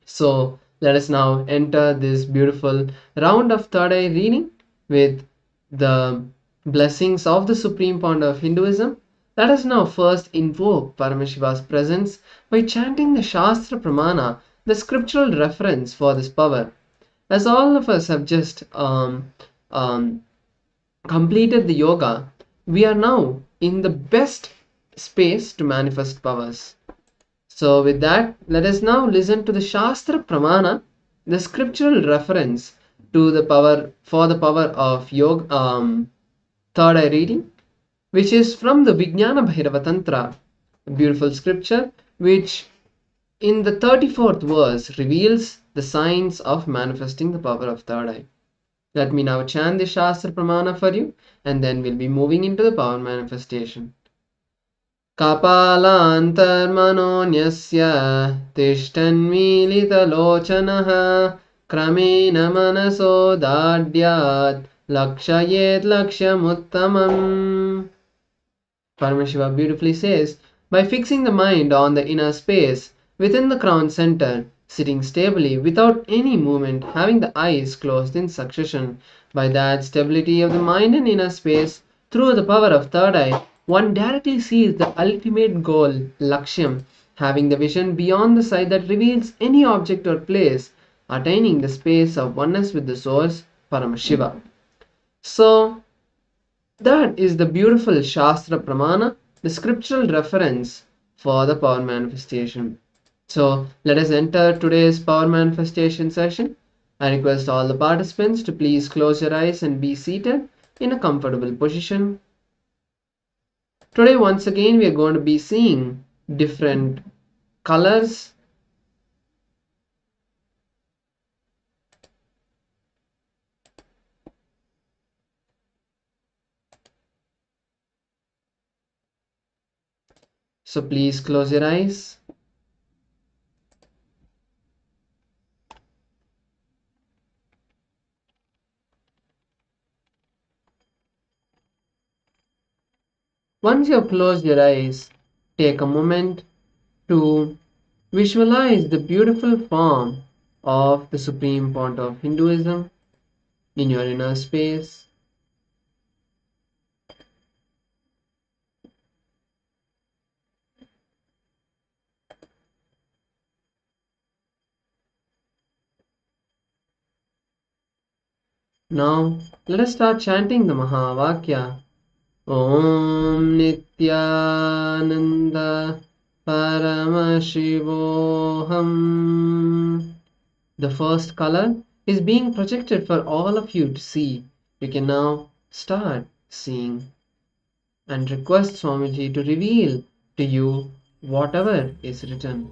So let us now enter this beautiful round of third eye reading with the blessings of the Supreme Pontiff of Hinduism. Let us now first invoke Paramashiva's presence by chanting the Shastra Pramana, the scriptural reference for this power. As all of us have just completed the yoga, we are now in the best space to manifest powers. So with that, let us now listen to the Shastra Pramana, the scriptural reference to the power of yoga, third eye reading, which is from the Vijnana Bhairava Tantra, a beautiful scripture which in the 34th verse reveals the signs of manifesting the power of third eye. Let me now chant the Shastra Pramana for you, and then we'll be moving into the power manifestation. Kapalantarmanonyasya tishtanmilitalochanaha kramena manaso dadyat lakshayet lakshyamuttamam. Paramashiva beautifully says, by fixing the mind on the inner space within the crown center, sitting stably without any movement, having the eyes closed in succession, by that stability of the mind and inner space, through the power of third eye, one directly sees the ultimate goal, Lakshyam, having the vision beyond the sight that reveals any object or place, attaining the space of oneness with the source, Paramashiva. So, that is the beautiful Shastra Pramana, the scriptural reference for the power manifestation. So, let us enter today's power manifestation session. I request all the participants to please close your eyes and be seated in a comfortable position. Today, once again, we are going to be seeing different colors. So please close your eyes. Once you have closed your eyes, take a moment to visualize the beautiful form of the Supreme Pontiff of Hinduism in your inner space. Now, let us start chanting the Mahavakya. Om Nityananda Paramashivoham. The first color is being projected for all of you to see. You can now start seeing and request Swamiji to reveal to you whatever is written.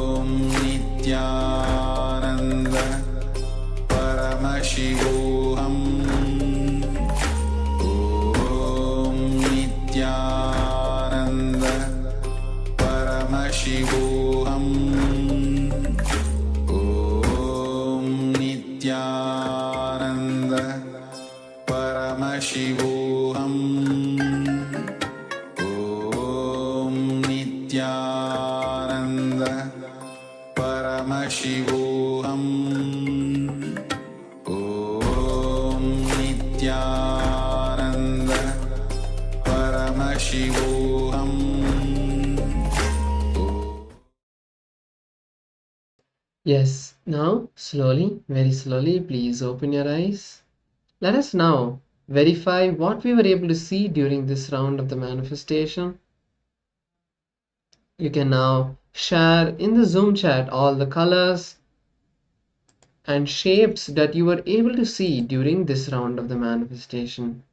Paramashivoham Om Nityananda Paramashivoham Om Nityananda Paramashivoham Om Nityananda Paramashivoham. Yes, now slowly, very slowly, please open your eyes. Let us now verify what we were able to see during this round of the manifestation. You can now share in the Zoom chat all the colors and shapes that you were able to see during this round of the manifestation.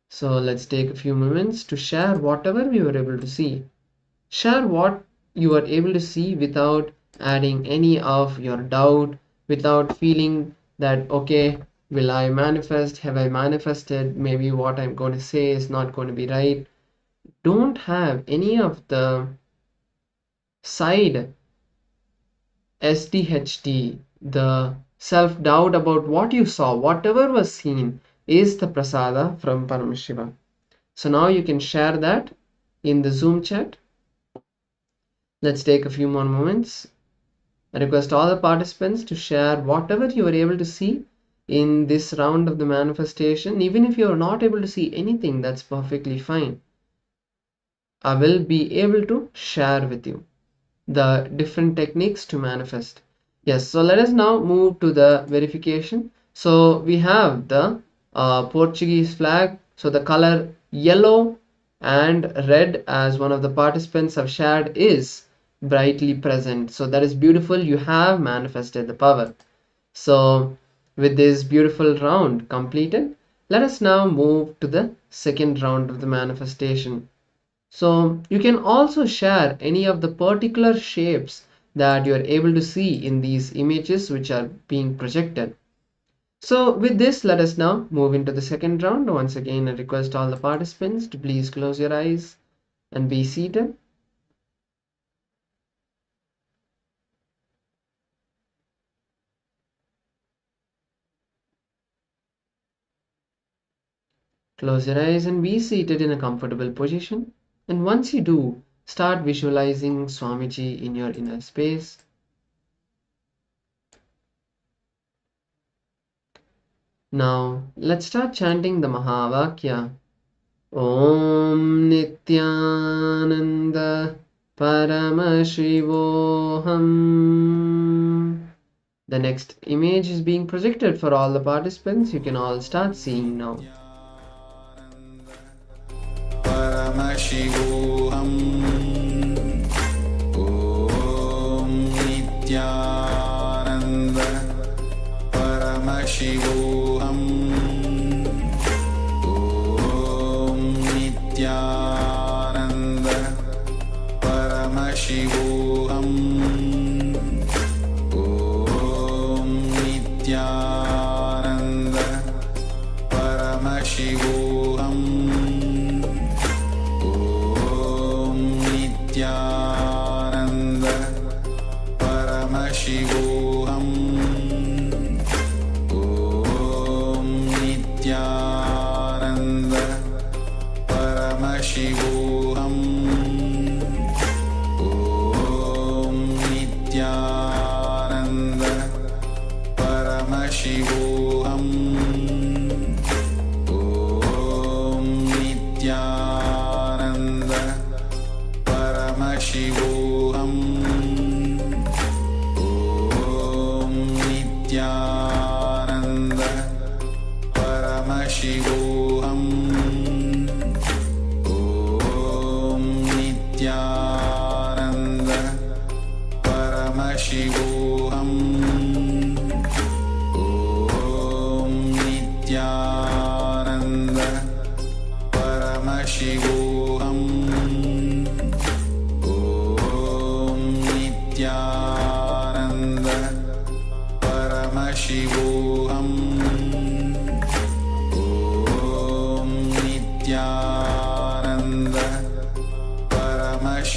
So let's take a few moments to share whatever we were able to see. Share what you were able to see without adding any of your doubt, without feeling that, okay, will I manifest? Have I manifested? Maybe what I'm going to say is not going to be right. Don't have any of the side SDHD, the self-doubt about what you saw. Whatever was seen is the prasada from Paramashiva. So now you can share that in the Zoom chat. Let's take a few more moments. I request all the participants to share whatever you were able to see in this round of the manifestation. Even if you are not able to see anything, that's perfectly fine. I will be able to share with you the different techniques to manifest. Yes, so let us now move to the verification. So we have the Portuguese flag. So the color yellow and red, as one of the participants have shared, is brightly present. So that is beautiful. You have manifested the power. So with this beautiful round completed, let us now move to the second round of the manifestation. So you can also share any of the particular shapes that you are able to see in these images which are being projected. So with this, let us now move into the second round. Once again, I request all the participants to please close your eyes and be seated. Close your eyes and be seated in a comfortable position. And once you do, start visualizing Swamiji in your inner space. Now, let's start chanting the Mahavakya. Om Nityananda Paramashivoham. The next image is being projected for all the participants. You can all start seeing now. Paramashivoham Om Nityananda Paramashivoham Om Nityananda Paramashivoham Om Nityananda Paramashivoham Nityananda Paramashivoham Om Nityananda Paramashivoham Om Nityananda Paramashivoham Om Nityananda Paramashivoham Om Nityananda Paramashivoham Om Nityananda Paramashivoham Om Nityananda Paramashivoham Om Nityananda Paramashivoham Om Nityananda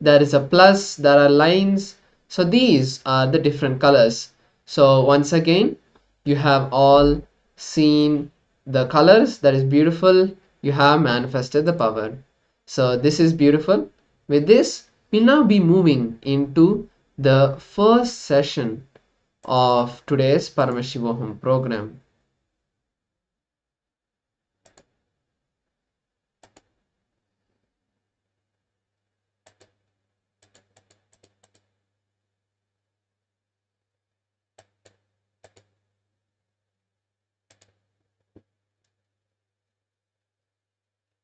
there is a plus, there are lines. So these are the different colors. So once again, you have all seen the colors. That is beautiful. You have manifested the power. So this is beautiful. With this, we'll now be moving into the first session of today's Paramashivoham program.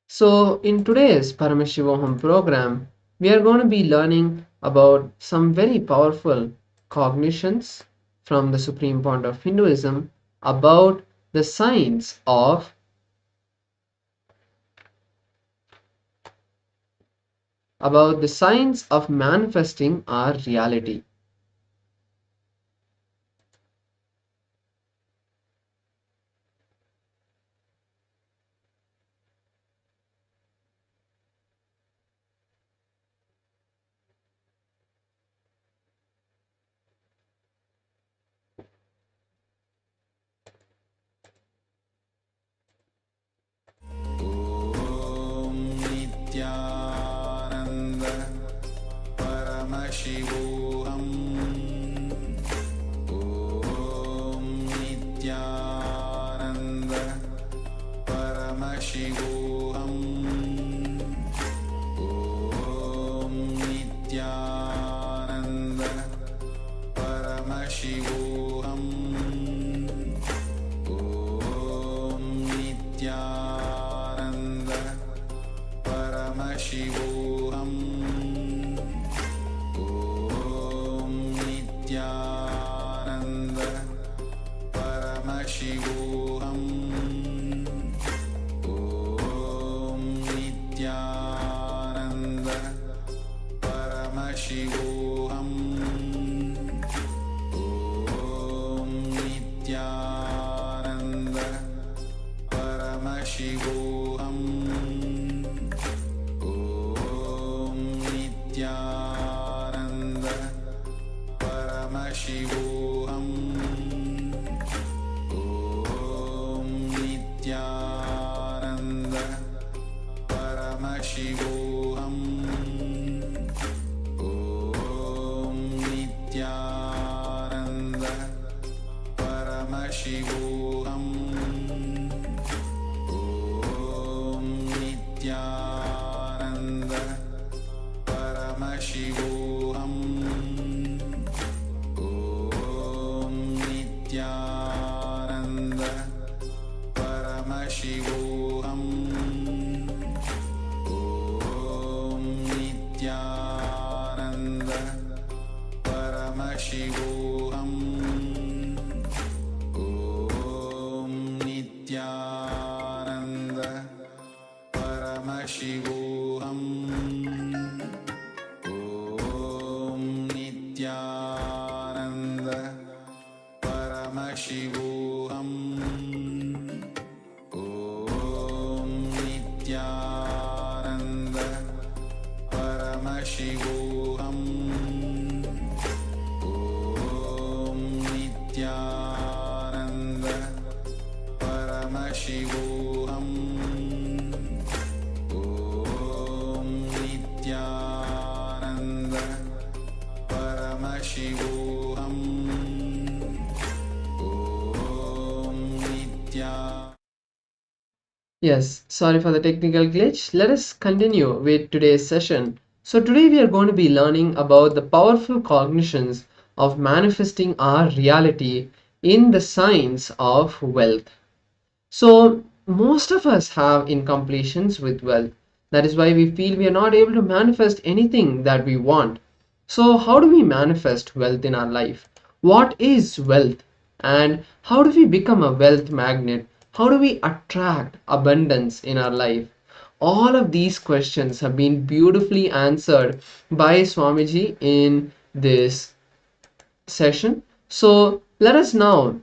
So in today's Paramashivoham program, we are going to be learning about some very powerful cognitions from the Supreme Point of Hinduism about the science of manifesting our reality. Nityanand परमशिवोऽहम् ॐ नित्यानन्द परमशिवोऽहम् ॐ नित्यानन्द परमशिवोऽहम् ॐ नित्यानन्द परमशिवोऽहम् ॐ नित्यानन्द परमशिवोऽहम् ॐ नित्यानन्द परमशिवोऽहम् ॐ नित्यानन्द परमशिवोऽहम् ॐ नित्यानन्द परमशिवोऽहम् ॐ नित्यानन्द परमशिवोऽहम् ॐ नित्यानन्द परमशिवोऽहम् ॐ नित्यानन्द परमशिवोऽहम् ॐ नित्यानन्द परमशिवोऽहम् ॐ नित्यानन्द परमशिवोऽहम् ॐ नित्यानन्द परमशिवोऽहम् ॐ नित्यानन्द परमशिवोऽहम् ॐ नित्यानन्द परमशिवोऽहम् ॐ नित्यानन्द परमशिवोऽहम् ॐ नित्यानन्द परमशिवोऽहम् ॐ नित्या Yes, sorry for the technical glitch. Let us continue with today's session. So today we are going to be learning about the powerful cognitions of manifesting our reality in the science of wealth. So most of us have incompletions with wealth. That is why we feel we are not able to manifest anything that we want. So how do we manifest wealth in our life? What is wealth? And how do we become a wealth magnet? How do we attract abundance in our life? All of these questions have been beautifully answered by Swamiji in this session. So let us now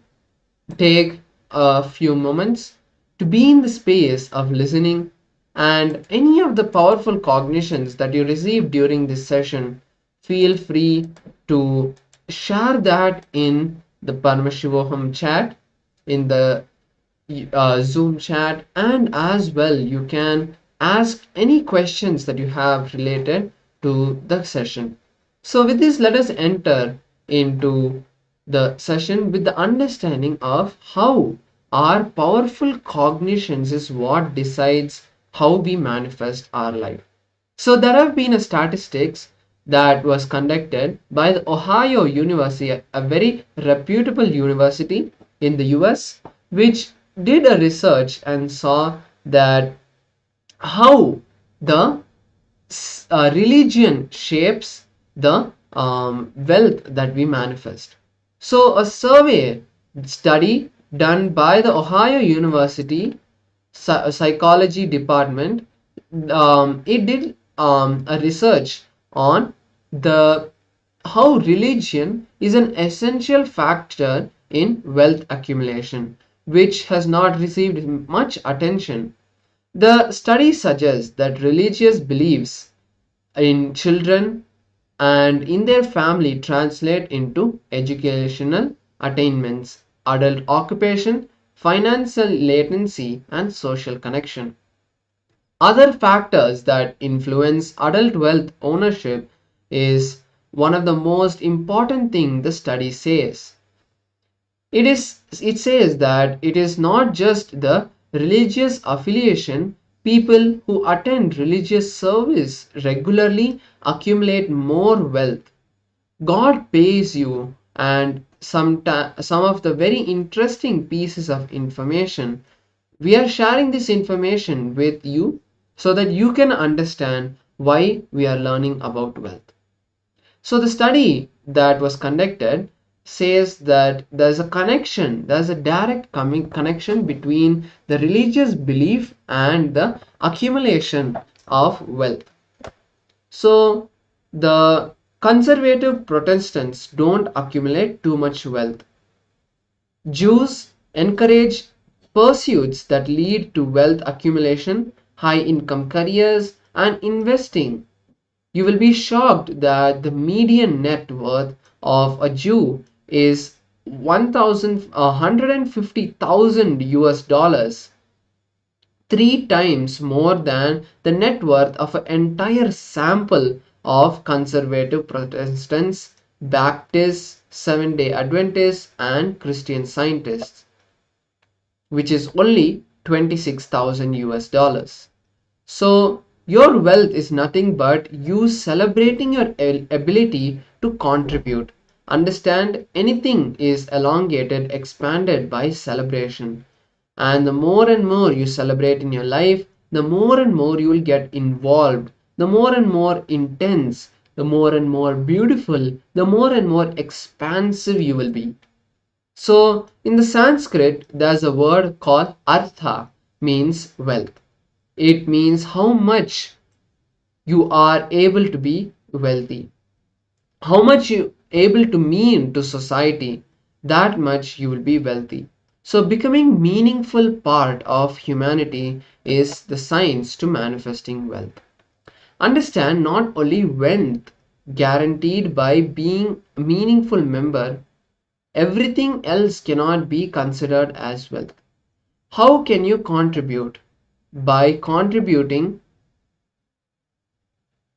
take a few moments to be in the space of listening And any of the powerful cognitions that you receive during this session, feel free to share that in the Paramashivoham chat, in the Zoom chat, and as well you can ask any questions that you have related to the session. So with this, let us enter into the session with the understanding of how our powerful cognitions is what decides how we manifest our life. So there have been a statistics that was conducted by the Ohio University, a very reputable university in the US, which did a research and saw that how the religion shapes the wealth that we manifest. So a survey study done by the Ohio University psychology department, it did a research on the how religion is an essential factor in wealth accumulation, which has not received much attention. The study suggests that religious beliefs in children and in their family translate into educational attainments, adult occupation, financial latency, and social connection. Other factors that influence adult wealth ownership is one of the most important thing the study says. It says that it is not just the religious affiliation. People who attend religious service regularly accumulate more wealth. God pays you, and some of the very interesting pieces of information. We are sharing this information with you so that you can understand why we are learning about wealth. So the study that was conducted says that there's a direct connection between the religious belief and the accumulation of wealth. So the conservative Protestants don't accumulate too much wealth. Jews encourage pursuits that lead to wealth accumulation, high income careers, and investing. You will be shocked that the median net worth of a Jew is 150,000 US dollars, 3 times more than the net worth of an entire sample of conservative Protestants, Baptists, Seventh-day Adventists, and Christian Scientists, which is only 26,000 US dollars. So your wealth is nothing but you celebrating your ability to contribute. Understand, anything is elongated, expanded by celebration. And the more and more you celebrate in your life, the more and more you will get involved, the more and more intense, the more and more beautiful, the more and more expansive you will be. So in the Sanskrit, there's a word called artha, means wealth. It means how much you are able to be wealthy, how much you able to mean to society, that much you will be wealthy. So becoming meaningful part of humanity is the science to manifesting wealth. Understand, not only wealth guaranteed by being a meaningful member, everything else cannot be considered as wealth. How can you contribute? By contributing.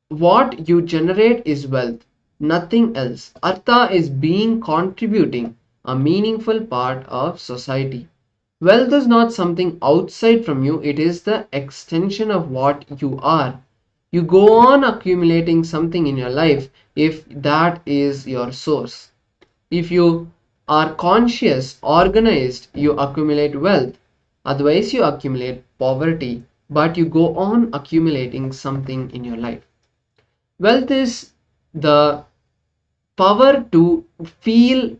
What you generate is wealth, nothing else. Artha is being contributing a meaningful part of society. Wealth is not something outside from you, it is the extension of what you are. You go on accumulating something in your life if that is your source. If you are conscious, organized, you accumulate wealth. Otherwise, you accumulate poverty, but you go on accumulating something in your life. Wealth is the power to feel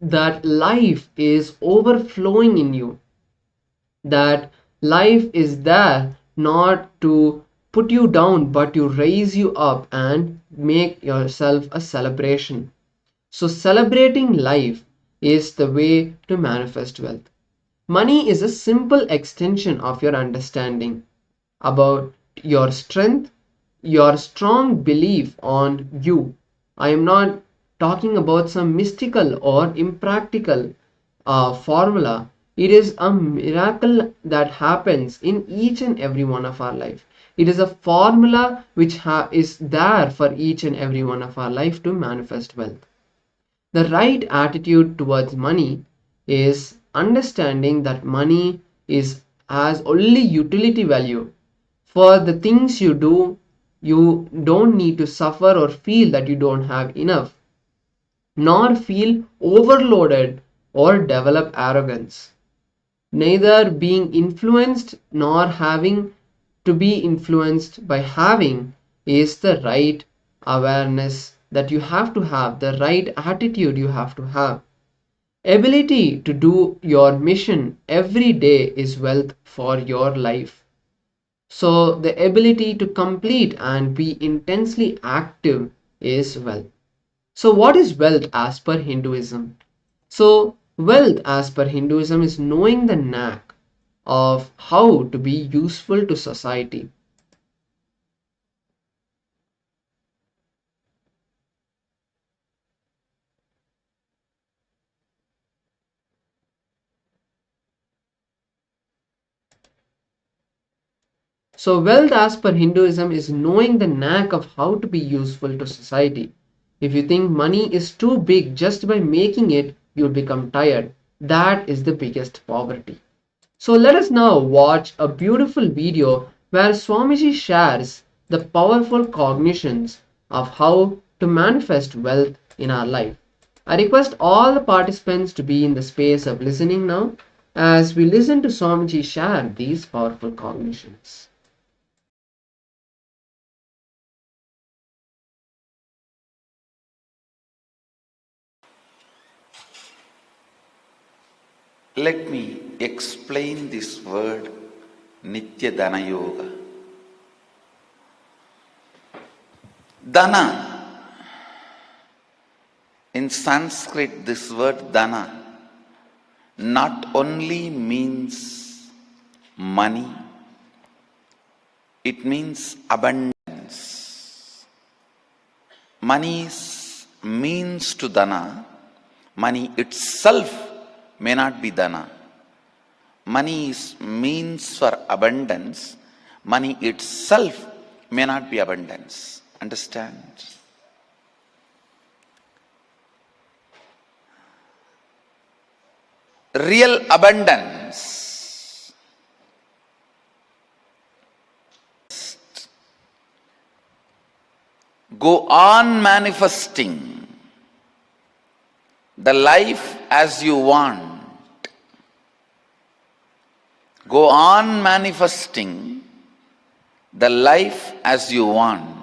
that life is overflowing in you, that life is there not to put you down but to raise you up and make yourself a celebration. So celebrating life is the way to manifest wealth. Money is a simple extension of your understanding. about your strength, your strong belief on you. I am not talking about some mystical or impractical formula. It is a miracle that happens in each and every one of our life. It is a formula which is there for each and every one of our life to manifest wealth. The right attitude towards money is understanding that money is has only utility value. For the things you do, you don't need to suffer or feel that you don't have enough, nor feel overloaded or develop arrogance. Neither being influenced nor having to be influenced by having is the right awareness that you have to have, the right attitude you have to have. Ability to do your mission every day is wealth for your life. So the ability to complete and be intensely active is wealth. So what is wealth as per Hinduism? So wealth as per Hinduism is knowing the knack of how to be useful to society. So wealth as per Hinduism is knowing the knack of how to be useful to society. If you think money is too big, just by making it, you'll become tired. That is the biggest poverty. So let us now watch a beautiful video where Swamiji shares the powerful cognitions of how to manifest wealth in our life. I request all the participants to be in the space of listening now as we listen to Swamiji share these powerful cognitions. Let me explain this word Nitya Dana Yoga. Dana, in Sanskrit, this word Dana not only means money, it means abundance. Money means to Dana, money itself may not be Dana. Money means for abundance, money itself may not be abundance. Understand? Real abundance go on manifesting the life as you want. Go on manifesting the life as you want.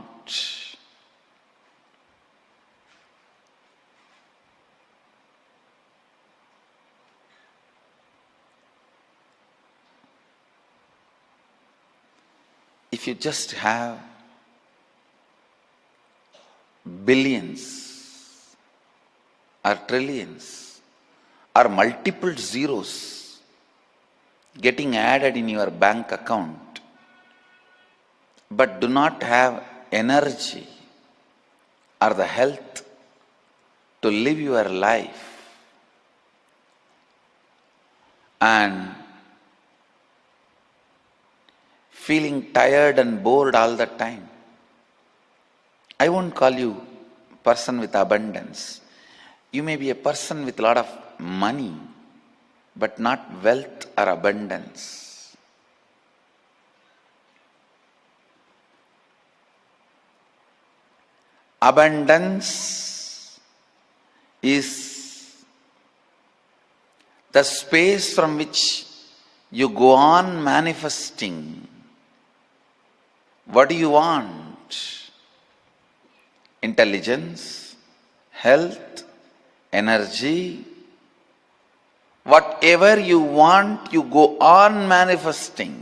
If you just have billions or trillions or multiple zeros getting added in your bank account, but do not have energy or the health to live your life, and feeling tired and bored all the time, I won't call you person with abundance. You may be a person with a lot of money, but not wealth or abundance. Abundance is the space from which you go on manifesting. What do you want? Intelligence, health, energy. Whatever you want, you go on manifesting.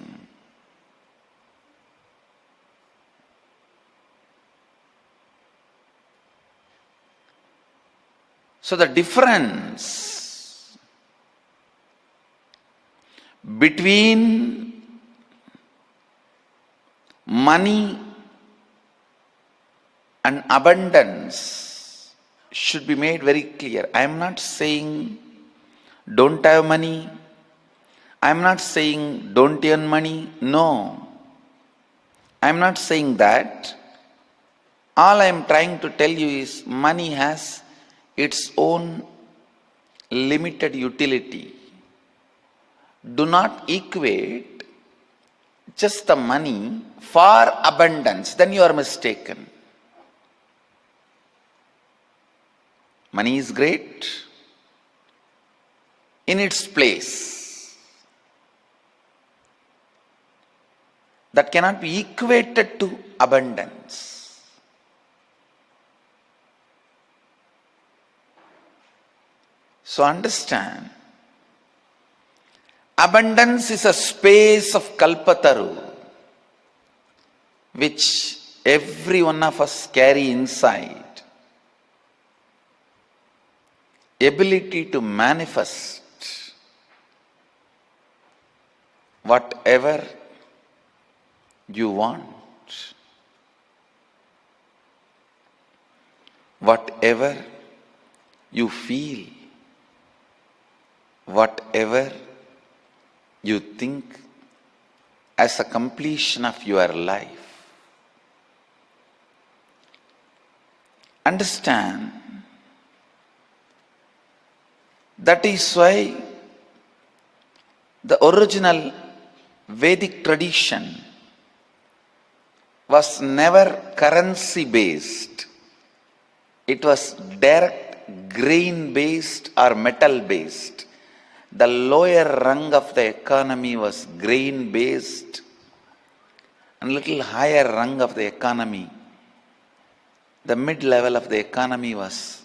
So the difference between money and abundance should be made very clear. I am not saying don't have money. I am not saying don't earn money. No. I am not saying that. All I am trying to tell you is money has its own limited utility. Do not equate just the money for abundance, then you are mistaken. Money is great in its place. That cannot be equated to abundance. So understand, abundance is a space of Kalpataru which every one of us carry inside. Ability to manifest whatever you want, whatever you feel, whatever you think as a completion of your life. Understand, that is why the original Vedic tradition was never currency based. It was direct grain based or metal based. The lower rung of the economy was grain based, and little higher rung of the economy, the mid level of the economy, was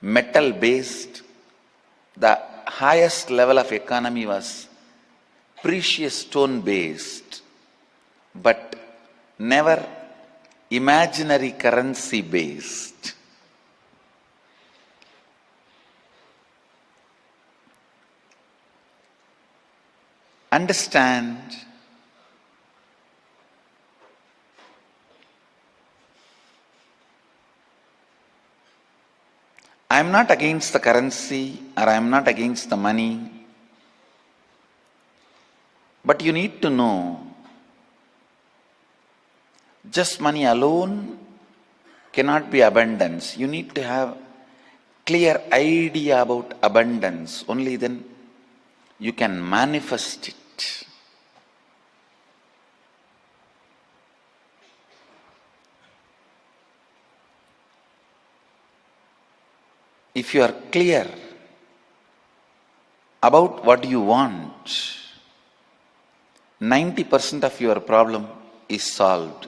metal based. The highest level of economy was precious stone based, but never imaginary currency based. Understand, I am not against the currency or I am not against the money, but you need to know, just money alone cannot be abundance. You need to have clear idea about abundance. Only then you can manifest it. If you are clear about what you want, 90% of your problem is solved.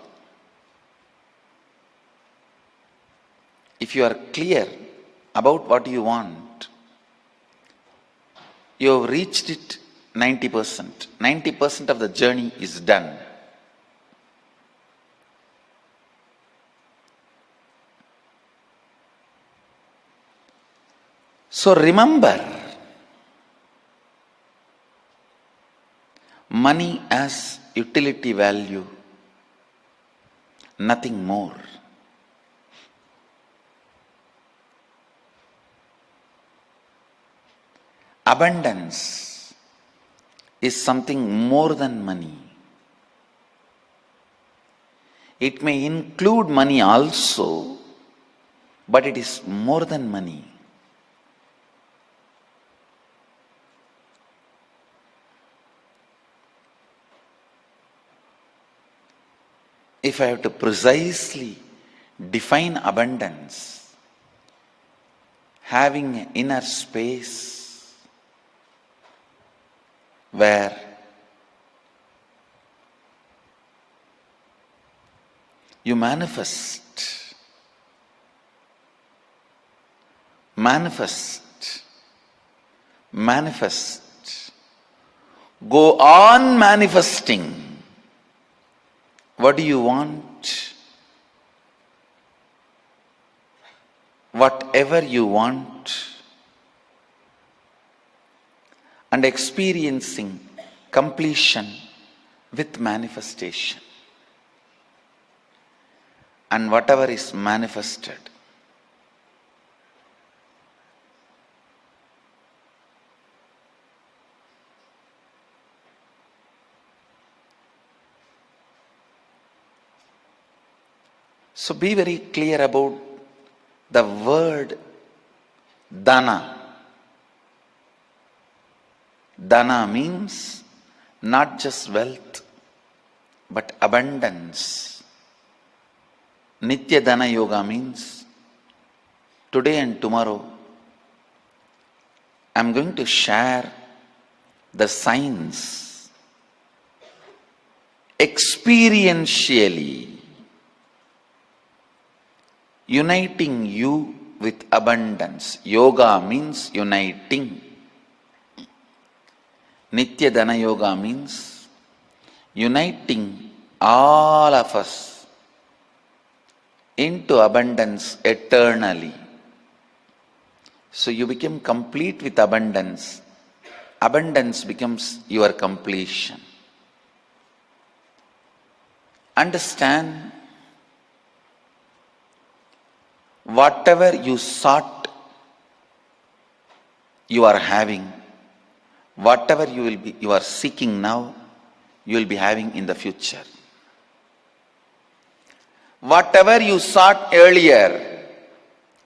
If you are clear about what you want, you have reached it 90%. 90% of the journey is done. So remember, money as utility value, nothing more. Abundance is something more than money. It may include money also, but it is more than money. If I have to precisely define abundance, having an inner space where you manifest, go on manifesting. What do you want? Whatever you want, and experiencing completion with manifestation. and whatever is manifested. So be very clear about the word dana. Dana means not just wealth, but abundance. Nitya Dana Yoga means today and tomorrow I am going to share the science experientially, uniting you with abundance. Yoga means uniting. Nitya Dana Yoga means uniting all of us into abundance eternally. So you become complete with abundance. Abundance becomes your completion. Understand, whatever you sought, you are having. Whatever you are seeking now, you will be having in the future. Whatever you sought earlier,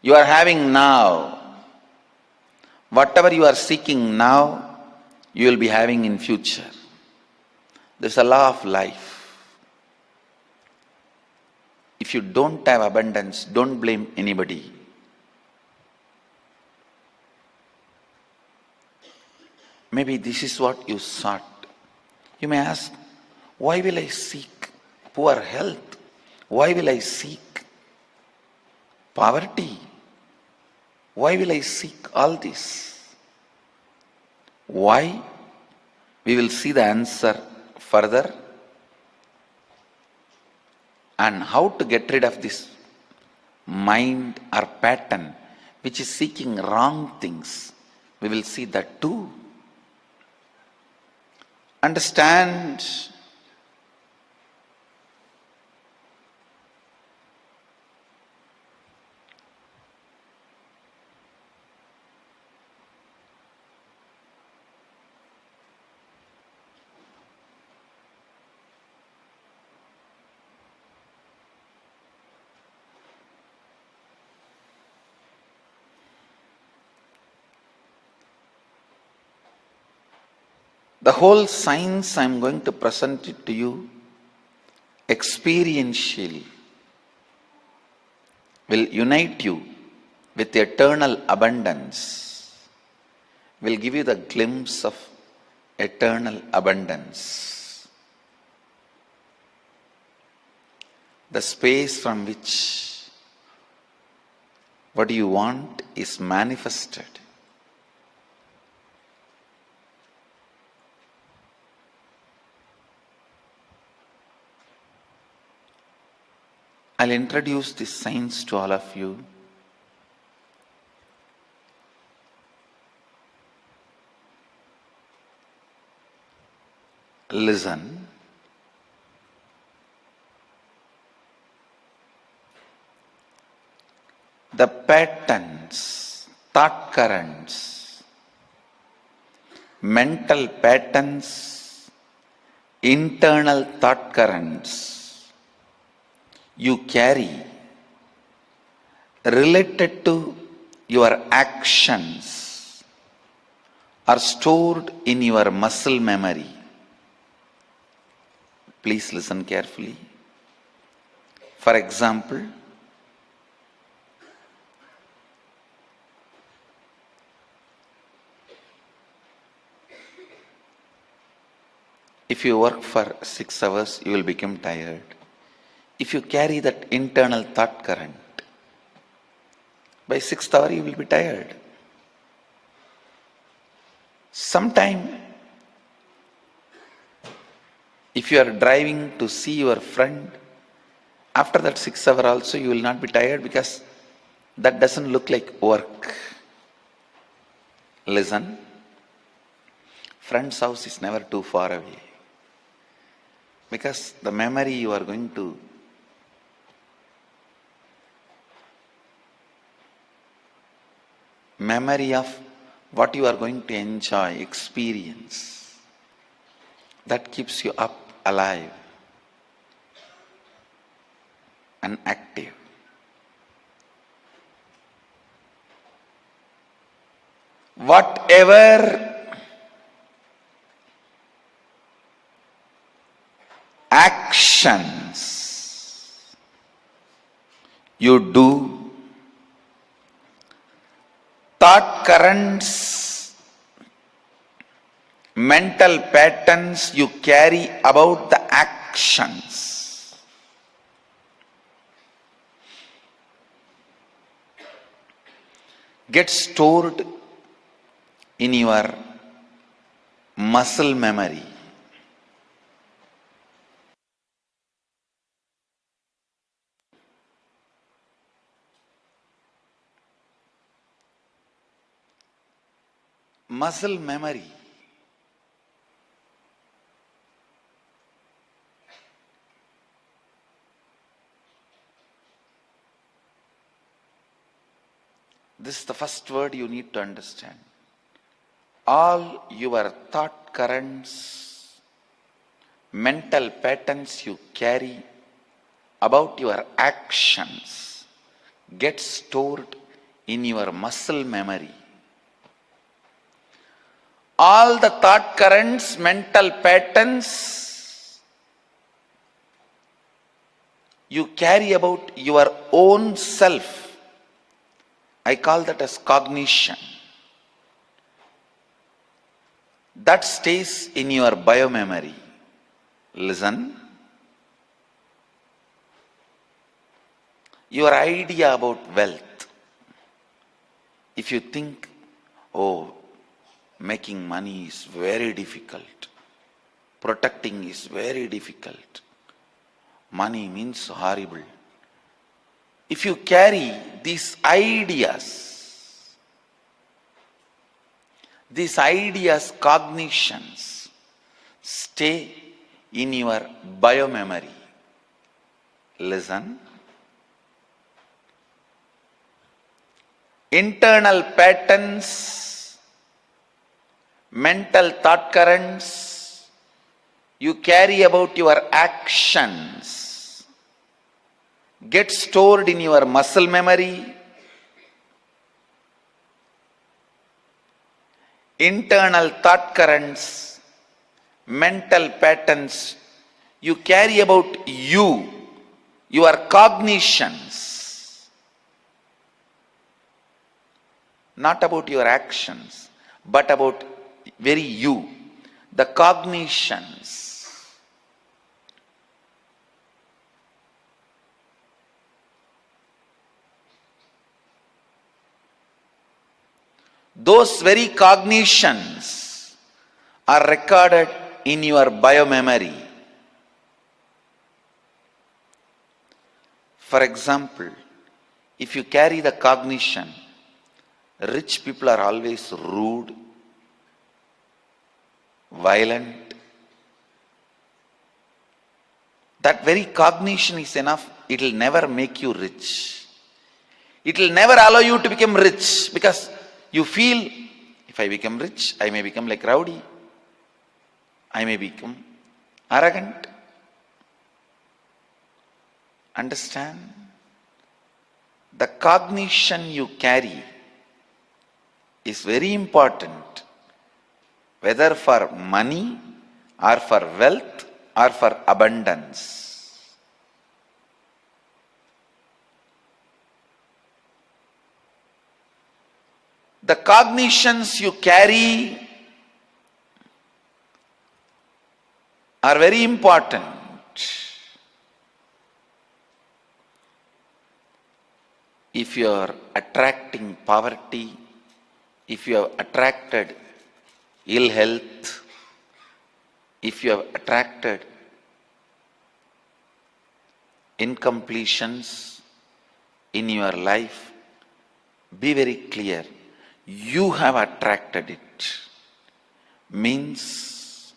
you are having now. Whatever you are seeking now, you will be having in future. This is a law of life. If you don't have abundance, don't blame anybody. Maybe this is what you sought. You may ask, why will I seek poor health? Why will I seek poverty? Why will I seek all this? Why? We will see the answer further. And how to get rid of this mind or pattern which is seeking wrong things. We will see that too. Understand, the whole science I am going to present it to you experientially will unite you with eternal abundance, will give you the glimpse of eternal abundance. The space from which what you want is manifested. I'll introduce this science to all of you. Listen. The patterns, thought currents, mental patterns, internal thought currents you carry related to your actions are stored in your muscle memory. Please listen carefully. For example, if you work for 6 hours, you will become tired. If you carry that internal thought current, by 6th hour you will be tired. Sometime, if you are driving to see your friend, after that 6 hour also you will not be tired because that doesn't look like work. Listen, friend's house is never too far away because the memory you are going to memory of what you are going to enjoy, experience. That keeps you up, alive, and active. Whatever actions you do, thought currents, mental patterns you carry about the actions, get stored in your muscle memory. Muscle memory. This is the first word you need to understand. All your thought currents, mental patterns you carry about your actions get stored in your muscle memory. All the thought currents, mental patterns you carry about your own self, I call that as cognition. That stays in your biomemory. Listen. Your idea about wealth. If you think, oh, making money is very difficult, protecting is very difficult, money means horrible. If you carry these ideas, cognitions, stay in your biomemory. Listen. Internal patterns, mental thought currents you carry about your actions get stored in your muscle memory. Internal thought currents, mental patterns you carry about you, your cognitions, not about your actions, but about very you, the cognitions. Those very cognitions are recorded in your biomemory. For example, if you carry the cognition, rich people are always rude, violent. That very cognition is enough. It will never make you rich. It will never allow you to become rich, because you feel, if I become rich, I may become like rowdy. I may become arrogant. Understand? The cognition you carry is very important, whether for money or for wealth or for abundance. The cognitions you carry are very important. If you are attracting poverty, if you have attracted ill health, if you have attracted incompletions in your life, be very clear. You have attracted it. Means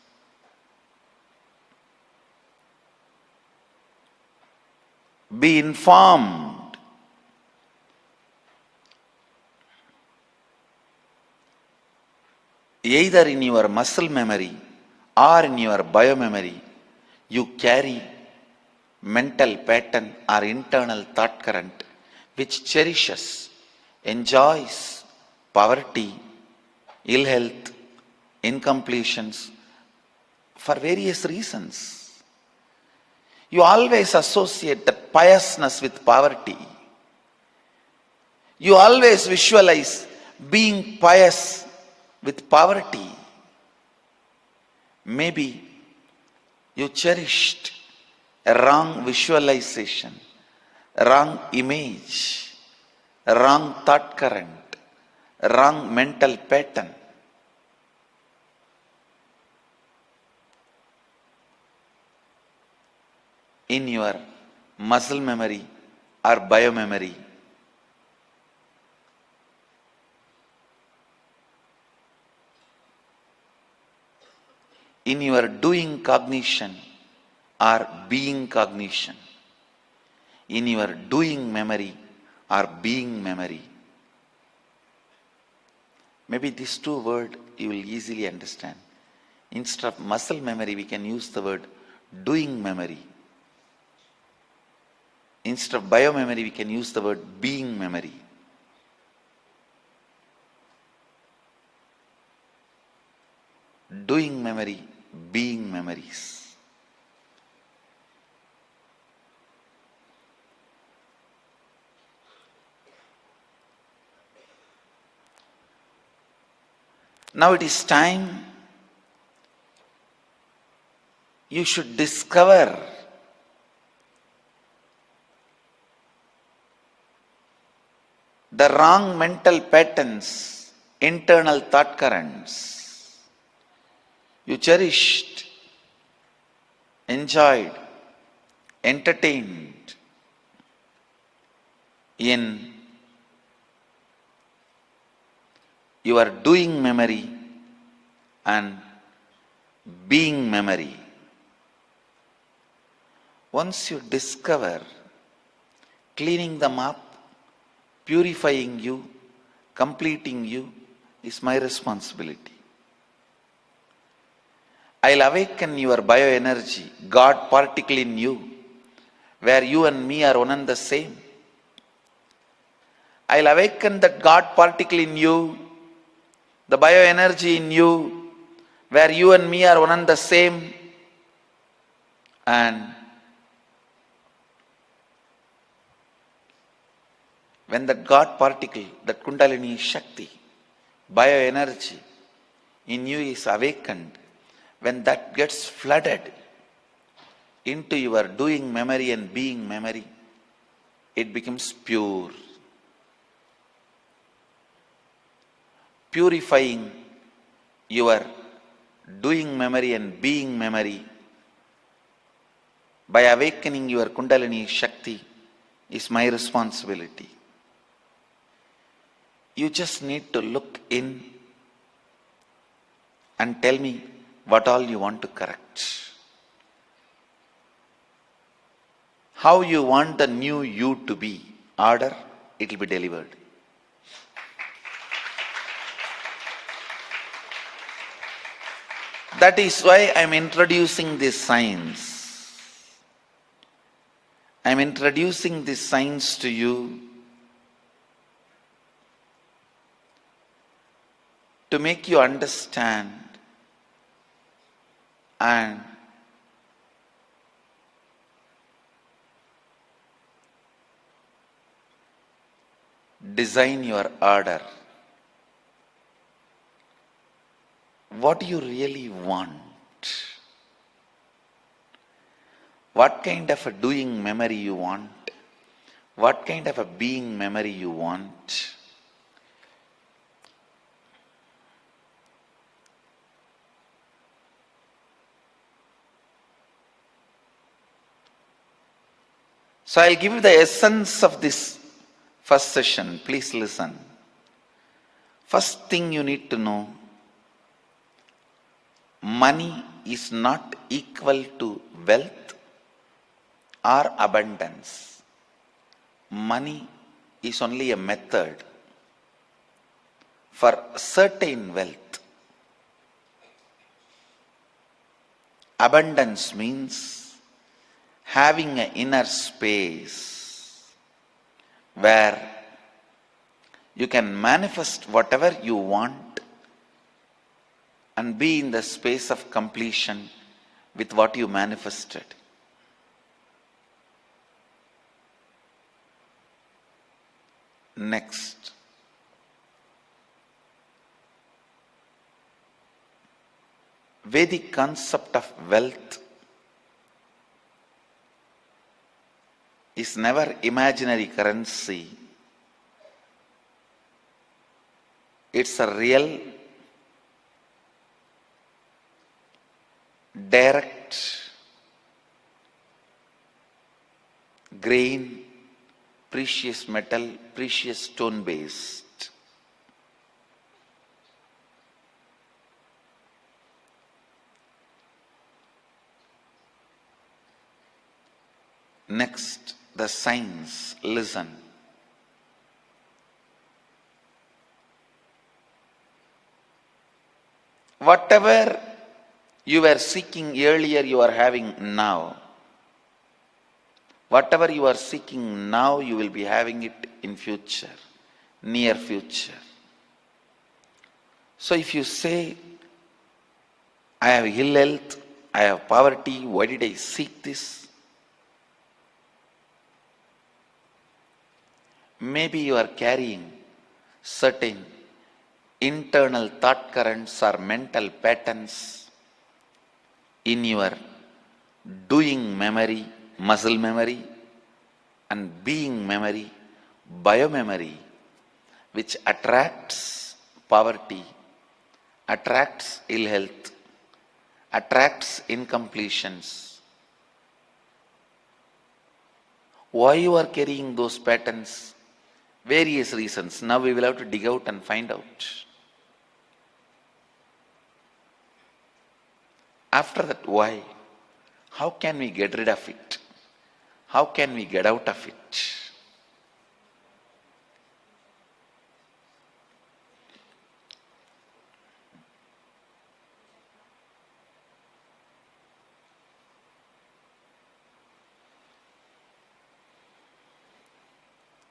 be informed. either in your muscle memory or in your biomemory, you carry mental pattern or internal thought current which cherishes, enjoys poverty, ill health, incompletions for various reasons. You always associate that piousness with poverty. You always visualize being pious with poverty. Maybe you cherished a wrong visualization, wrong image, wrong thought current, wrong mental pattern. In your muscle memory or biomemory, in your doing cognition or being cognition, in your doing memory or being memory. Maybe these two words you will easily understand. Instead of muscle memory, we can use the word doing memory. Instead of biomemory, we can use the word being memory. Doing memory, being memories. Now it is time you should discover the wrong mental patterns, internal thought currents you cherished, enjoyed, entertained in your doing memory and being memory. Once you discover, cleaning them up, purifying you, completing you is my responsibility. I'll awaken your bioenergy, God particle in you, where you and me are one and the same. I'll awaken that God particle in you, the bioenergy in you, where you and me are one and the same. And when that God particle, that Kundalini Shakti, bioenergy in you is awakened, when that gets flooded into your doing memory and being memory, it becomes pure. Purifying your doing memory and being memory by awakening your Kundalini Shakti is my responsibility. You just need to look in and tell me what all you want to correct. How you want the new you to be. Order, it will be delivered. That is why I am introducing this science. I am introducing this science to you to make you understand and design your order. What do you really want? What kind of a doing memory you want? What kind of a being memory you want? So I'll give you the essence of this first session. Please listen. First thing you need to know, money is not equal to wealth or abundance. Money is only a method for certain wealth Abundance means having an inner space where you can manifest whatever you want and be in the space of completion with what you manifested. Next, Vedic concept of wealth is never imaginary currency. It's a real, direct, grain, precious metal, precious stone based. Next, the signs. Listen. Whatever you were seeking earlier, you are having now. Whatever you are seeking now, you will be having it in future, near future. So if you say, I have ill health, I have poverty, why did I seek this? Maybe you are carrying certain internal thought currents or mental patterns in your doing memory, muscle memory, and being memory, biomemory, which attracts poverty, attracts ill health, attracts incompletions. Why you are carrying those patterns? Various reasons. Now we will have to dig out and find out. After that, why? How can we get rid of it? How can we get out of it?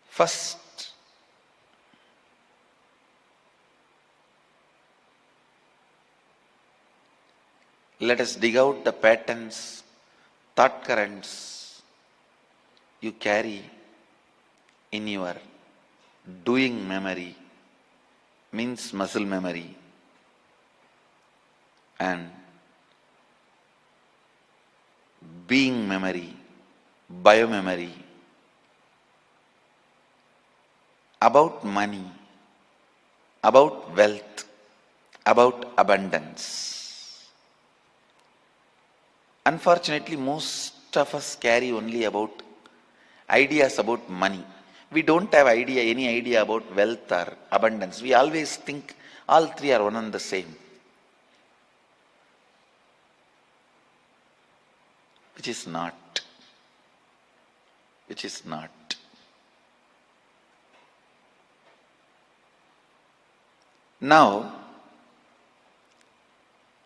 First, let us dig out the patterns, thought currents you carry in your doing memory, means muscle memory, and being memory, biomemory, about money, about wealth, about abundance. Unfortunately, most of us carry only about ideas about money. We don't have any idea about wealth or abundance. We always think all three are one and the same, which is not. Which is not. Now,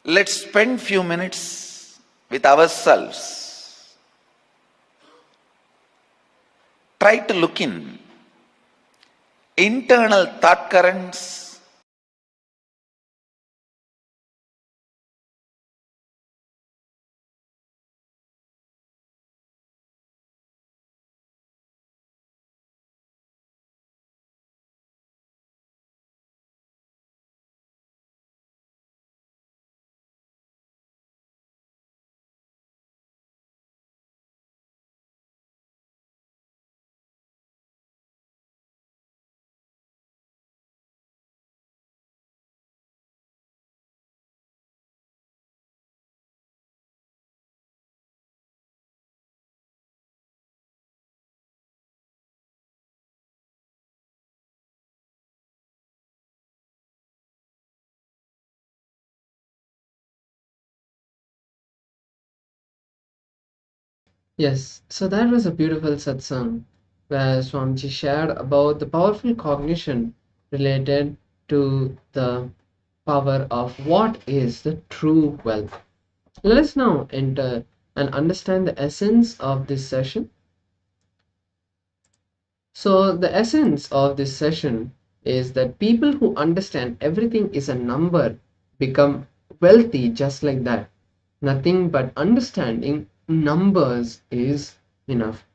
let's spend few minutes with ourselves. Try to look in internal thought currents, Yes, so that was a beautiful satsang where Swamiji shared about the powerful cognition related to the power of what is the true wealth. Let us now enter and understand the essence of this session. So the essence of this session is that people who understand everything is a number become wealthy just like that. Nothing but understanding numbers is enough.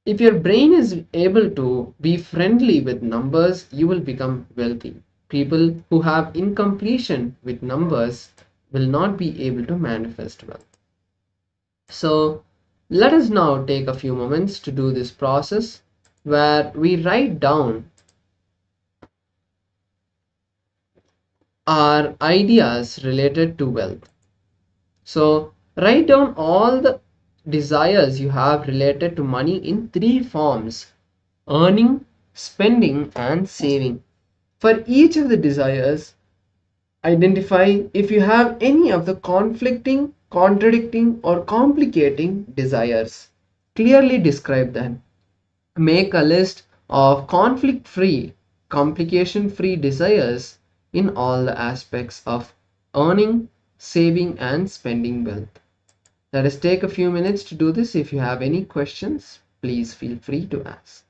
If your brain is able to be friendly with numbers, you will become wealthy. People who have incompletion with numbers will not be able to manifest wealth. So let us now take a few moments to do this process where we write down our ideas related to wealth. So write down all the desires you have related to money in three forms: earning, spending, and saving. For each of the desires, identify if you have any of the conflicting, contradicting, or complicating desires. Clearly describe them. Make a list of conflict free, complication free desires in all the aspects of earning, saving, and spending wealth. Let us take a few minutes to do this. If you have any questions, please feel free to ask.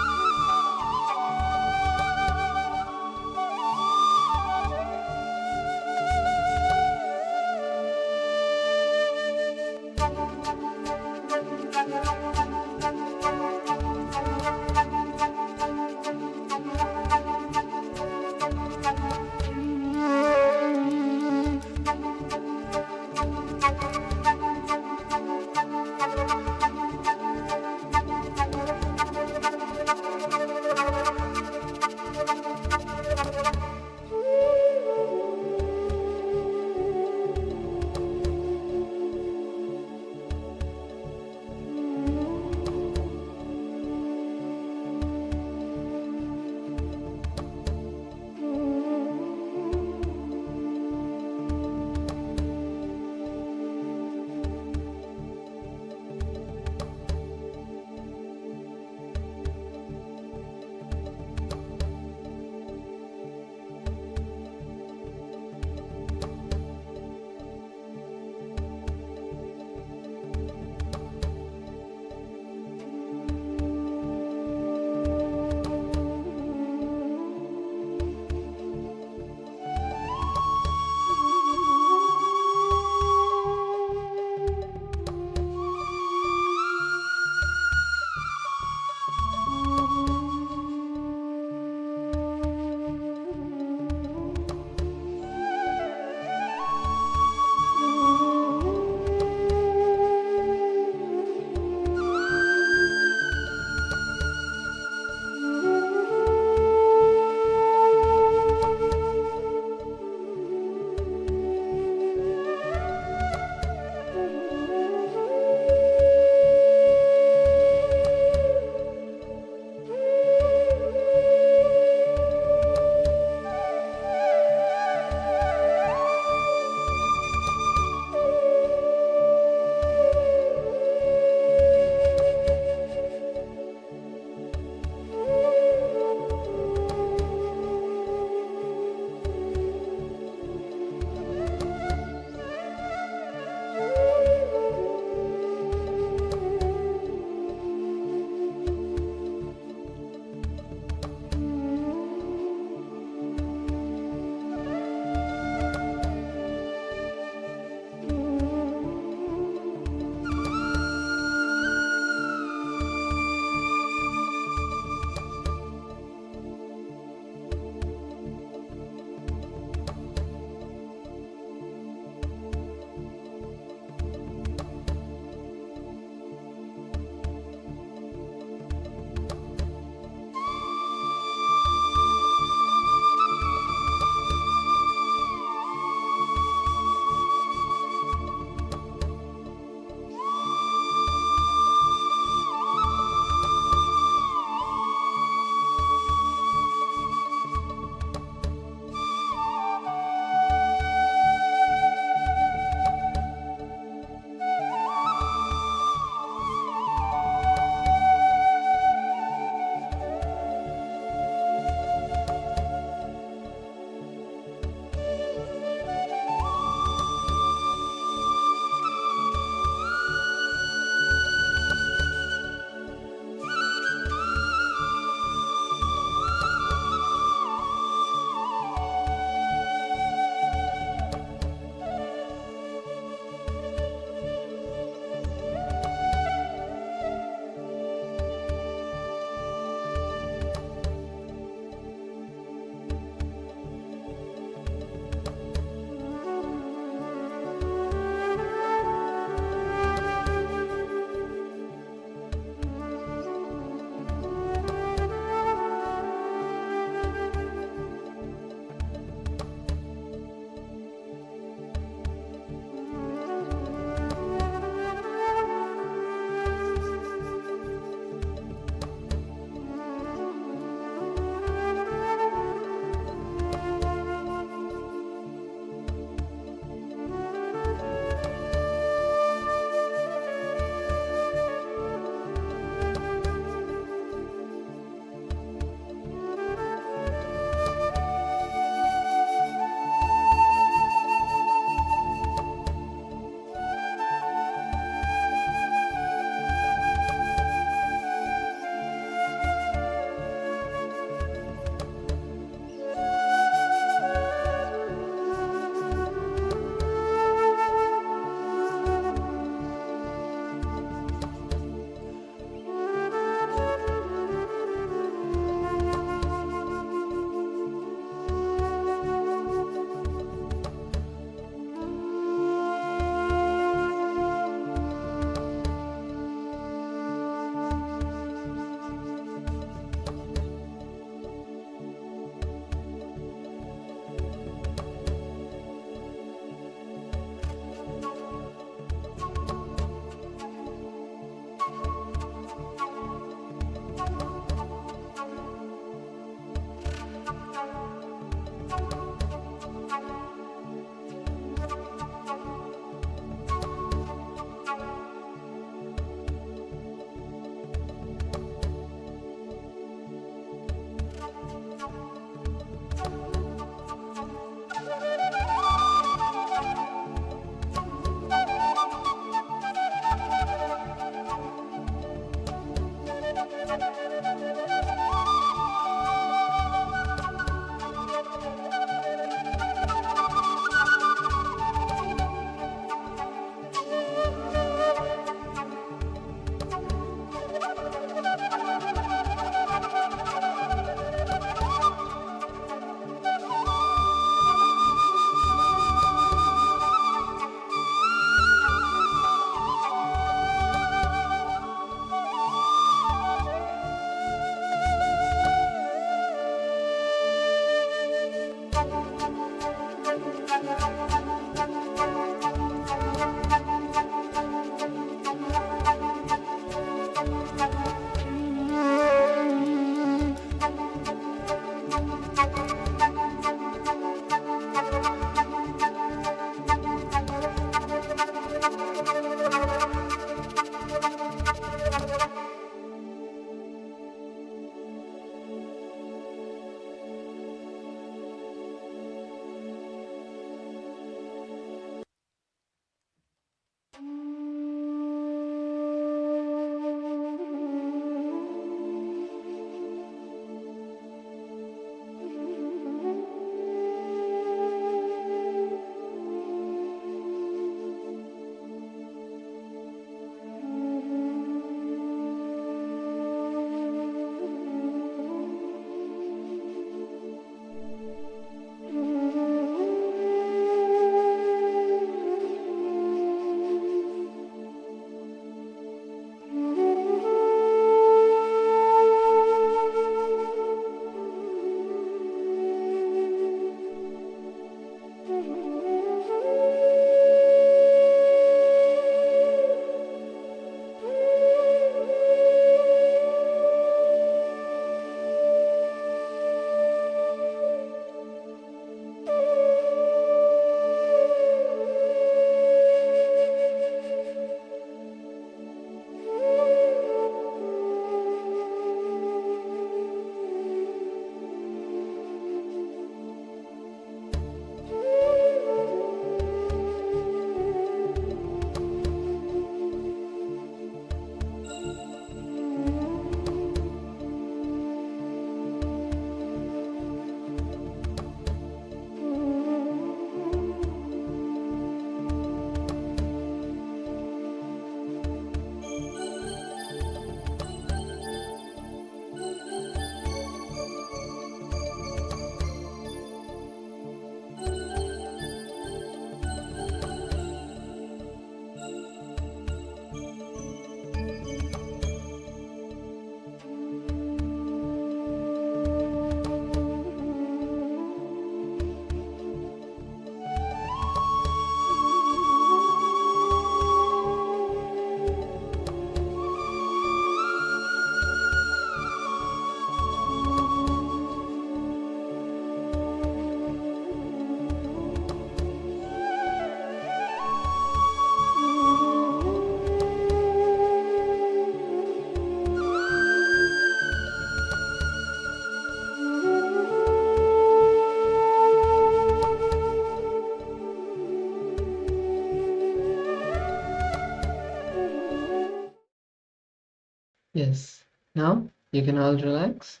Yes. Now you can all relax.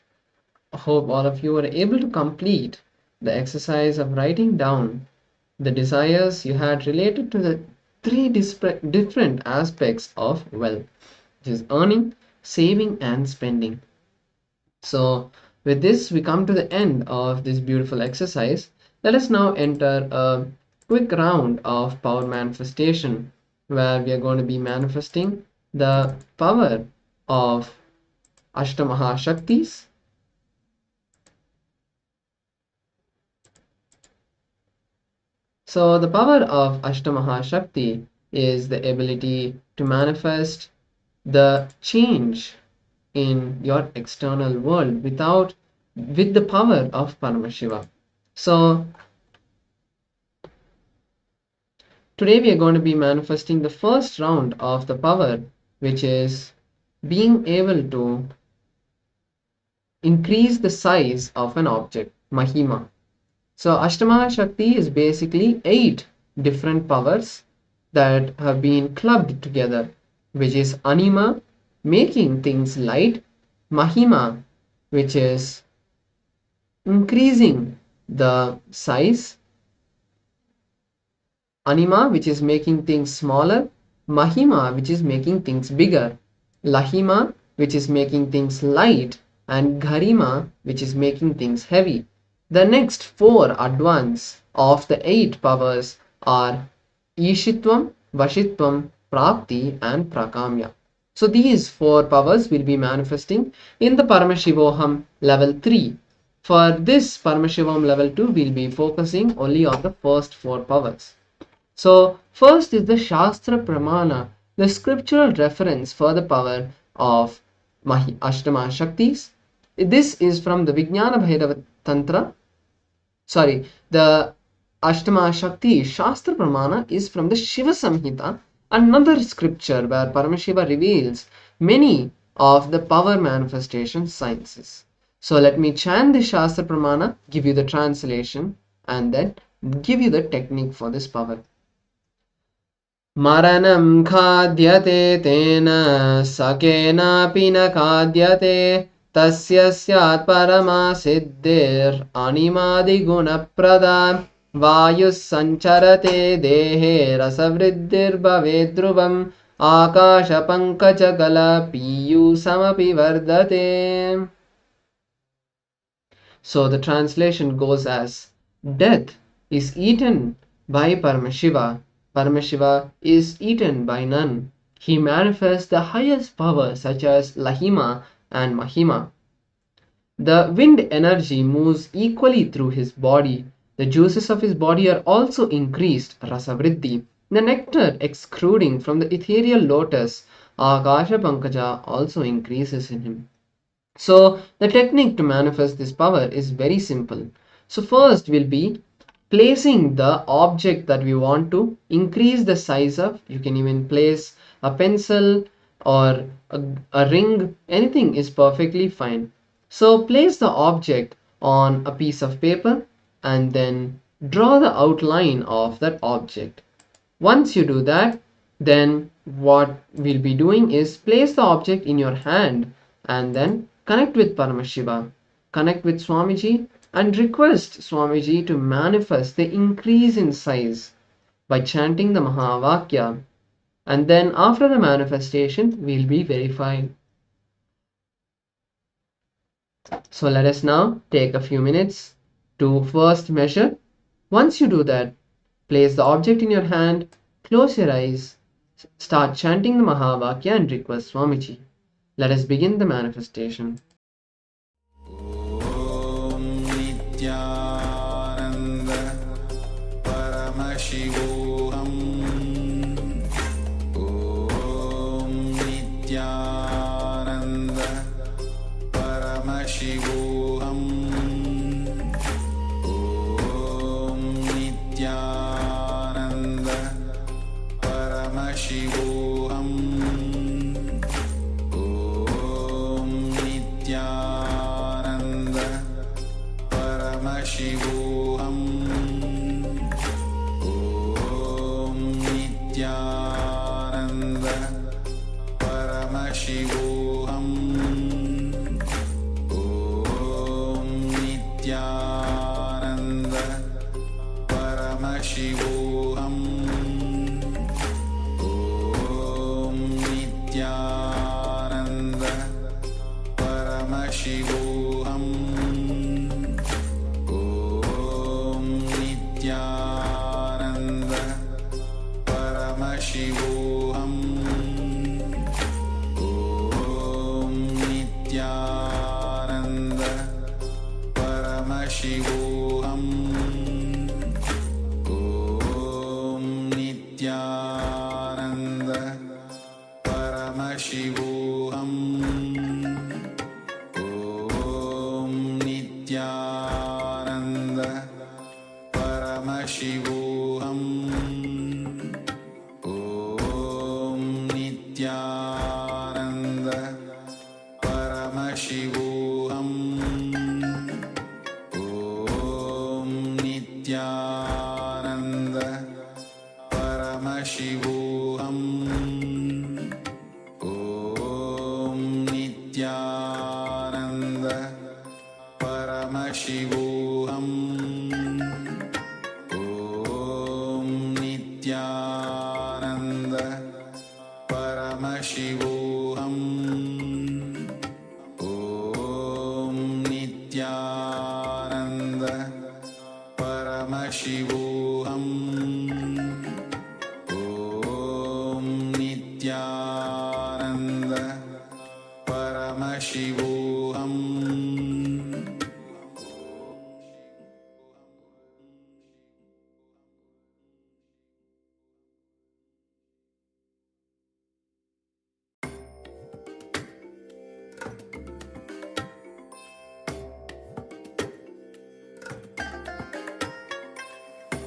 I hope all of you were able to complete the exercise of writing down the desires you had related to the three different aspects of wealth, which is earning, saving, and spending. So, with this, we come to the end of this beautiful exercise. Let us now enter a quick round of power manifestation where we are going to be manifesting the power of Ashtamaha Shaktis. So the power of Ashtamaha Shakti is the ability to manifest the change in your external world with the power of Paramashiva. So today we are going to be manifesting the first round of the power, which is being able to increase the size of an object, Mahima. So Ashtamaha Shakti is basically 8 different powers that have been clubbed together, which is Anima, making things light, Mahima, which is increasing the size, Anima, which is making things smaller, Mahima, which is making things bigger, Lahima, which is making things light, and Garima, which is making things heavy. The next 4 advance of the 8 powers are Ishitvam, Vashitvam, Prapti, and Prakamya. So these 4 powers will be manifesting in the Paramashivoham level 3. For this Paramashivoham level 2, we'll be focusing only on the first 4 powers. So first is the Shastra Pramana, the scriptural reference for the power of Ashtama Shaktis. This is from the Vijnana Bhairava Tantra. The Ashtama Shakti Shastra Pramana is from the Shiva Samhita, another scripture where Paramashiva reveals many of the power manifestation sciences. So let me chant the Shastra Pramana, give you the translation, and then give you the technique for this power. Maranam khadyate tena sakenapi na khadyate tasya syat parama siddhir animadi guna prada vayus sancharate dehe rasavriddhir bhavedruvam akasha pankaja kala piyu samapi vardate. So the translation goes as, death is eaten by Paramashiva. Paramashiva is eaten by none. He manifests the highest power such as Lahima and Mahima. The wind energy moves equally through his body. The juices of his body are also increased, rasavriddhi. The nectar extruding from the ethereal lotus, Akasha Pankaja, also increases in him. So the technique to manifest this power is very simple. So first will be placing the object that we want to increase the size of. You can even place a pencil or a ring, anything is perfectly fine. So place the object on a piece of paper and then draw the outline of that object. Once you do that, then what we'll be doing is place the object in your hand and then connect with Paramashiva, connect with Swamiji, and request Swamiji to manifest the increase in size by chanting the Mahavakya. And then after the manifestation, we'll be verified. So let us now take a few minutes to first measure. Once you do that, place the object in your hand, close your eyes, start chanting the Mahavakya and request Swamiji. Let us begin the manifestation. Nityananda Paramashivoham Om Nityananda Paramashivoham Om Nityananda Paramashivoham Om Nityananda Paramashivoham Om Paramashivoham Om Nityananda Paramashivoham Om Nityananda Paramashivoham Om Nityananda Paramashivoham Om Nityananda Paramashivoham Om Nityananda Paramashivoham Om Nityananda Paramashivoham Om Nityananda Paramashivoham Om Nityananda Paramashivoham Om Nityananda Paramashivoham Om Nityananda Paramashivoham Om Nityananda Paramashivoham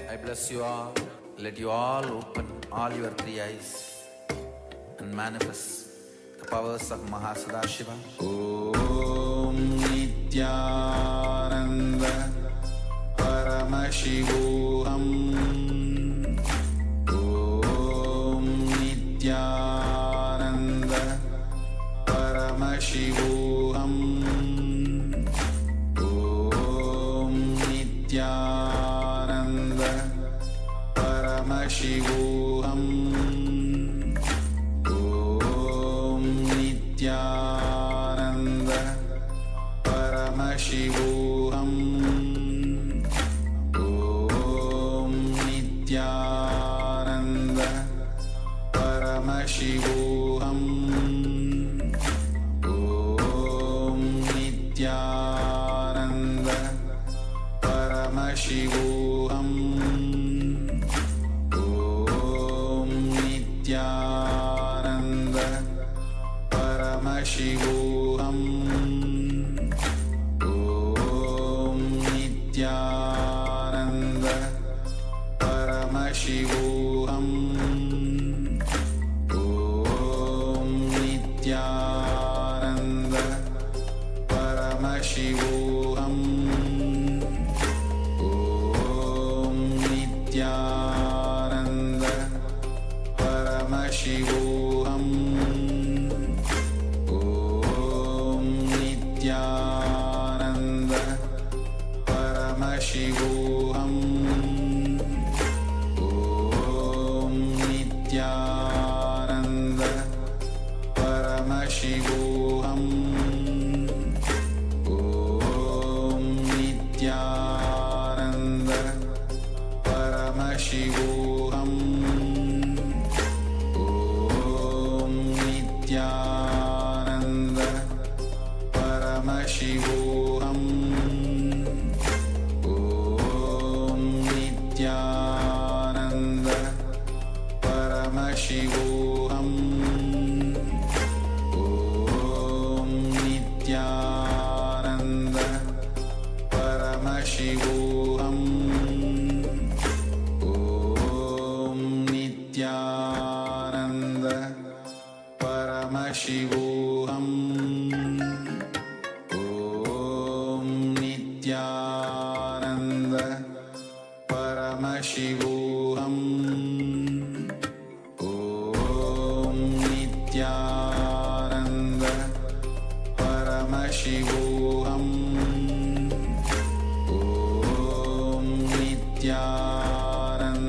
I bless you all. Let you all open all your three eyes and manifest the powers of Mahasadashiva. Om Nityananda Paramashivoham Om Nityananda Paramashivoham Om Nityananda Paramashivoham Om Nityananda Paramashivoham Om Nityananda Paramashivoham Om Nityananda Paramashivoham Om Nityananda Paramashivoham Om Nityananda Paramashivoham Om Nityananda Paramashivoham Om Nityananda Paramashivoham Om Nityananda Paramashivoham Om Nityananda Paramashivoham Om Nityananda Paramashivoham Om Nityananda Paramashivoham Om Nityananda Paramashivoham Om Nityananda Paramashivoham Om Nityananda Paramashivoham Om Nityananda Paramashivoham Om Nityananda Paramashivoham Om Nityananda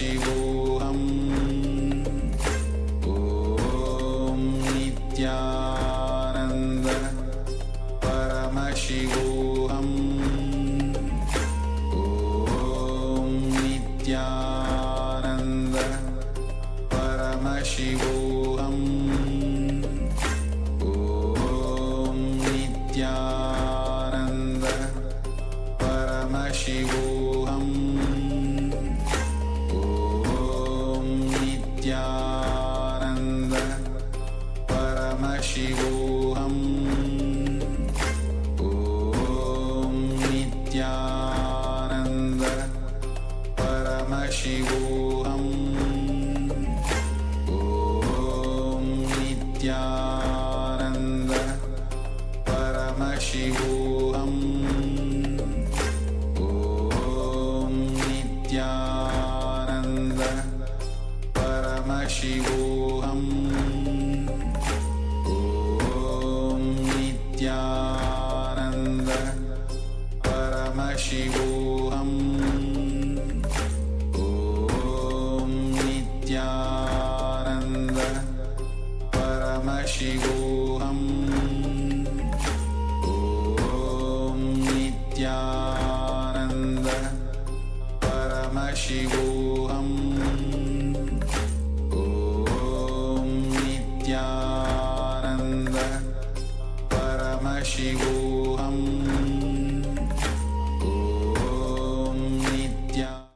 Paramashivoham Om Nityananda Paramashivoham Om Nityananda Paramashivoham Om Nityananda Paramashivoham Om Nityananda Paramashivoham Om Nityananda Paramashivoham Om Nityananda Paramashivoham Om Nityananda Paramashivoham Om Nityananda Paramashivoham Om Nityananda Paramashivoham Om Nityananda Paramashivoham Om Nityananda Paramashivoham Om Nityananda.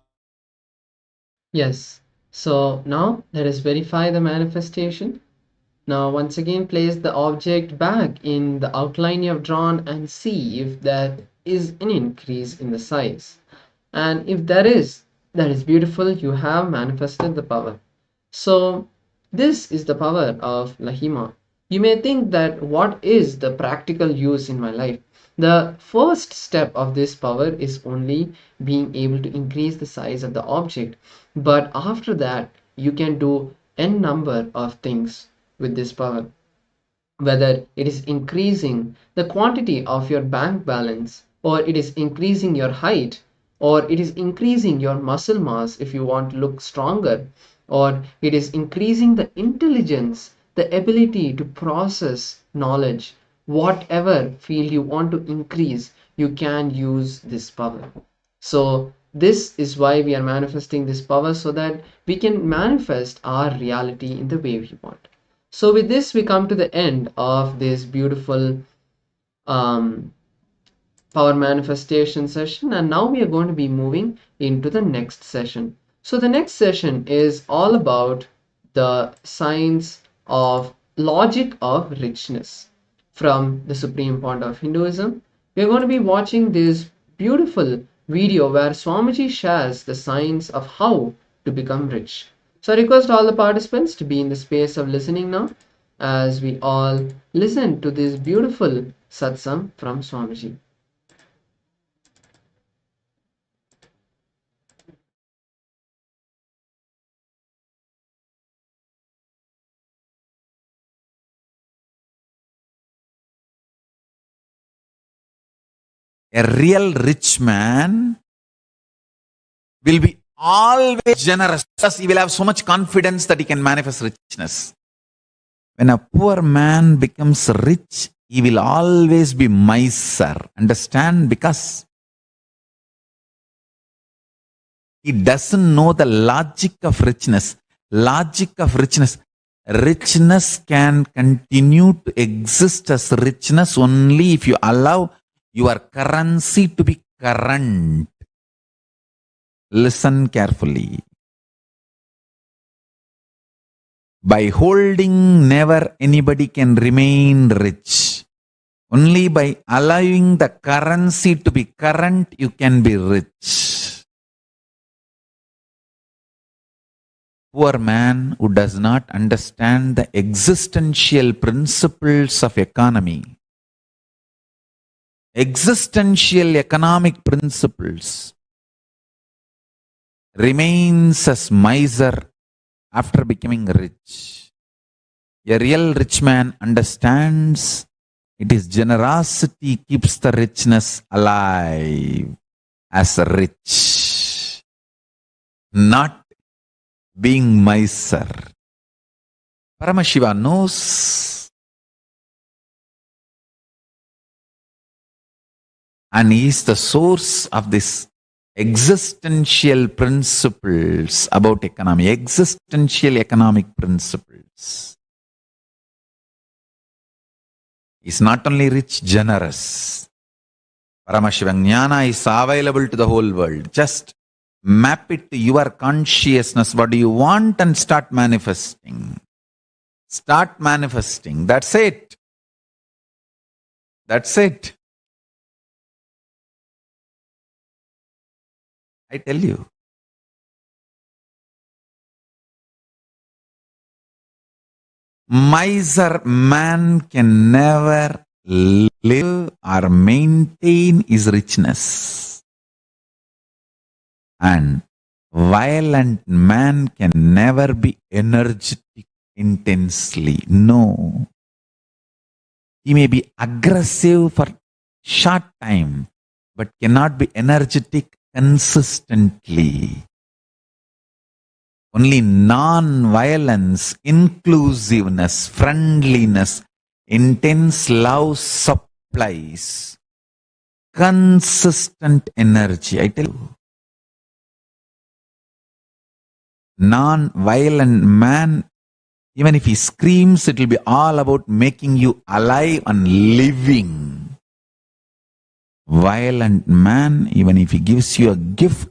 Yes. So now let us verify the manifestation. Now once again place the object back in the outline you have drawn and see if there is an increase in the size. And if there is, that is beautiful, you have manifested the power. So this is the power of Lahima. You may think that what is the practical use in my life? The first step of this power is only being able to increase the size of the object. But after that, you can do n number of things with this power. Whether it is increasing the quantity of your bank balance, or it is increasing your height, or it is increasing your muscle mass if you want to look stronger, or it is increasing the intelligence, the ability to process knowledge. Whatever field you want to increase, you can use this power. So this is why we are manifesting this power, so that we can manifest our reality in the way we want. So with this, we come to the end of this beautiful power manifestation session, and now we are going to be moving into the next session. So the next session is all about the science of logic of richness from the Supreme Pontiff of Hinduism. We are going to be watching this beautiful video where Swamiji shares the science of how to become rich. So I request all the participants to be in the space of listening now as we all listen to this beautiful satsang from Swamiji. A real rich man will be always generous. Thus, he will have so much confidence that he can manifest richness. When a poor man becomes rich, he will always be miser. Understand? Because he doesn't know the logic of richness. Logic of richness. Richness can continue to exist as richness only if you allow your currency to be current. Listen carefully. By holding, never anybody can remain rich. Only by allowing the currency to be current, you can be rich. Poor man who does not understand the existential principles of economy, existential economic principles, remains as miser after becoming rich. A real rich man understands it is generosity keeps the richness alive as rich, not being miser. Paramashiva knows, and he is the source of this existential principles about economy, existential economic principles. He is not only rich, generous. Paramashiva Jnana is available to the whole world. Just map it to your consciousness. What do you want? And start manifesting. Start manifesting. That's it. That's it. I tell you. Miser man can never live or maintain his richness. And violent man can never be energetic intensely. No. He may be aggressive for short time, but cannot be energetic consistently. Only non-violence, inclusiveness, friendliness, intense love supplies consistent energy. I tell you, non-violent man, even if he screams, it will be all about making you alive and living. Violent man, even if he gives you a gift,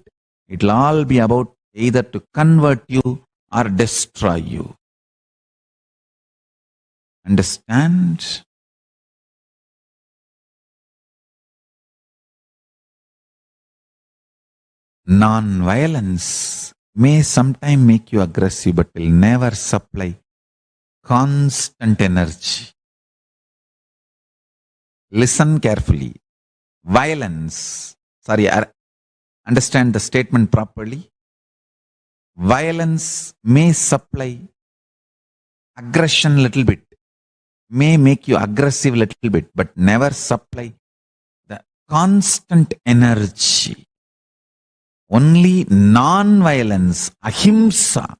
it will all be about either to convert you or destroy you. Understand? Non-violence may sometimes make you aggressive, but will never supply constant energy. Listen carefully. Violence, understand the statement properly. Violence may supply aggression little bit, may make you aggressive little bit, but never supply the constant energy. Only non-violence, ahimsa,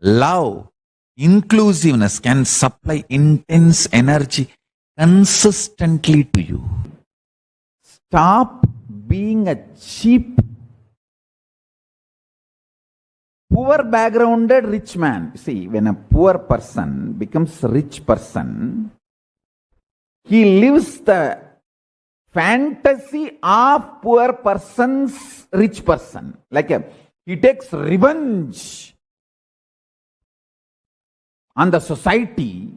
love, inclusiveness can supply intense energy consistently to you. Stop being a cheap, poor backgrounded rich man. See, when a poor person becomes a rich person, he lives the fantasy of poor person's rich person. He takes revenge on the society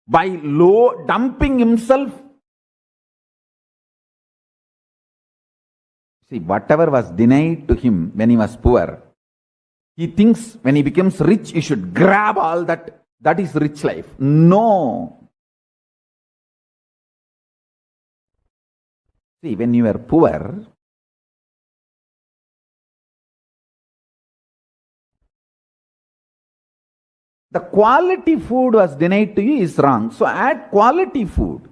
by dumping himself. See, whatever was denied to him when he was poor, he thinks when he becomes rich, he should grab all that. That is rich life. No. See, when you are poor, the quality food was denied to you is wrong. So add quality food.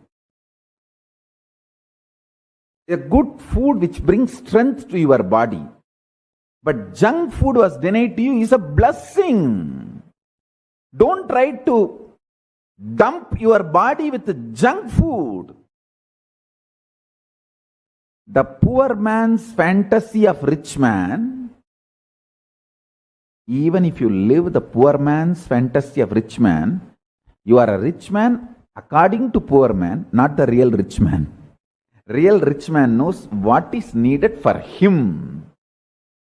A good food which brings strength to your body. But junk food was denied to you is a blessing. Don't try to dump your body with junk food. The poor man's fantasy of rich man, even if you live the poor man's fantasy of rich man, you are a rich man according to poor man, not the real rich man. Real rich man knows what is needed for him.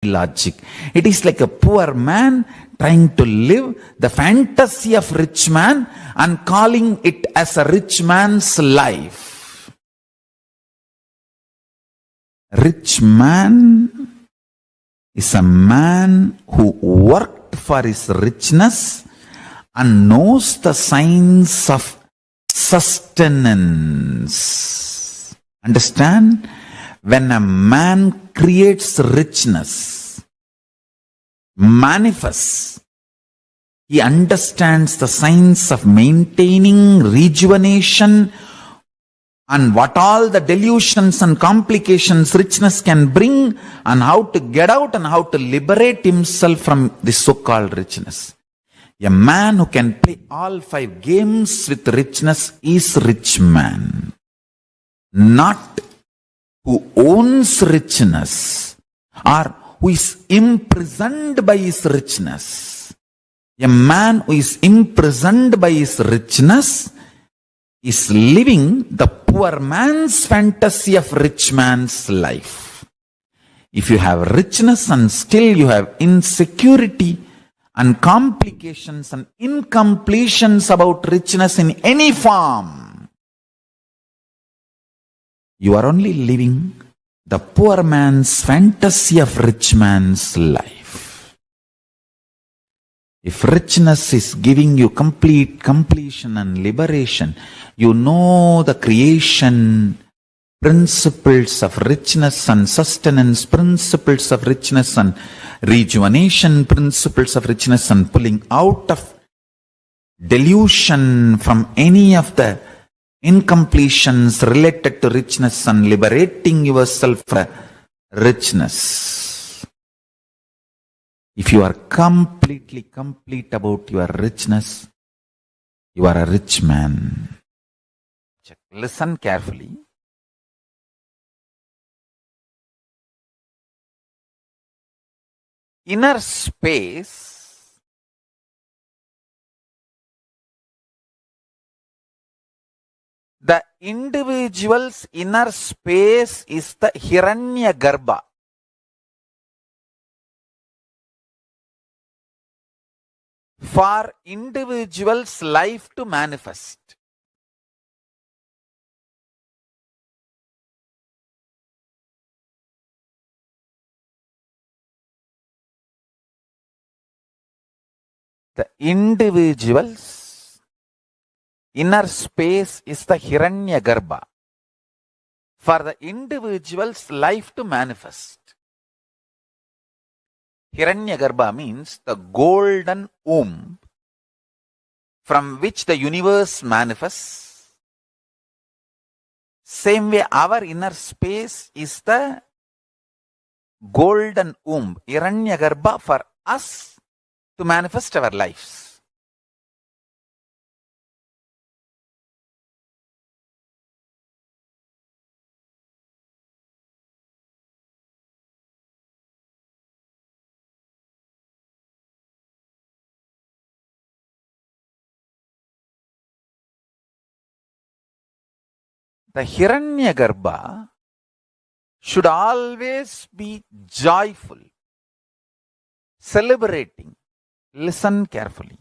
Logic. It is like a poor man trying to live the fantasy of rich man and calling it as a rich man's life. Rich man is a man who worked for his richness and knows the signs of sustenance. Understand? When a man creates richness, manifests, he understands the signs of maintaining rejuvenation and what all the delusions and complications richness can bring, and how to get out and how to liberate himself from this so-called richness. A man who can play all 5 games with richness is rich man. Not who owns richness or who is imprisoned by his richness. A man who is imprisoned by his richness is living the poor man's fantasy of rich man's life. If you have richness and still you have insecurity and complications and incompletions about richness in any form, you are only living the poor man's fantasy of rich man's life. If richness is giving you complete completion and liberation, you know the creation principles of richness and sustenance, principles of richness and rejuvenation, principles of richness and pulling out of delusion from any of the incompletions related to richness and liberating yourself from richness. If you are completely complete about your richness, you are a rich man. Listen carefully. Inner space the individual's inner space is the Hiranyagarbha. For individual's life to manifest. The individual's inner space is the Hiranyagarbha. For the individual's life to manifest. Hiranyagarbha means the golden womb from which the universe manifests. Same way our inner space is the golden womb, Hiranyagarbha, for us to manifest our lives. The Hiranyagarbha should always be joyful, celebrating. Listen carefully.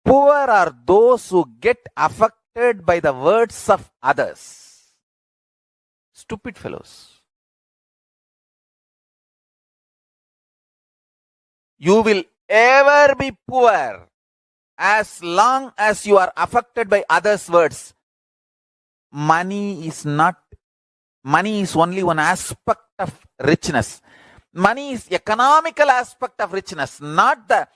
Poor are those who get affected by the words of others. Stupid fellows. You will ever be poor as long as you are affected by others' words. Money is only one aspect of richness. Money is economical aspect of richness, not the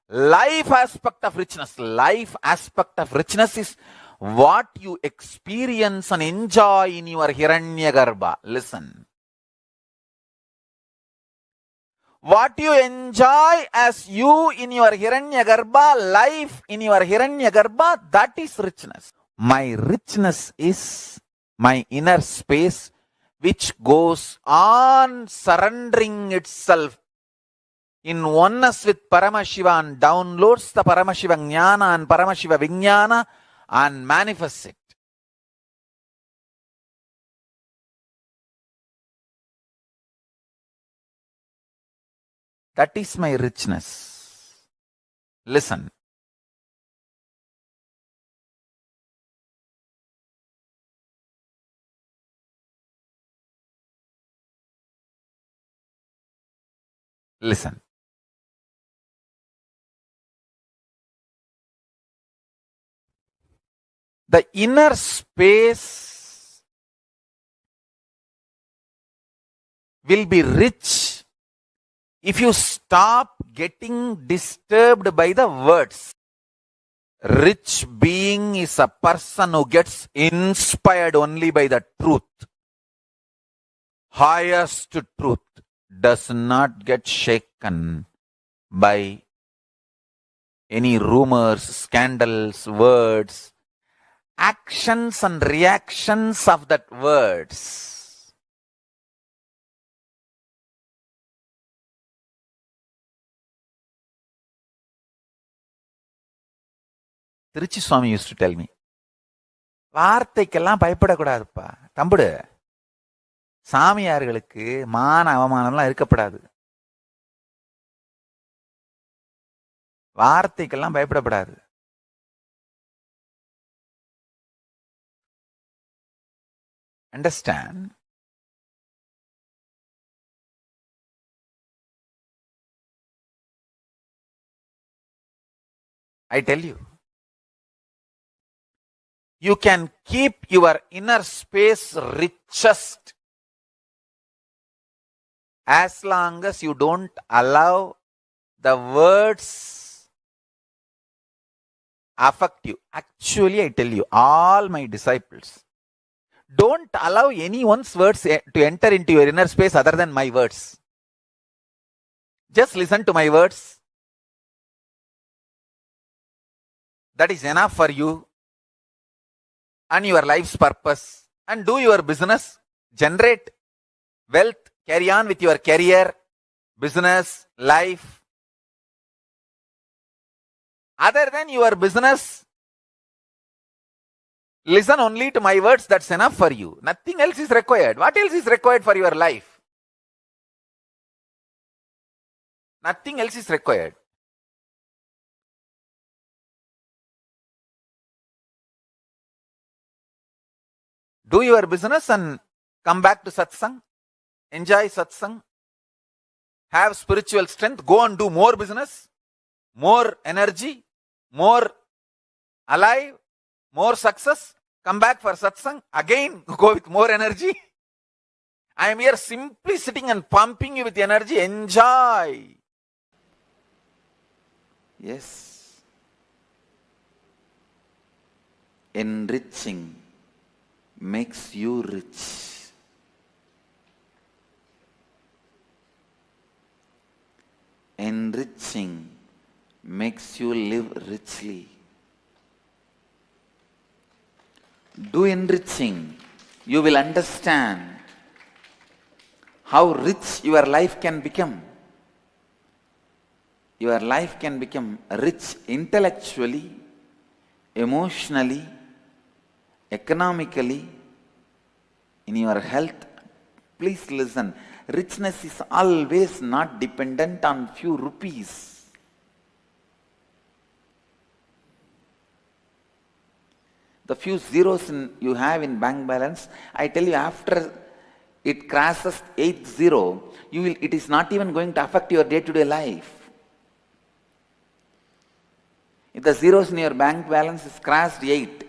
life aspect of richness. Life aspect of richness is what you experience and enjoy in your Hiranyagarbha. Listen. What you enjoy as you in your Hiranyagarbha, life in your Hiranyagarbha, that is richness. My richness is my inner space which goes on surrendering itself in oneness with Paramashiva and downloads the Paramashiva Jnana and Paramashiva Vijnana and manifests it. That is my richness. Listen. Listen. The inner space will be rich if you stop getting disturbed by the words, rich being is a person who gets inspired only by the truth. Highest truth does not get shaken by any rumors, scandals, words, actions and reactions of that words. Tirichi Swami used to tell me, வார்த்தைக்கெல்லாம் பயப்படக்கூடாதுப்பா தம்புடு, சாமியார்களுக்கு மான அவமானம்லாம் இருக்கப்படாது, வார்த்தைக்கெல்லாம் பயப்படப்படாது. Understand? I tell you, you can keep your inner space richest as long as you don't allow the words affect you. Actually, I tell you, all my disciples, don't allow anyone's words to enter into your inner space other than my words. Just listen to my words. That is enough for you and your life's purpose. And do your business, generate wealth, carry on with your career, business, life. Other than your business, listen only to my words, that's enough for you. Nothing else is required. What else is required for your life? Nothing else is required. Do your business and come back to satsang. Enjoy satsang. Have spiritual strength. Go and do more business, more energy, more alive, more success. Come back for satsang. Again, go with more energy. I am here simply sitting and pumping you with energy. Enjoy. Yes. Enriching makes you rich. Enriching makes you live richly. Do enriching. You will understand how rich your life can become. Your life can become rich intellectually, emotionally, economically, in your health. Please listen. Richness is always not dependent on few rupees. The few zeros you have in bank balance, I tell you, after it crosses 80, it is not even going to affect your day-to-day life. If the zeros in your bank balance is crossed 8,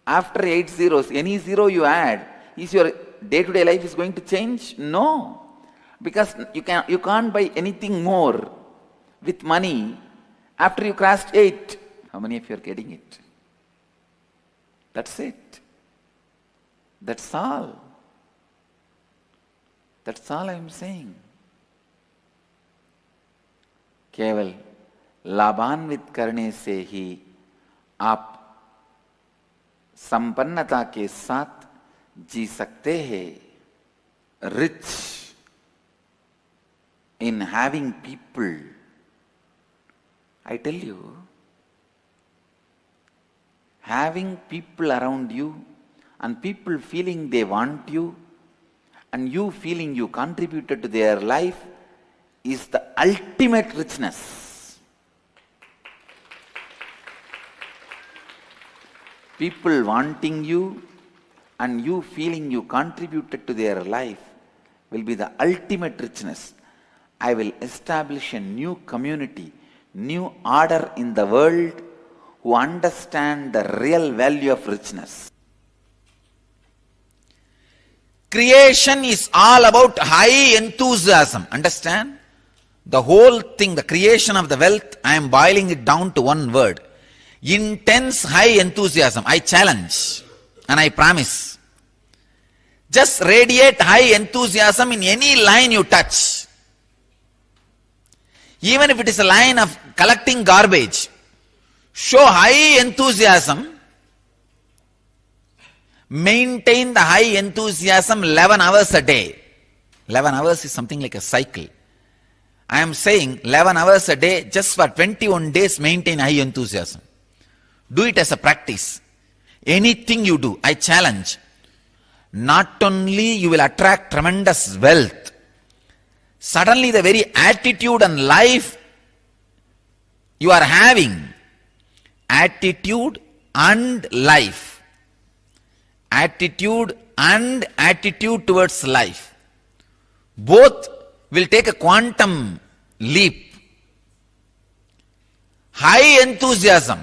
after 8 zeros, any zero you add, is your day-to-day life is going to change? No. Because you can't buy anything more with money after you crossed 8. How many of you are getting it? That's it. That's all. That's all I am saying. केवल लाभान्वित करने से ही आप संपन्नता के साथ जी सकते हैं. Rich in having people. I tell you, having people around you and people feeling they want you and you feeling you contributed to their life is the ultimate richness. People wanting you and you feeling you contributed to their life will be the ultimate richness. I will establish a new community, new order in the world who understand the real value of richness. Creation is all about high enthusiasm. Understand? The whole thing, the creation of the wealth, I am boiling it down to one word. Intense high enthusiasm. I challenge and I promise. Just radiate high enthusiasm in any line you touch. Even if it is a line of collecting garbage, show high enthusiasm. Maintain the high enthusiasm 11 hours a day. 11 hours is something like a cycle. I am saying 11 hours a day, just for 21 days maintain high enthusiasm. Do it as a practice. Anything you do, I challenge. Not only you will attract tremendous wealth, suddenly the very attitude and life you are having, attitude and life, attitude and attitude towards life, both will take a quantum leap. High enthusiasm.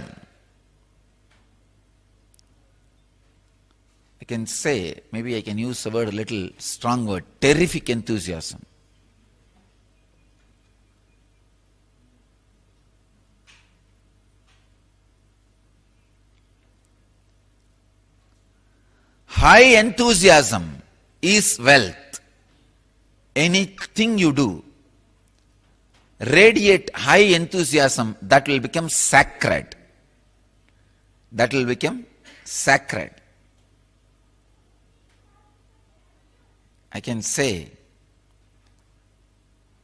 I can say, maybe I can use a word, a little strong word, terrific enthusiasm. High enthusiasm is wealth. Anything you do, radiate high enthusiasm, that will become sacred. That will become sacred. I can say,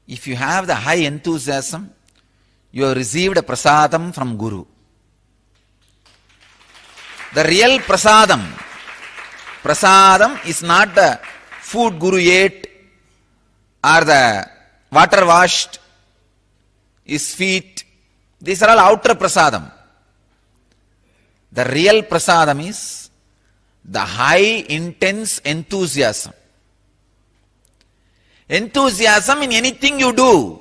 if you have the high enthusiasm, you have received a prasadam from Guru. The real prasadam is not the food Guru ate or the water washed his feet. These are all outer prasadam. The real prasadam is the high intense enthusiasm. Enthusiasm in anything you do.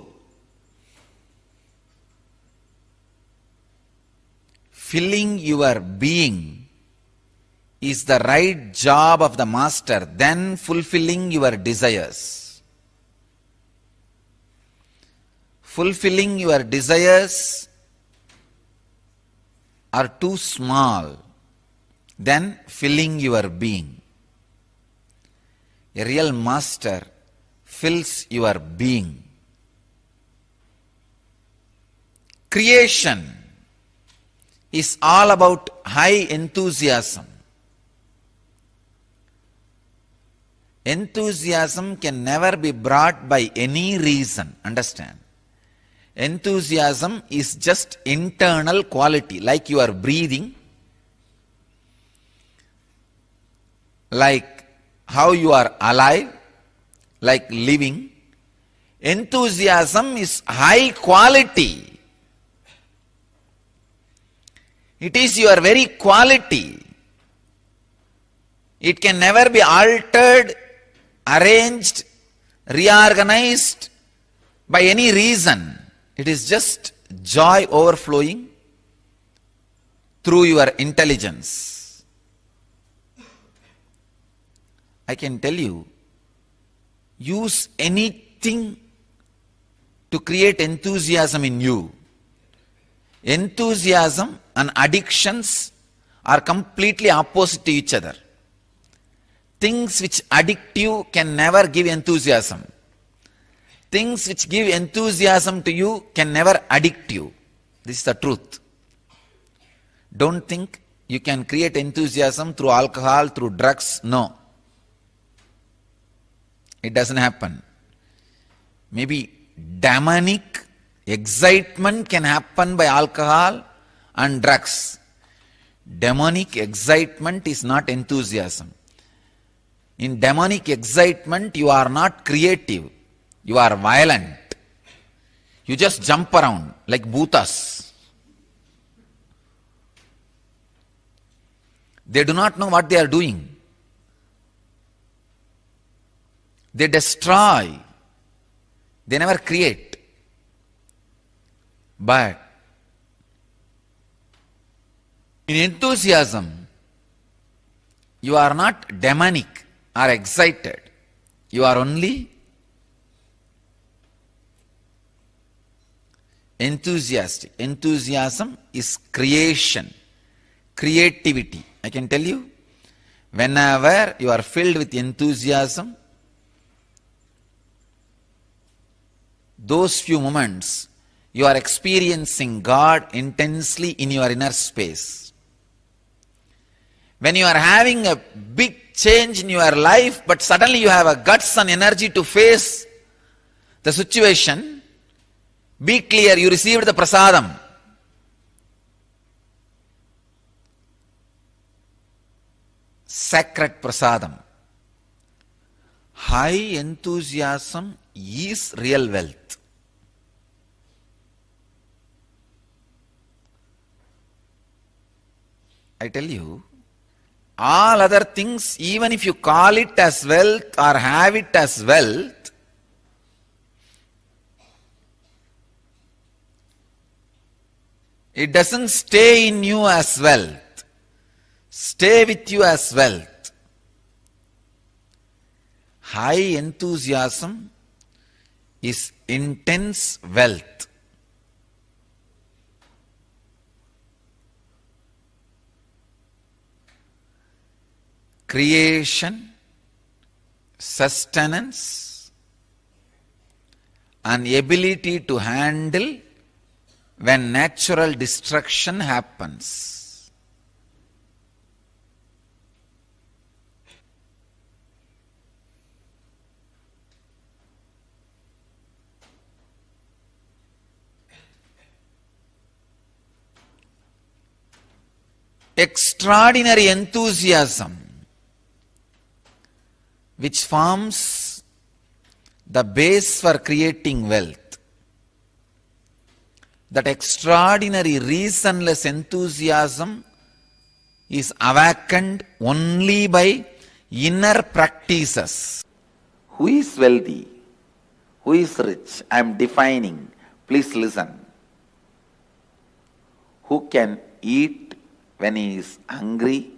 Filling your being is the right job of the master, then fulfilling your desires. Fulfilling your desires are too small, then filling your being. A real master fills your being. Creation is all about high enthusiasm. Enthusiasm can never be brought by any reason. Understand? Enthusiasm is just internal quality, like you are breathing, like how you are alive, like living. Enthusiasm is high quality. It is your very quality. It can never be altered, arranged, reorganized by any reason. It is just joy overflowing through your intelligence. I can tell you, use anything to create enthusiasm in you. Enthusiasm and addictions are completely opposite to each other. Things which addict you can never give enthusiasm. Things which give enthusiasm to you can never addict you. This is the truth. Don't think you can create enthusiasm through alcohol, through drugs. No. It doesn't happen. Maybe demonic excitement can happen by alcohol and drugs. Demonic excitement is not enthusiasm. In demonic excitement, you are not creative. You are violent. You just jump around like bhutas. They do not know what they are doing. They destroy. They never create. But in enthusiasm, you are not demonic or excited. You are only Enthusiastic. Enthusiasm is creation, creativity. I can tell you, whenever you are filled with enthusiasm, those few moments you are experiencing God intensely in your inner space. When you are having a big change in your life, but suddenly you have a guts and energy to face the situation, be clear, you received the prasadam. Sacred prasadam. High enthusiasm is real wealth. I tell you, all other things, even if you call it as wealth or have it as wealth, it doesn't stay in you as wealth, stay with you as wealth. High enthusiasm is intense wealth. Creation, sustenance, and ability to handle when natural destruction happens. Extraordinary enthusiasm, which forms the base for creating wealth. That extraordinary reasonless enthusiasm is awakened only by inner practices. Who is wealthy? Who is rich? I am defining. Please listen. Who can eat when he is hungry?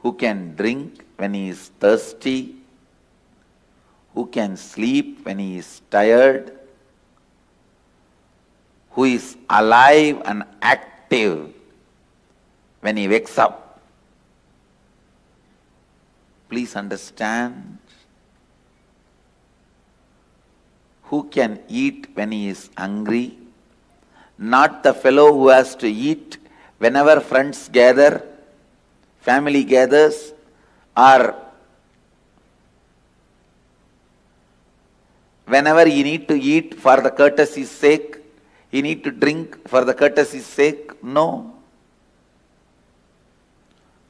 Who can drink when he is thirsty? Who can sleep when he is tired? Who is alive and active when he wakes up? Please understand. Who can eat when he is hungry? Not the fellow who has to eat whenever friends gather, family gathers, or whenever you need to eat for the courtesy's sake, you need to drink for the courtesy's sake. No.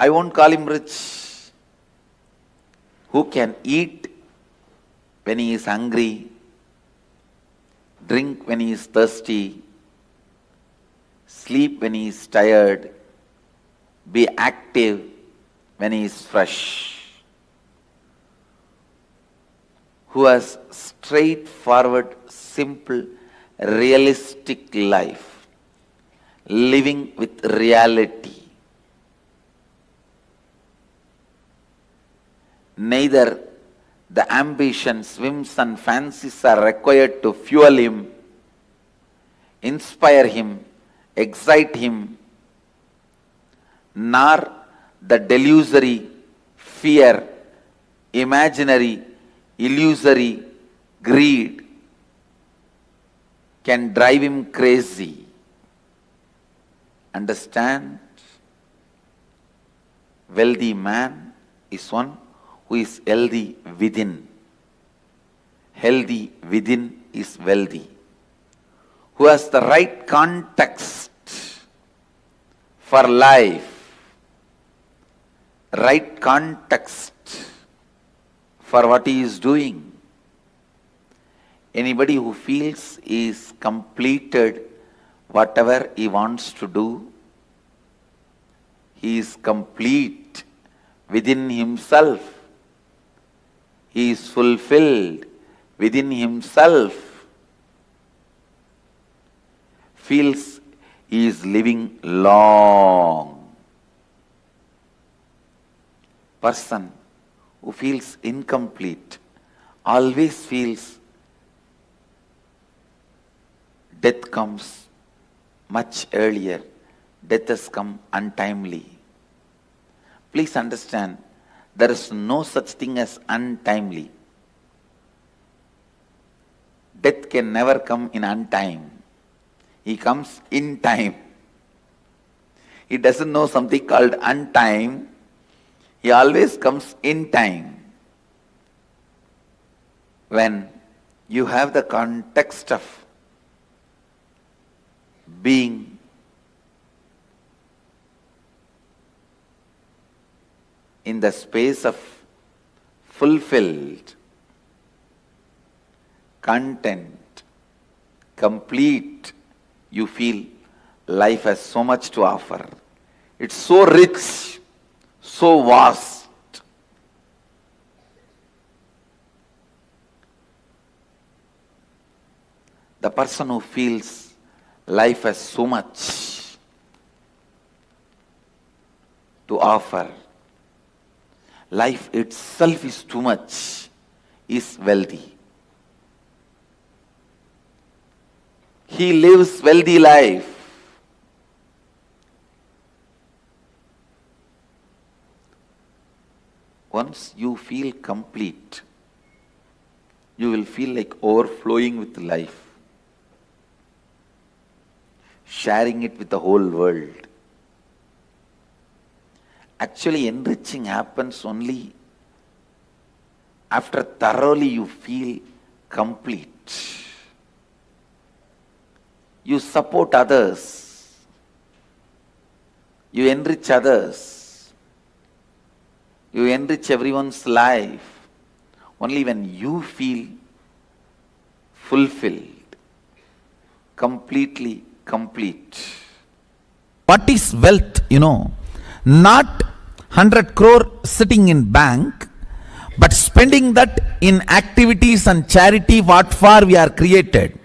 I won't call him rich. Who can eat when he is hungry, drink when he is thirsty, sleep when he is tired, be active when he is fresh. Who has straightforward, simple, realistic life, living with reality. Neither the ambitions, whims and fancies are required to fuel him, inspire him, excite him, nor the delusory, fear, imaginary, illusory greed can drive him crazy. Understand? Wealthy man is one who is healthy within. Healthy within is wealthy. Who has the right context for life, right context for what he is doing. Anybody who feels he is completed whatever he wants to do, he is complete within himself. He is fulfilled within himself. Feels he is living long. Person who feels incomplete always feels death comes much earlier. Death has come untimely. Please understand, there is no such thing as untimely. Death can never come in untime. He comes in time. He doesn't know something called untime. He always comes in time. When you have the context of being in the space of fulfilled, content, complete, you feel life has so much to offer. It's so rich, so vast. The person who feels life has so much to offer, life itself is too much, is wealthy. He lives wealthy life. Once you feel complete, you will feel like overflowing with life, sharing it with the whole world. Actually, enriching happens only after thoroughly you feel complete. You support others. You enrich others. You enrich everyone's life only when you feel fulfilled, completely complete. What is wealth, Not 100 crore sitting in bank, but spending that in activities and charity what for we are created.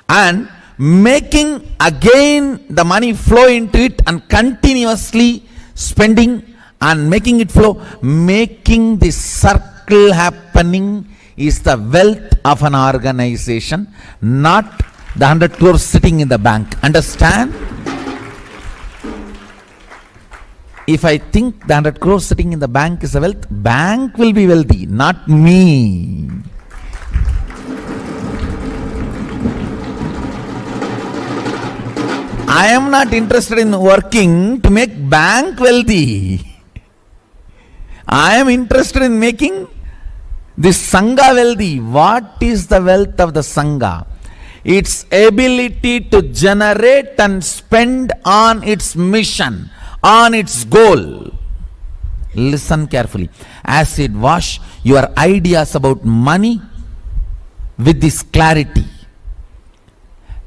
And making again the money flow into it and continuously spending and making it flow, making the circle happening is the wealth of an organization, not the 100 crores sitting in the bank. Understand? If I think the 100 crores sitting in the bank is a wealth, bank will be wealthy, not me. I am not interested in working to make bank wealthy. I am interested in making this Sangha wealthy. What is the wealth of the Sangha? Its ability to generate and spend on its mission, on its goal. Listen carefully. Acid wash your ideas about money with this clarity.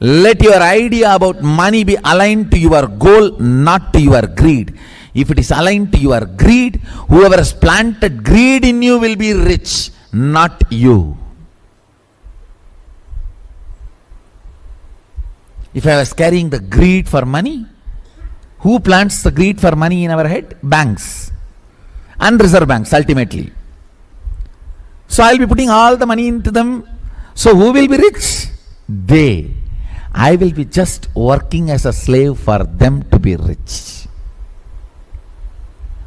Let your idea about money be aligned to your goal, not to your greed. If it is aligned to your greed, whoever has planted greed in you will be rich, not you. If I was carrying the greed for money, who plants the greed for money in our head? Banks and reserve banks ultimately. So I will be putting all the money into them. So who will be rich? They. I will be just working as a slave for them to be rich.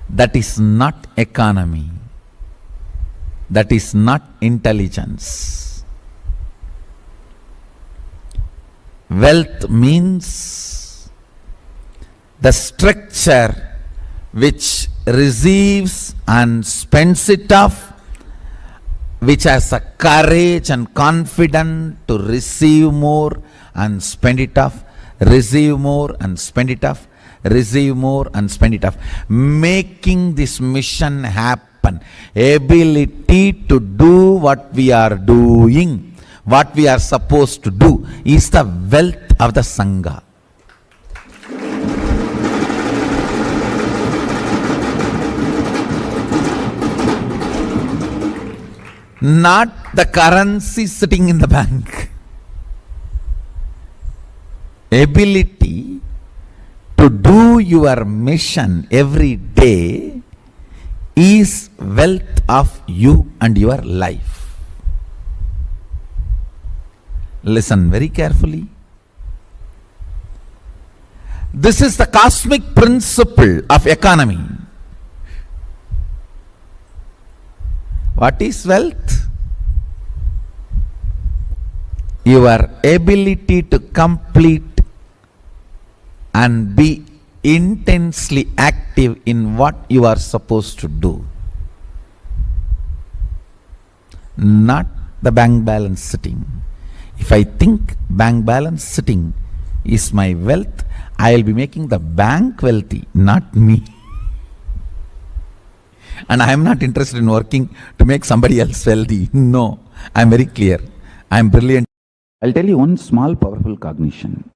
That is not economy. That is not intelligence. Wealth means the structure which receives and spends it off, which has a courage and confidence to receive more and spend it off, receive more and spend it off, receive more and spend it off. Making this mission happen, ability to do what we are doing, what we are supposed to do, is the wealth of the Sangha. Not the currency sitting in the bank. Ability to do your mission every day is wealth of you and your life. Listen very carefully. This is the cosmic principle of economy. What is wealth? Your ability to complete and be intensely active in what you are supposed to do. Not the bank balance sitting. If I think bank balance sitting is my wealth, I will be making the bank wealthy, not me. And I am not interested in working to make somebody else wealthy. No, I am very clear. I am brilliant. I'll tell you one small powerful cognition.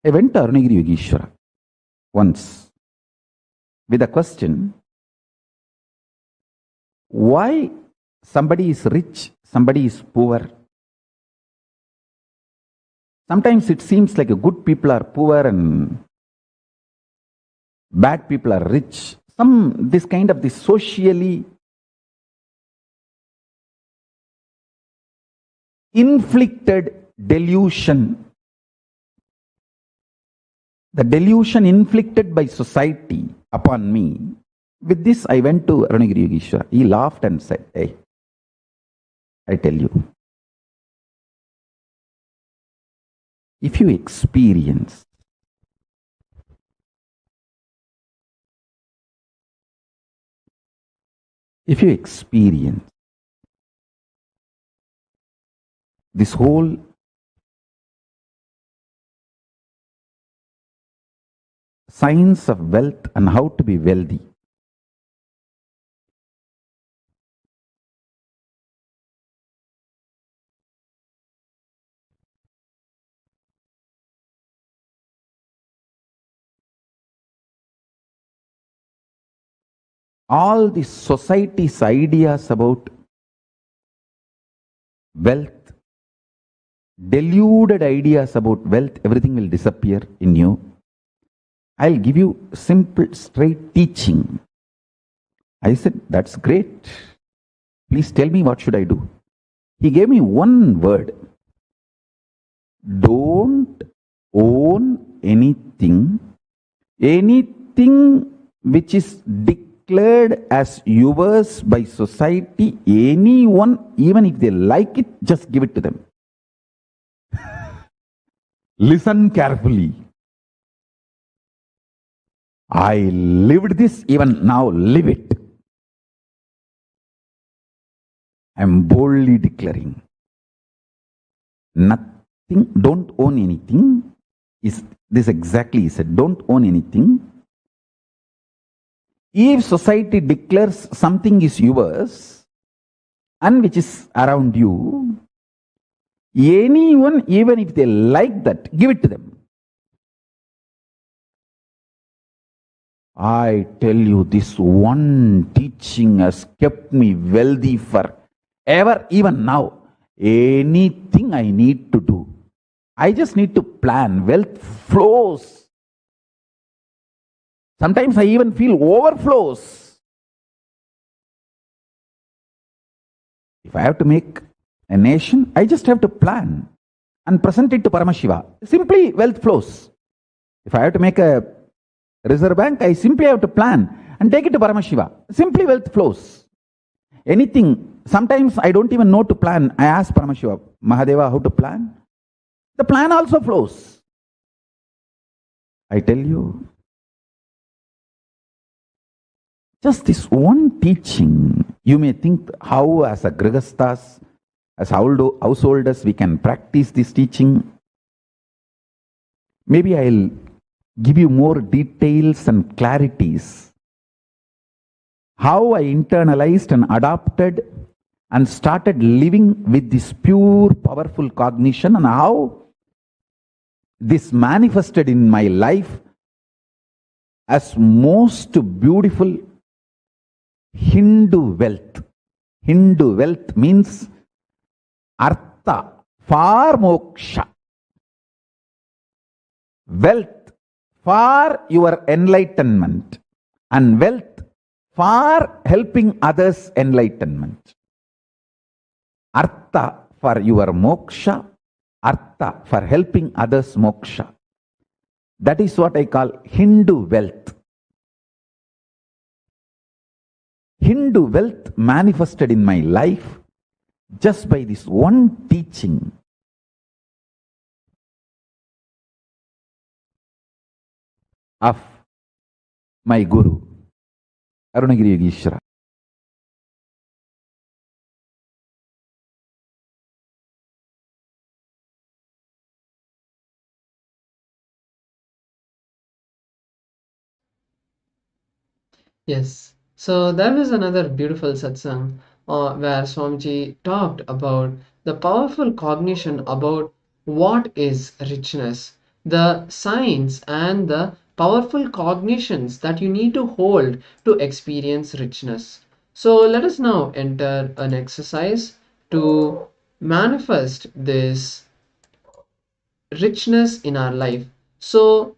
I went to Arunagiri Yogeshwara once with a question, why somebody is rich, somebody is poor? Sometimes it seems like good people are poor and bad people are rich. This kind of this socially inflicted delusion. The delusion inflicted by society upon me. With this, I went to Arunagiri Yogeshwara. He laughed and said, hey, I tell you, if you experience this whole science of wealth and how to be wealthy, all the society's ideas about wealth, deluded ideas about wealth, everything will disappear in you. I'll give you simple, straight teaching. I said, that's great. Please tell me what should I do. He gave me one word. Don't own anything which is declared as yours by society, anyone, even if they like it, just give it to them. Listen carefully. I lived this, even now live it. I am boldly declaring. Nothing, don't own anything. Is this exactly he said, don't own anything. If society declares something is yours and which is around you, anyone, even if they like that, give it to them. I tell you, this one teaching has kept me wealthy forever, even now. Anything I need to do, I just need to plan. Wealth flows. Sometimes I even feel overflows. If I have to make a nation, I just have to plan and present it to Paramashiva. Simply wealth flows. If I have to make a Reserve Bank, I simply have to plan and take it to Paramashiva. Simply wealth flows. Anything, sometimes I don't even know to plan. I ask Paramashiva, Mahadeva, how to plan? The plan also flows. I tell you, just this one teaching, you may think how as a Grihasthas, as householders, we can practice this teaching. Maybe I'll give you more details and clarities. How I internalized and adopted and started living with this pure, powerful cognition, and how this manifested in my life as most beautiful Hindu wealth. Hindu wealth means artha, for moksha. Wealth for your enlightenment, and wealth for helping others' enlightenment. Artha for your moksha, artha for helping others' moksha. That is what I call Hindu wealth. Hindu wealth manifested in my life just by this one teaching. Of my Guru, Arunagiri Yogeshwara. Yes, so that was another beautiful satsang where Swamiji talked about the powerful cognition about what is richness, the signs and the powerful cognitions that you need to hold to experience richness. So let us now enter an exercise to manifest this richness in our life. So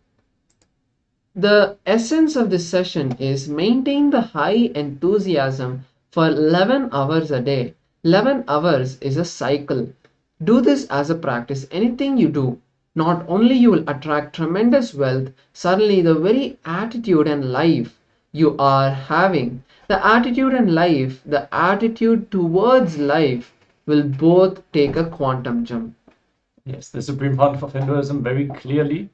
the essence of this session is maintain the high enthusiasm for 11 hours a day. 11 hours is a cycle. Do this as a practice. Anything you do, not only you will attract tremendous wealth, suddenly the very attitude and life you are having, the attitude and life, the attitude towards life will both take a quantum jump. Yes, the Supreme Pontiff of Hinduism very clearly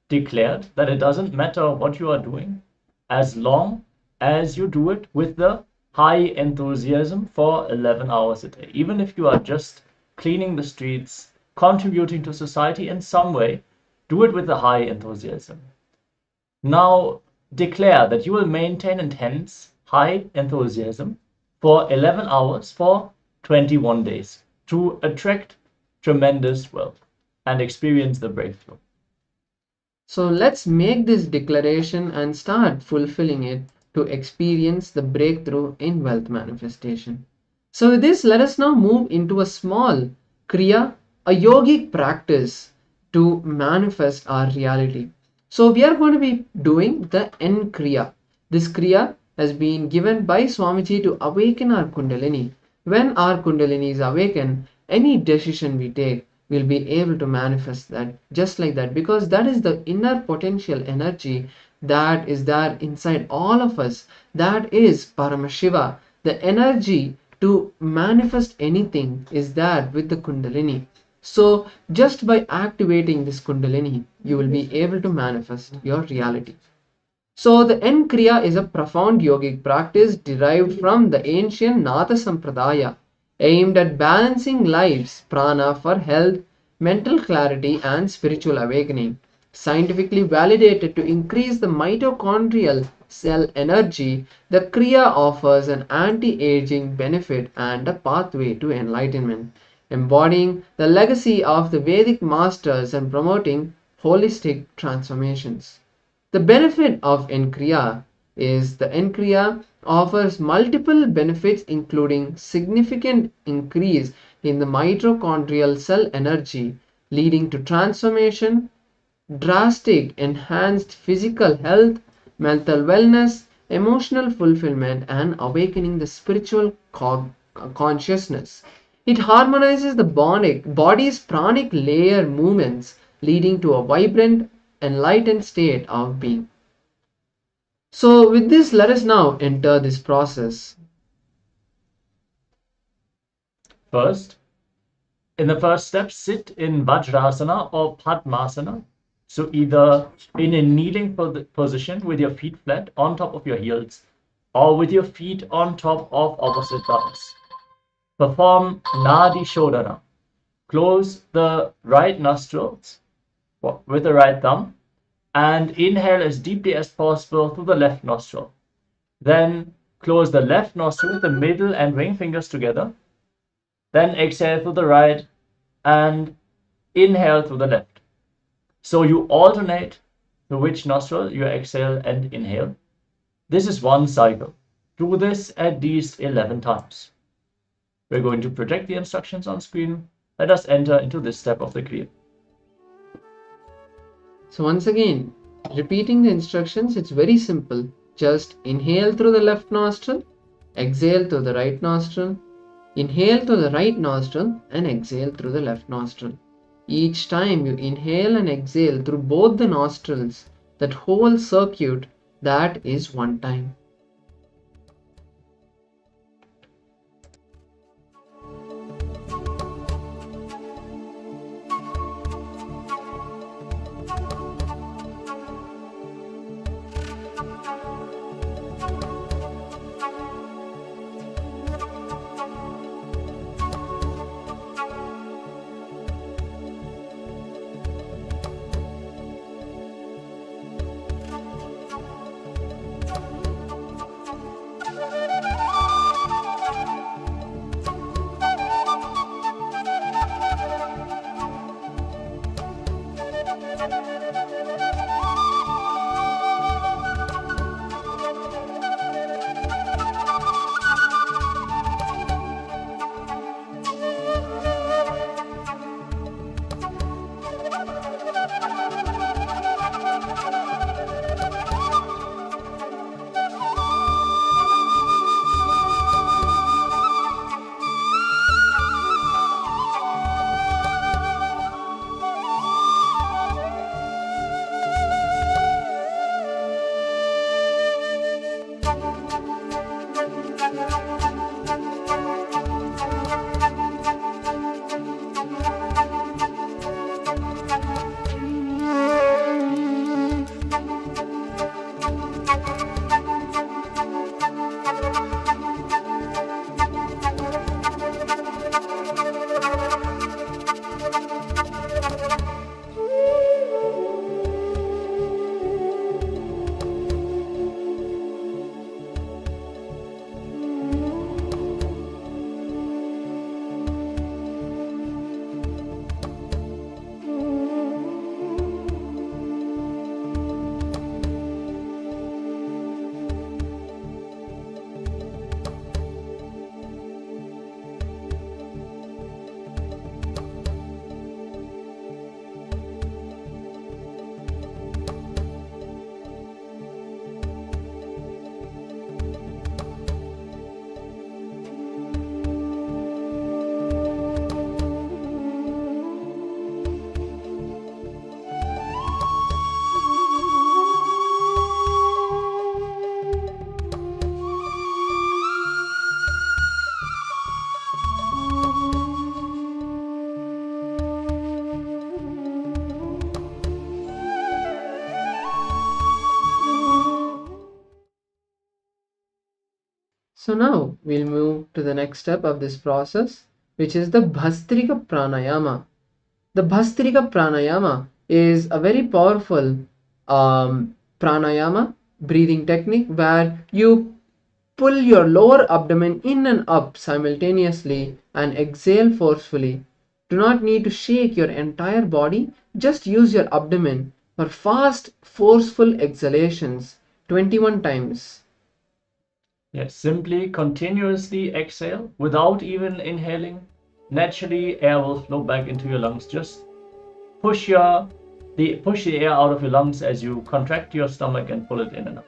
declared that it doesn't matter what you are doing as long as you do it with the high enthusiasm for 11 hours a day. Even if you are just cleaning the streets, contributing to society in some way, do it with a high enthusiasm. Now declare that you will maintain intense high enthusiasm for 11 hours for 21 days to attract tremendous wealth and experience the breakthrough. So let's make this declaration and start fulfilling it to experience the breakthrough in wealth manifestation. So with this, let us now move into a small kriya, a yogic practice to manifest our reality. So we are going to be doing the N kriya. This kriya has been given by Swamiji to awaken our kundalini. When our kundalini is awakened, any decision we take, will be able to manifest that just like that, because that is the inner potential energy that is there inside all of us. That is Paramashiva. The energy to manifest anything is there with the kundalini. So just by activating this kundalini, you will be able to manifest your reality. So the N Kriya is a profound yogic practice derived from the ancient Nada Sampradaya, aimed at balancing life's prana for health, mental clarity and spiritual awakening. Scientifically validated to increase the mitochondrial cell energy, the Kriya offers an anti-aging benefit and a pathway to enlightenment, embodying the legacy of the Vedic masters and promoting holistic transformations. The benefit of N-Kriya is the N-Kriya offers multiple benefits, including significant increase in the mitochondrial cell energy, leading to transformation, drastic enhanced physical health, mental wellness, emotional fulfillment, and awakening the spiritual consciousness. It harmonizes the body's pranic layer movements, leading to a vibrant, enlightened state of being. So with this, let us now enter this process. First, in the first step, sit in Vajrasana or Padmasana. So either in a kneeling position with your feet flat on top of your heels, or with your feet on top of opposite thumbs. Perform Nadi Shodhana. Close the right nostrils with the right thumb and inhale as deeply as possible through the left nostril. Then close the left nostril with the middle and ring fingers together. Then exhale through the right and inhale through the left. So you alternate through which nostril you exhale and inhale. This is one cycle. Do this at least 11 times. We're going to project the instructions on screen. Let us enter into this step of the Kriya. So once again, repeating the instructions, it's very simple. Just inhale through the left nostril, exhale through the right nostril, inhale through the right nostril and exhale through the left nostril. Each time you inhale and exhale through both the nostrils, that whole circuit, that is one time. So now we'll move to the next step of this process, which is the Bhastrika Pranayama. The Bhastrika Pranayama is a very powerful pranayama, breathing technique, where you pull your lower abdomen in and up simultaneously and exhale forcefully. Do not need to shake your entire body, just use your abdomen for fast, forceful exhalations 21 times. Yes, simply continuously exhale without even inhaling. Naturally, air will flow back into your lungs. Just push the air out of your lungs as you contract your stomach and pull it in and out.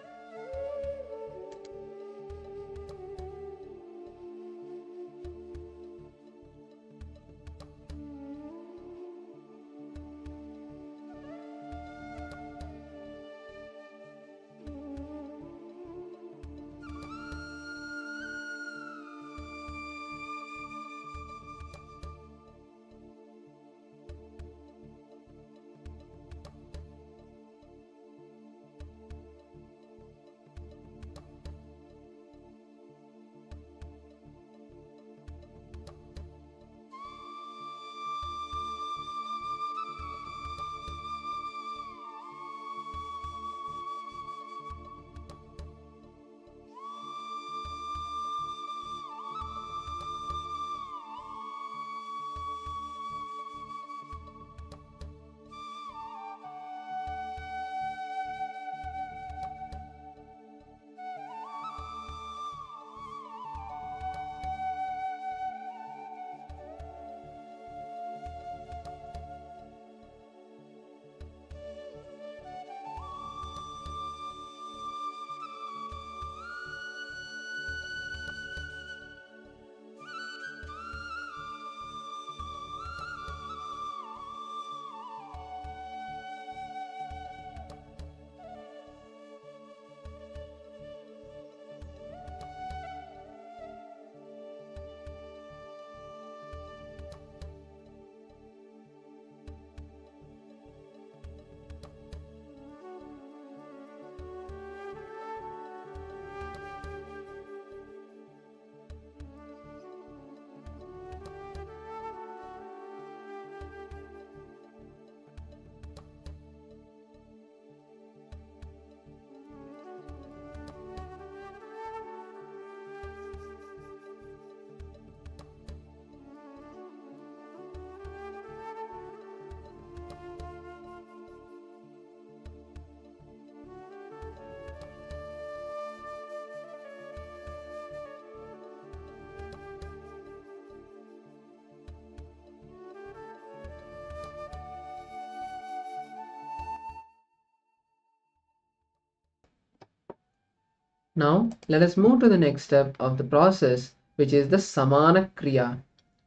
Now let us move to the next step of the process, which is the samana kriya.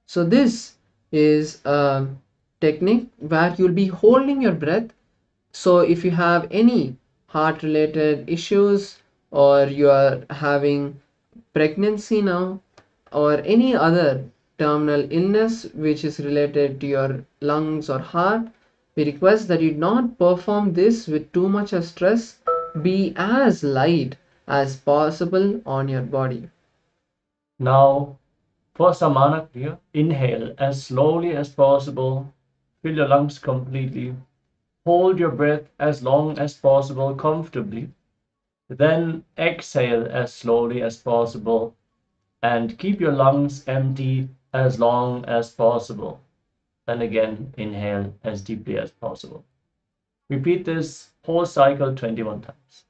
So this is a technique where you'll be holding your breath. So if you have any heart related issues, or you are having pregnancy now, or any other terminal illness which is related to your lungs or heart, we request that you not perform this with too much of stress. Be as light as possible on your body. Now, for Samana Kriya, inhale as slowly as possible, fill your lungs completely, hold your breath as long as possible comfortably, then exhale as slowly as possible, and keep your lungs empty as long as possible. Then again, inhale as deeply as possible. Repeat this whole cycle 21 times.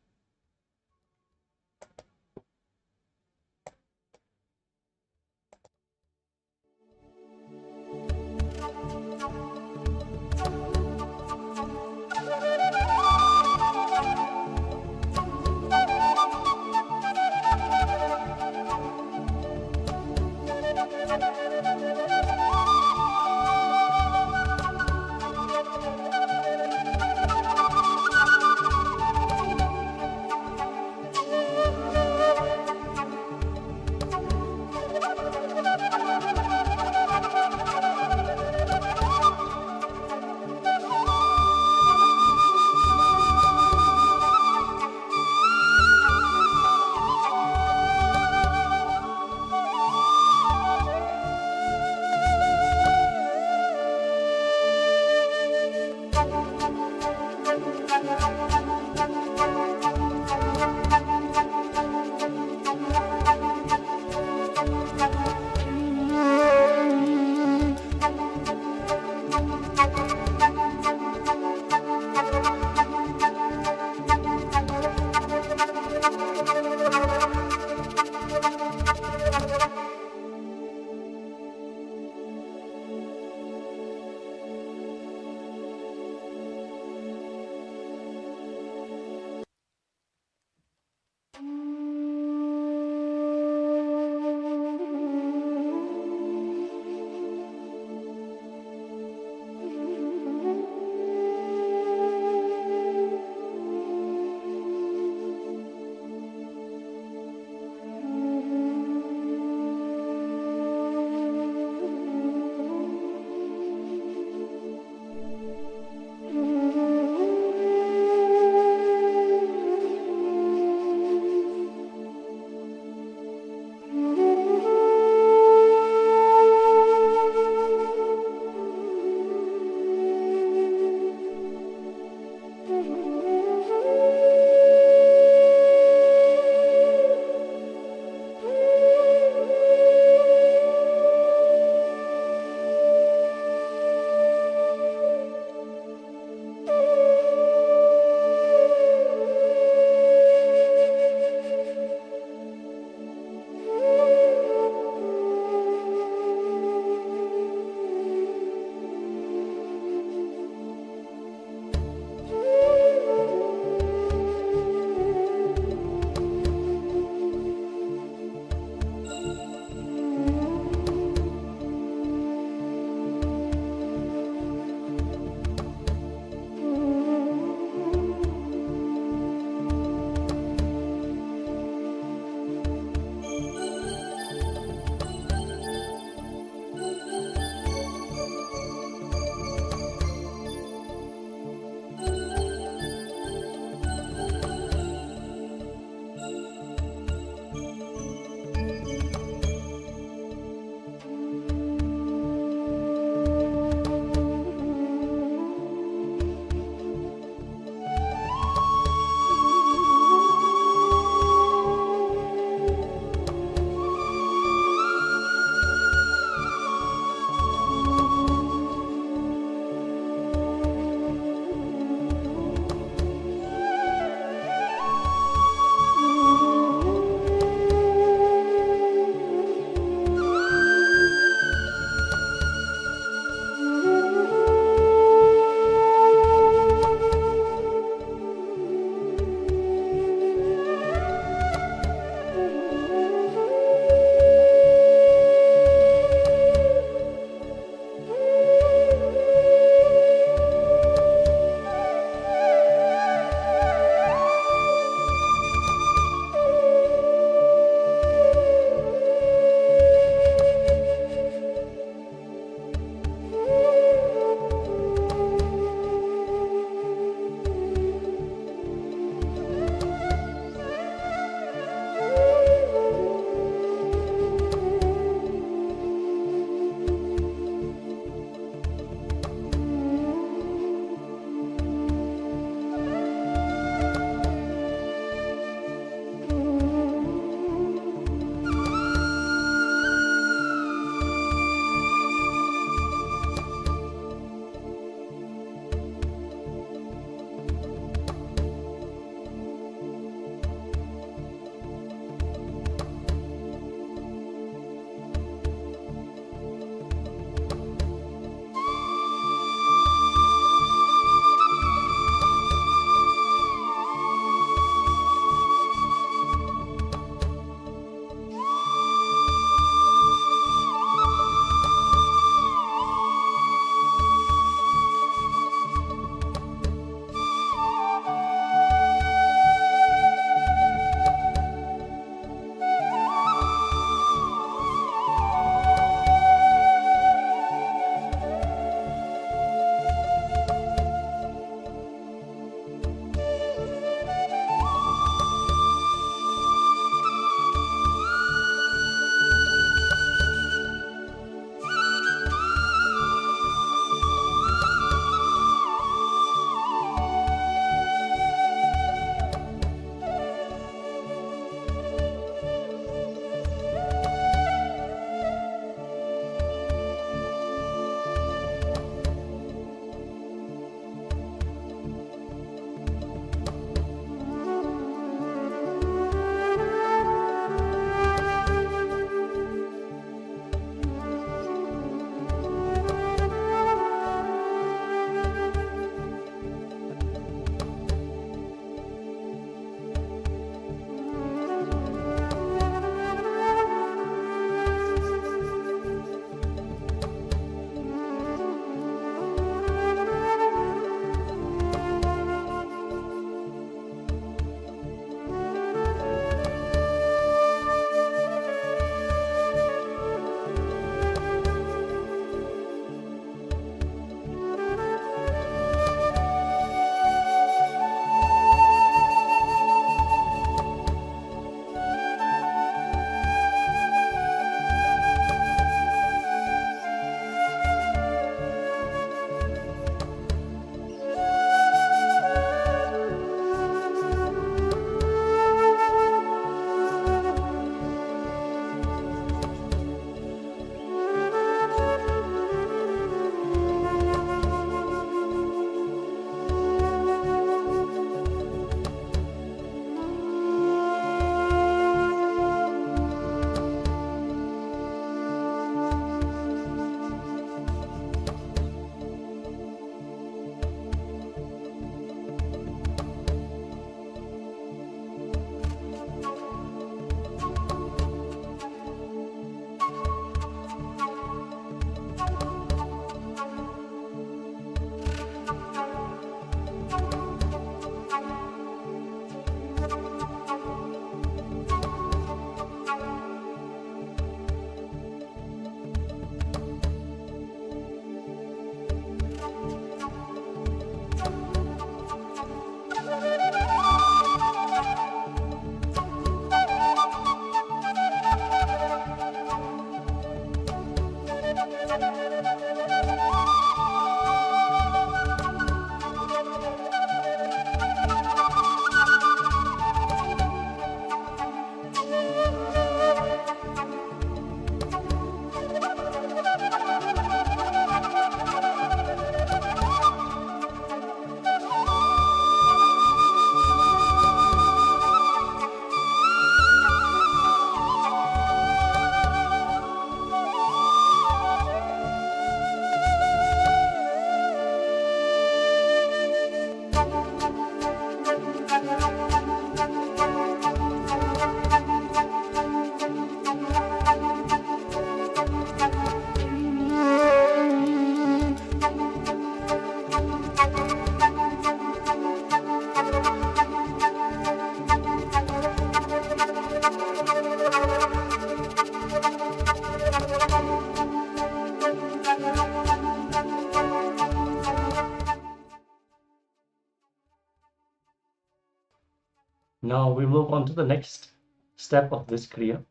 Now we move on to the next step of this Kriya.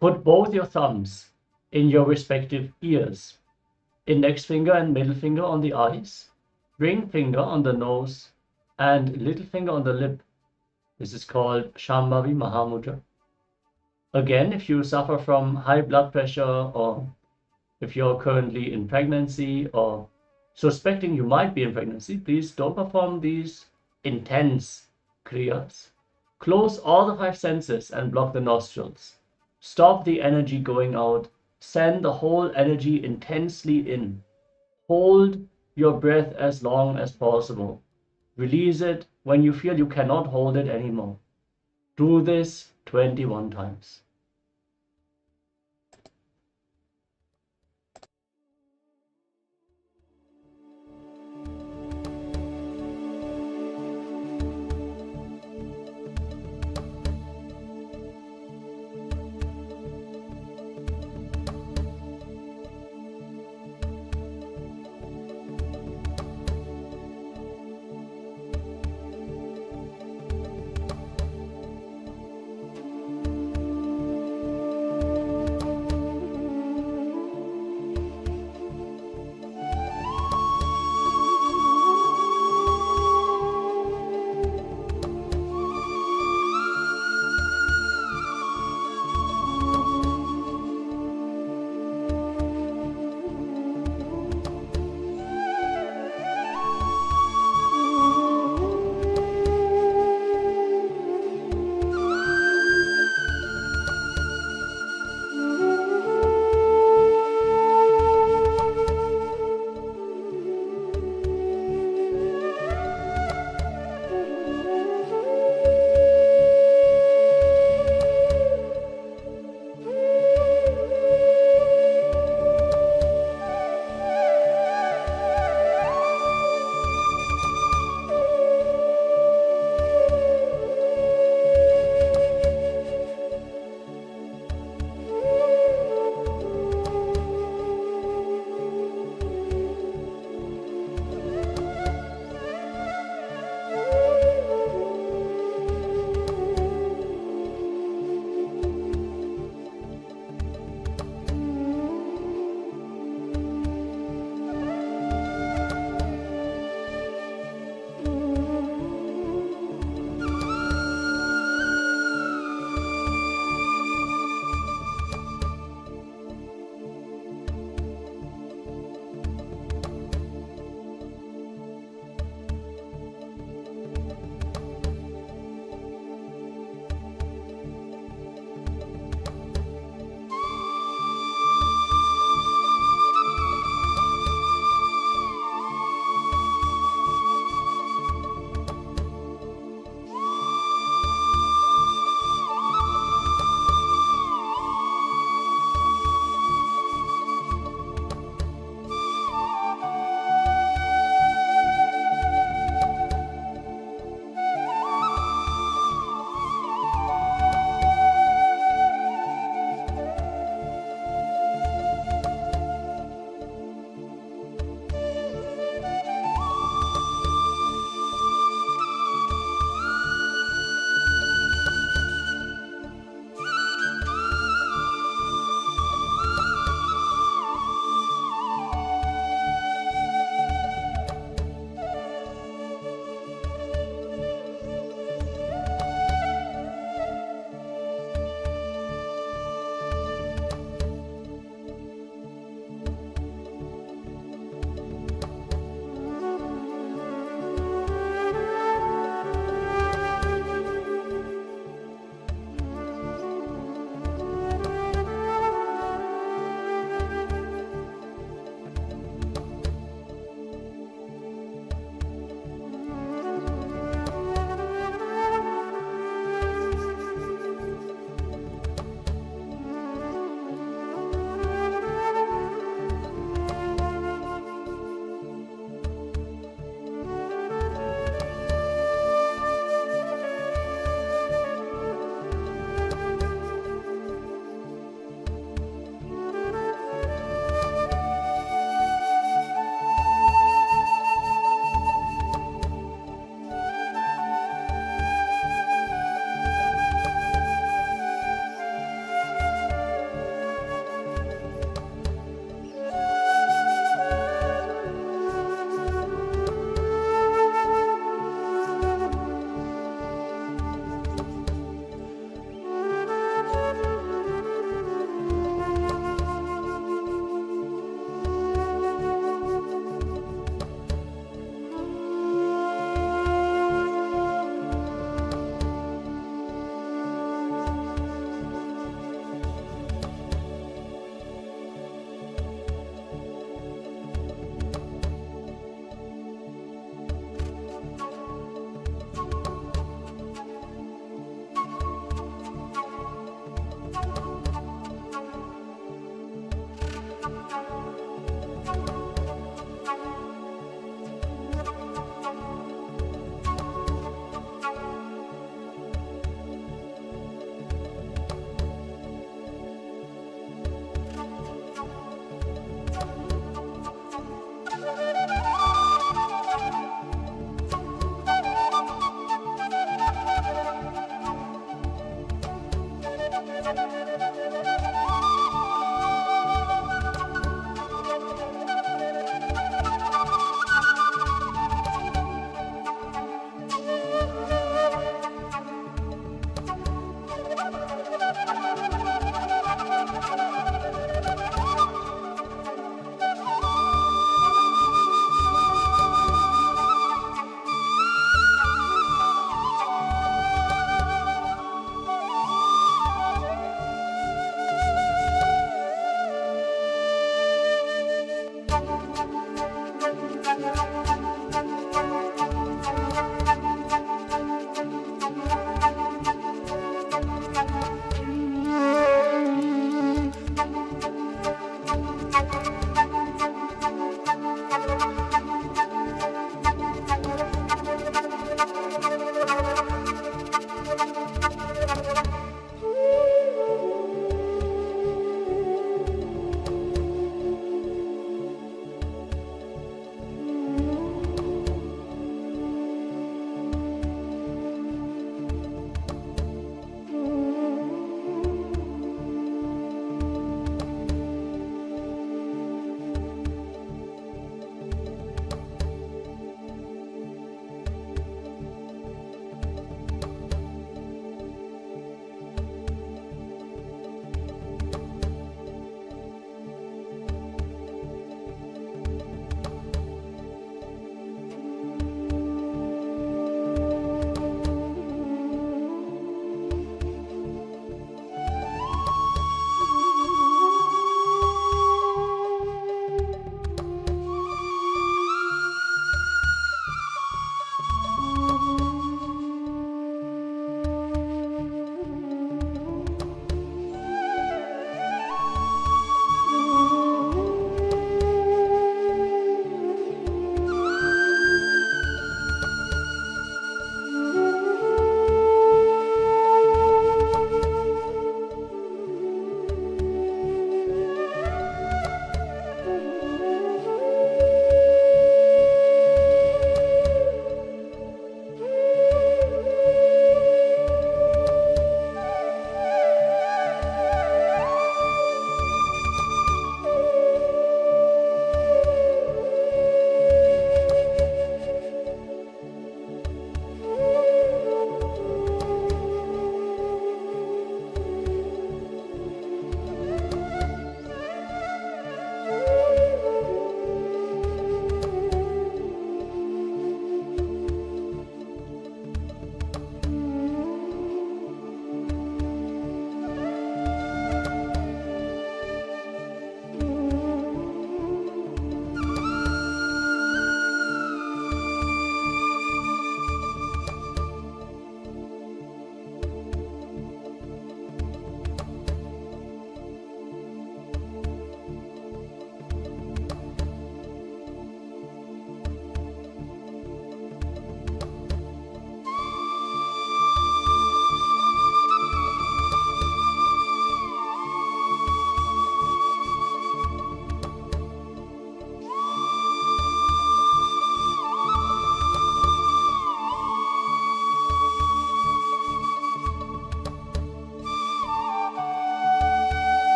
Put both your thumbs in your respective ears. Index finger and middle finger on the eyes. Ring finger on the nose and little finger on the lip. This is called Shambhavi Mahamudra. Again, if you suffer from high blood pressure, or if you're currently in pregnancy or suspecting you might be in pregnancy, please don't perform these intense kriyas. Close all the 5 senses and block the nostrils. Stop the energy going out. Send the whole energy intensely in. Hold your breath as long as possible. Release it when you feel you cannot hold it anymore. Do this 21 times.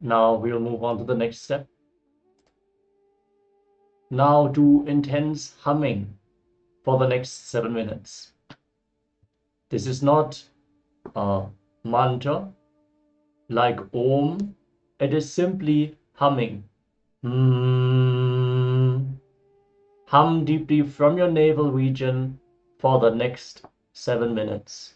Now we'll move on to the next step. Now do intense humming for the next 7 minutes. This is not a mantra like Om. It is simply humming. Hum deeply from your navel region for the next 7 minutes.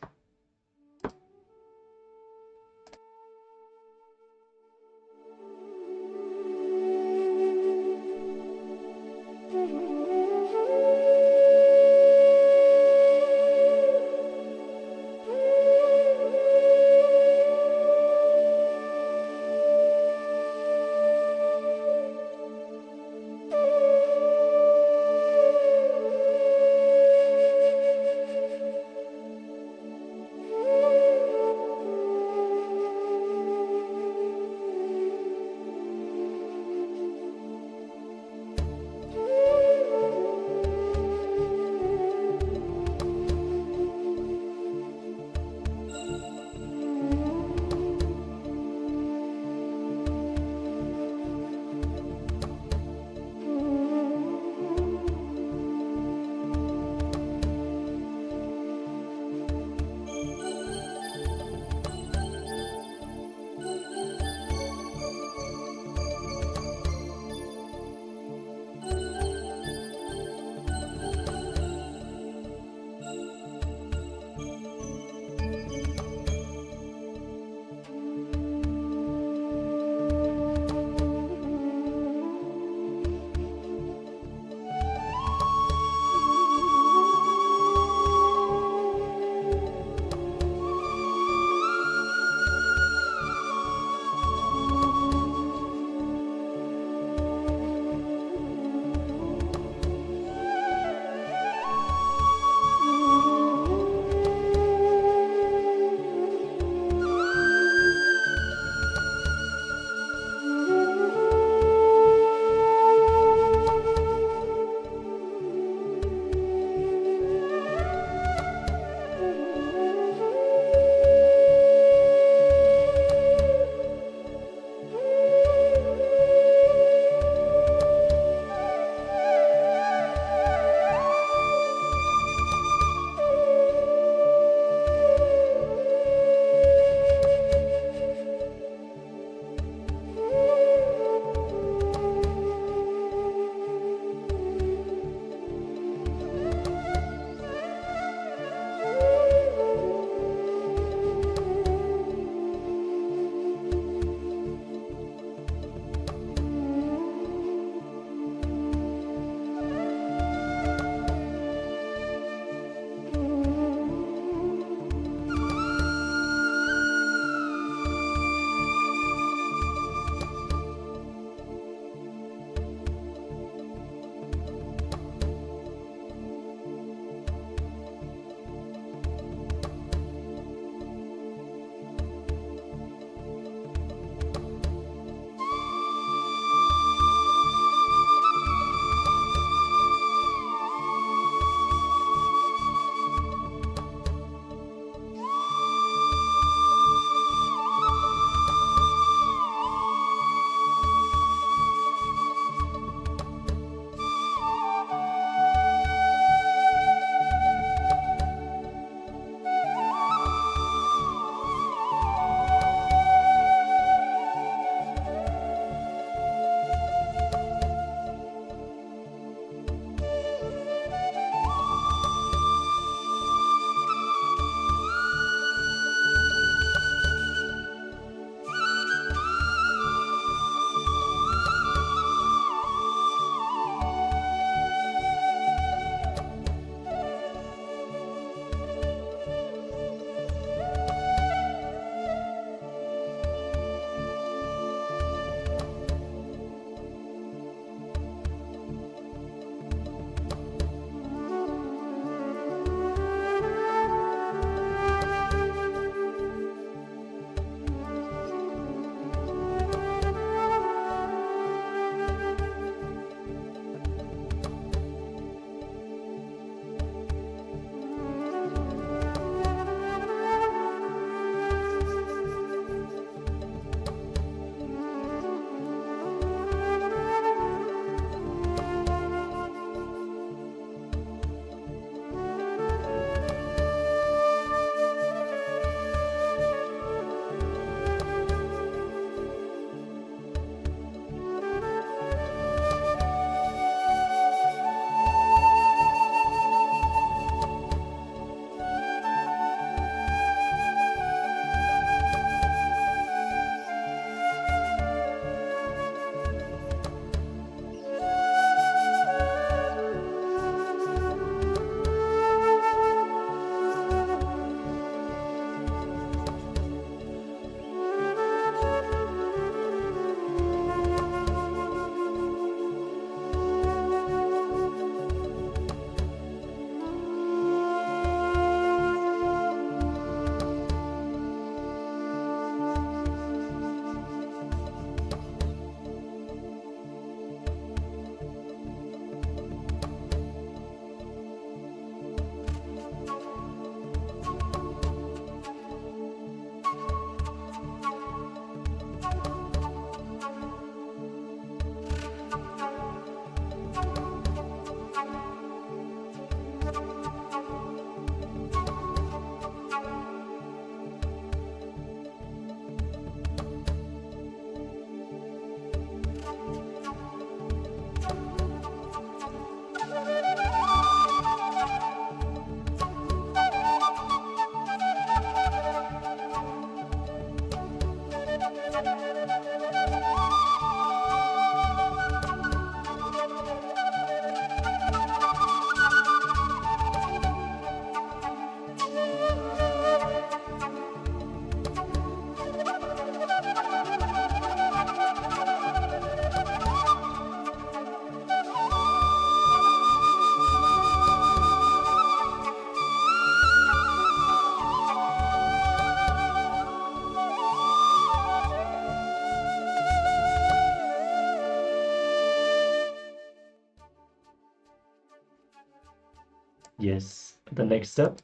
Yes, the next step.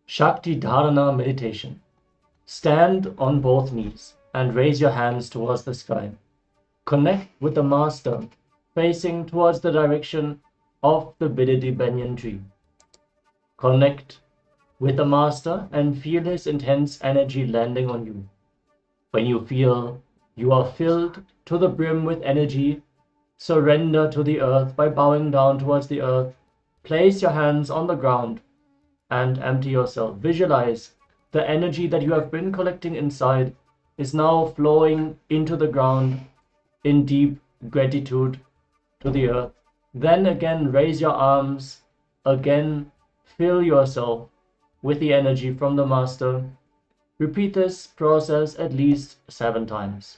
Shakti Dharana meditation. Stand on both knees and raise your hands towards the sky. Connect with the master, facing towards the direction of the Bididi banyan tree. Connect with the master and feel his intense energy landing on you. When you feel you are filled to the brim with energy, surrender to the earth by bowing down towards the earth. Place your hands on the ground and empty yourself. Visualize the energy that you have been collecting inside is now flowing into the ground in deep gratitude to the earth. Then again, raise your arms. Again, fill yourself with the energy from the master. Repeat this process at least 7 times.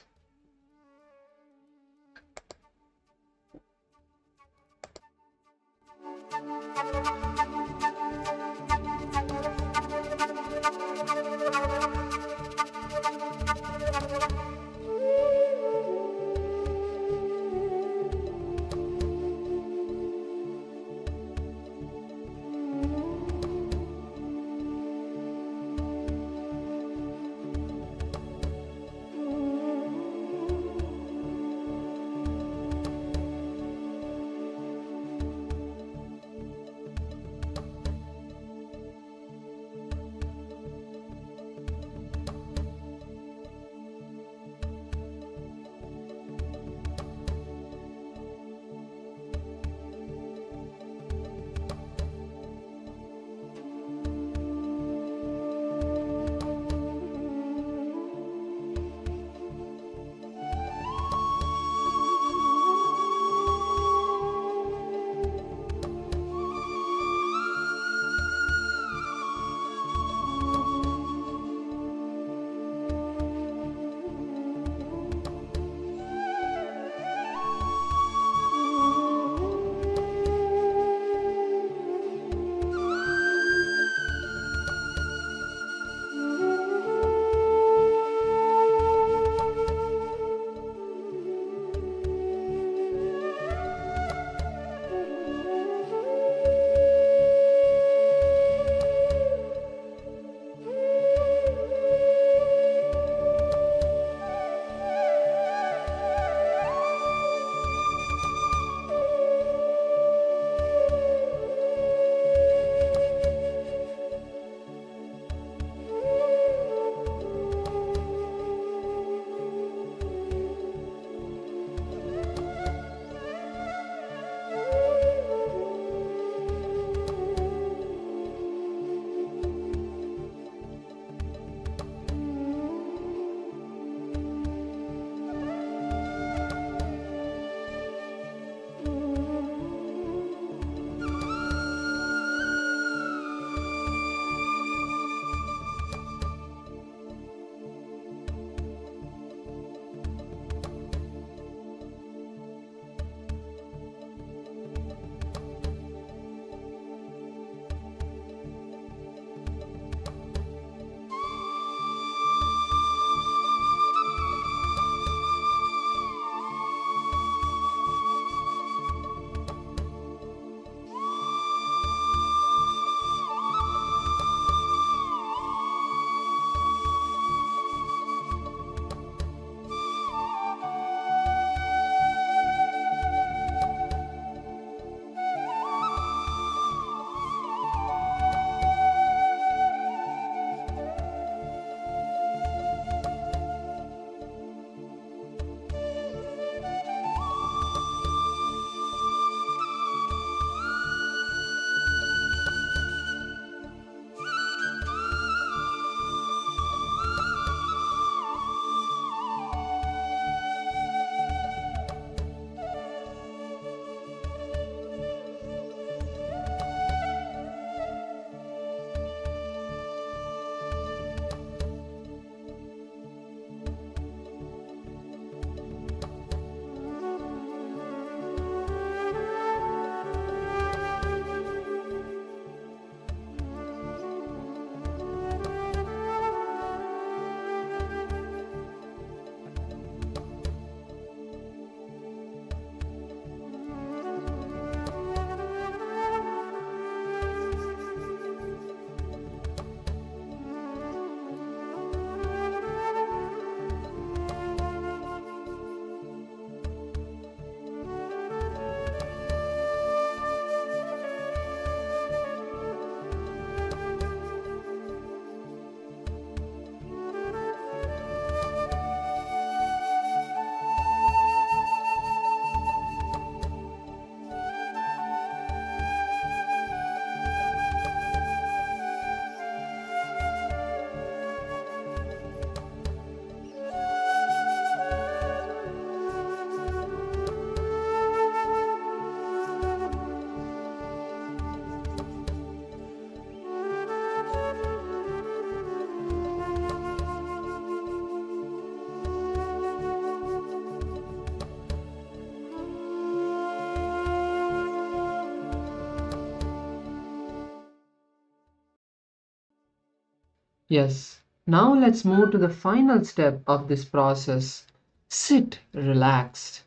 Yes. Now let's move to the final step of this process. Sit relaxed.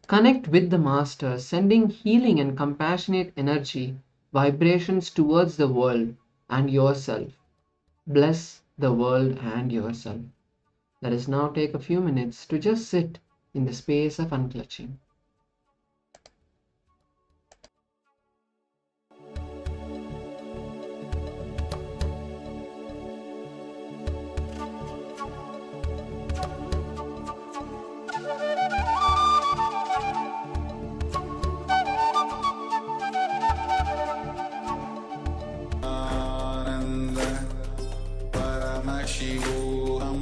Connect with the Master, sending healing and compassionate energy, vibrations towards the world and yourself. Bless the world and yourself. Let us now take a few minutes to just sit in the space of unclutching. Paramashivoham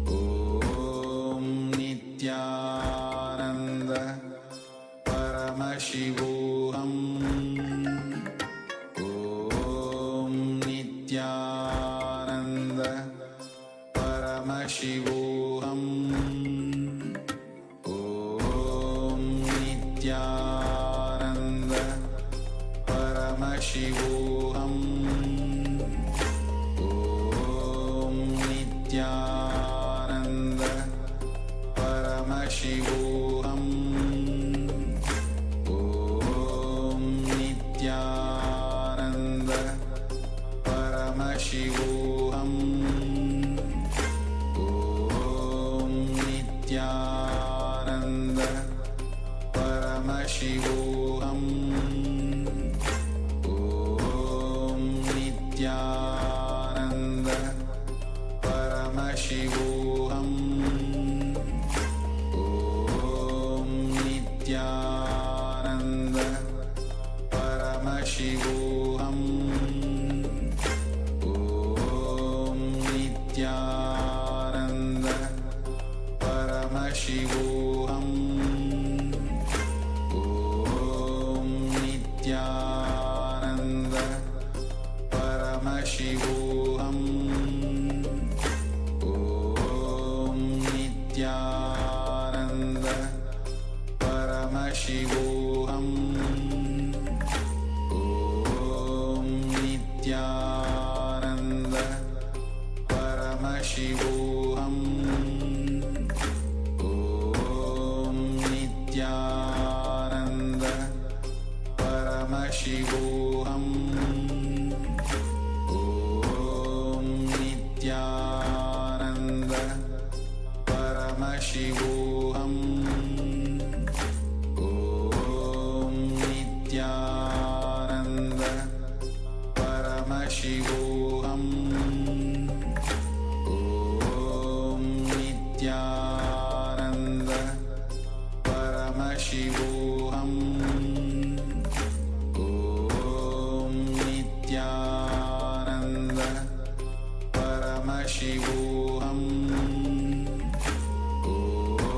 Om Nityananda Paramashivoham Om Nityananda Paramashivoham Om Nityananda Paramashivoham Om Nityananda Paramashivoham Om Nityananda Paramashivoham Om Nityananda Paramashivoham Om Nityananda Paramashivoham Om Nityananda Paramashivoham Om Nityananda Paramashivoham Om Nityananda Paramashivoham Om Nityananda Paramashivoham Om Nityananda Paramashivoham Om Nityananda Paramashivoham Om Nityananda Paramashivoham Om Nityananda Paramashivoham Om Nityananda Paramashivoham Om Nityananda Paramashivoham Om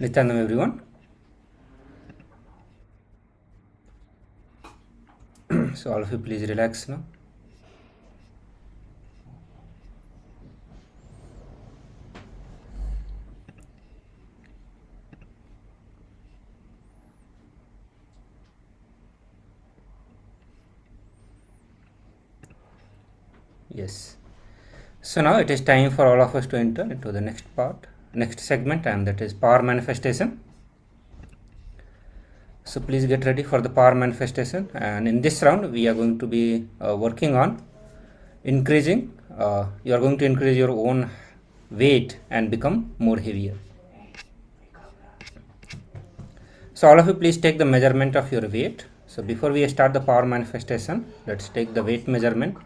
Nityanam everyone. So all of you please relax now. Yes. So now it is time for all of us to enter into the next part, next segment, and that is power manifestation. So please get ready for the power manifestation, and in this round we are going to be working on increasing, you are going to increase your own weight and become more heavier. So all of you please take the measurement of your weight. So before we start the power manifestation, let's take the weight measurement,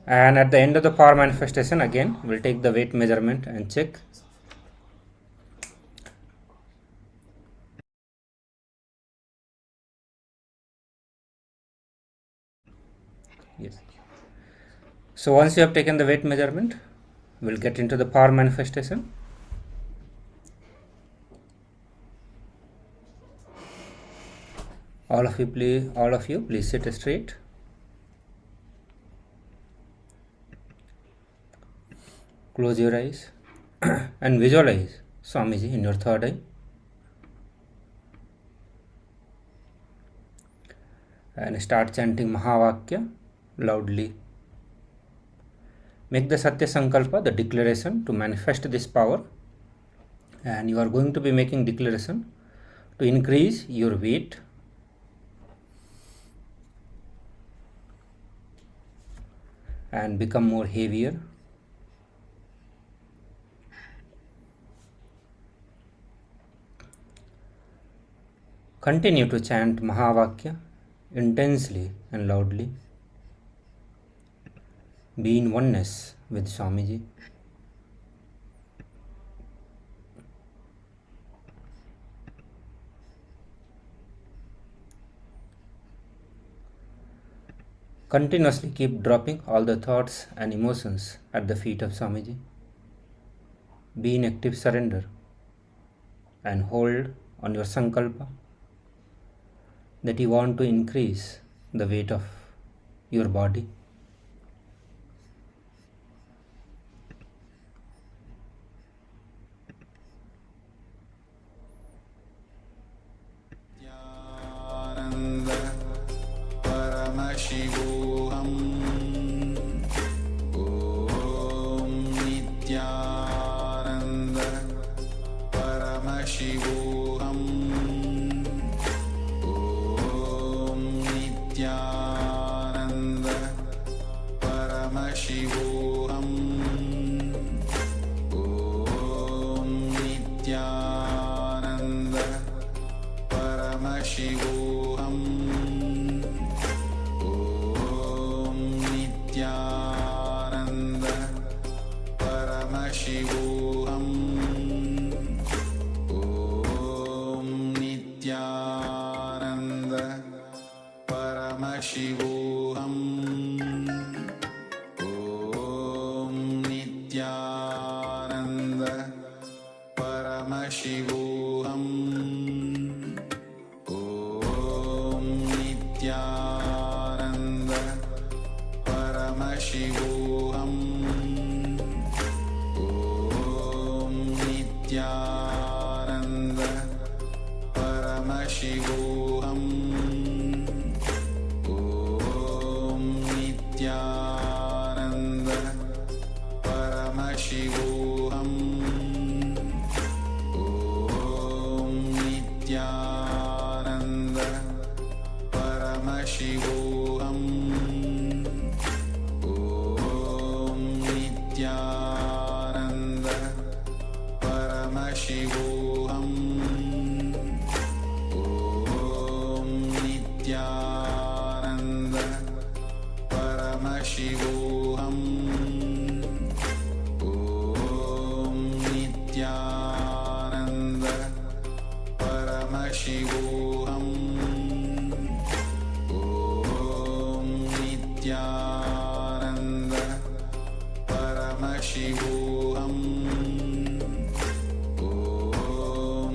and at the end of the power manifestation again we'll take the weight measurement and check. Yes. So once you have taken the weight measurement, we'll get into the power manifestation. All of you please sit straight. Close your eyes and visualize Swamiji in your third eye. And start chanting Mahavakya loudly. Make the Satya Sankalpa, the declaration to manifest this power. And you are going to be making declaration to increase your weight and become more heavier. Continue to chant Mahavakya intensely and loudly. Be in oneness with Swamiji. Continuously keep dropping all the thoughts and emotions at the feet of Swamiji. Be in active surrender and hold on your sankalpa that you want to increase the weight of your body. Paramashivoham Om Nityananda Paramashivoham Om Nityananda Paramashivoham Om Nityananda Paramashivoham Paramashivoham Om Nityananda Paramashivoham Om Nityananda Paramashivoham Om Nityananda Paramashivoham Nityananda Paramashivoham Om Nityananda Paramashivoham Om Nityananda Paramashivoham Om Nityananda Paramashivoham Om Nityananda Paramashivoham Om Nityananda Paramashivoham Om Nityananda Paramashivoham Om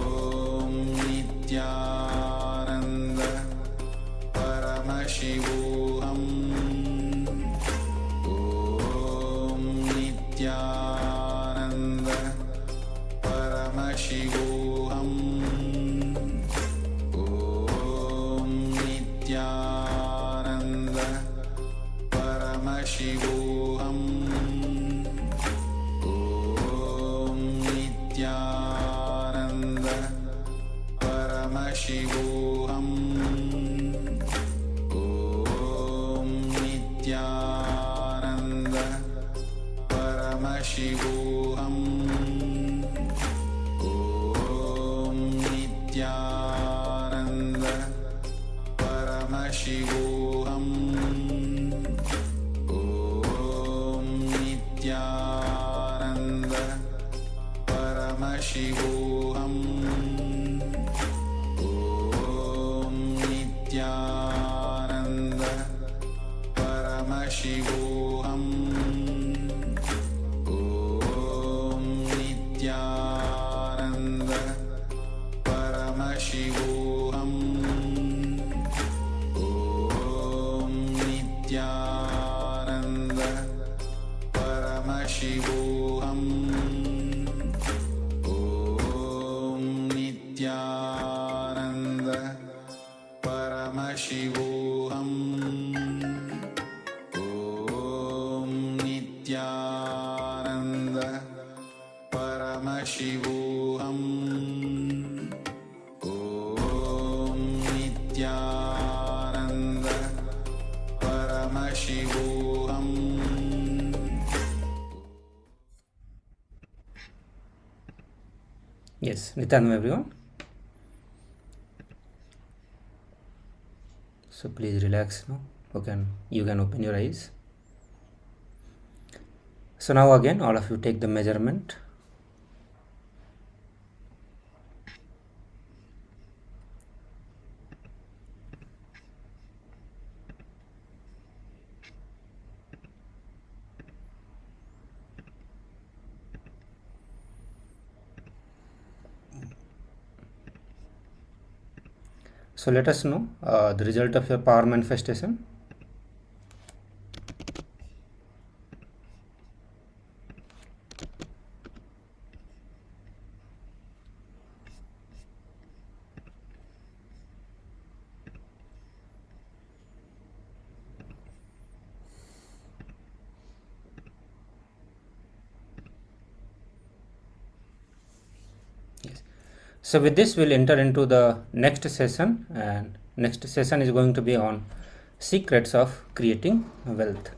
Om Nityananda Paramashivoham. Om Nityananda Paramashivoham. Om Nityananda Paramashivoham. Om Nityananda Paramashivoham. Om Nityananda Paramashivoham. Om Nityananda Paramashivoham. Om Nityananda Paramashivoham. Om Nityananda Paramashivoham. Yes, Nityanam everyone. So please relax now. You can open your eyes. So now again, all of you take the measurement. So let us know the result of your power manifestation. Yes. So with this, we'll enter into the next session, and next session is going to be on secrets of creating wealth.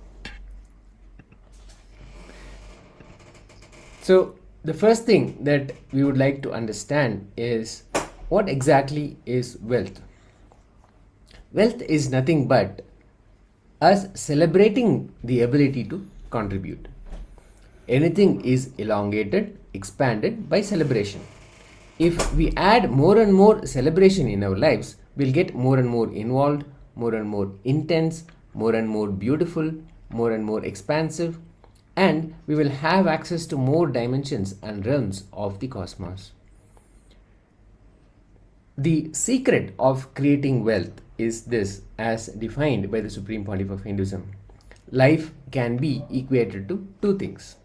So the first thing that we would like to understand is what exactly is wealth. Wealth is nothing but us celebrating the ability to contribute. Anything is elongated, expanded by celebration. If we add more and more celebration in our lives, we'll get more and more involved, more and more intense, more and more beautiful, more and more expansive, and we will have access to more dimensions and realms of the cosmos. The secret of creating wealth is this, as defined by the Supreme Pontiff of Hinduism. Life can be equated to two things.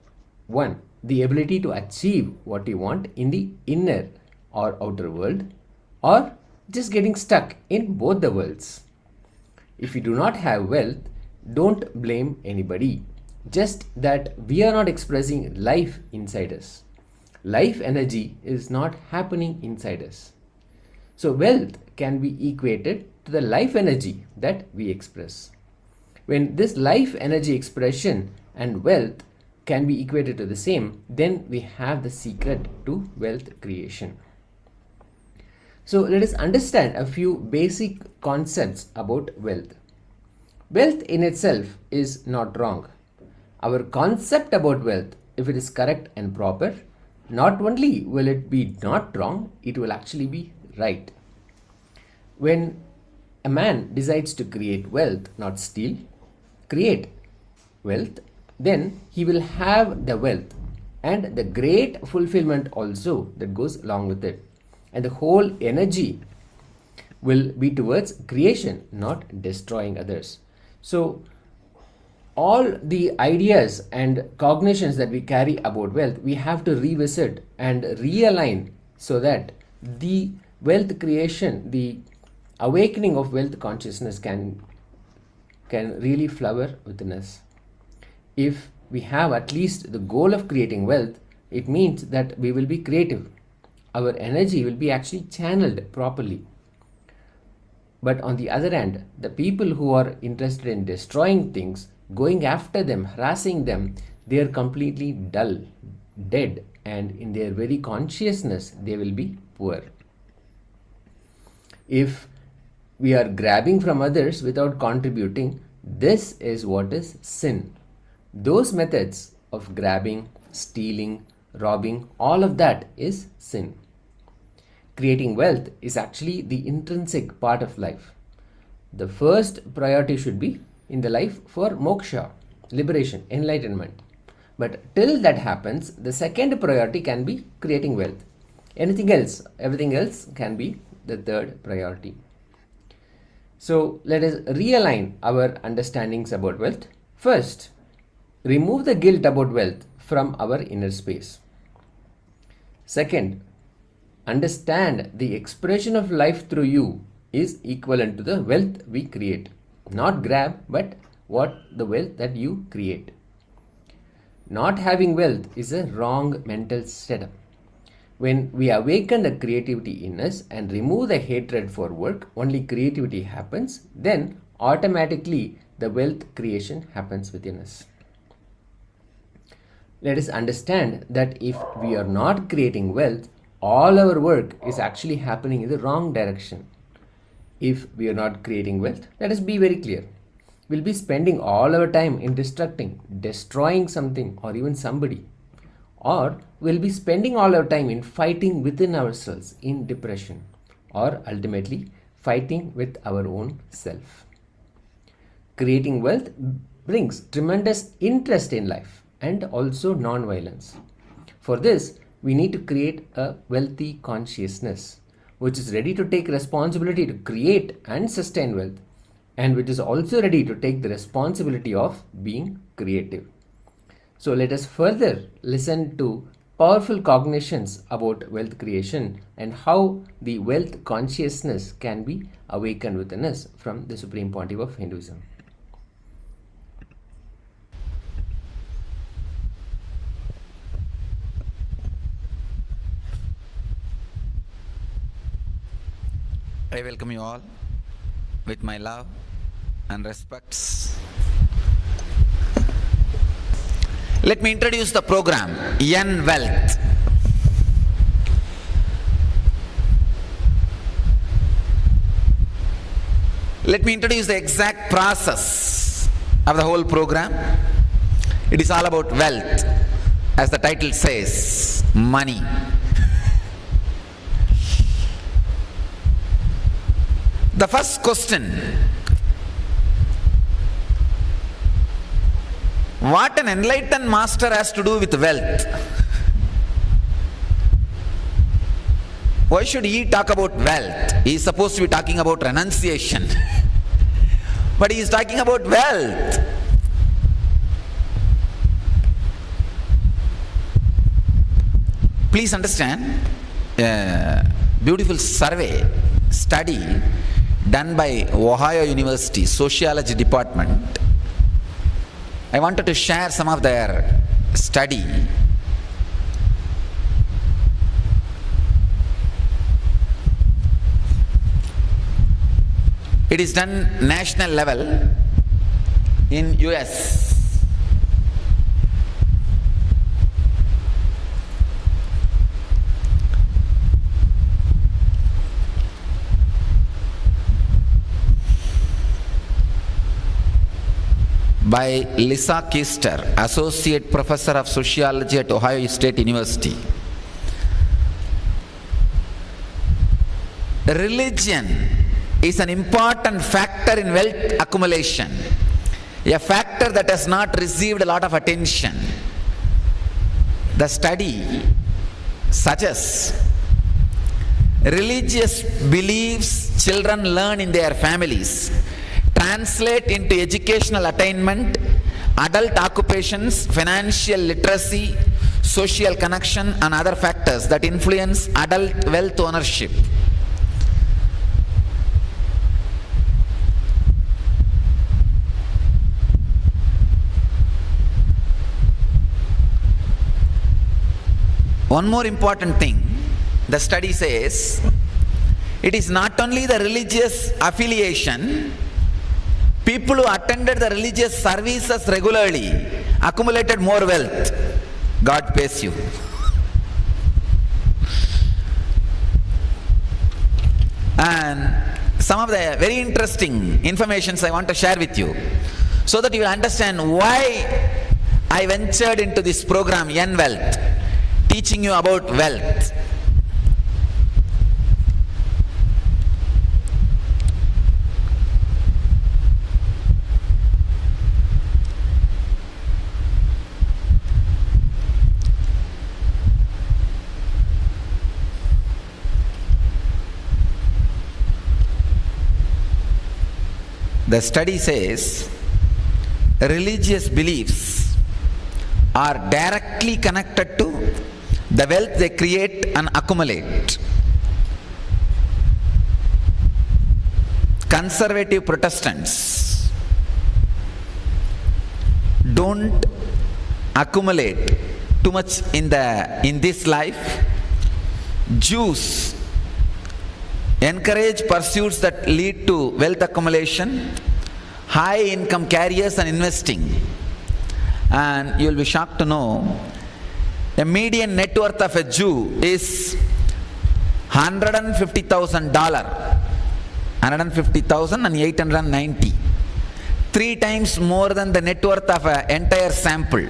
One, the ability to achieve what you want in the inner or outer world, or just getting stuck in both the worlds. If you do not have wealth, don't blame anybody. Just that we are not expressing life inside us. Life energy is not happening inside us. So wealth can be equated to the life energy that we express. When this life energy expression and wealth can be equated to the same, then we have the secret to wealth creation. So let us understand a few basic concepts about wealth. Wealth in itself is not wrong. Our concept about wealth, if it is correct and proper, not only will it be not wrong, it will actually be right. When a man decides to create wealth, not steal, create wealth, then he will have the wealth and the great fulfillment also that goes along with it. And the whole energy will be towards creation, not destroying others. So all the ideas and cognitions that we carry about wealth, we have to revisit and realign so that the wealth creation, the awakening of wealth consciousness can really flower within us. If we have at least the goal of creating wealth, it means that we will be creative. Our energy will be actually channeled properly. But on the other hand, the people who are interested in destroying things, going after them, harassing them, they are completely dull. dead, and in their very consciousness they will be poor. If we are grabbing from others without contributing, this is what is sin. Those methods of grabbing, stealing, robbing, all of that is sin. Creating wealth is actually the intrinsic part of life. The first priority should be in the life for moksha, liberation, enlightenment. But till that happens, the second priority can be creating wealth. Anything else, everything else can be the third priority. So let us realign our understandings about wealth. First, remove the guilt about wealth from our inner space. Second, understand the expression of life through you is equivalent to the wealth we create. Not grab, but the wealth that you create. Not having wealth is a wrong mental setup. When we awaken the creativity in us and remove the hatred for work, only creativity happens, then automatically the wealth creation happens within us. Let us understand that if we are not creating wealth, all our work is actually happening in the wrong direction. If we are not creating wealth, let us be very clear. We'll be spending all our time in destroying something or even somebody. Or we'll be spending all our time in fighting within ourselves in depression, or ultimately fighting with our own self. Creating wealth brings tremendous interest in life and also non-violence. For this, we need to create a wealthy consciousness, which is ready to take responsibility to create and sustain wealth, and which is also ready to take the responsibility of being creative. So let us further listen to powerful cognitions about wealth creation and how the wealth consciousness can be awakened within us from the Supreme Pontiff of Hinduism. I welcome you all with my love and respects. Let me introduce the program, Yen Wealth. Let me introduce the exact process of the whole program. It is all about wealth. As the title says, money. The first question: what an enlightened master has to do with wealth? Why should he talk about wealth? He is supposed to be talking about renunciation. But he is talking about wealth. Please understand, a beautiful study done by Ohio University Sociology Department. I wanted to share some of their study. It is done national level in US. By Lisa Kister, Associate Professor of Sociology at Ohio State University. Religion is an important factor in wealth accumulation, a factor that has not received a lot of attention. The study suggests religious beliefs children learn in their families translate into educational attainment, adult occupations, financial literacy, social connection, and other factors that influence adult wealth ownership. One more important thing, the study says, it is not only the religious affiliation. People who attended the religious services regularly accumulated more wealth. God pays you. And some of the very interesting informations I want to share with you, so that you will understand why I ventured into this program, N Wealth, teaching you about wealth. The study says religious beliefs are directly connected to the wealth they create and accumulate. Conservative Protestants don't accumulate too much in this life. Jews encourage pursuits that lead to wealth accumulation, high income carriers and investing. And you will be shocked to know the median net worth of a Jew is $150,000, $150,890, 3 times more than the net worth of an entire sample.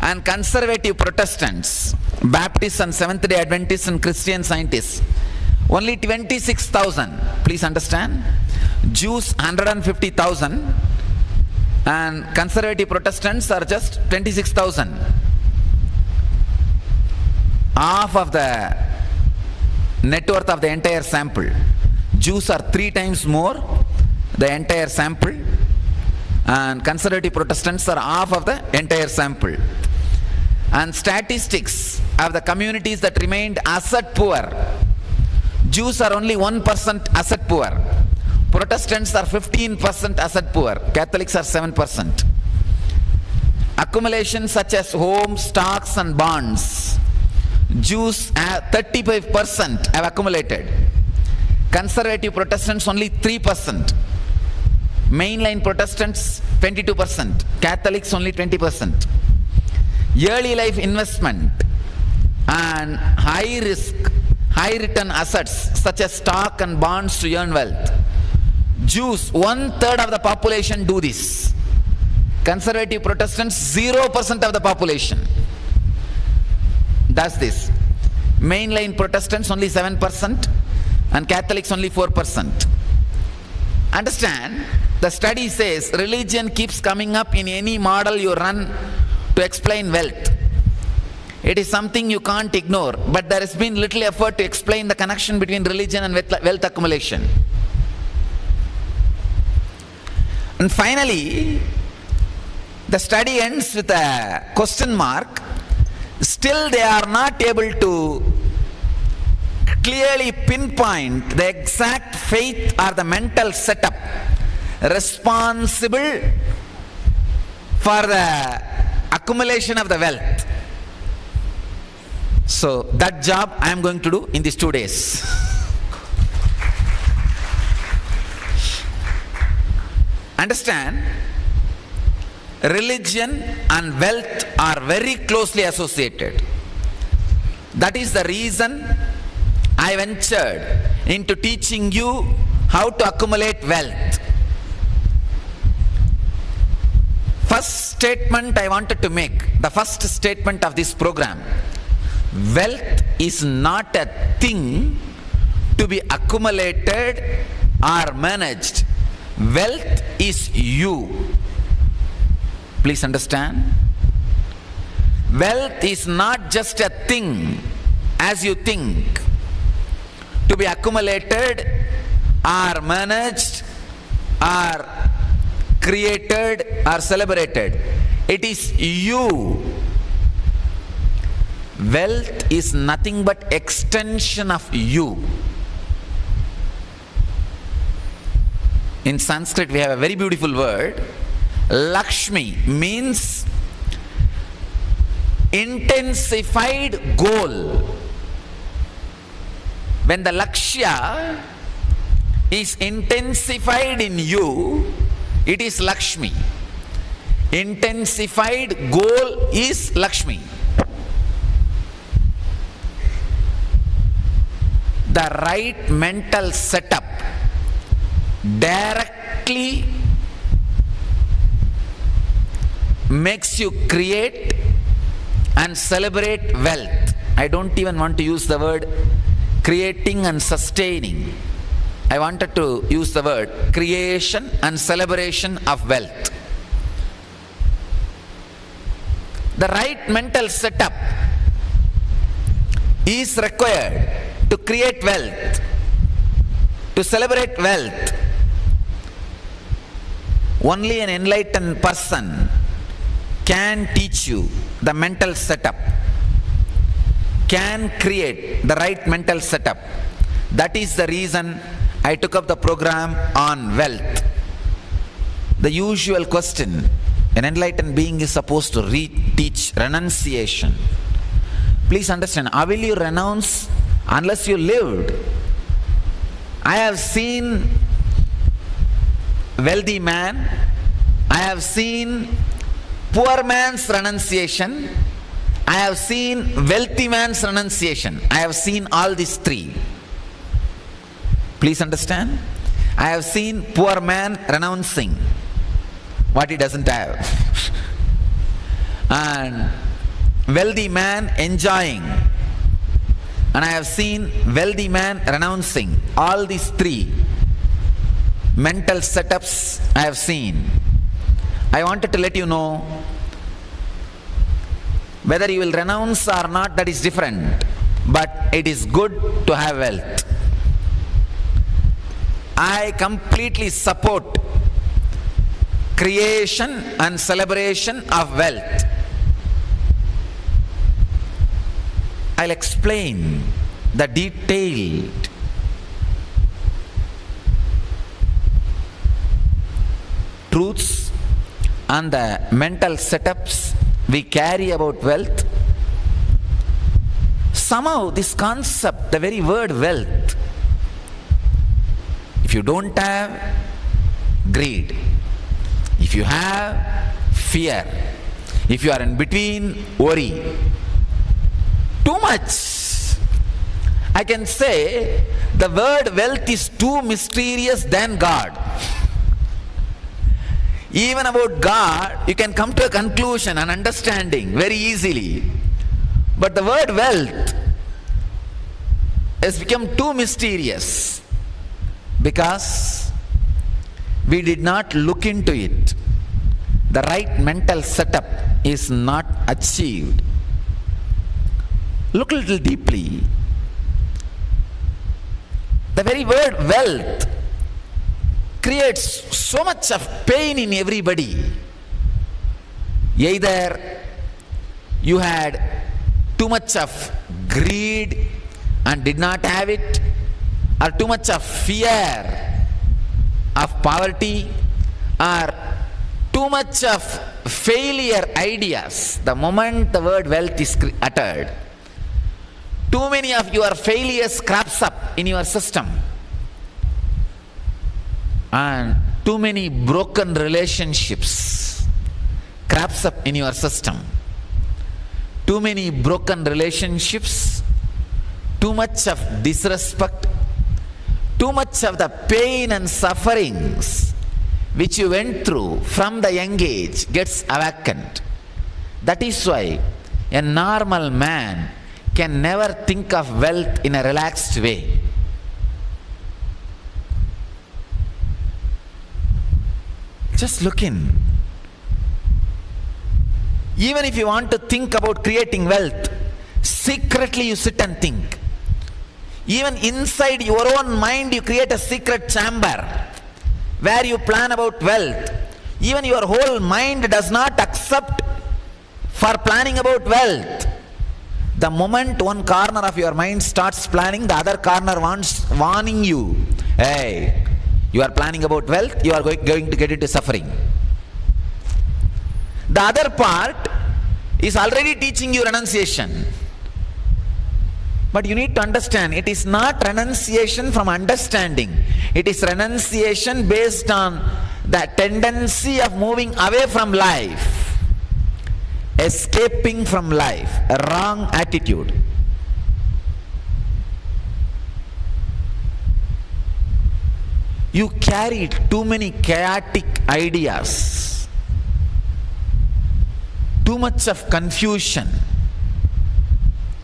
And conservative Protestants, Baptists and Seventh-day Adventists and Christian Scientists, only 26,000. Please understand, Jews 150,000 and conservative Protestants are just 26,000. Half of the net worth of the entire sample. Jews are 3 times more the entire sample, and conservative Protestants are half of the entire sample. And statistics of the communities that remained asset poor, Jews are only 1% asset poor, Protestants are 15% asset poor, Catholics are 7%. Accumulations such as homes, stocks and bonds, Jews 35% have accumulated, conservative Protestants only 3%, mainline Protestants 22%, Catholics only 20%. Early life investment and high risk, high return assets such as stock and bonds to earn wealth, Jews 1/3 of the population do this, conservative Protestants 0% of the population does this. Mainline Protestants only 7% and Catholics only 4%. Understand, the study says religion keeps coming up in any model you run to explain wealth. It is something you can't ignore, but there has been little effort to explain the connection between religion and wealth accumulation. And finally, the study ends with a question mark. Still they are not able to clearly pinpoint the exact faith or the mental setup responsible for the accumulation of the wealth. So that job I am going to do in these 2 days. Understand, religion and wealth are very closely associated. That is the reason I ventured into teaching you how to accumulate wealth. First statement I wanted to make, the first statement of this program: wealth is not a thing to be accumulated or managed. Wealth is you. Please understand. Wealth is not just a thing as you think to be accumulated or managed or created or celebrated. It is you. Wealth is nothing but extension of you. In Sanskrit we have a very beautiful word. Lakshmi means intensified goal. When the Lakshya is intensified in you, it is Lakshmi. intensified goal is Lakshmi. The right mental setup directly makes you create and celebrate wealth. I don't even want to use the word creating and sustaining. I wanted to use the word creation and celebration of wealth. The right mental setup is required to create wealth, to celebrate wealth. Only an enlightened person can teach you the mental setup, can create the right mental setup. That is the reason I took up the program on wealth. The usual question an enlightened being is supposed to teach renunciation. Please understand, how will you renounce unless you lived? I have seen wealthy man, I have seen poor man's renunciation, I have seen wealthy man's renunciation. I have seen all these three. Please understand, I have seen poor man renouncing what he doesn't have, and wealthy man enjoying, and I have seen wealthy man renouncing. All these three mental setups I have seen. I wanted to let you know, whether you will renounce or not, that is different, but it is good to have wealth. I completely support creation and celebration of wealth. I'll explain the detailed truths and the mental setups we carry about wealth. Somehow this concept, the very word wealth, if you don't have, greed. If you have, fear. If you are in between, worry. Too much. I can say the word wealth is too mysterious than God. Even about God, you can come to a conclusion and understanding very easily. But the word wealth has become too mysterious because we did not look into it. The right mental setup is not achieved. Look a little deeply. The very word wealth creates so much of pain in everybody. Either you had too much of greed and did not have it, or too much of fear of poverty, or too much of failure ideas. The moment the word wealth is uttered, too many of your failures crops up in your system, and too many broken relationships crops up in your system. Too many broken relationships, too much of disrespect, too much of the pain and sufferings which you went through from the young age gets awakened. That is why a normal man can never think of wealth in a relaxed way. Just look in. Even if you want to think about creating wealth, secretly you sit and think. Even inside your own mind you create a secret chamber where you plan about wealth. Even your whole mind does not accept for planning about wealth. The moment one corner of your mind starts planning, the other corner wants warning you. Hey, you are planning about wealth, you are going to get into suffering. The other part is already teaching you renunciation. But you need to understand, it is not renunciation from understanding. It is renunciation based on the tendency of moving away from life, escaping from life, a wrong attitude. You carry too many chaotic ideas, too much of confusion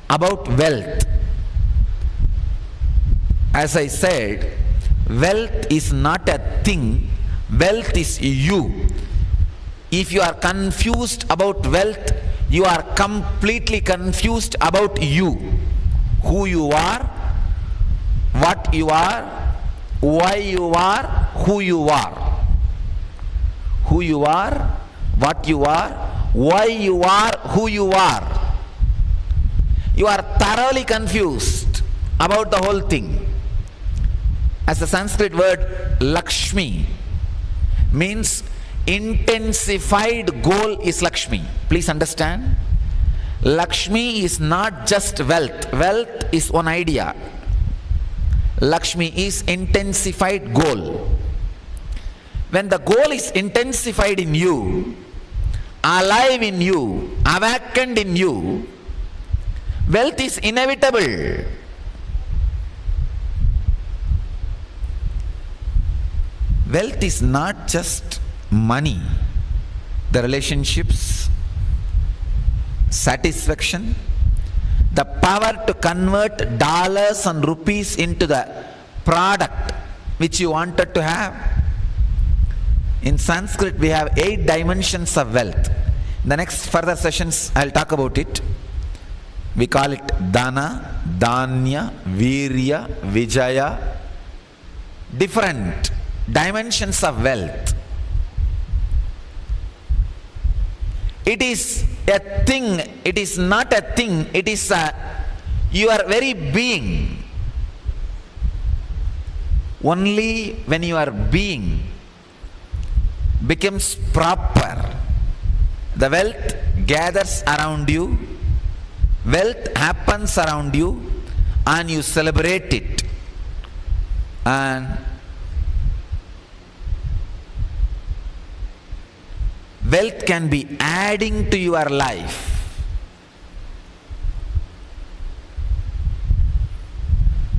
about wealth. As I said, wealth is not a thing, wealth is you. If you are confused about wealth, you are completely confused about you. Who you are, what you are, why you are, who you are. Who you are, what you are, why you are, who you are. You are thoroughly confused about the whole thing. As the Sanskrit word Lakshmi means intensified goal is Lakshmi. Please understand. Lakshmi is not just wealth. Wealth is one idea. Lakshmi is intensified goal. When the goal is intensified in you, alive in you, awakened in you, wealth is inevitable. Wealth is not just money, the relationships, satisfaction, the power to convert dollars and rupees into the product which you wanted to have. In Sanskrit, we have 8 dimensions of wealth. In the next further sessions, I'll talk about it. We call it Dana, Danya, Virya, Vijaya. Different dimensions of wealth. It is a thing, it is not a thing, it is your very being. Only when your being becomes proper, the wealth gathers around you, wealth happens around you, and you celebrate it. And wealth can be adding to your life.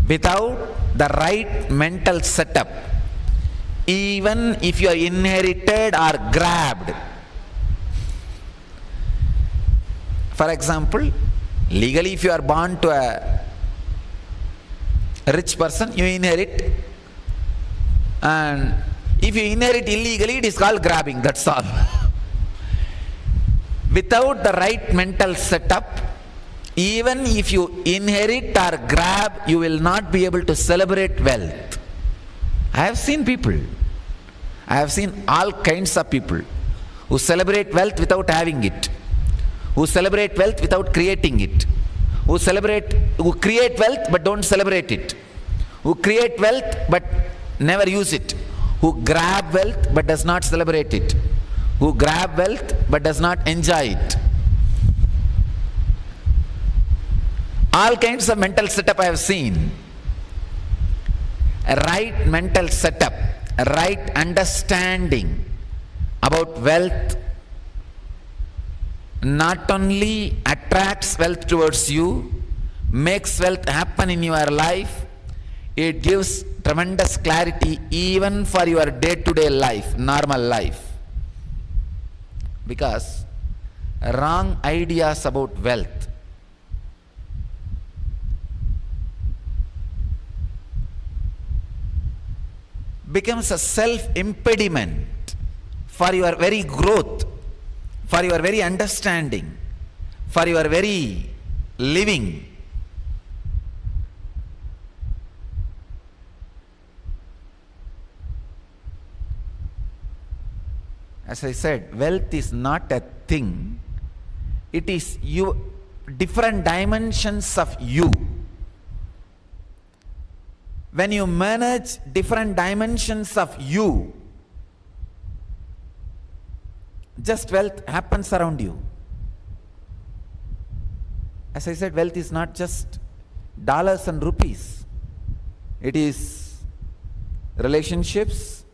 Without the right mental setup, even if you are inherited or grabbed. For example, legally if you are born to a rich person, you inherit. And if you inherit illegally, it is called grabbing, that's all. Without the right mental setup, even if you inherit or grab, you will not be able to celebrate wealth. I have seen people, I have seen all kinds of people who celebrate wealth without having it, who celebrate wealth without creating it, who create wealth but don't celebrate it, who create wealth but never use it, who grab wealth but does not celebrate it, who grab wealth but does not enjoy it. All kinds of mental setup I have seen. A right mental setup, a right understanding about wealth not only attracts wealth towards you, makes wealth happen in your life, it gives tremendous clarity even for your day-to-day life, normal life. Because wrong ideas about wealth becomes a self-impediment for your very growth, for your very understanding, for your very living. As I said, wealth is not a thing, it is you, different dimensions of you. When you manage different dimensions of you, just wealth happens around you. As I said, wealth is not just dollars and rupees. It is relationships,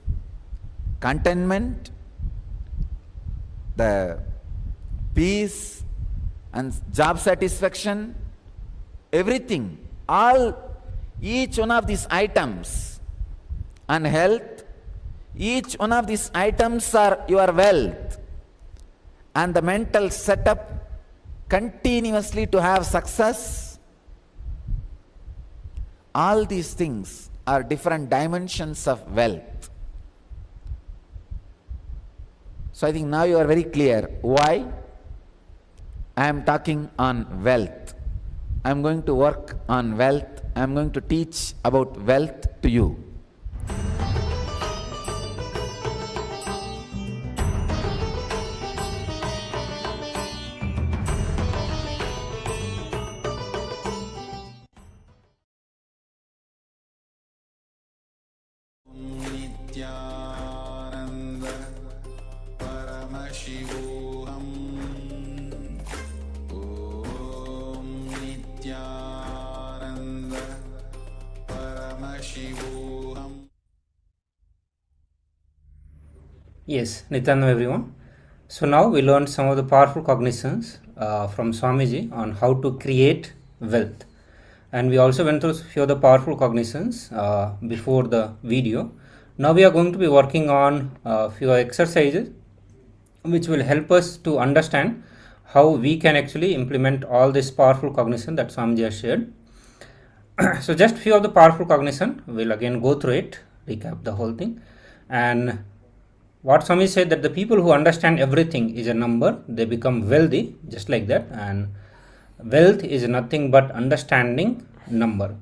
contentment, the peace and job satisfaction, everything, each one of these items, and health, each one of these items are your wealth. And the mental setup continuously to have success, all these things are different dimensions of wealth. So I think now you are very clear why I am talking on wealth. I am going to work on wealth. I am going to teach about wealth to you. Nityananda Paramashivoham Om Nityananda Paramashivoham. Yes, Nityananda everyone. So now we learned some of the powerful cognitions from Swamiji on how to create wealth. And we also went through a few of the powerful cognitions before the video. Now we are going to be working on a few exercises which will help us to understand how we can actually implement all this powerful cognition that Swamiji has shared. So just few of the powerful cognition, we'll again go through it, recap the whole thing. And what Swami said, that the people who understand everything is a number, they become wealthy, just like that. And wealth is nothing but understanding number.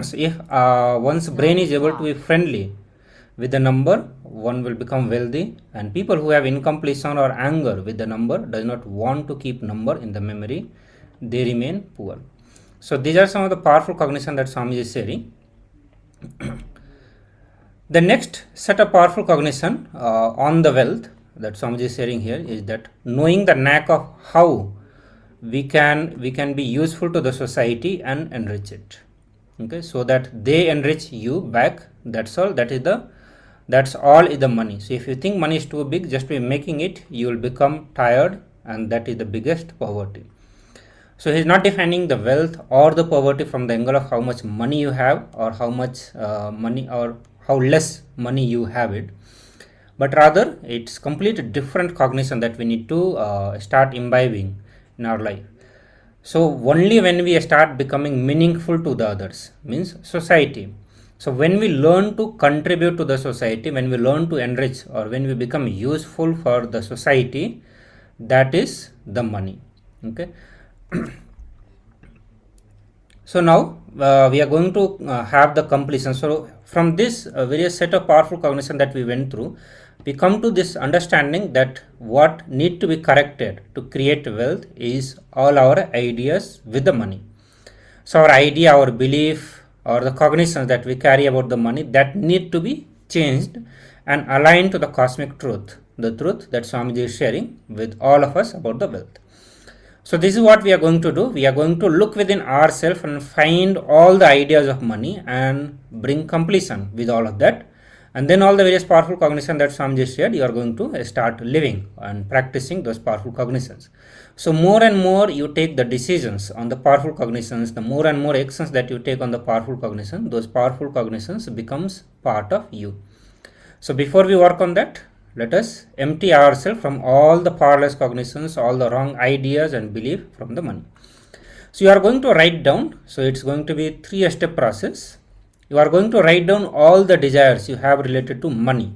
So if one's brain is able to be friendly with the number, one will become wealthy. And people who have incompletion or anger with the number, does not want to keep number in the memory, they remain poor. So these are some of the powerful cognition that Swami is sharing. The next set of powerful cognition on the wealth that Swamiji is sharing here is that knowing the knack of how we can be useful to the society and enrich it. Okay, so that they enrich you back. That's all. That's all is the money. So if you think money is too big, just by making it, you will become tired, and that is the biggest poverty. So he is not defining the wealth or the poverty from the angle of how much money you have, or how much money, or how less money you have it, but rather it's completely different cognition that we need to start imbibing in our life. So only when we start becoming meaningful to the others, means society. So when we learn to contribute to the society, when we learn to enrich, or when we become useful for the society, that is the money. Okay. So now we are going to have the completion. So from this various set of powerful cognition that we went through, we come to this understanding that what need to be corrected to create wealth is all our ideas with the money. So our idea, our belief, or the cognitions that we carry about the money, that need to be changed and aligned to the cosmic truth, the truth that Swamiji is sharing with all of us about the wealth. So this is what we are going to do. We are going to look within ourselves and find all the ideas of money and bring completion with all of that. And then all the various powerful cognition that Swamiji shared, you are going to start living and practicing those powerful cognitions. So more and more you take the decisions on the powerful cognitions, the more and more actions that you take on the powerful cognition, those powerful cognitions becomes part of you. So before we work on that, let us empty ourselves from all the powerless cognitions, all the wrong ideas and belief from the money. So you are going to write down. So it's going to be a 3-step process. You are going to write down all the desires you have related to money.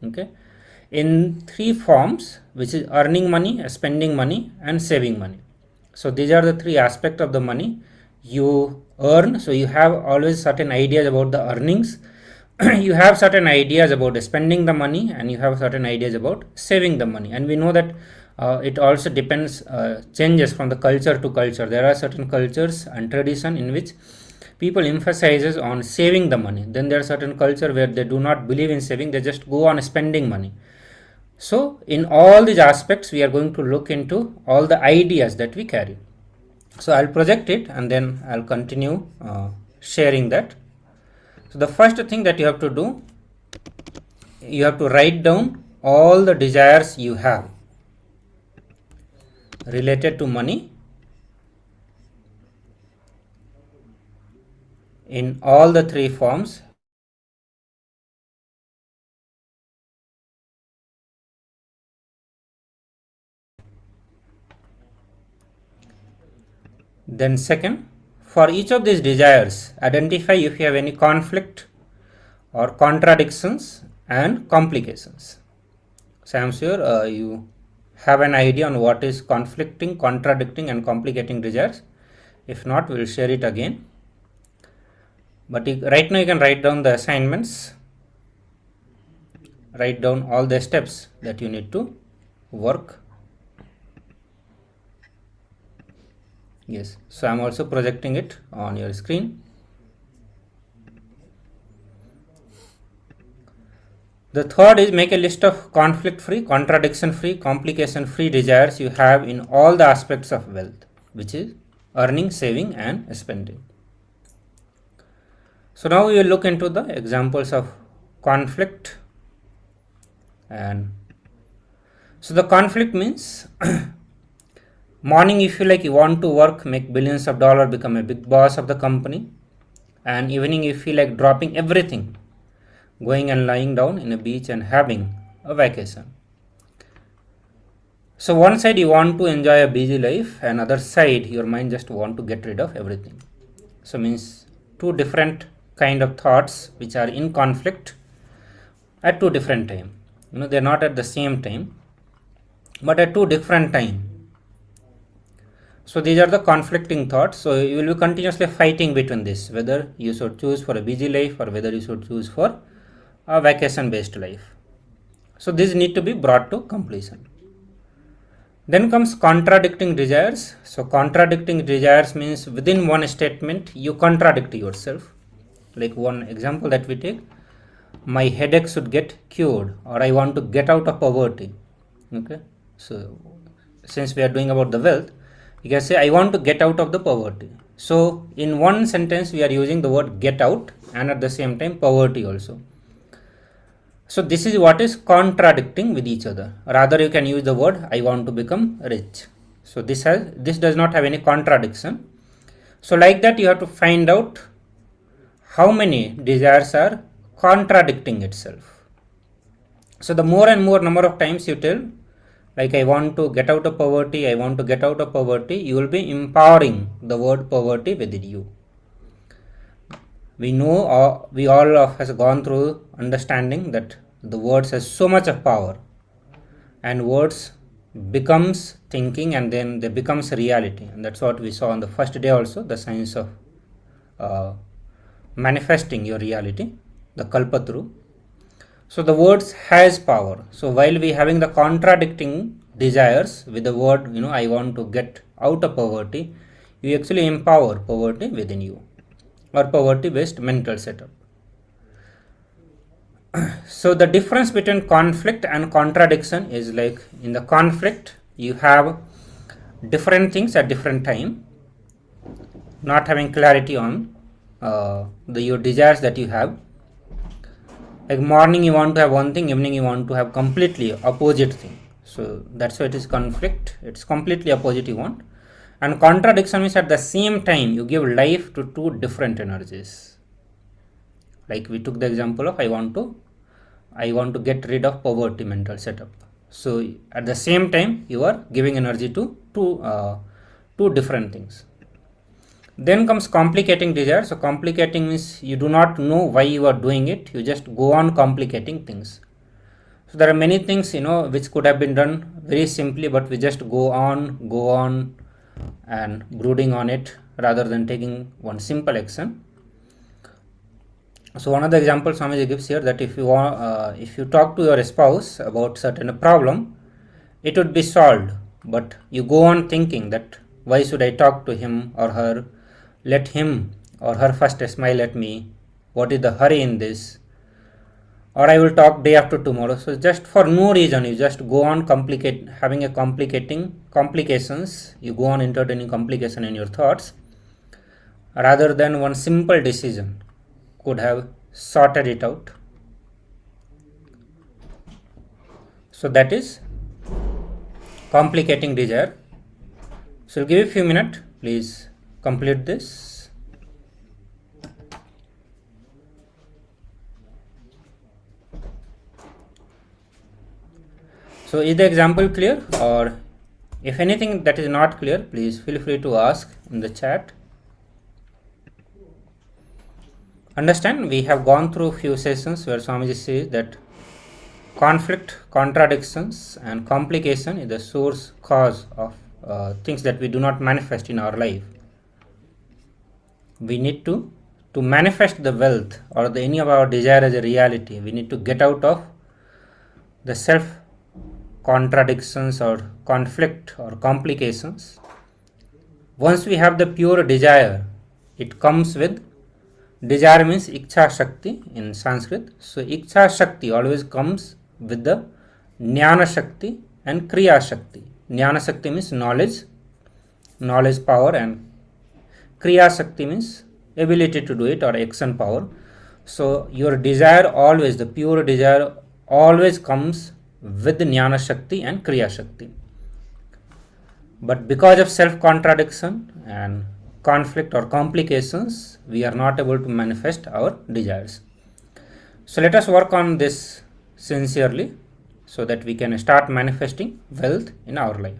Okay, in 3 forms, which is earning money, spending money, and saving money. So these are the 3 aspects of the money you earn. So you have always certain ideas about the earnings. You have certain ideas about spending the money, and you have certain ideas about saving the money. And we know that it also depends, changes from the culture to culture. There are certain cultures and tradition in which people emphasizes on saving the money. Then there are certain culture where they do not believe in saving, they just go on spending money. So in all these aspects, we are going to look into all the ideas that we carry. So I'll project it, and then I'll continue sharing that. So the first thing that you have to do, you have to write down all the desires you have related to money in all the three forms. Then second, for each of these desires, identify if you have any conflict or contradictions and complications. So I am sure you have an idea on what is conflicting, contradicting and complicating desires. If not, we will share it again. But right now you can write down the assignments, write down all the steps that you need to work. Yes, so I am also projecting it on your screen. The third is make a list of conflict-free, contradiction-free, complication-free desires you have in all the aspects of wealth, which is earning, saving and spending. So now we will look into the examples of conflict. And so the conflict means morning you feel like you want to work, make billions of dollars, become a big boss of the company, and evening you feel like dropping everything, going and lying down in a beach and having a vacation. So one side you want to enjoy a busy life, and other side your mind just want to get rid of everything. So means two different kind of thoughts which are in conflict at two different time. They're not at the same time, but at two different time. So these are the conflicting thoughts. So you will be continuously fighting between this, whether you should choose for a busy life or whether you should choose for a vacation based life. So these need to be brought to completion. Then comes contradicting desires. So contradicting desires means within one statement you contradict yourself. Like one example that we take, my headache should get cured, or I want to get out of poverty. Okay, so since we are doing about the wealth, you can say I want to get out of the poverty. So in one sentence we are using the word get out and at the same time poverty also. So this is what is contradicting with each other. Rather you can use the word I want to become rich. So this does not have any contradiction. So like that you have to find out how many desires are contradicting itself. So the more and more number of times you tell, like I want to get out of poverty, I want to get out of poverty, you will be empowering the word poverty within you. We know, we all of us gone through understanding that the words has so much of power, and words becomes thinking and then they becomes reality, and that's what we saw on the first day also, the science of manifesting your reality, the kalpatru. So the words has power. So while we having the contradicting desires with the word, I want to get out of poverty, you actually empower poverty within you, or poverty based mental setup. So the difference between conflict and contradiction is like in the conflict you have different things at different time, not having clarity on your desires that you have. Like morning you want to have one thing, evening you want to have completely opposite thing. So that's why it is conflict. It's completely opposite you want. And contradiction means at the same time you give life to two different energies. Like we took the example of I want to get rid of poverty mental setup. So at the same time you are giving energy to two different things. Then comes complicating desire. So complicating means you do not know why you are doing it, you just go on complicating things. So there are many things which could have been done very simply, but we just go on and brooding on it rather than taking one simple action. So one of the examples Swamiji gives here, that if you talk to your spouse about certain problem, it would be solved, but you go on thinking that why should I talk to him or her, let him or her first smile at me, what is the hurry in this, or I will talk day after tomorrow. So just for no reason you just go on having a complications, you go on entertaining complication in your thoughts, rather than one simple decision could have sorted it out. So that is complicating desire. So I'll give you a few minutes. Please complete this. So is the example clear, or if anything that is not clear, please feel free to ask in the chat. Understand, we have gone through few sessions where Swamiji says that conflict, contradictions and complication is the source cause of things that we do not manifest in our life. We need to manifest the wealth or any of our desire as a reality. We need to get out of the self contradictions or conflict or complications. Once we have the pure desire, it comes with, desire means iksha shakti in Sanskrit. So iksha shakti always comes with the jnana shakti and kriya shakti. Jnana shakti means knowledge power, and kriya shakti means ability to do it or action power. So your desire always, the pure desire always comes with jnana shakti and kriya shakti. But because of self contradiction and conflict or complications, we are not able to manifest our desires. So let us work on this sincerely so that we can start manifesting wealth in our life.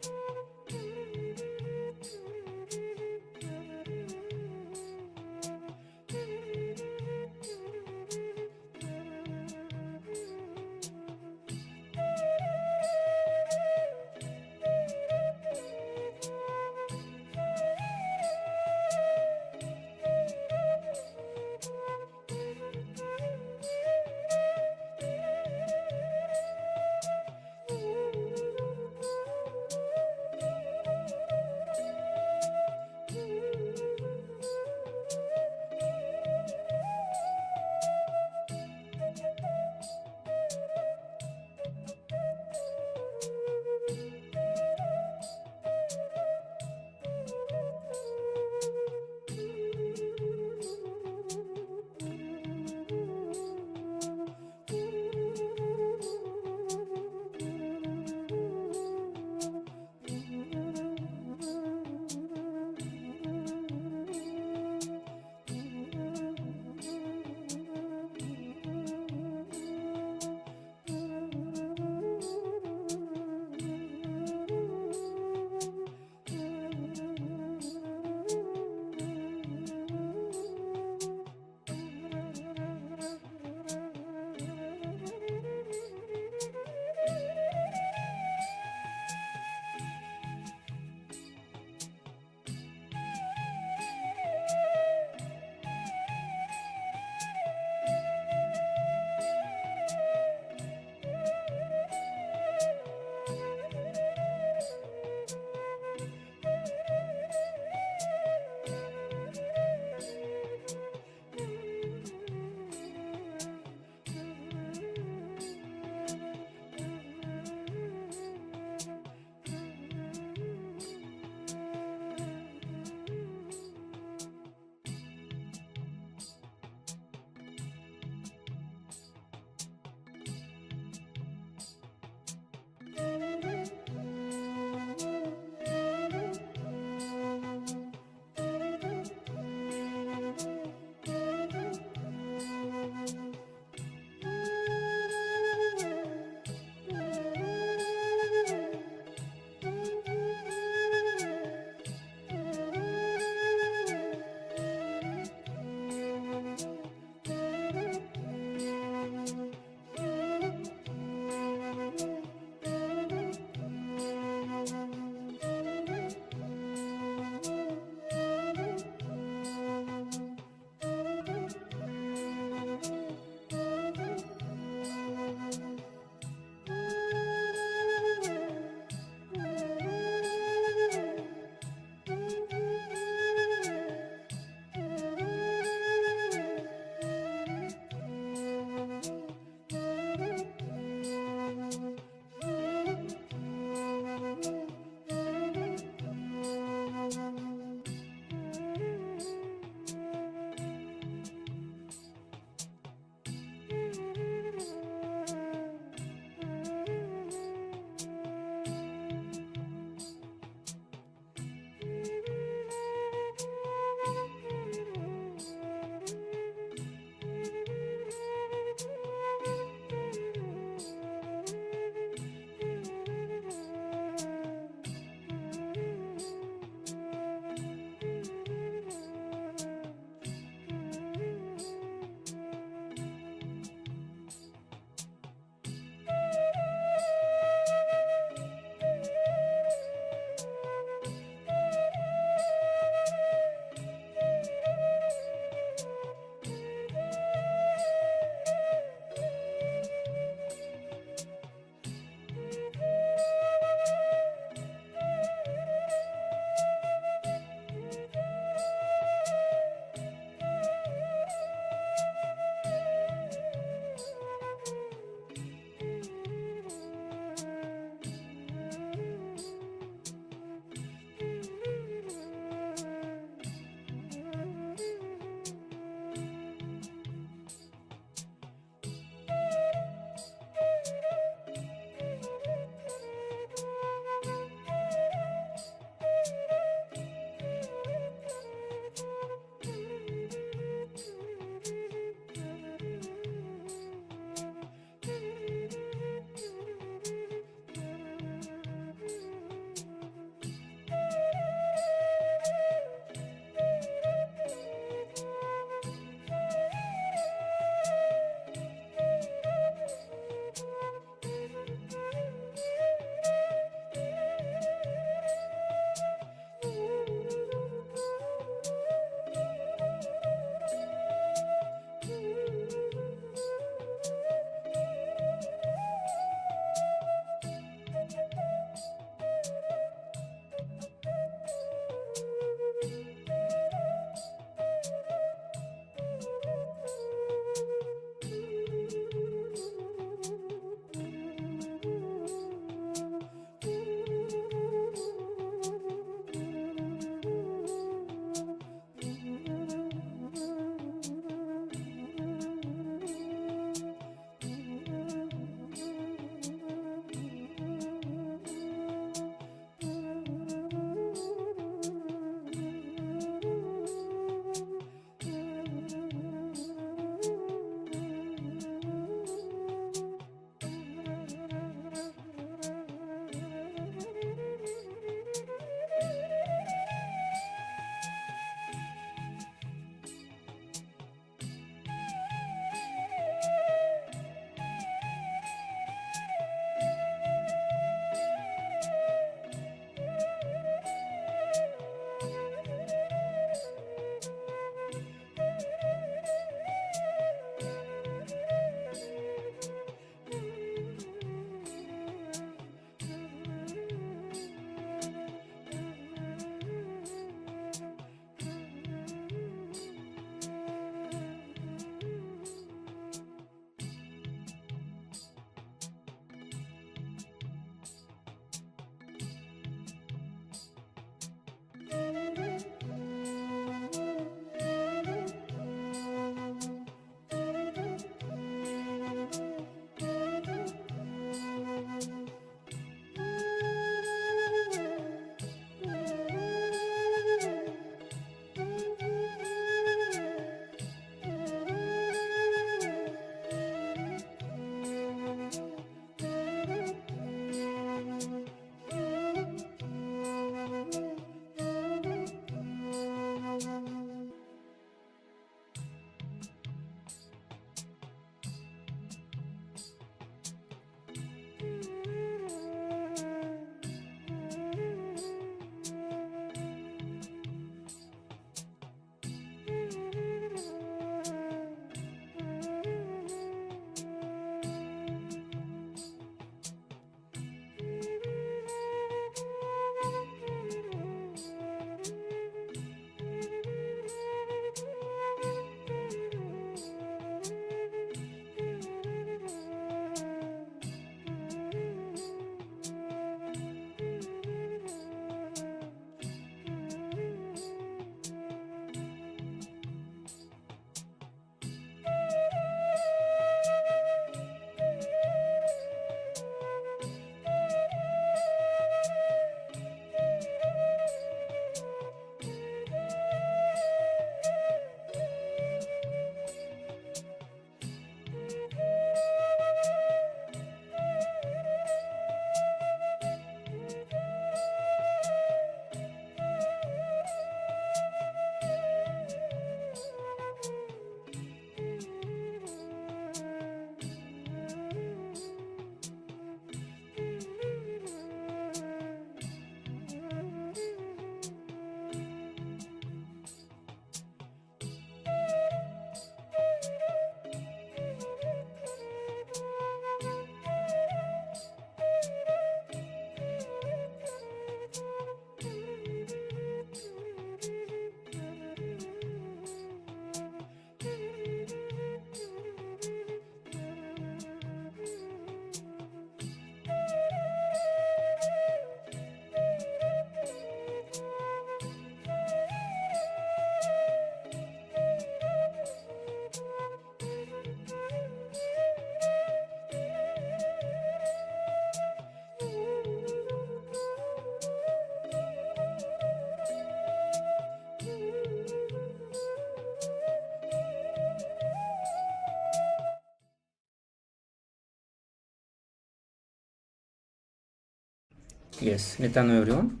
Yes, Nityananda everyone.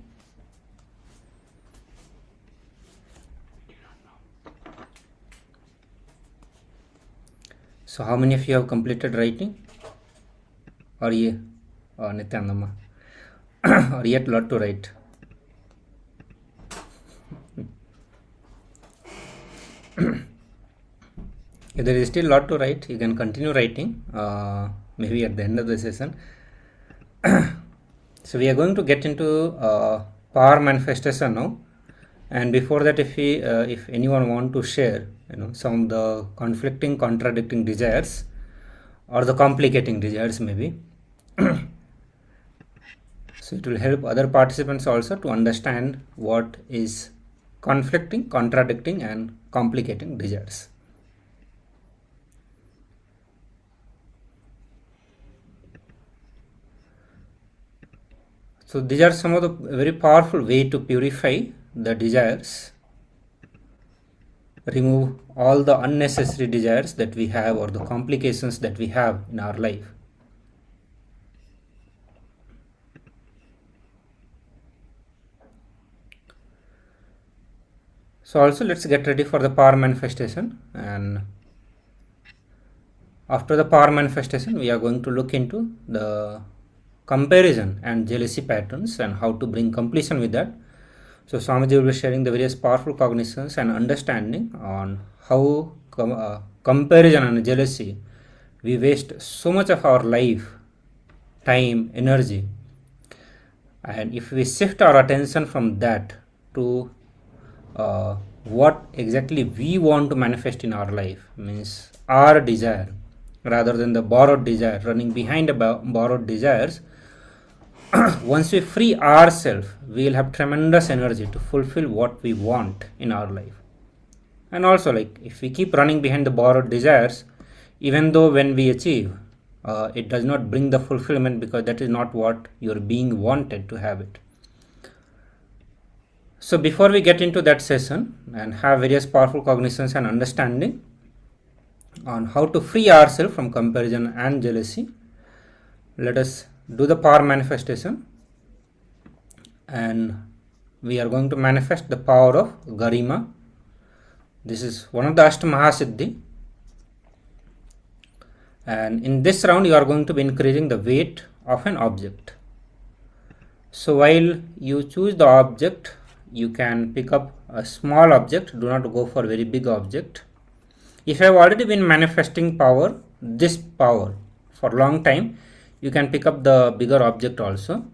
So how many of you have completed writing? Or Nityananda or yet lot to write? If there is still lot to write, you can continue writing, maybe at the end of the session. So we are going to get into power manifestation now. And before that, if anyone want to share, some of the conflicting, contradicting desires, or the complicating desires, maybe. So it will help other participants also to understand what is conflicting, contradicting, and complicating desires. So these are some of the very powerful way to purify the desires, remove all the unnecessary desires that we have or the complications that we have in our life. So also let's get ready for the power manifestation, and after the power manifestation we are going to look into the comparison and jealousy patterns and how to bring completion with that. So Swamiji will be sharing the various powerful cognitions and understanding on how comparison and jealousy, we waste so much of our life, time, energy, and if we shift our attention from that to what exactly we want to manifest in our life, means our desire, rather than the borrowed desire, running behind borrowed desires, once we free ourselves, we will have tremendous energy to fulfill what we want in our life. And also, like, if we keep running behind the borrowed desires, even though when we achieve, it does not bring the fulfillment, because that is not what your being wanted to have it. So before we get into that session and have various powerful cognitions and understanding on how to free ourselves from comparison and jealousy, let us do the power manifestation, and we are going to manifest the power of Garima. This is one of the Astamahasiddhi, and in this round you are going to be increasing the weight of an object. So while you choose the object, you can pick up a small object, do not go for very big object. If you have already been manifesting this power for a long time, you can pick up the bigger object also.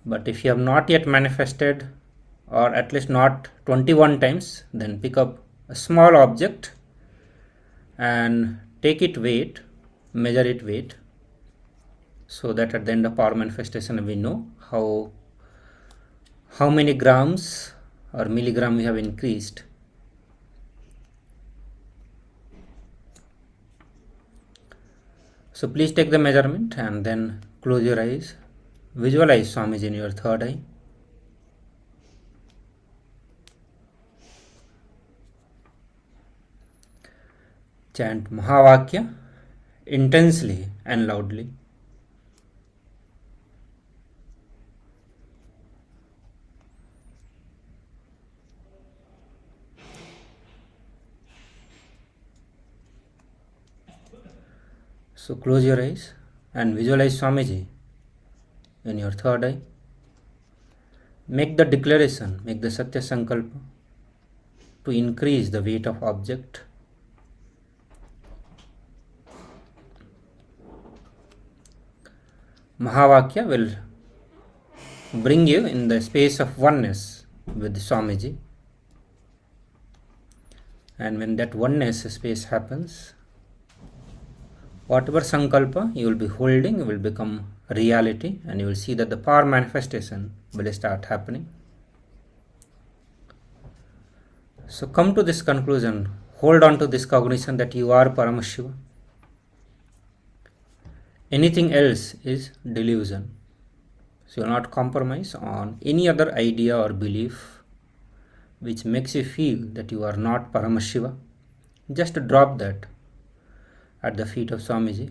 But if you have not yet manifested, or at least not 21 times, then pick up a small object and take it weight, measure it weight, so that at the end of power manifestation we know how many grams or milligram we have increased. So please take the measurement and then close your eyes. Visualize Swamiji in your third eye. Chant Mahavakya intensely and loudly. So close your eyes and visualize Swamiji in your third eye. Make the declaration, make the Satya Sankalpa to increase the weight of object. Mahavakya will bring you in the space of oneness with Swamiji. And when that oneness space happens, whatever sankalpa you will be holding will become reality, and you will see that the power manifestation will start happening. So come to this conclusion, hold on to this cognition that you are Paramashiva. Anything else is delusion. So you will not compromise on any other idea or belief which makes you feel that you are not Paramashiva. Just drop that at the feet of Swamiji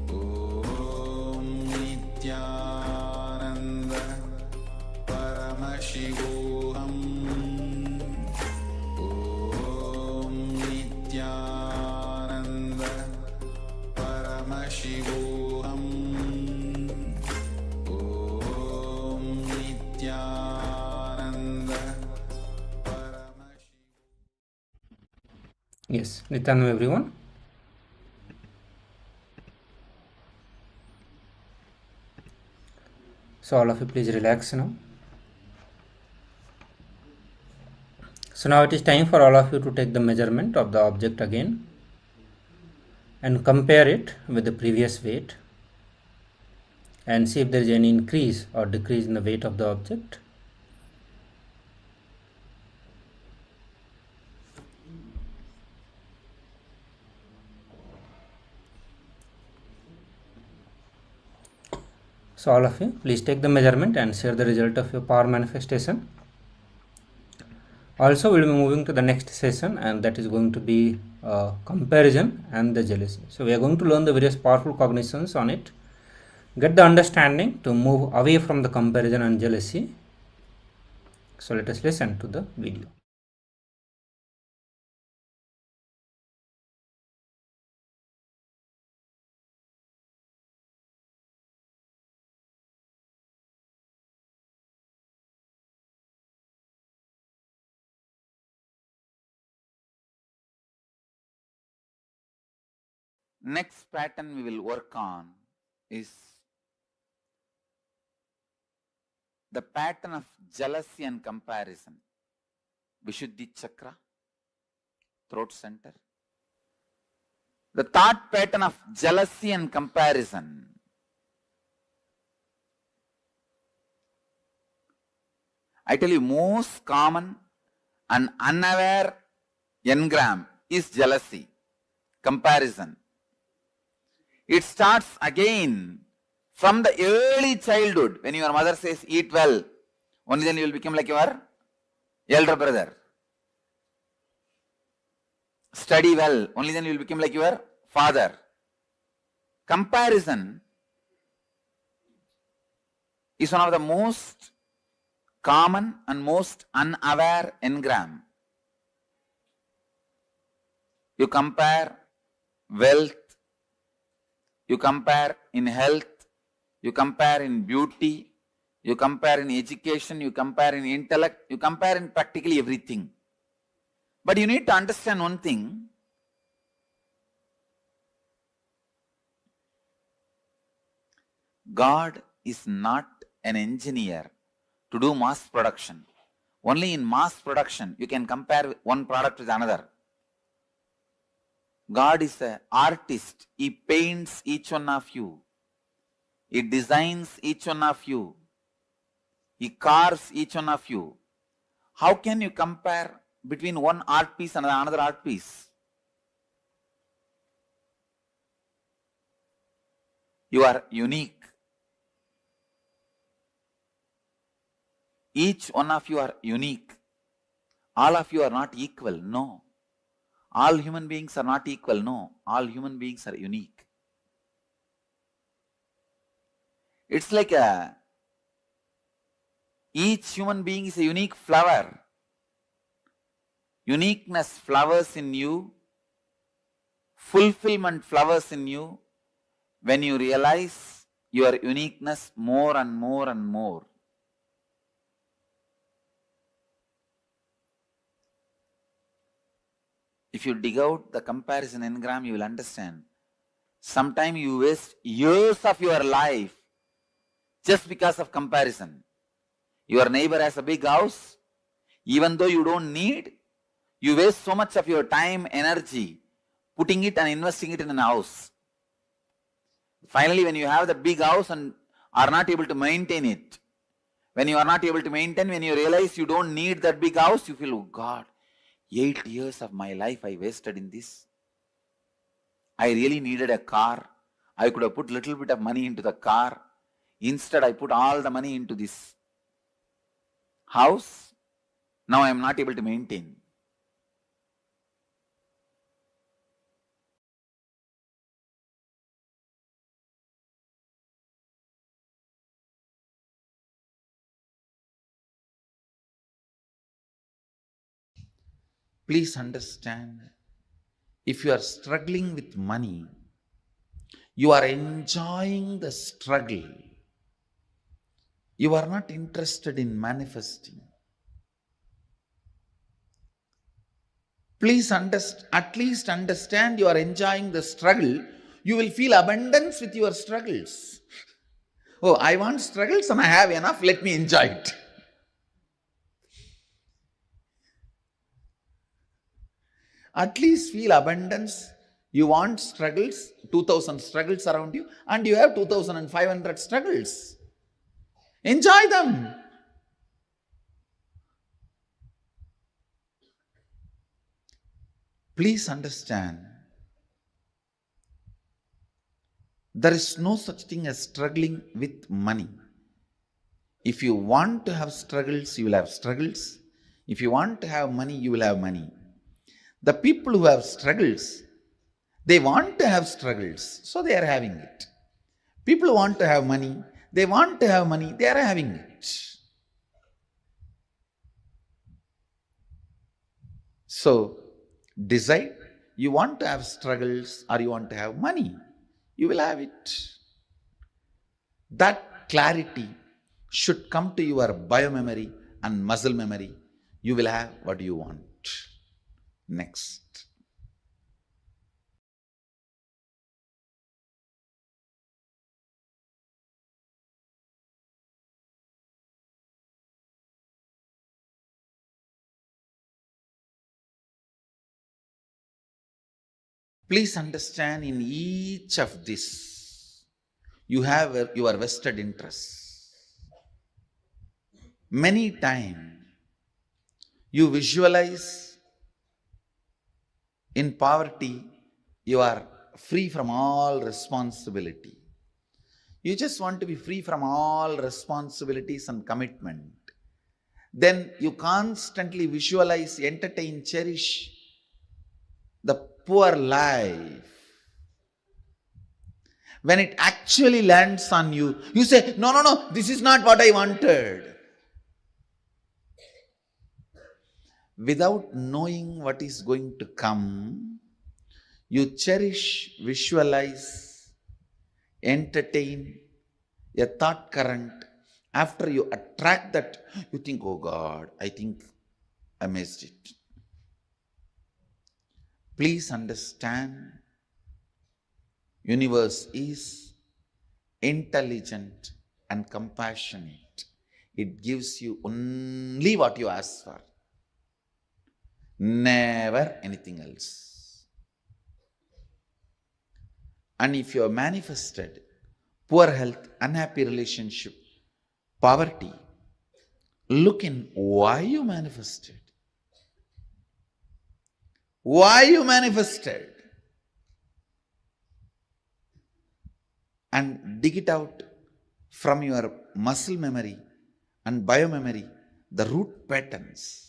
Yes, Nityanam everyone. So all of you please relax now. So now it is time for all of you to take the measurement of the object again and compare it with the previous weight and see if there is any increase or decrease in the weight of the object. So all of you please take the measurement and share the result of your power manifestation. Also, we will be moving to the next session, and that is going to be comparison and the jealousy. So we are going to learn the various powerful cognitions on it, get the understanding to move away from the comparison and jealousy. So let us listen to the video. Next pattern we will work on is the pattern of jealousy and comparison. Vishuddhi chakra, throat center. The thought pattern of jealousy and comparison. I tell you, most common and unaware engram is jealousy, comparison. It starts again from the early childhood. When your mother says, eat well, only then you will become like your elder brother. Study well, only then you will become like your father. Comparison is one of the most common and most unaware engram. You compare wealth, you compare in health, you compare in beauty, you compare in education, you compare in intellect, you compare in practically everything. But you need to understand one thing. God is not an engineer to do mass production. Only in mass production you can compare one product with another. God is an artist. He paints each one of you. He designs each one of you. He carves each one of you. How can you compare between one art piece and another art piece? You are unique. Each one of you are unique. All of you are not equal. No. All human beings are not equal. No. All human beings are unique. It's like each human being is a unique flower. Uniqueness flowers in you. Fulfillment flowers in you when you realize your uniqueness more and more and more. If you dig out the comparison engram, you will understand. Sometimes you waste years of your life just because of comparison. Your neighbor has a big house. Even though you don't need, you waste so much of your time, energy, putting it and investing it in a house. Finally, when you have the big house and are not able to maintain it, when you are not able to maintain, when you realize you don't need that big house, you feel, oh God, 8 years of my life I wasted in this. I really needed a car. I could have put little bit of money into the car. Instead, I put all the money into this house. Now I am not able to maintain. Please understand, if you are struggling with money, you are enjoying the struggle. You are not interested in manifesting. Please at least understand you are enjoying the struggle. You will feel abundance with your struggles. Oh, I want struggles and I have enough, let me enjoy it. At least feel abundance. You want struggles, 2000 struggles around you, and you have 2500 struggles. Enjoy them. Please understand, there is no such thing as struggling with money. If you want to have struggles, you will have struggles. If you want to have money, you will have money. The people who have struggles, they want to have struggles, so they are having it. People who want to have money, they want to have money, they are having it. So, decide, you want to have struggles or you want to have money, you will have it. That clarity should come to your biomemory and muscle memory. You will have what you want. Next. Please understand, in each of this, you have your vested interests. Many times, you visualize in poverty, you are free from all responsibility. You just want to be free from all responsibilities and commitment. Then you constantly visualize, entertain, cherish the poor life. When it actually lands on you, you say, no, this is not what I wanted. Without knowing what is going to come, you cherish, visualize, entertain a thought current. After you attract that, you think, oh God, I think I missed it. Please understand, universe is intelligent and compassionate. It gives you only what you ask for. Never anything else. And if you have manifested poor health, unhappy relationship, poverty, look in why you manifested. Why you manifested. And dig it out from your muscle memory and biomemory, the root patterns.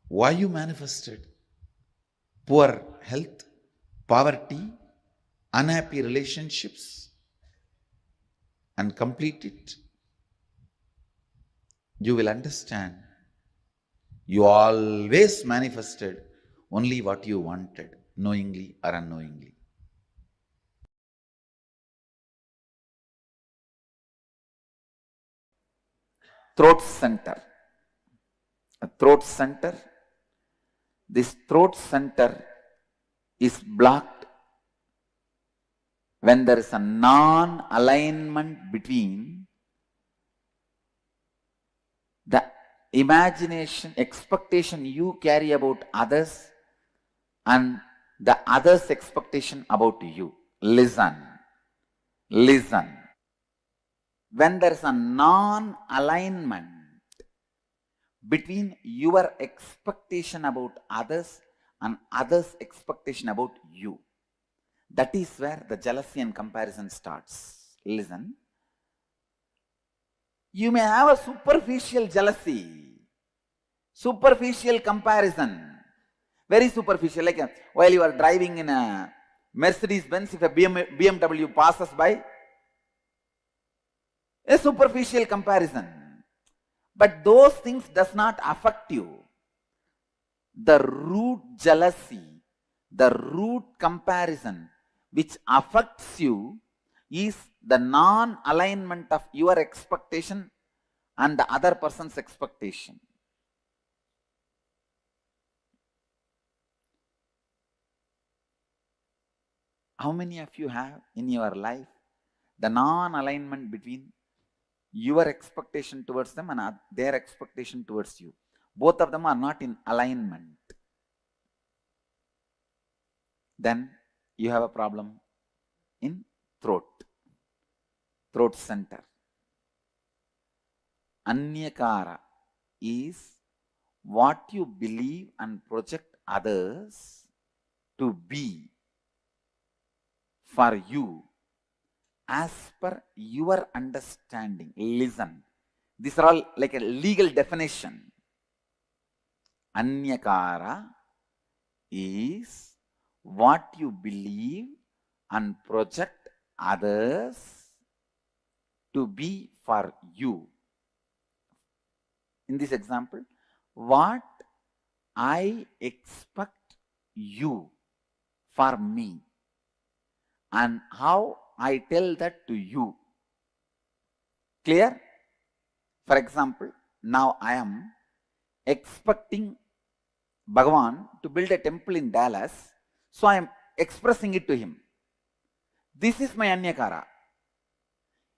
Why you manifested poor health, poverty, unhappy relationships, and complete it. You will understand you always manifested only what you wanted, knowingly or unknowingly. Throat center. A throat center. This throat center is blocked when there is a non-alignment between the imagination, expectation you carry about others and the others' expectation about you. Listen. When there is a non-alignment between your expectation about others and others' expectation about you, that is where the jealousy and comparison starts. Listen. You may have a superficial jealousy, superficial comparison, very superficial. Like while you are driving in a Mercedes-Benz, if a BMW passes by, a superficial comparison. But those things does not affect you. The root jealousy, the root comparison which affects you is the non-alignment of your expectation and the other person's expectation. How many of you have in your life the non-alignment between your expectation towards them and their expectation towards you? Both of them are not in alignment. Then you have a problem in throat center. Anyakara is what you believe and project others to be for you as per your understanding. Listen, these are all like a legal definition. Anyakara is what you believe and project others to be for you. In this example, what I expect you for me and how I tell that to you. Clear? For example, now I am expecting Bhagavan to build a temple in Dallas, so I am expressing it to him. This is my Anyakara.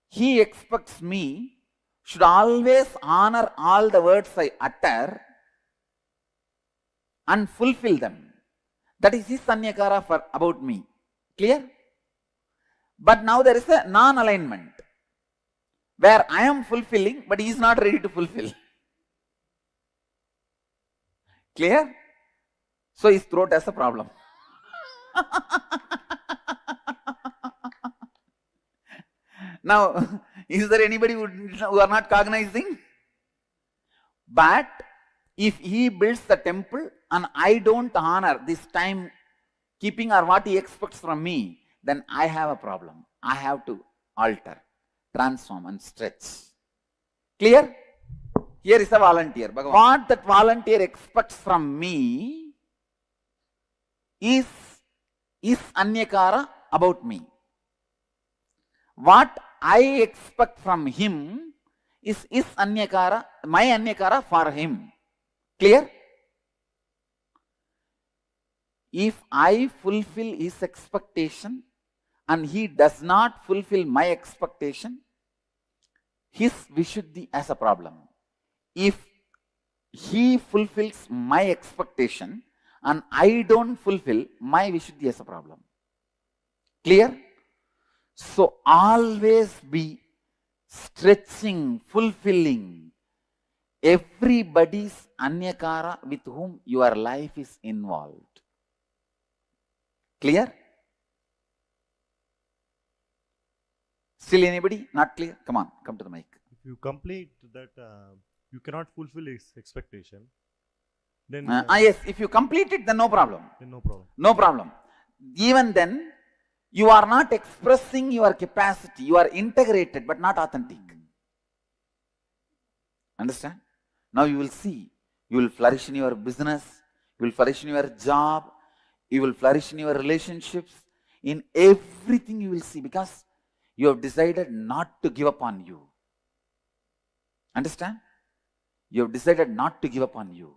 He expects me should always honor all the words I utter and fulfill them. That is his Anyakara for about me. Clear? But now there is a non-alignment where I am fulfilling but he is not ready to fulfill. Clear? So his throat has a problem. Now, is there anybody who are not cognizing? But if he builds the temple and I don't honor this time keeping or what he expects from me, then I have a problem. I have to alter, transform and stretch. Clear? Here is a volunteer. What that volunteer expects from me is Anyakara about me. What I expect from him is Anyakara, my Anyakara for him. Clear? If I fulfill his expectation and he does not fulfill my expectation, his Vishuddhi has a problem. If he fulfills my expectation and I don't fulfill, my Vishuddhi has a problem. Clear? So always be stretching, fulfilling everybody's Anyakara with whom your life is involved. Clear? Still anybody? Not clear? Come on, come to the mic. If you complete that, you cannot fulfill his expectation. Then yes, if you complete it, then no problem. Then no problem. No problem. Even then, you are not expressing your capacity. You are integrated but not authentic. Understand? Now you will see. You will flourish in your business. You will flourish in your job. You will flourish in your relationships. In everything you will see, because you have decided not to give up on you. Understand? You have decided not to give up on you.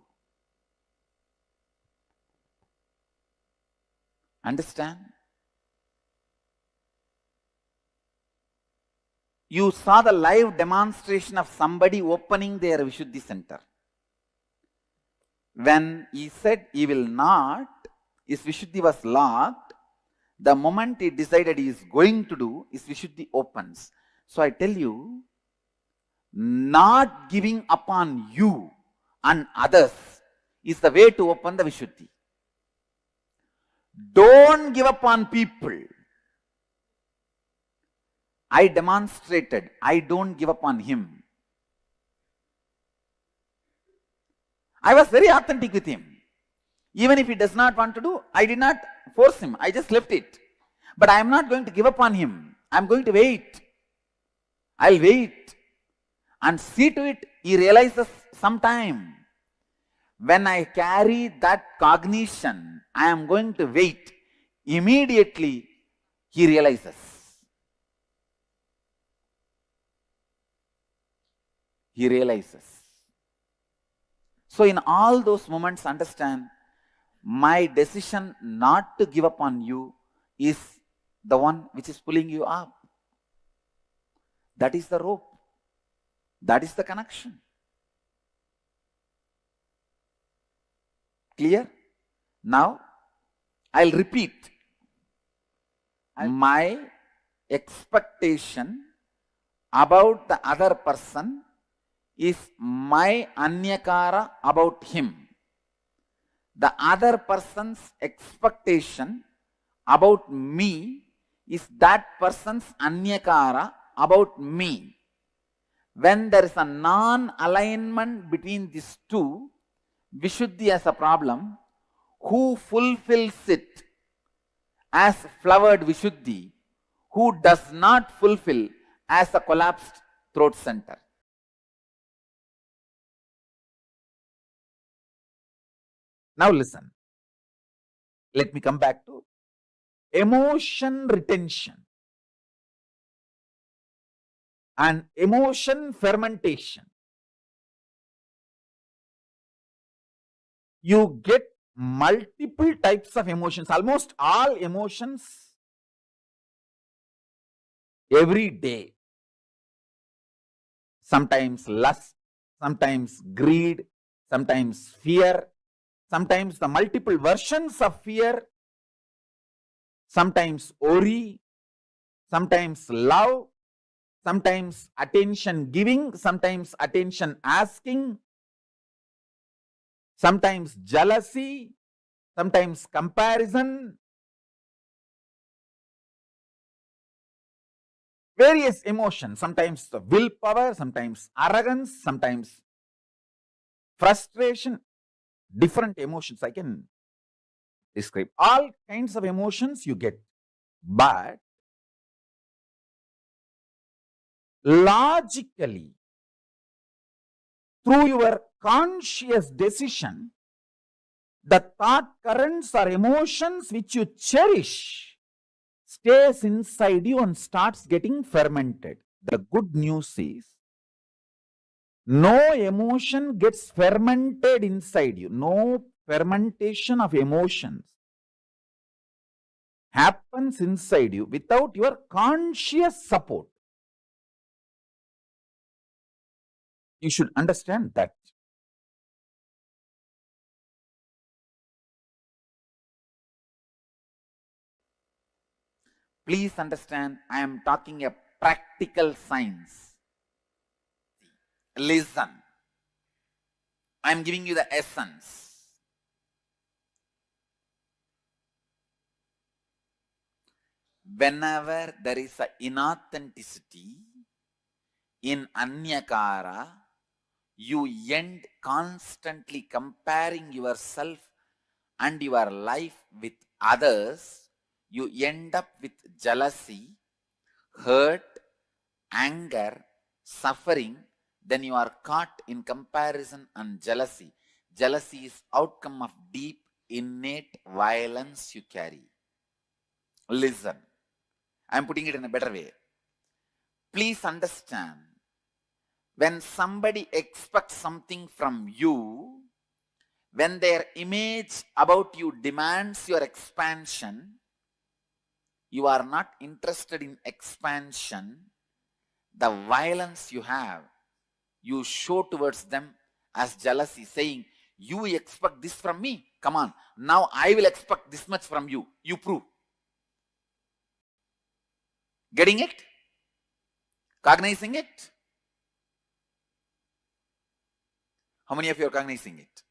Understand? You saw the live demonstration of somebody opening their Vishuddhi center. When he said he will not, his Vishuddhi was locked. The moment he decided he is going to do, his Vishuddhi opens. So I tell you, not giving up on you and others is the way to open the Vishuddhi. Don't give up on people. I demonstrated, I don't give up on him. I was very authentic with him. Even if he does not want to do, I did not force him. I just left it. But I am not going to give up on him. I am going to wait. I'll wait. And see to it, he realizes sometime. When I carry that cognition, I am going to wait. Immediately, he realizes. He realizes. So in all those moments, understand, my decision not to give up on you is the one which is pulling you up. That is the rope. That is the connection. Clear? Now, I'll repeat. My expectation about the other person is my anyakara about him. The other person's expectation about me is that person's anyakara about me. When there is a non-alignment between these two, Vishuddhi has a problem. Who fulfills it as flowered Vishuddhi? Who does not fulfill as a collapsed throat center? Now listen. Let me come back to emotion retention and emotion fermentation. You get multiple types of emotions, almost all emotions every day. Sometimes lust, sometimes greed, sometimes fear, sometimes the multiple versions of fear, sometimes worry, sometimes love, sometimes attention giving, sometimes attention asking, sometimes jealousy, sometimes comparison, various emotions, sometimes the willpower, sometimes arrogance, sometimes frustration, different emotions I can describe. All kinds of emotions you get, but logically, through your conscious decision, the thought currents or emotions which you cherish stays inside you and starts getting fermented. The good news is, no emotion gets fermented inside you. No fermentation of emotions happens inside you without your conscious support. You should understand that. Please understand, I am talking a practical science. Listen. I am giving you the essence. Whenever there is an inauthenticity in anyakara, you end constantly comparing yourself and your life with others. You end up with jealousy, hurt, anger, suffering. Then you are caught in comparison and jealousy. Jealousy is outcome of deep, innate violence you carry. Listen, I am putting it in a better way. Please understand, when somebody expects something from you, when their image about you demands your expansion, you are not interested in expansion. The violence you have, you show towards them as jealousy, saying, you expect this from me. Come on, now I will expect this much from you. You prove. Getting it? Cognizing it? How many of you are cognizing it?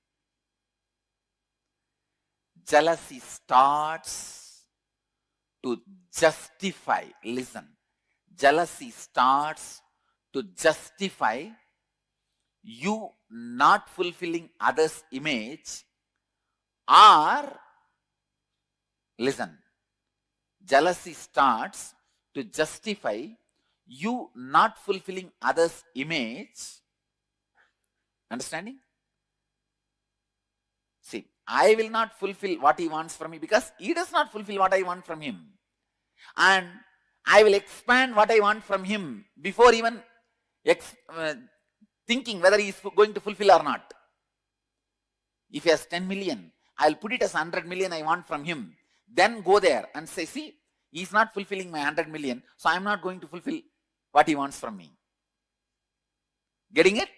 Jealousy starts to justify. Listen. Jealousy starts to justify you not fulfilling others' image, or, listen, jealousy starts to justify you not fulfilling others' image. Understanding? See, I will not fulfill what he wants from me because he does not fulfill what I want from him. And I will expand what I want from him before even thinking whether he is going to fulfill or not. If he has 10 million, I'll put it as 100 million I want from him. Then go there and say, see, He's not fulfilling my 100 million, so I'm not going to fulfill what he wants from me. Getting it?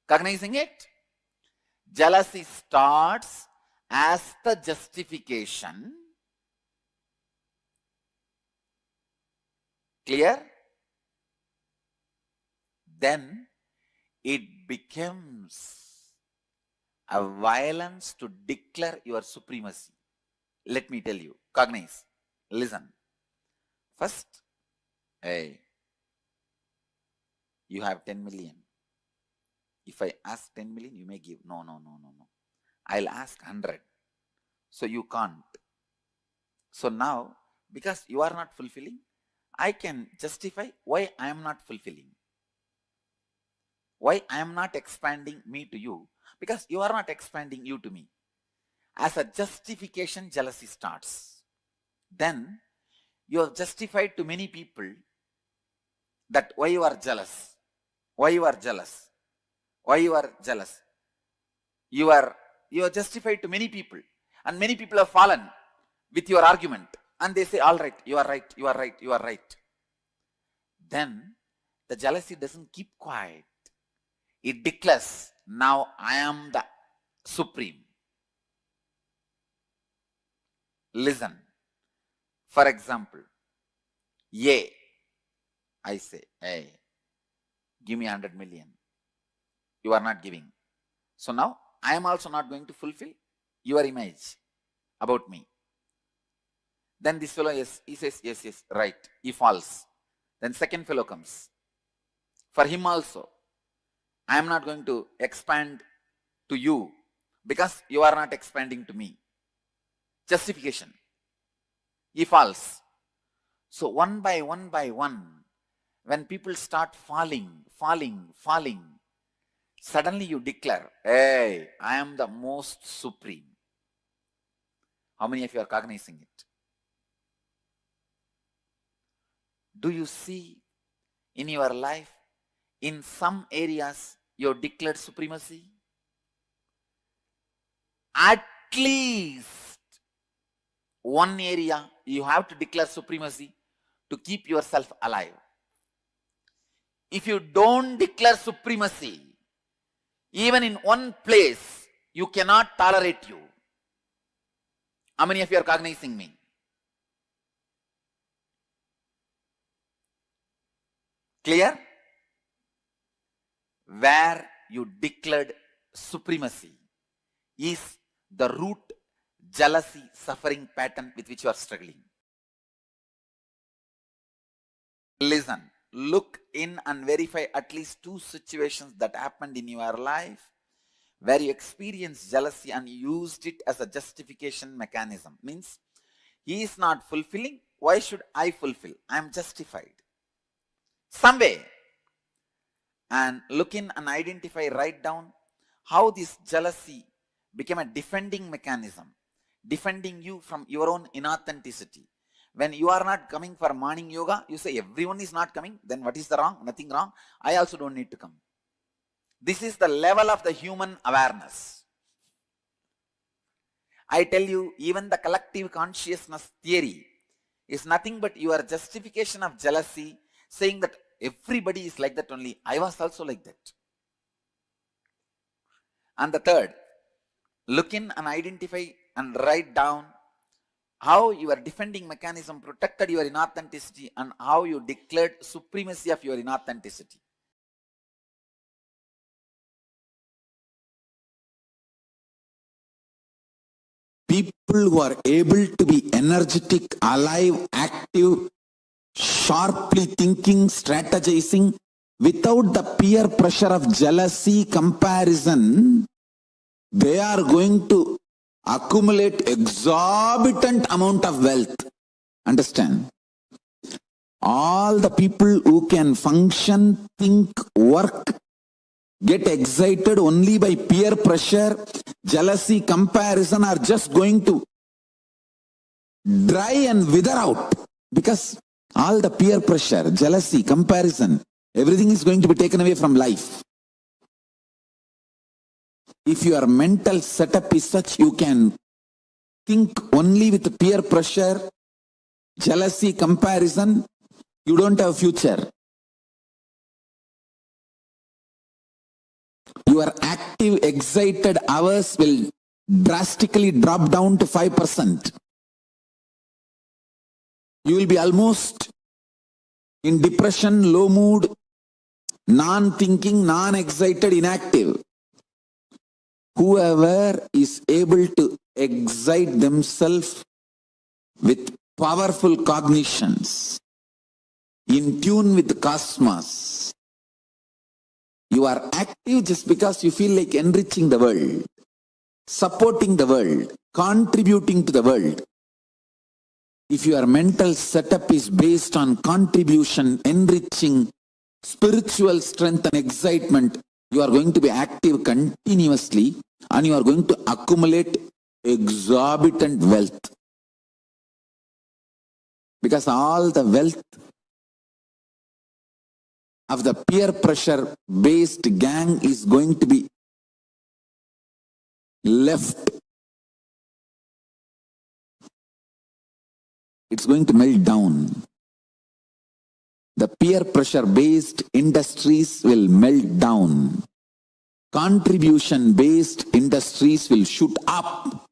Cognizing it? Jealousy starts as the justification. Clear? Then it becomes a violence to declare your supremacy. Let me tell you, cognize, listen. First, hey, you have 10 million. If I ask 10 million, you may give. No. I'll ask 100. So you can't. So now, because you are not fulfilling, I can justify why I am not fulfilling. Why I am not expanding me to you? Because you are not expanding you to me. As a justification, jealousy starts. Then you have justified to many people that why you are jealous. Why you are jealous. Why you are jealous. You are justified to many people. And many people have fallen with your argument. And they say, all right, you are right, you are right, you are right. Then the jealousy doesn't keep quiet. It declares, now I am the supreme. Listen. For example, I say, hey, give me 100 million. You are not giving. So now I am also not going to fulfill your image about me. Then this fellow, he says, yes, right. He falls. Then second fellow comes. For him also, I am not going to expand to you because you are not expanding to me. Justification. He falls. So one by one, when people start falling, suddenly you declare, hey, I am the most supreme. How many of you are cognizing it? Do you see in your life, in some areas, you have declared supremacy? At least one area you have to declare supremacy to keep yourself alive. If you don't declare supremacy, even in one place, you cannot tolerate you. How many of you are cognizing me? Clear? Where you declared supremacy is the root jealousy suffering pattern with which you are struggling. Listen, look in and verify at least 2 situations that happened in your life where you experienced jealousy and used it as a justification mechanism. Means, he is not fulfilling, why should I fulfill? I am justified. Some way. And look in and identify, write down how this jealousy became a defending mechanism, defending you from your own inauthenticity. When you are not coming for morning yoga, you say everyone is not coming, then what is the wrong? Nothing wrong. I also don't need to come. This is the level of the human awareness. I tell you, even the collective consciousness theory is nothing but your justification of jealousy, saying that everybody is like that only. I was also like that. And the third, look in and identify and write down how your defending mechanism protected your inauthenticity and how you declared supremacy of your inauthenticity. People who are able to be energetic, alive, active, sharply thinking, strategizing, without the peer pressure of jealousy, comparison, they are going to accumulate exorbitant amount of wealth. Understand? All the people who can function, think, work, get excited only by peer pressure, jealousy, comparison are just going to dry and wither out, because all the peer pressure, jealousy, comparison, everything is going to be taken away from life. If your mental setup is such, you can think only with peer pressure, jealousy, comparison, you don't have future. Your active, excited hours will drastically drop down to 5%. You will be almost in depression, low mood, non-thinking, non-excited, inactive. Whoever is able to excite themselves with powerful cognitions, in tune with the cosmos, you are active just because you feel like enriching the world, supporting the world, contributing to the world. If your mental setup is based on contribution, enriching, spiritual strength and excitement, you are going to be active continuously and you are going to accumulate exorbitant wealth. Because all the wealth of the peer pressure based gang is going to be left. It's going to melt down. The peer pressure based industries will melt down. Contribution based industries will shoot up.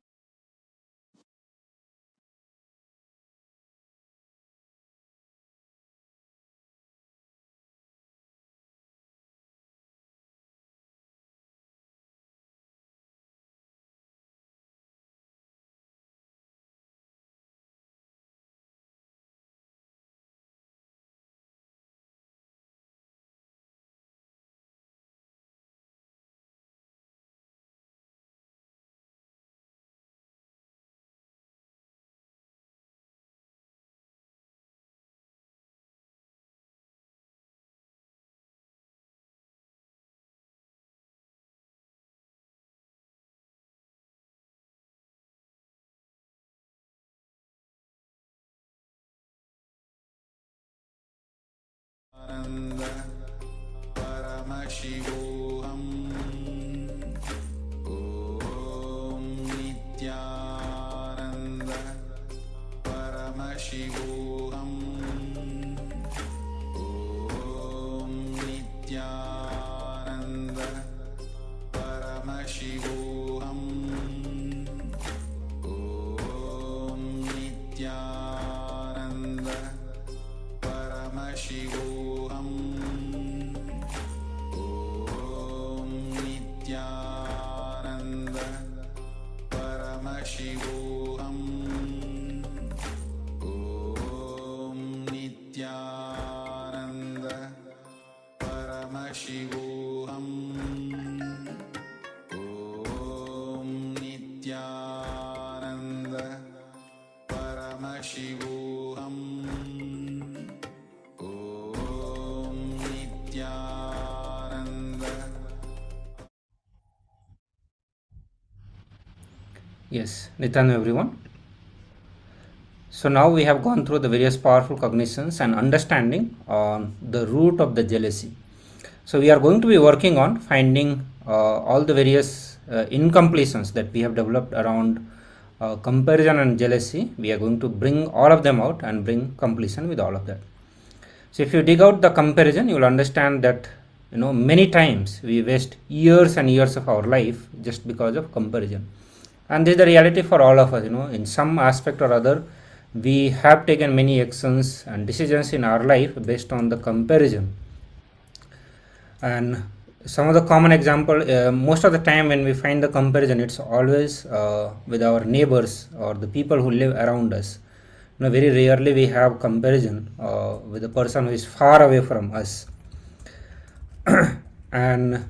Paramashivoham Om Nityananda Paramashivoham Om Nityananda Paramashivoham Om Nityananda Paramashivoham Paramashivoham Om Nityananda Paramashivoham Om Nityananda Paramashivoham Om Nityananda. Yes, Nityan everyone. So now we have gone through the various powerful cognitions and understanding on the root of the jealousy. So we are going to be working on finding all the various incompletions that we have developed around comparison and jealousy. We are going to bring all of them out and bring completion with all of that. So if you dig out the comparison, you will understand that many times we waste years and years of our life just because of comparison. And this is the reality for all of us. In some aspect or other, we have taken many actions and decisions in our life based on the comparison. And some of the common example, most of the time when we find the comparison, it's always with our neighbors or the people who live around us. Very rarely we have comparison with the person who is far away from us. And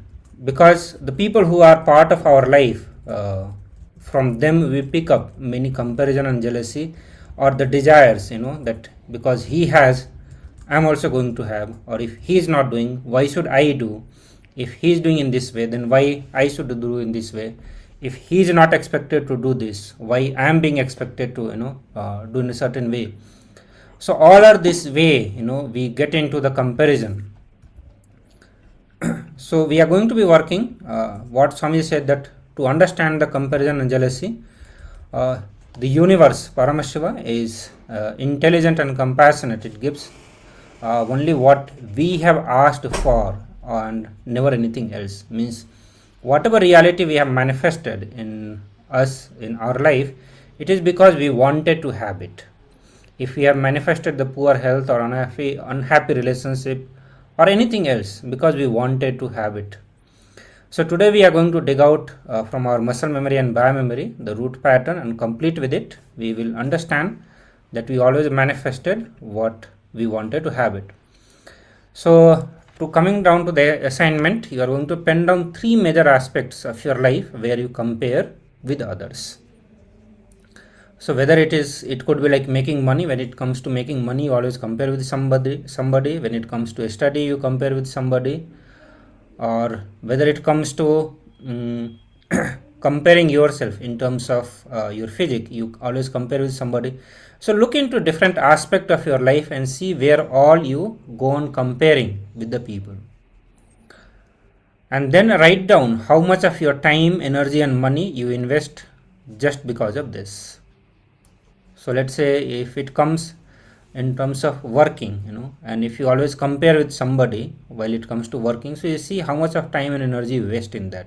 because the people who are part of our life, from them we pick up many comparison and jealousy, or the desires, that because he has, I'm also going to have, or if he is not doing, why should I do? If he is doing in this way, then why I should do in this way? If he is not expected to do this, why I am being expected to do in a certain way? So all are this way, we get into the comparison. So we are going to be working what Swami said, that to understand the comparison and jealousy, the universe, Paramashiva, is intelligent and compassionate. It gives only what we have asked for and never anything else. Means whatever reality we have manifested in us in our life, it is because we wanted to have it. If we have manifested the poor health or unhappy relationship or anything else, because we wanted to have it. So today we are going to dig out from our muscle memory and biomemory the root pattern, and complete with it we will understand that we always manifested what we wanted to have it. So to coming down to the assignment, you are going to pen down 3 major aspects of your life where you compare with others. So whether it could be like making money. When it comes to making money, you always compare with somebody. When it comes to a study, you compare with somebody. Or whether it comes to comparing yourself in terms of your physique, you always compare with somebody. So look into different aspect of your life and see where all you go on comparing with the people, and then write down how much of your time, energy and money you invest just because of this. So let's say if it comes in terms of working, and if you always compare with somebody while it comes to working, so you see how much of time and energy you waste in that.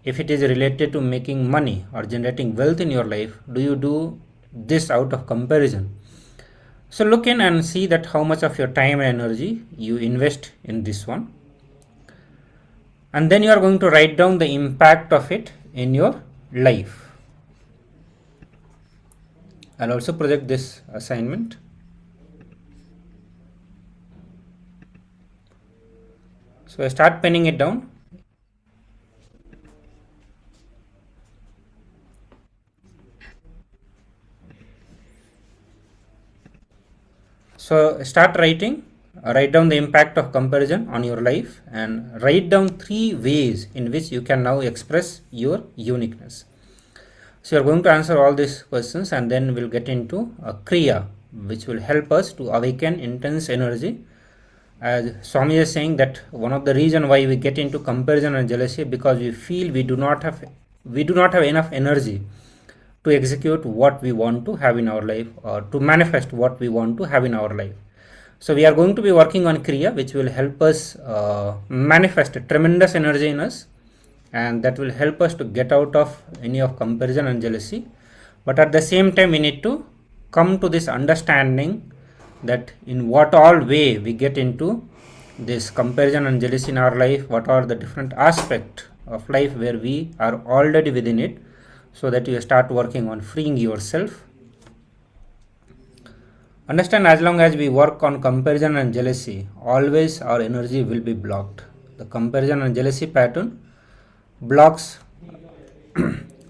If it is related to making money or generating wealth in your life, do you do this out of comparison? So look in and see that how much of your time and energy you invest in this one, and then you are going to write down the impact of it in your life. I'll also project this assignment. So I start penning it down. So start writing. Write down the impact of comparison on your life, and write down 3 ways in which you can now express your uniqueness. So you are going to answer all these questions, and then we'll get into a Kriya, which will help us to awaken intense energy. As Swami is saying that one of the reason why we get into comparison and jealousy, because we feel we do not have enough energy to execute what we want to have in our life, or to manifest what we want to have in our life. So we are going to be working on Kriya, which will help us manifest a tremendous energy in us, and that will help us to get out of any of comparison and jealousy. But at the same time, we need to come to this understanding that in what all way we get into this comparison and jealousy in our life, what are the different aspects of life where we are already within it, so that you start working on freeing yourself. Understand, as long as we work on comparison and jealousy, always our energy will be blocked. The comparison and jealousy pattern blocks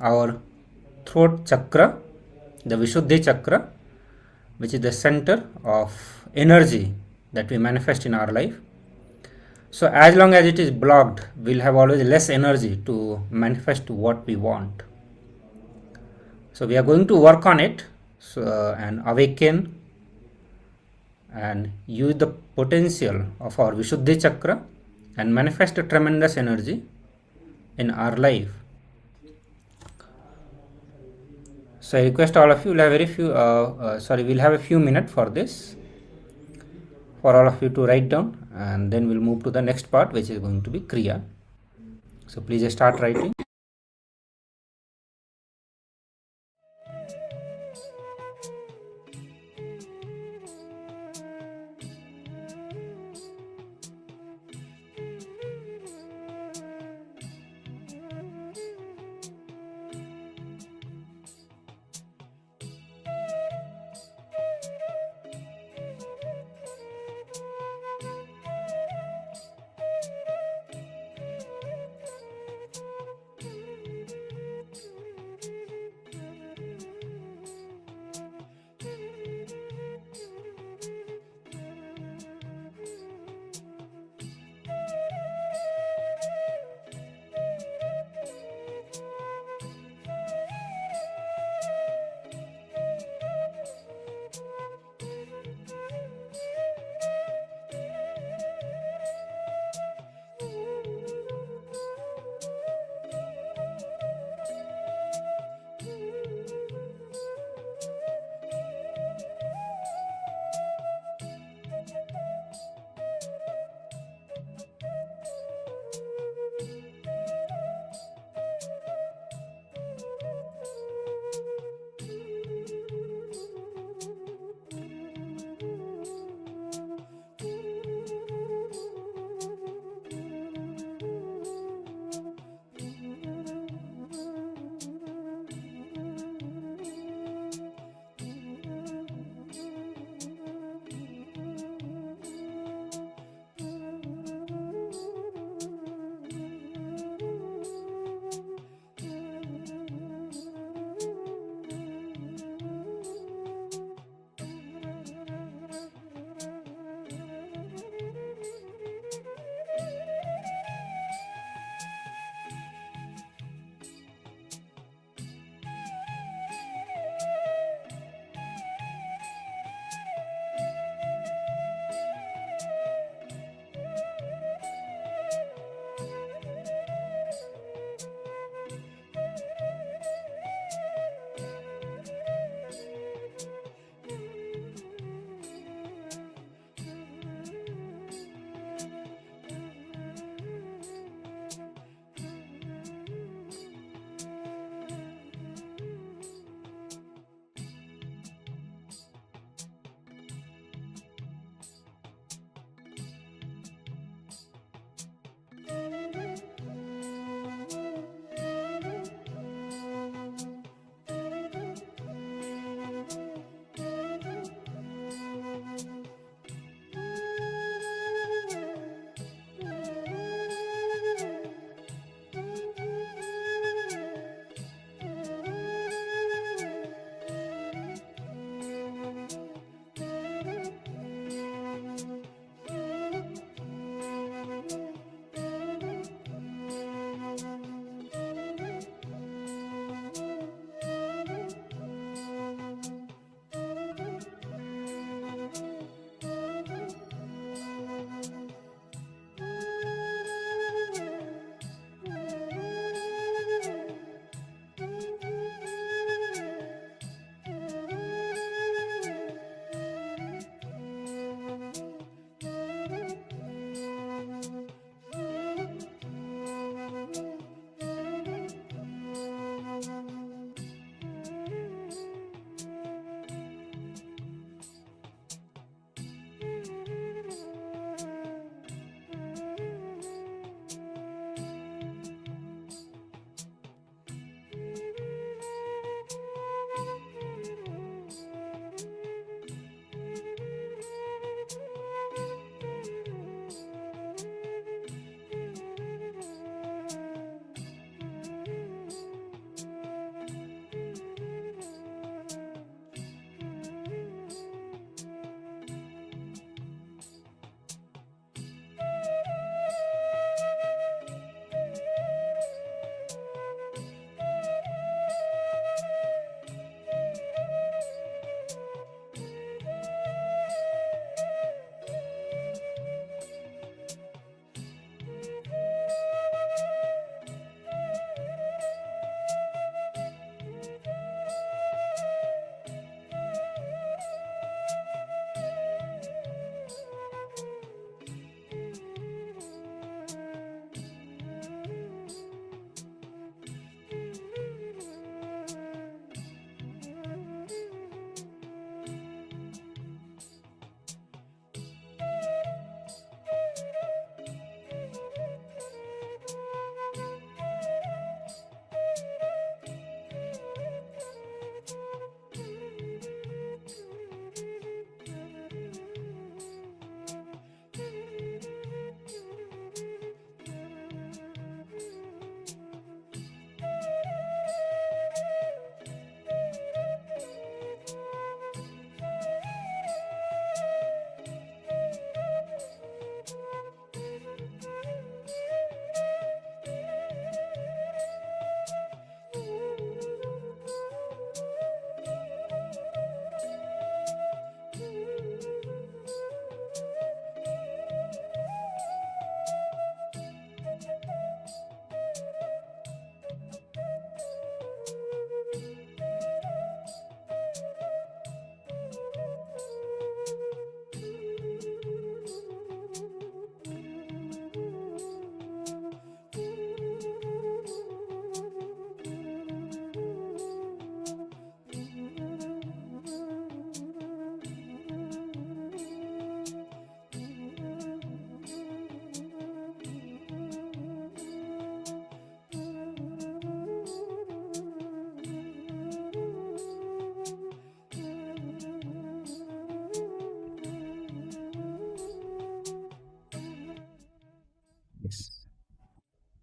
our throat chakra, the Vishuddhi chakra, which is the center of energy that we manifest in our life. So as long as it is blocked, we'll have always less energy to manifest what we want. So we are going to work on it, and awaken and use the potential of our Vishuddhi chakra and manifest a tremendous energy in our life. So I request all of you, we'll have a few minutes for this, for all of you to write down, and then we'll move to the next part, which is going to be Kriya. So please start writing.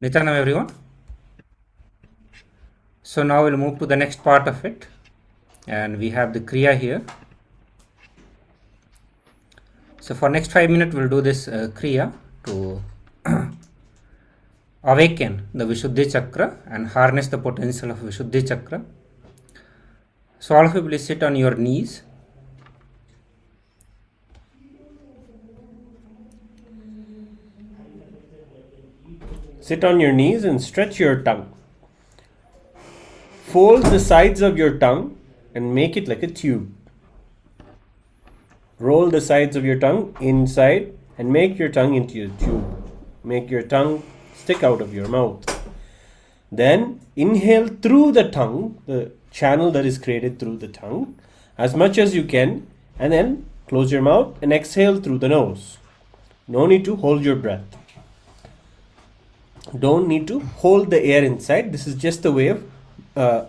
Nityanam, everyone. So now we'll move to the next part of it, and we have the Kriya here. So for next 5 minutes we'll do this Kriya to awaken the Vishuddhi Chakra and harness the potential of Vishuddhi Chakra. So all of you please sit on your knees. Sit on your knees and stretch your tongue. Fold the sides of your tongue and make it like a tube. Roll the sides of your tongue inside and make your tongue into a tube. Make your tongue stick out of your mouth. Then inhale through the tongue, the channel that is created through the tongue, as much as you can, and then close your mouth and exhale through the nose. No need to hold your breath. Don't need to hold the air inside. This is just a way of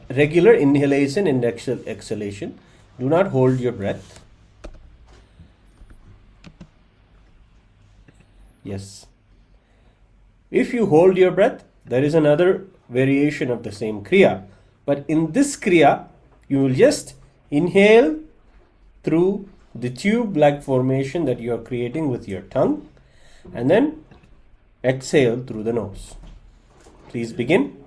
regular inhalation and exhalation. Do not hold your breath. Yes. If you hold your breath, there is another variation of the same Kriya. But in this Kriya, you will just inhale through the tube-like formation that you are creating with your tongue, and then exhale through the nose. Please begin.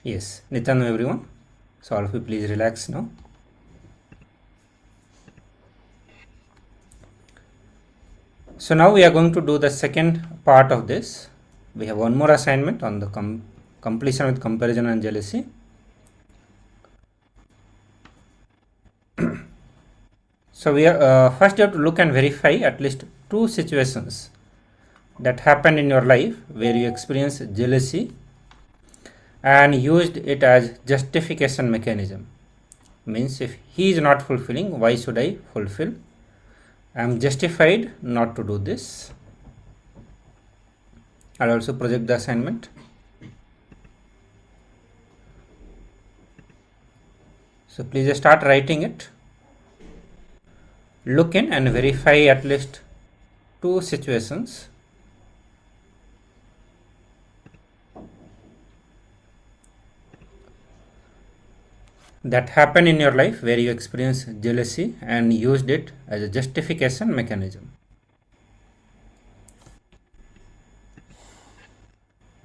Yes, Nityanam everyone. So all of you please relax now. So now we are going to do the second part of this. We have one more assignment on the completion with comparison and jealousy. So we are first you have to look and verify at least 2 situations that happened in your life where you experienced jealousy and used it as justification mechanism. Means if he is not fulfilling, why should I fulfill? I am justified not to do this. I'll also project the assignment. So please start writing it. Look in and verify at least 2 situations that happen in your life where you experience jealousy and used it as a justification mechanism.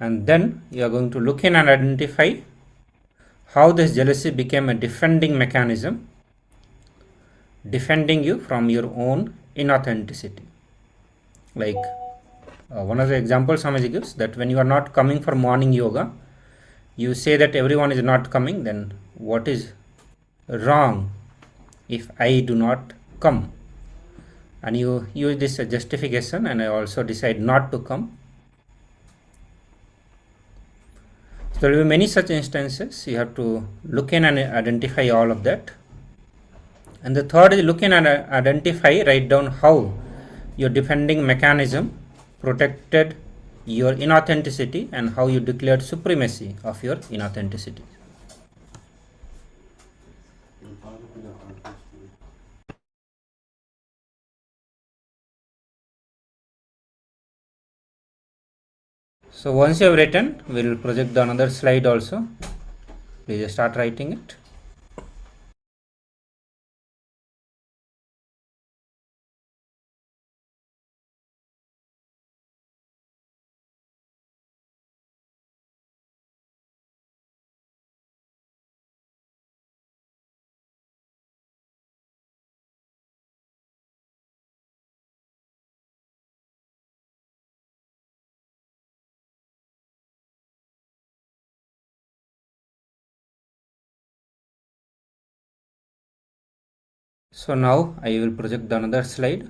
And then you are going to look in and identify how this jealousy became a defending mechanism, defending you from your own inauthenticity. Like one of the examples Swamiji gives, that when you are not coming for morning yoga, you say that everyone is not coming, then what is wrong if I do not come? And you use this as justification, and I also decide not to come. So there will be many such instances. You have to look in and identify all of that. And the third is look in and identify, write down how your defending mechanism protected your inauthenticity and how you declared supremacy of your inauthenticity. So once you have written, we will project the another slide also. Please start writing it. So now I will project the another slide.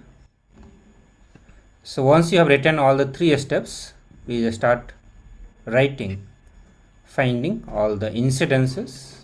So once you have written all the 3 steps, we just start writing, finding all the incidences,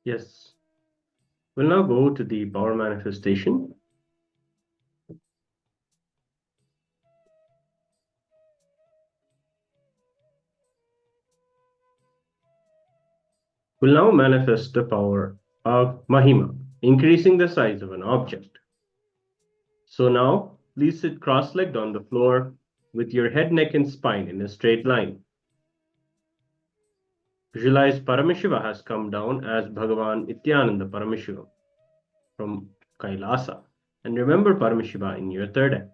Yes. We'll now go to the power manifestation. We'll now manifest the power of Mahima, increasing the size of an object. So now, please sit cross-legged on the floor with your head, neck, and spine in a straight line. Visualize Paramashiva has come down as Bhagavan Nityananda Paramashiva from Kailasa, and remember Paramashiva in your third eye.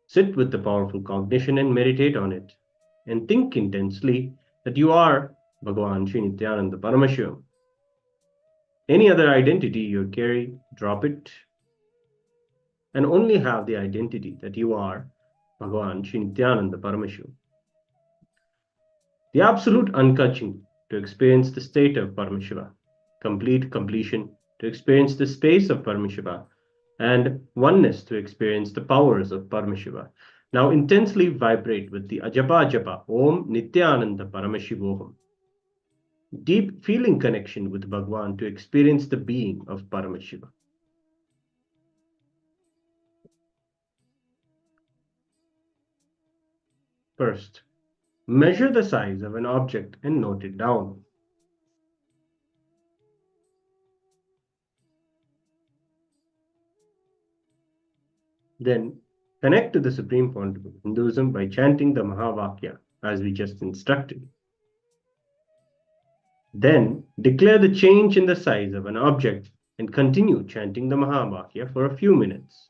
Sit with the powerful cognition and meditate on it, and think intensely that you are Bhagavan Sri Nityananda Paramashiva. Any other identity you carry, drop it, and only have the identity that you are Bhagavan Sri Nityananda Paramashiva. The absolute uncatching to experience the state of Paramashiva, complete completion to experience the space of Paramashiva, and oneness to experience the powers of Paramashiva. Now intensely vibrate with the Ajapa Japa Om Nityananda Paramashivoham. Deep feeling connection with Bhagwan to experience the being of Paramashiva. First, measure the size of an object and note it down. Then, connect to the Supreme Pontiff of Hinduism by chanting the Mahavakya as we just instructed. Then, declare the change in the size of an object and continue chanting the Mahavakya for a few minutes.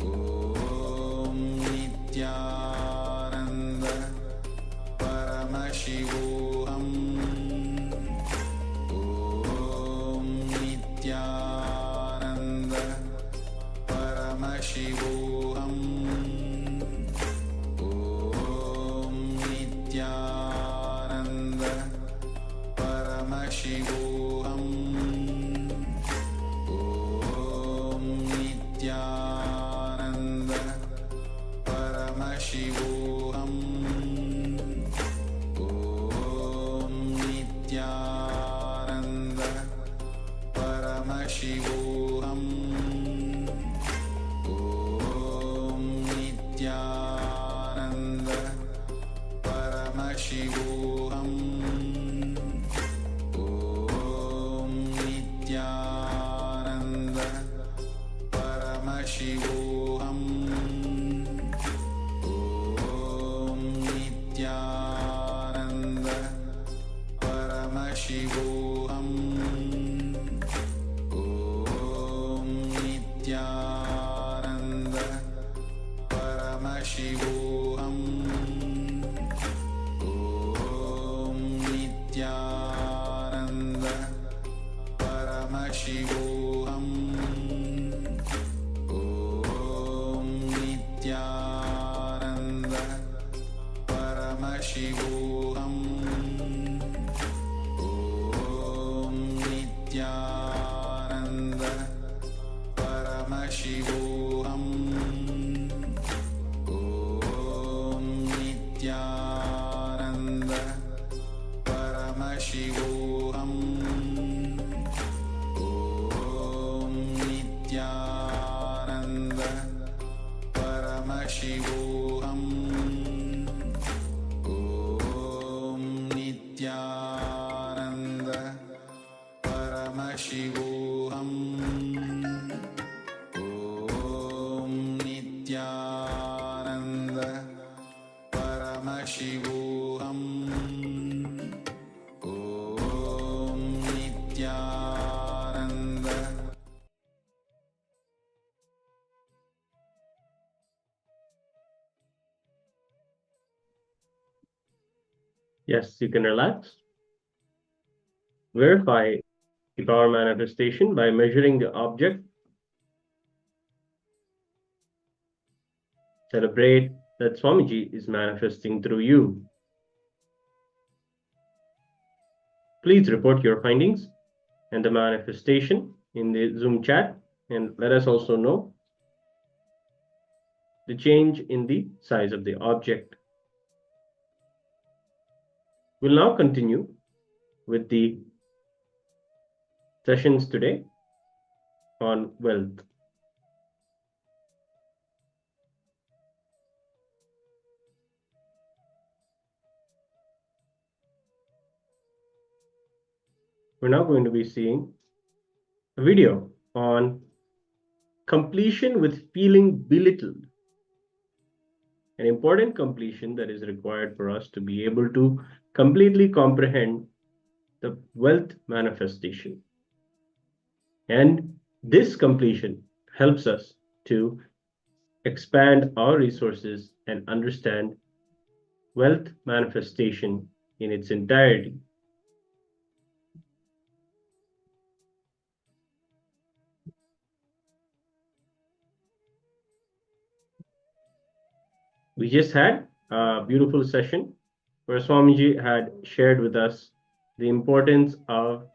Om Nityananda Paramashivoham Paramashivoham Om Nityananda Paramashivoham Om Nityananda Paramashivoham Om Nityananda Paramashivoham Om Nityananda Paramashivoham Om Nityananda Paramashivoham Om Nityananda Paramashivoham Om Nityananda Paramashivoham Om Nityananda Paramashivoham Om Nityananda Paramashivoham Om Nityananda Paramashivoham Om Nityananda Paramashivoham Om Nityananda Paramashivoham Om Nityananda Paramashivoham Om Nityananda. Yes, you can relax. Verify the power manifestation by measuring the object. Celebrate that Swamiji is manifesting through you. Please report your findings and the manifestation in the Zoom chat, and let us also know the change in the size of the object. We'll now continue with the sessions today on wealth. We're now going to be seeing a video on completion with feeling belittled. An important completion that is required for us to be able to completely comprehend the wealth manifestation. And this completion helps us to expand our resources and understand wealth manifestation in its entirety. We just had a beautiful session where Swamiji had shared with us the importance of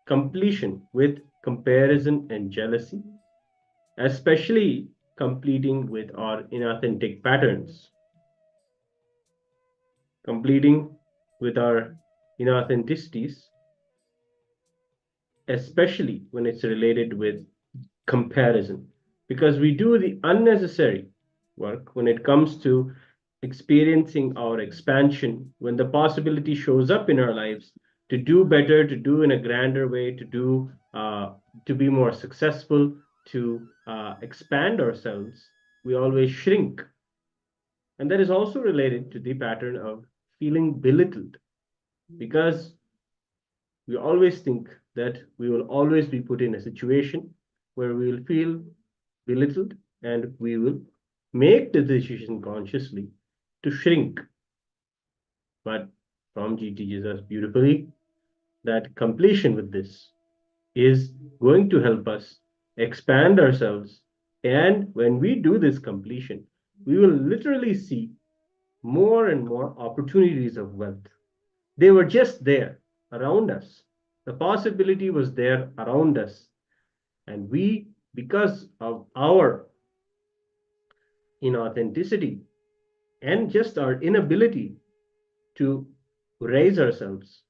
completion with comparison and jealousy, especially completing with our inauthentic patterns, completing with our inauthenticities, especially when it's related with comparison, because we do the unnecessary work when it comes to experiencing our expansion, when the possibility shows up in our lives to do better, to do in a grander way, to be more successful, to expand ourselves, we always shrink. And that is also related to the pattern of feeling belittled, because we always think that we will always be put in a situation where we will feel belittled, and we will make the decision consciously to shrink. But Ramji teaches us beautifully that completion with this is going to help us expand ourselves. And when we do this completion, we will literally see more and more opportunities of wealth. They were just there. around us. The possibility was there around us. And we, because of our inauthenticity and just our inability to raise ourselves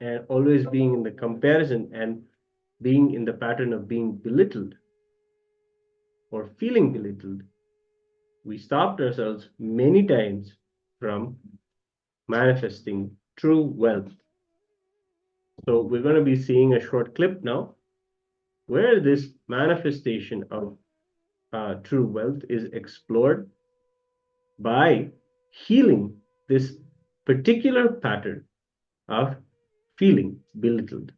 and always being in the comparison and being in the pattern of being belittled or feeling belittled, we stopped ourselves many times from manifesting true wealth. So we're going to be seeing a short clip now where this manifestation of true wealth is explored by healing this particular pattern of feeling belittled.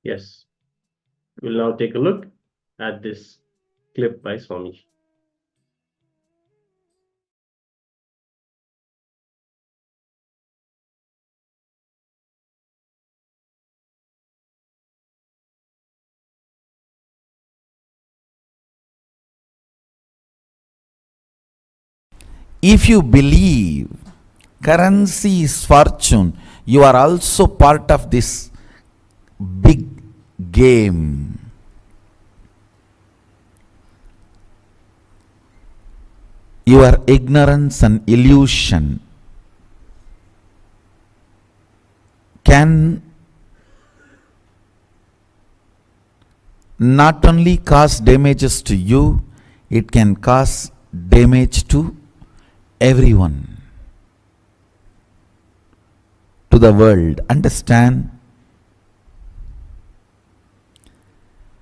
Yes, we'll now take a look at this clip by Swami. If you believe currency is fortune, you are also part of this big game. Your ignorance and illusion can not only cause damages to you, it can cause damage to everyone, to the world. Understand?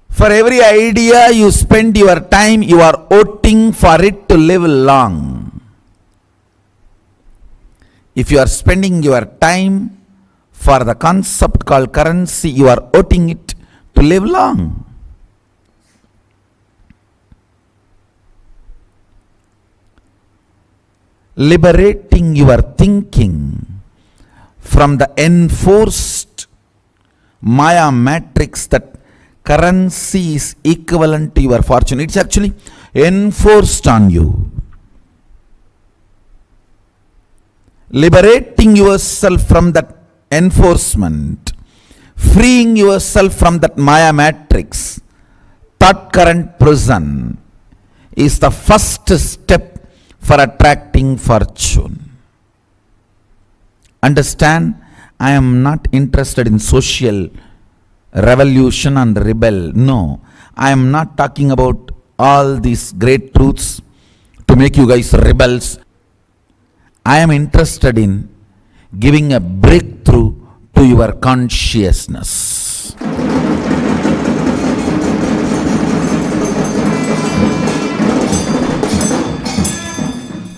For every idea you spend your time, you are voting for it to live long. If you are spending your time for the concept called currency, you are voting it to live long. Liberating your thinking from the enforced Maya matrix that currency is equivalent to your fortune. It's actually enforced on you. Liberating yourself from that enforcement, freeing yourself from that Maya matrix, thought current prison, is the first step for attracting fortune. Understand? I am not interested in social revolution and rebel. No, I am not talking about all these great truths to make you guys rebels. I am interested in giving a breakthrough to your consciousness.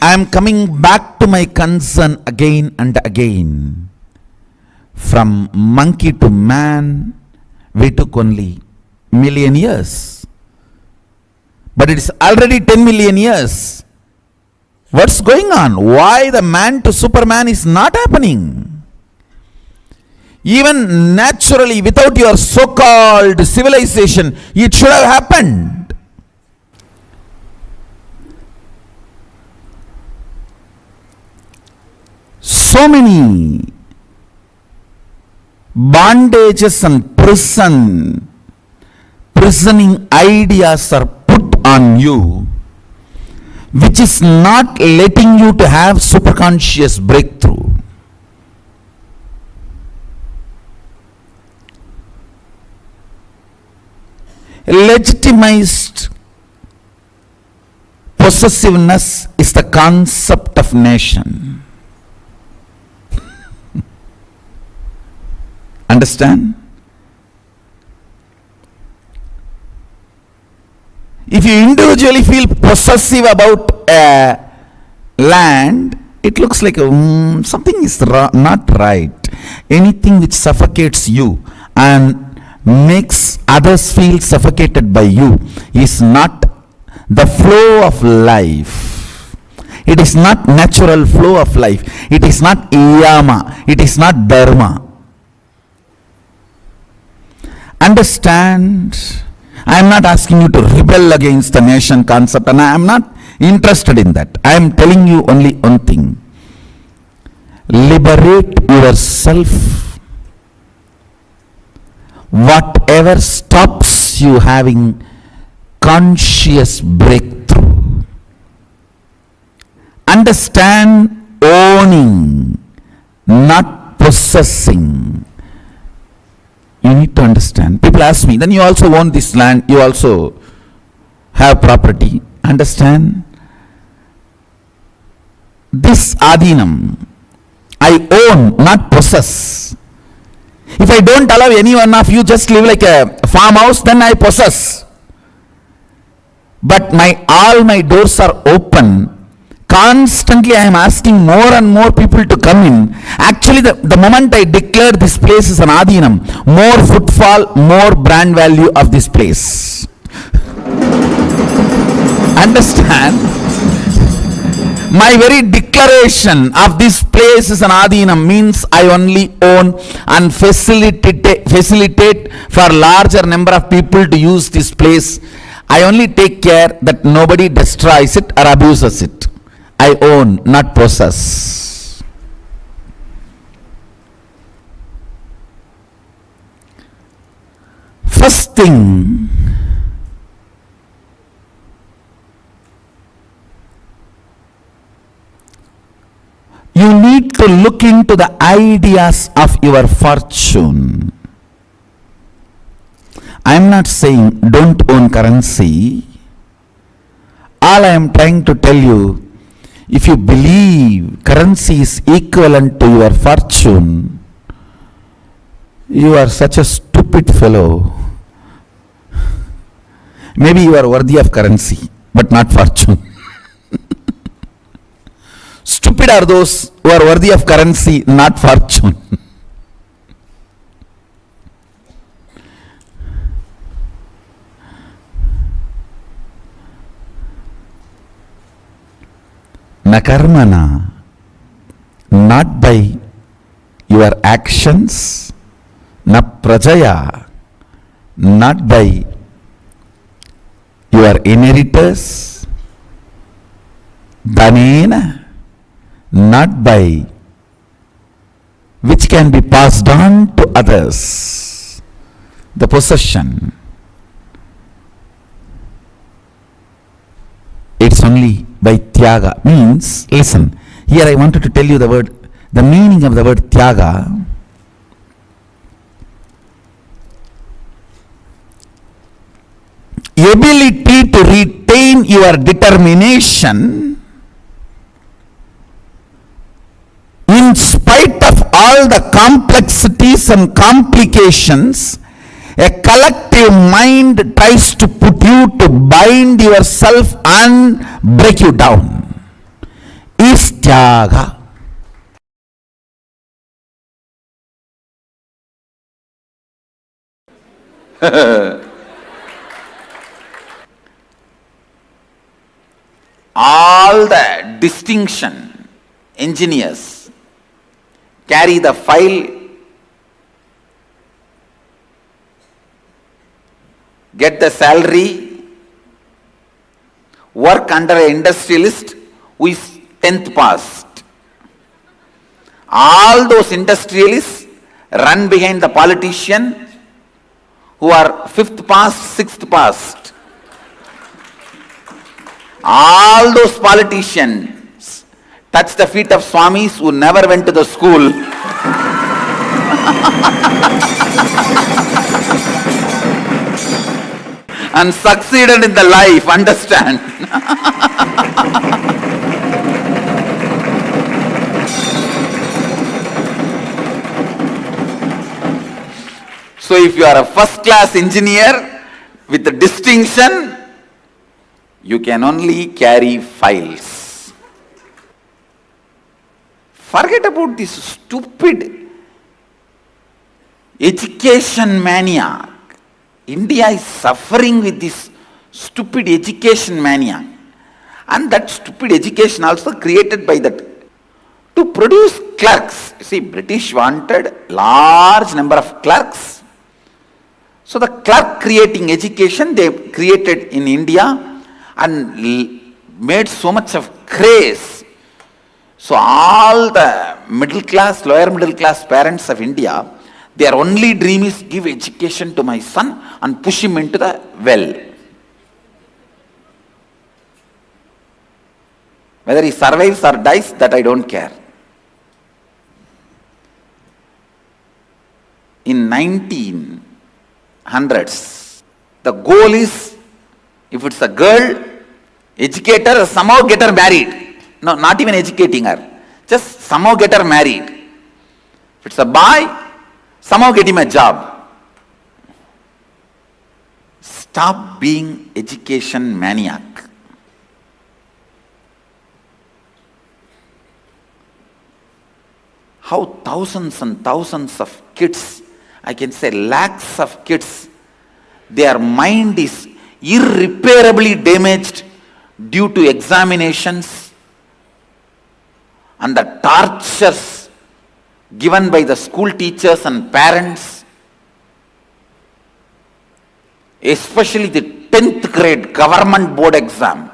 I am coming back to my concern again and again. From monkey to man, we took only million years. But it is already 10 million years. What's going on? Why the man to Superman is not happening? Even naturally, without your so-called civilization, it should have happened. So many bondages and prisoning ideas are put on you, which is not letting you to have superconscious breakthrough. Legitimized possessiveness is the concept of nation. Understand? If you individually feel possessive about a land, it looks like something is not right. Anything which suffocates you and makes others feel suffocated by you is not the flow of life. It is not natural flow of life. It is not yama. It is not dharma. Understand? I am not asking you to rebel against the nation concept, and I am not interested in that. I am telling you only one thing. Liberate yourself. Whatever stops you having conscious breakthrough. Understand owning, not possessing. You need to understand. People ask me, then you also own this land, you also have property. Understand? This adhinam, I own, not possess. If I don't allow any one of you just live like a farmhouse, then I possess. But all my doors are open. Constantly I am asking more and more people to come in. Actually, the moment I declare this place is an adhinam, more footfall, more brand value of this place. Understand? My very declaration of this place is an adhinam means I only own and facilitate for larger number of people to use this place. I only take care that nobody destroys it or abuses it. I own, not possess. First thing, you need to look into the ideas of your fortune. I am not saying don't own currency. All I am trying to tell you, if you believe currency is equivalent to your fortune, you are such a stupid fellow. Maybe you are worthy of currency, but not fortune. Stupid are those who are worthy of currency, not fortune. Na karmana, not by your actions, na prajaya, not by your inheritors, dhanena, not by which can be passed on to others, the possession. It's only by tyaga. Means, listen, here I wanted to tell you the meaning of the word tyaga. Ability to retain your determination in spite of all the complexities and complications a collective mind tries to put you to bind yourself and break you down, is tyaga. All the distinction engineers carry the file, get the salary, work under an industrialist who is 10th passed. All those industrialists run behind the politician who are 5th passed, 6th passed. All those politicians touch the feet of swamis who never went to the school. And succeeded in the life, understand? So if you are a first class engineer with a distinction, you can only carry files. Forget about this stupid education mania. India is suffering with this stupid education mania. And that stupid education also created by that to produce clerks. See, British wanted large number of clerks. So the clerk creating education they created in India and made so much of craze. So all the middle class, lower middle class parents of India, their only dream is give education to my son and push him into the well. Whether he survives or dies, that I don't care. In 1900s, the goal is, if it's a girl, educate her, somehow get her married. No, not even educating her. Just somehow get her married. If it's a boy, somehow get him a job. Stop being education maniac. How thousands and thousands of kids, I can say lakhs of kids, their mind is irreparably damaged due to examinations and the tortures given by the school teachers and parents, especially the 10th grade government board exam,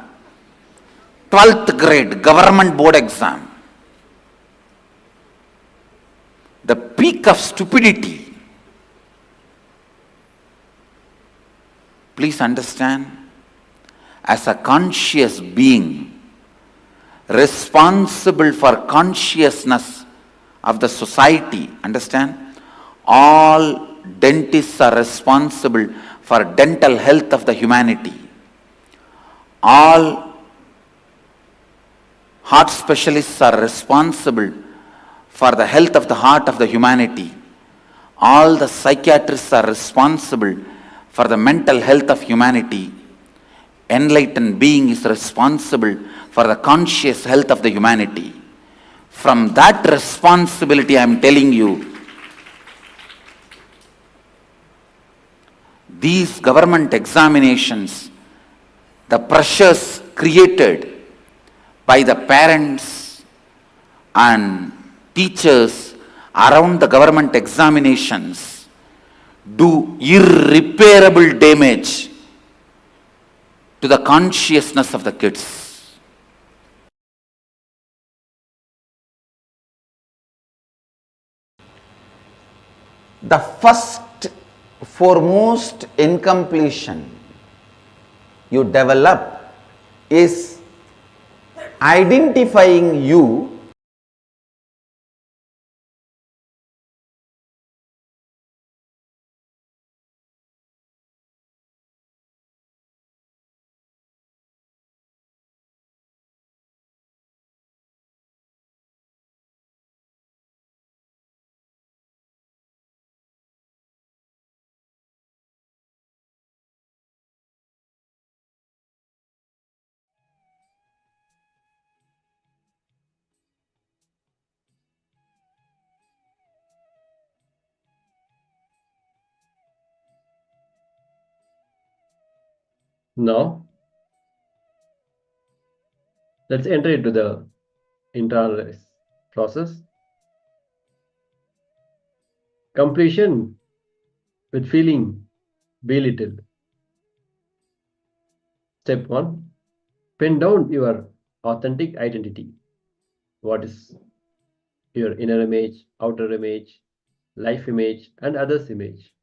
12th grade government board exam. The peak of stupidity. Please understand, as a conscious being, responsible for consciousness of the society, understand, all dentists are responsible for dental health of the humanity. All heart specialists are responsible for the health of the heart of the humanity. All the psychiatrists are responsible for the mental health of humanity. Enlightened being is responsible for the conscious health of the humanity. From that responsibility, I am telling you, these government examinations, the pressures created by the parents and teachers around the government examinations do irreparable damage to the consciousness of the kids. The first foremost incompletion you develop is identifying you Now, let's enter into the internal process. Completion with feeling belittled. Step 1. Pin down your authentic identity. What is your inner image, outer image, life image, and others' image?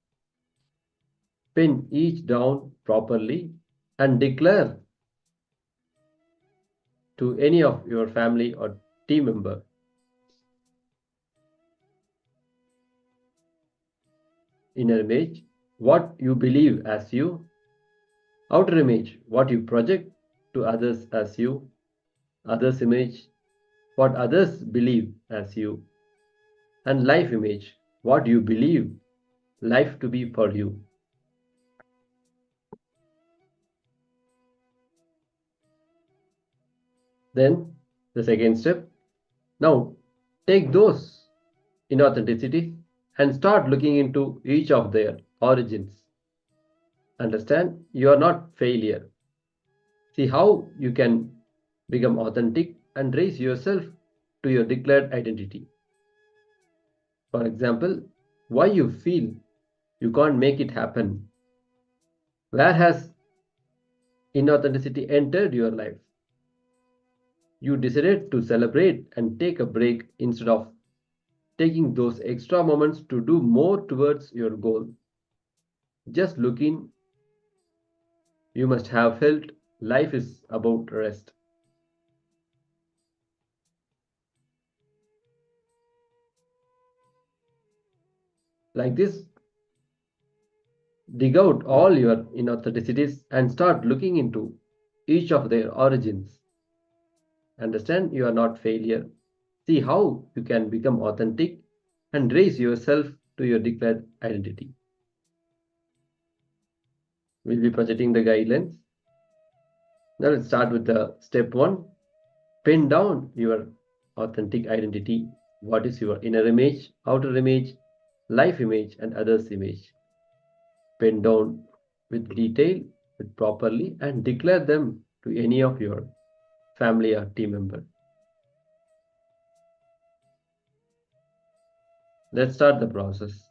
Pin each down properly and declare to any of your family or team member. Inner image, what you believe as you. Outer image, what you project to others as you. Others' image, what others believe as you. And life image, what you believe life to be for you. Then the second step. Now take those inauthenticities and start looking into each of their origins. Understand you are not failure. See how you can become authentic and raise yourself to your declared identity. For example, why you feel you can't make it happen. Where has inauthenticity entered your life? You decided to celebrate and take a break instead of taking those extra moments to do more towards your goal. Just looking, you must have felt life is about rest. Like this, dig out all your inauthenticities and start looking into each of their origins. Understand you are not failure. See how you can become authentic and raise yourself to your declared identity. We'll be projecting the guidelines. Now let's start with the step 1. Pin down your authentic identity. What is your inner image, outer image, life image, and others image? Pin down with detail, with properly, and declare them to any of your family or team member. Let's start the process.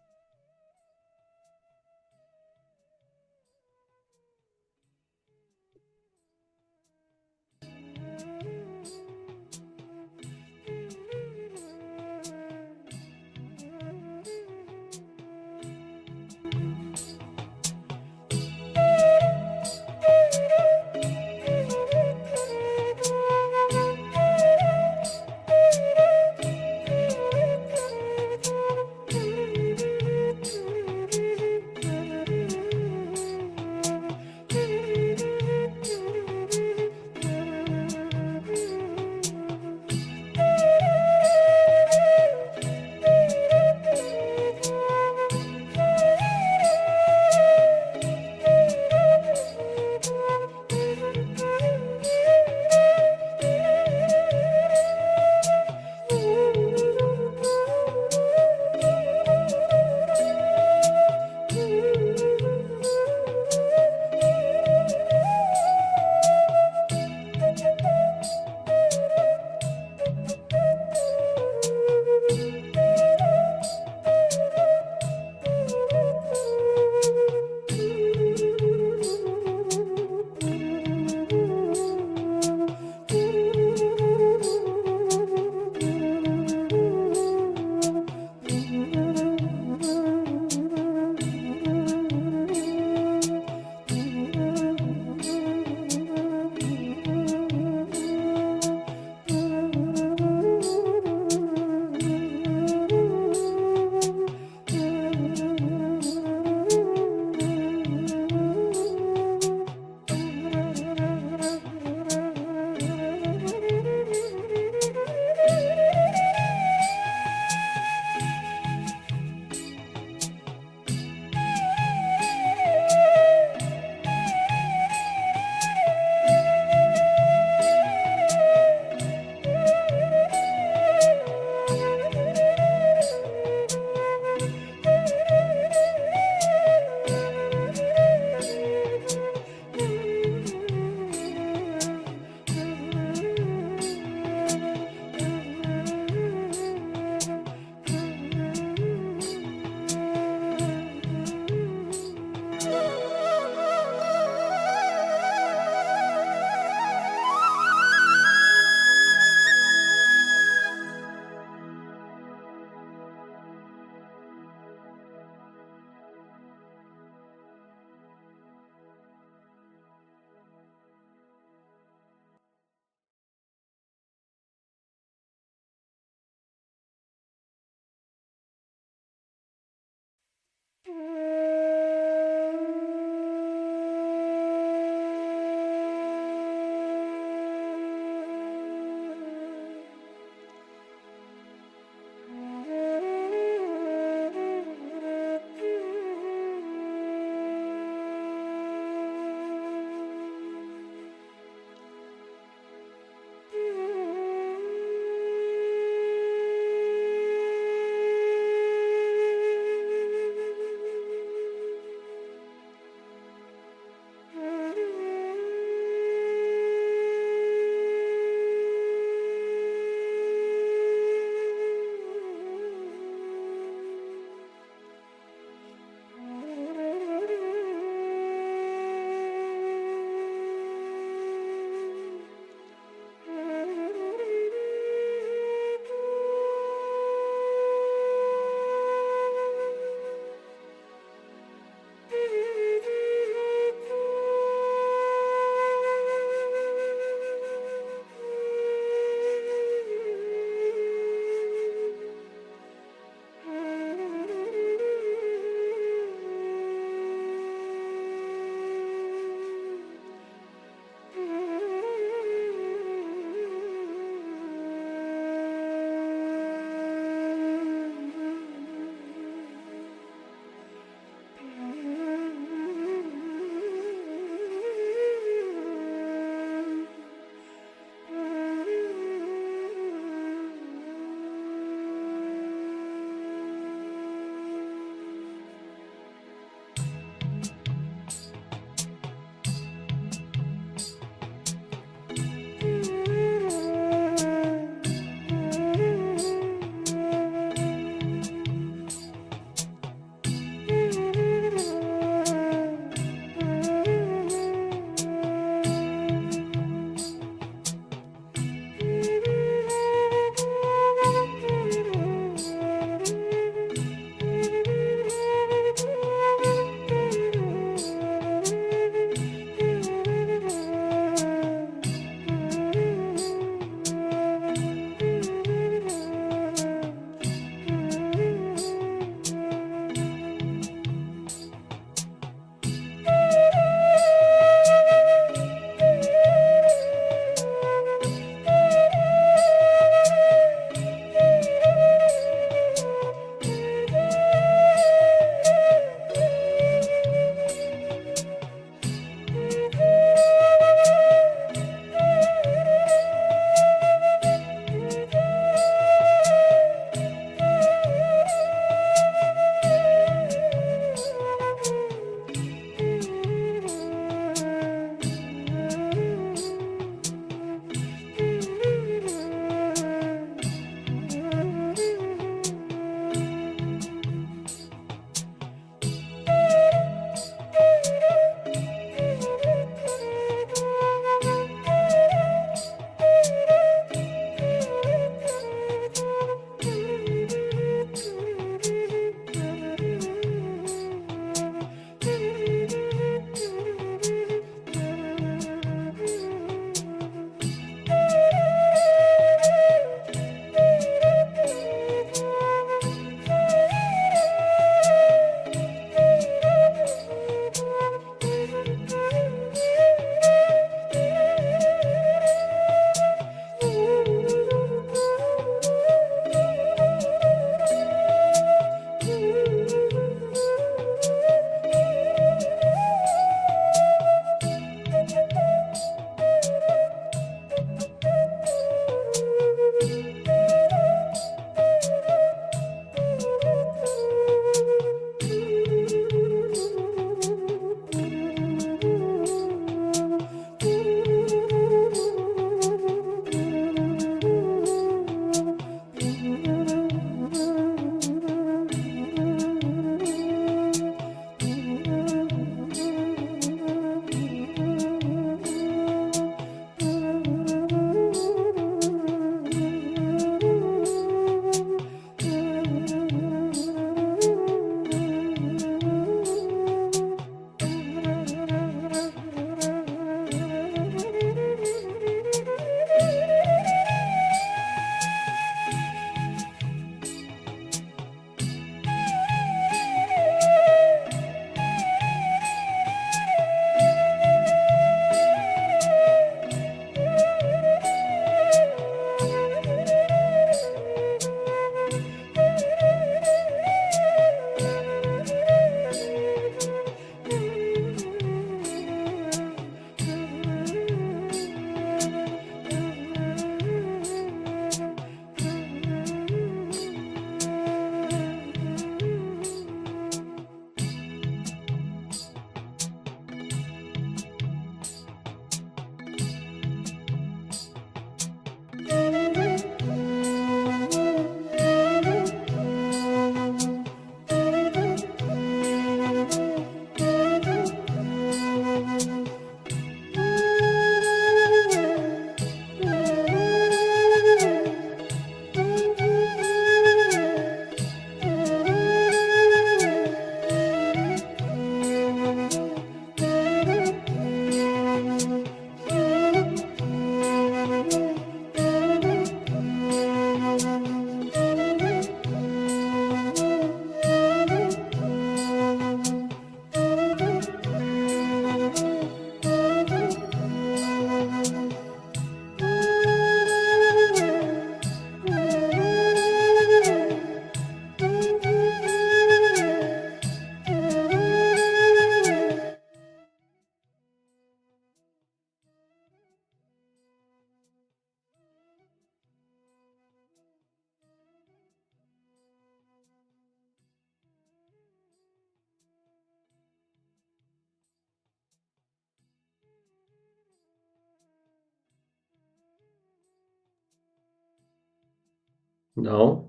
Now,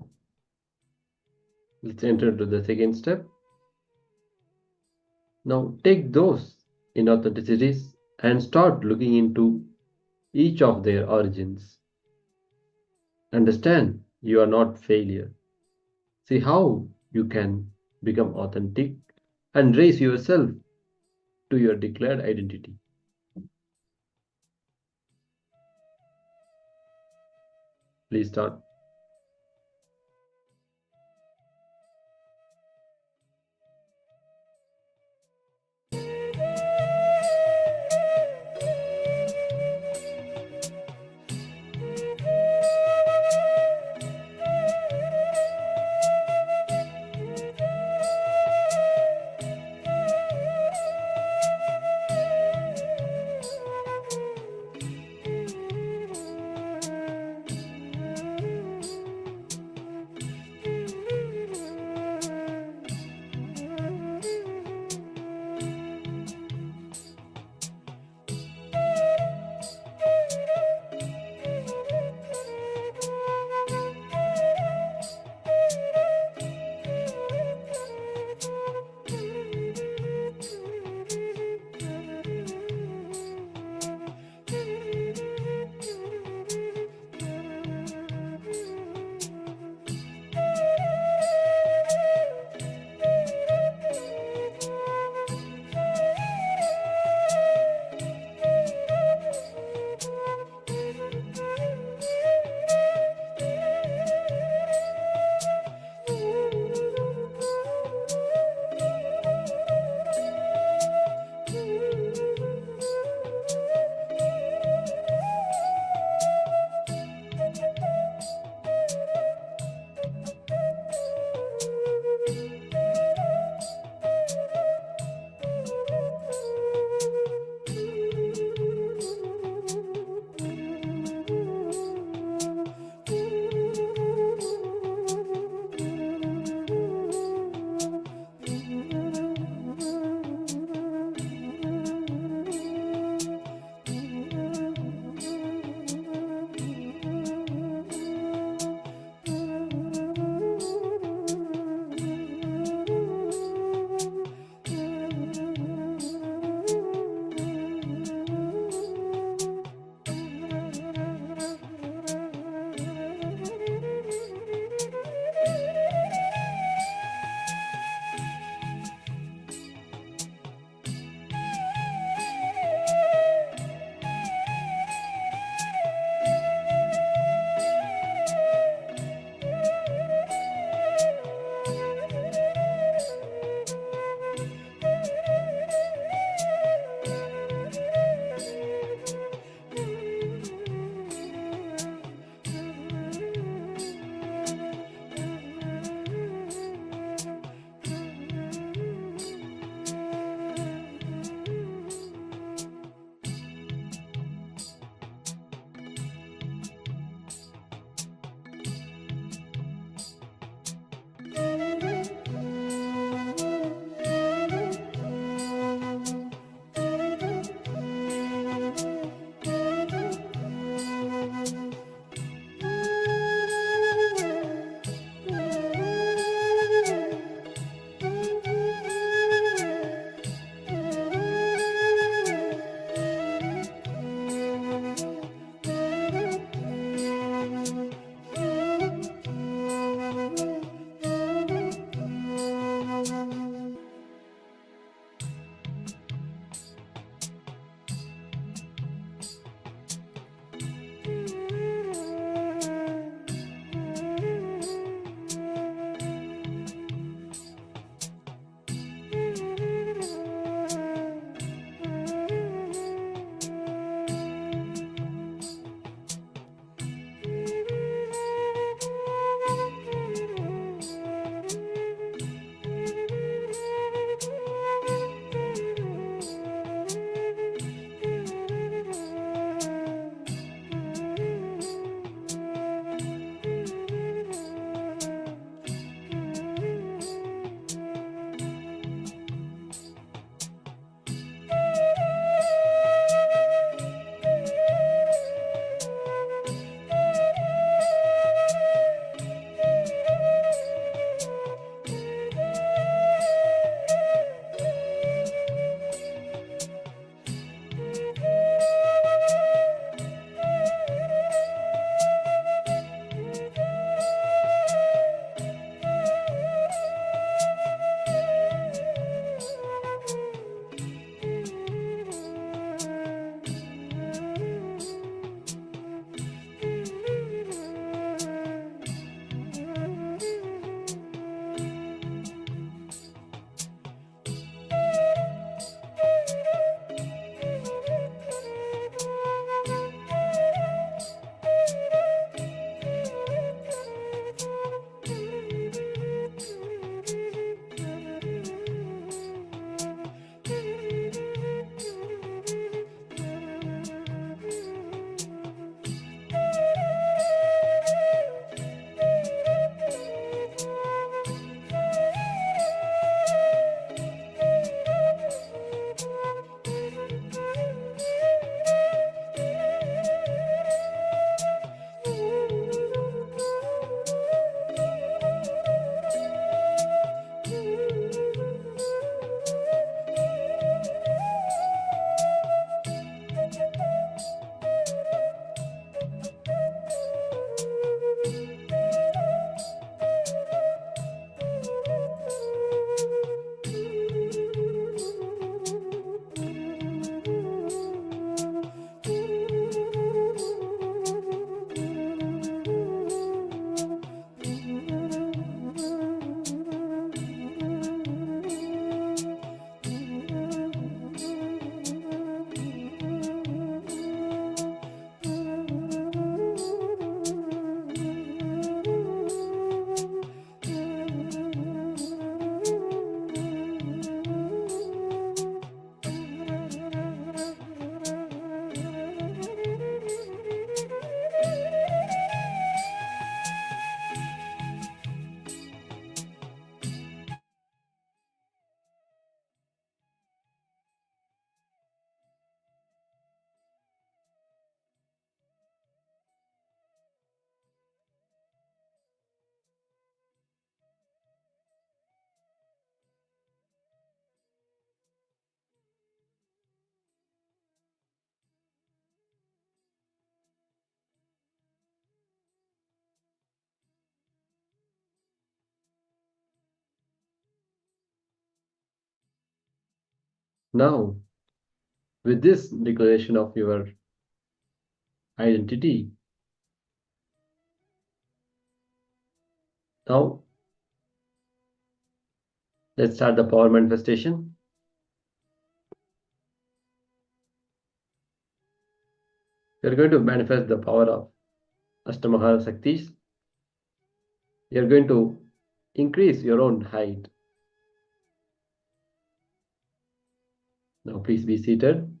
let's enter to the second step. Now, take those inauthenticities and start looking into each of their origins. Understand you are not failure. See how you can become authentic and raise yourself to your declared identity. Please start. Now, with this declaration of your identity, now let's start the power manifestation. You're going to manifest the power of Ashtamahara Shaktis. You're going to increase your own height. Now please be seated.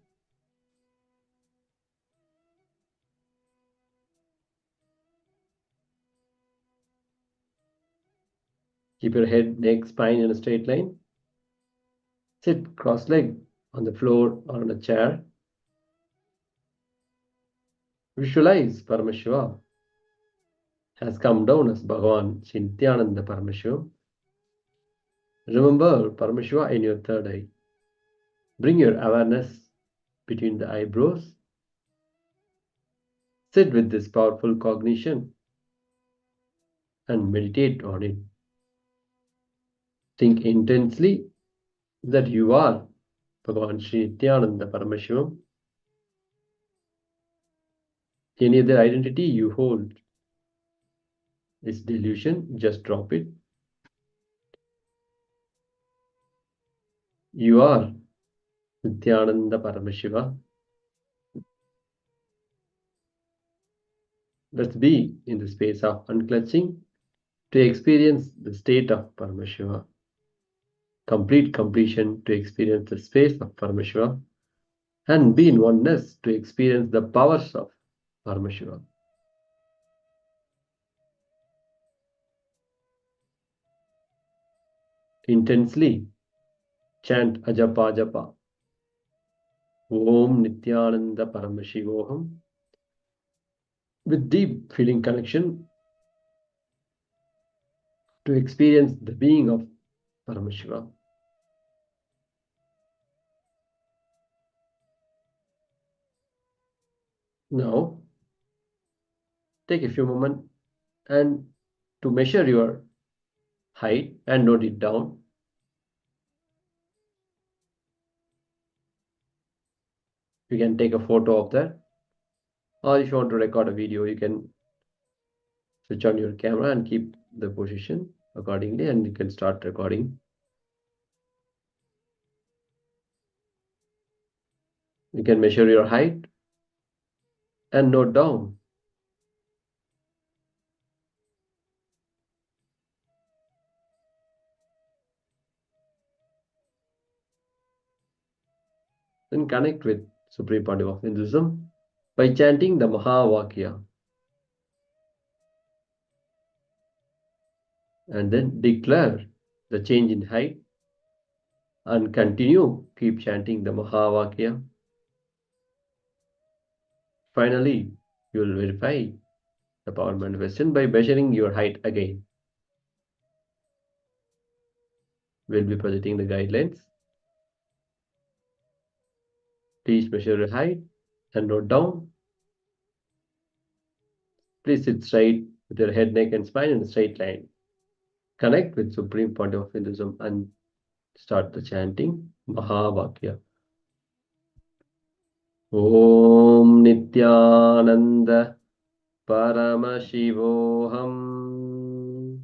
Keep your head, neck, spine in a straight line. Sit cross-legged on the floor or on a chair. Visualize Paramashiva has come down as Bhagavan Shri Nityananda Paramashiva. Remember Paramashiva in your third eye. Bring your awareness between the eyebrows. Sit with this powerful cognition and meditate on it. Think intensely that you are Bhagavan Shri Nityananda Paramashiva. Any other identity you hold is delusion, just drop it. You are Nityananda Paramashiva. Let's be in the space of unclutching to experience the state of Paramashiva. Complete completion to experience the space of Paramashiva. And be in oneness to experience the powers of Paramashiva. Intensely chant Ajapa Japa. Om Nityananda Paramashivoham. With deep feeling connection to experience the being of Paramashiva. Now, take a few moments and to measure your height and note it down. You can take a photo of that, or if you want to record a video, you can switch on your camera and keep the position accordingly, and you can start recording. You can measure your height and note down. Then connect with Supreme Pontiff of Hinduism by chanting the Mahavakya. And then declare the change in height and continue, keep chanting the Mahavakya. Finally, you will verify the power manifestation by measuring your height again. We'll be projecting the guidelines. Please measure your height and note down. Please sit straight with your head, neck and spine in a straight line. Connect with Supreme Pontiff of Hinduism and start the chanting Mahavakya. Om Nityananda Paramashivoham.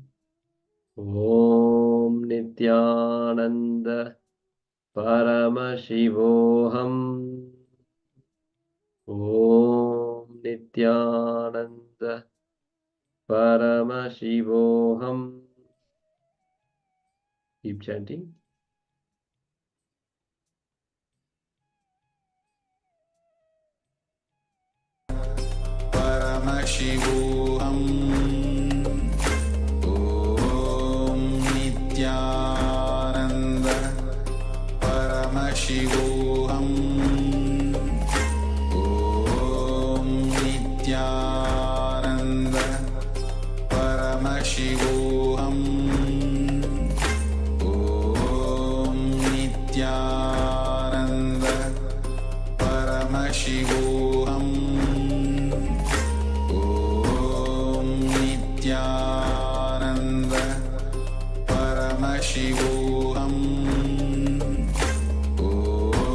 Om Nityananda Paramashivoham. Om Nityananda Paramashivoham. Keep chanting. Paramashivoham. Om Nityananda Paramashivoham. Om Nityananda Paramashivoham. Om Nityananda Paramashivoham. Om Nityananda Paramashivoham. Om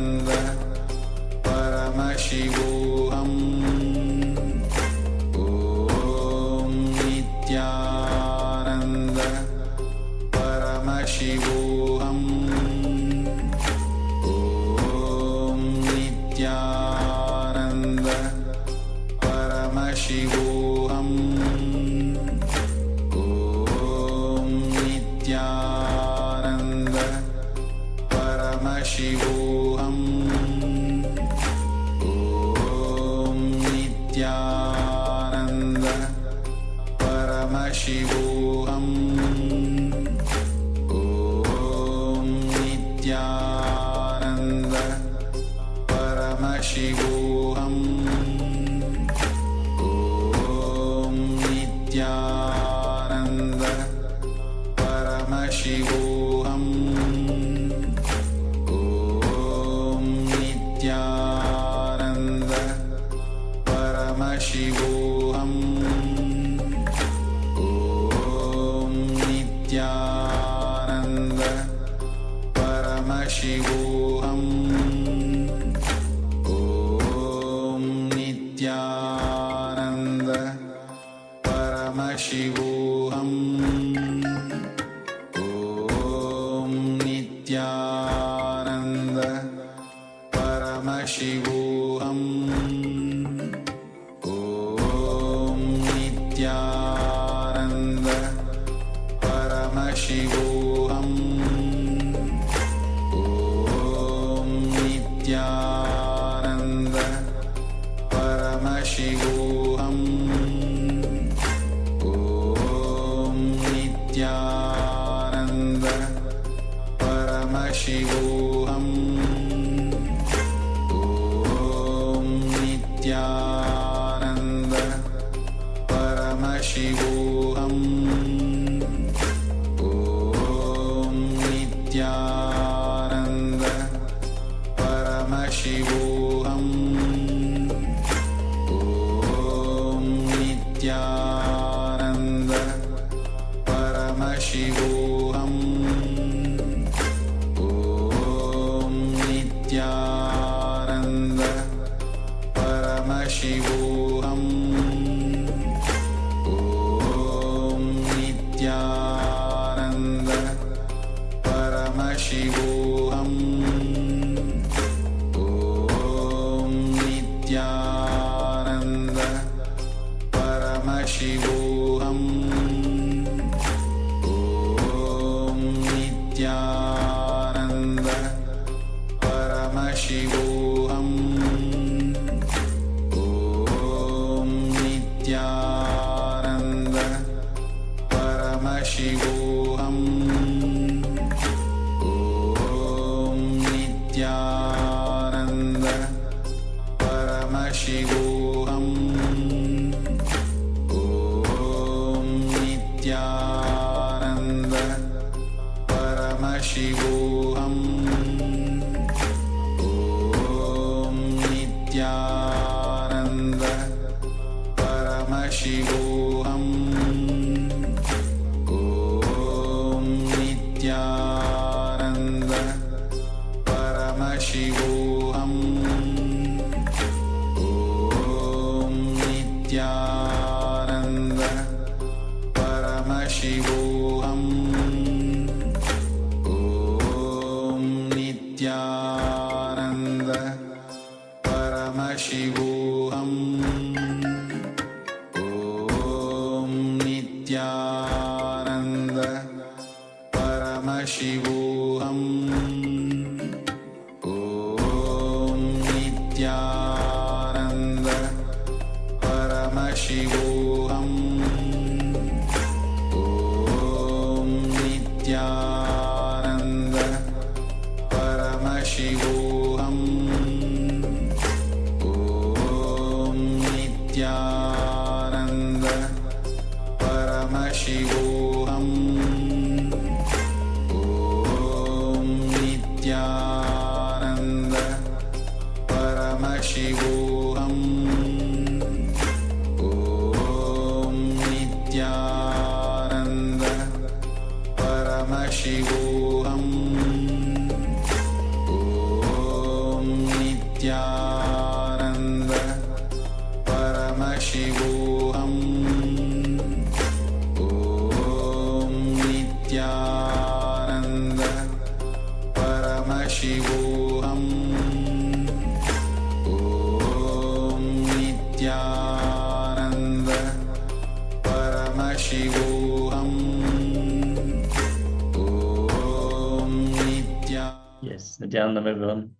Yes, Nityanandam, everyone.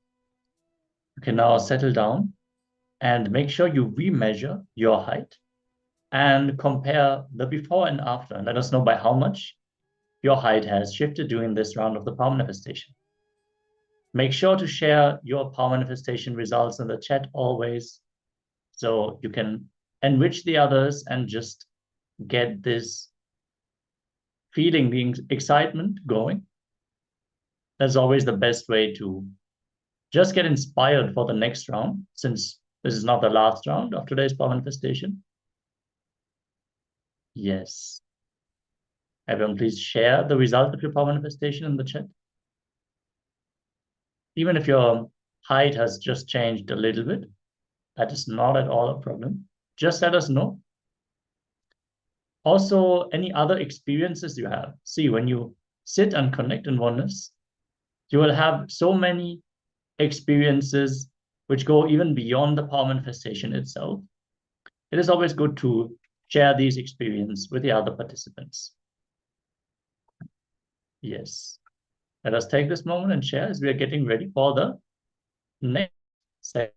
You can now settle down and make sure you remeasure your height and compare the before and after, and let us know by how much your height has shifted during this round of the power manifestation. Make sure to share your power manifestation results in the chat always, so you can enrich the others and just get this feeling, the excitement going. That's always the best way to just get inspired for the next round, since this is not the last round of today's power manifestation. Yes. Everyone, please share the result of your power manifestation in the chat. Even if your height has just changed a little bit, that is not at all a problem. Just let us know. Also, any other experiences you have. See, when you sit and connect in oneness, you will have so many experiences which go even beyond the power manifestation itself. It is always good to share these experiences with the other participants. Yes. Let us take this moment and share as we are getting ready for the next session.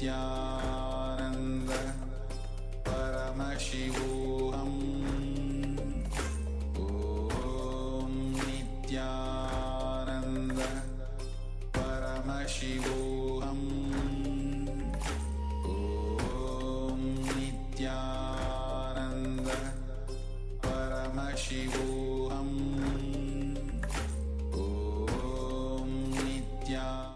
Nityananda Paramashivoham Om Nityananda Paramashivoham Om Nityananda Paramashivoham Om Nityananda.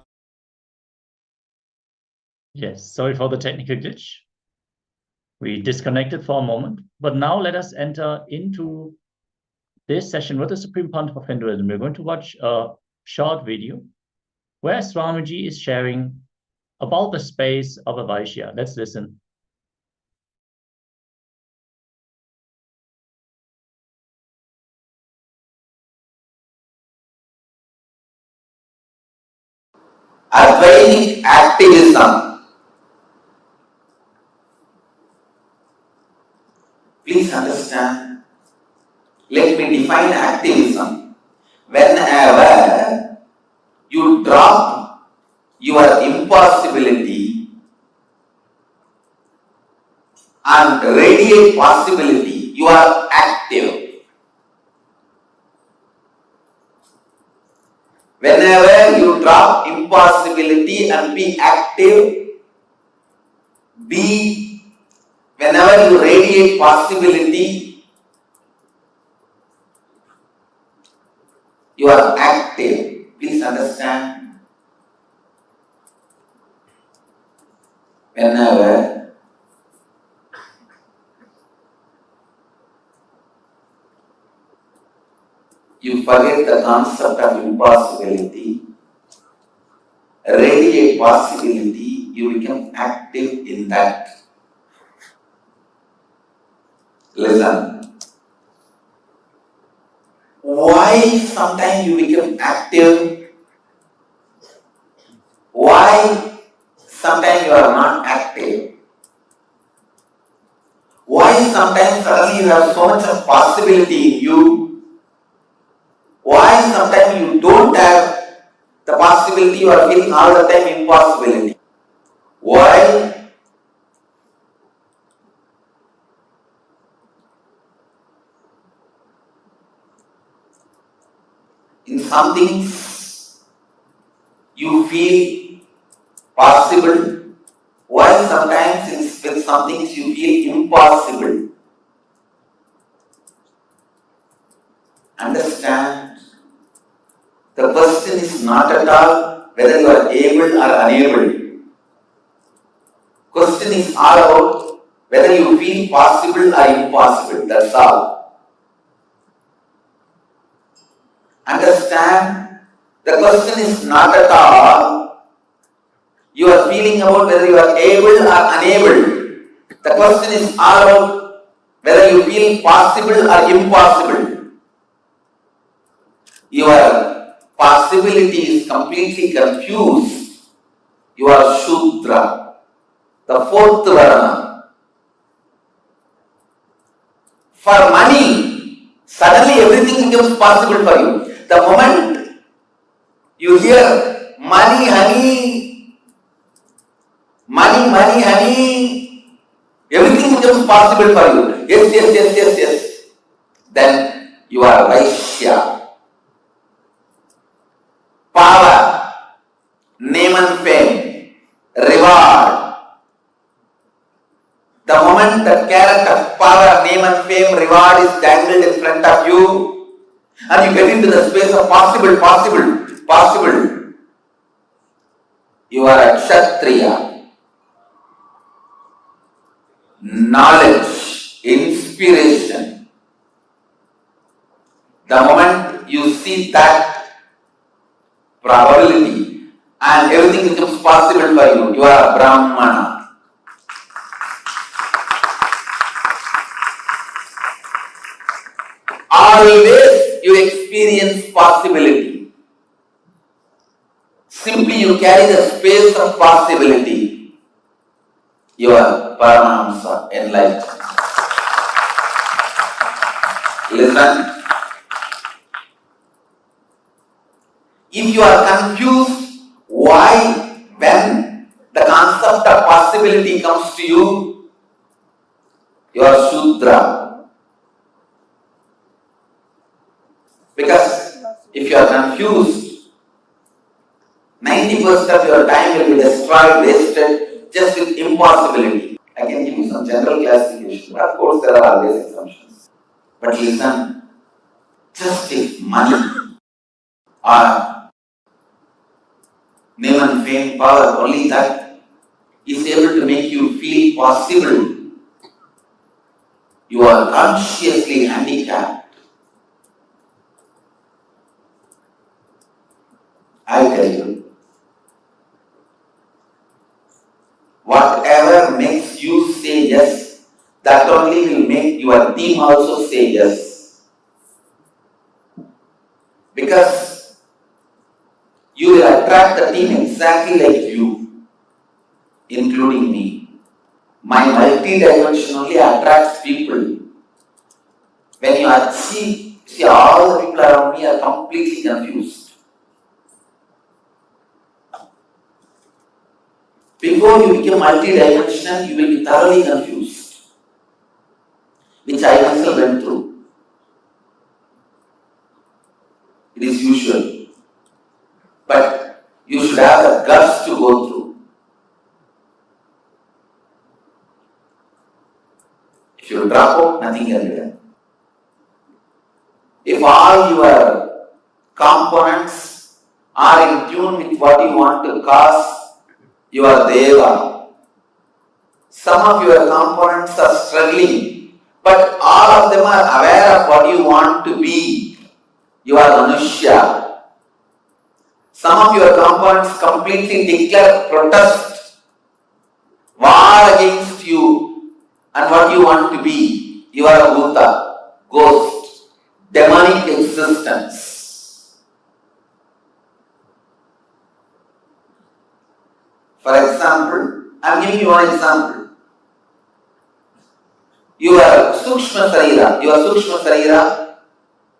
Yes, sorry for the technical glitch. We disconnected for a moment, but now let us enter into this session with the Supreme Pontiff of Hinduism. We're going to watch a short video where Swamiji is sharing about the space of a Vaishya. Let's listen. Advaitic activism. Please understand. Let me define activism. Whenever you drop your impossibility and radiate possibility, you are active. Whenever you drop impossibility and be active, whenever you radiate possibility, you are active. Please understand. Whenever you forget the concept of impossibility, radiate possibility, you become active in that. Listen. Why sometimes you become active? Why sometimes you are not active? Why sometimes suddenly you have so much of possibility in you? Why sometimes you don't have the possibility, you are feeling all the time impossibility? Why? some things you feel possible, while sometimes with some things you feel impossible. Understand, the question is not at all whether you are able or unable. Question is all about whether you feel possible or impossible. That's all. Understand, the question is not at all you are feeling about whether you are able or unable. The question is all about whether you feel possible or impossible. Your possibility is completely confused. You are Shudra, the fourth Varna. For money, suddenly everything becomes possible for you. The moment you hear money, honey, money, honey, everything becomes possible for you. Yes. Then you are Vaishya. Power, name and fame, reward. The moment the carrot of power, name and fame, reward is dangled in front of you, and you get into the space of possible, you are a Kshatriya. Knowledge, inspiration. The moment you see that probability and everything becomes possible for you, you are a Brahmana. Always you experience possibility. Simply you carry the space of possibility. You are Paramahamsa, enlightened. Listen. If you are confused why, when the concept of possibility comes to you, you are Shudra. Because if you are confused, 90% of your time will be destroyed, wasted, just with impossibility. I can give you some general classification, but of course there are always exceptions. But listen, just if money or name and fame, power, only that is able to make you feel possible, you are consciously handicapped. I tell you, whatever makes you say yes, that only will make your team also say yes. Because you will attract the team exactly like you, including me. My multi-dimension only attracts people. When you achieve, see, all the people around me are completely confused. Before you become multi-dimensional, you will be thoroughly confused, which I myself went through. It is usual. But you should have the guts to go through. If you drop out, nothing can be done. If all your components are in tune with what you want to cause, you are Deva. Some of your components are struggling, but all of them are aware of what you want to be. You are Manushya. Some of your components completely declare protest, war against you and what you want to be. You are a Bhuta, ghost, demonic existence. For example, I am giving you one example. Your Sukshma Sarira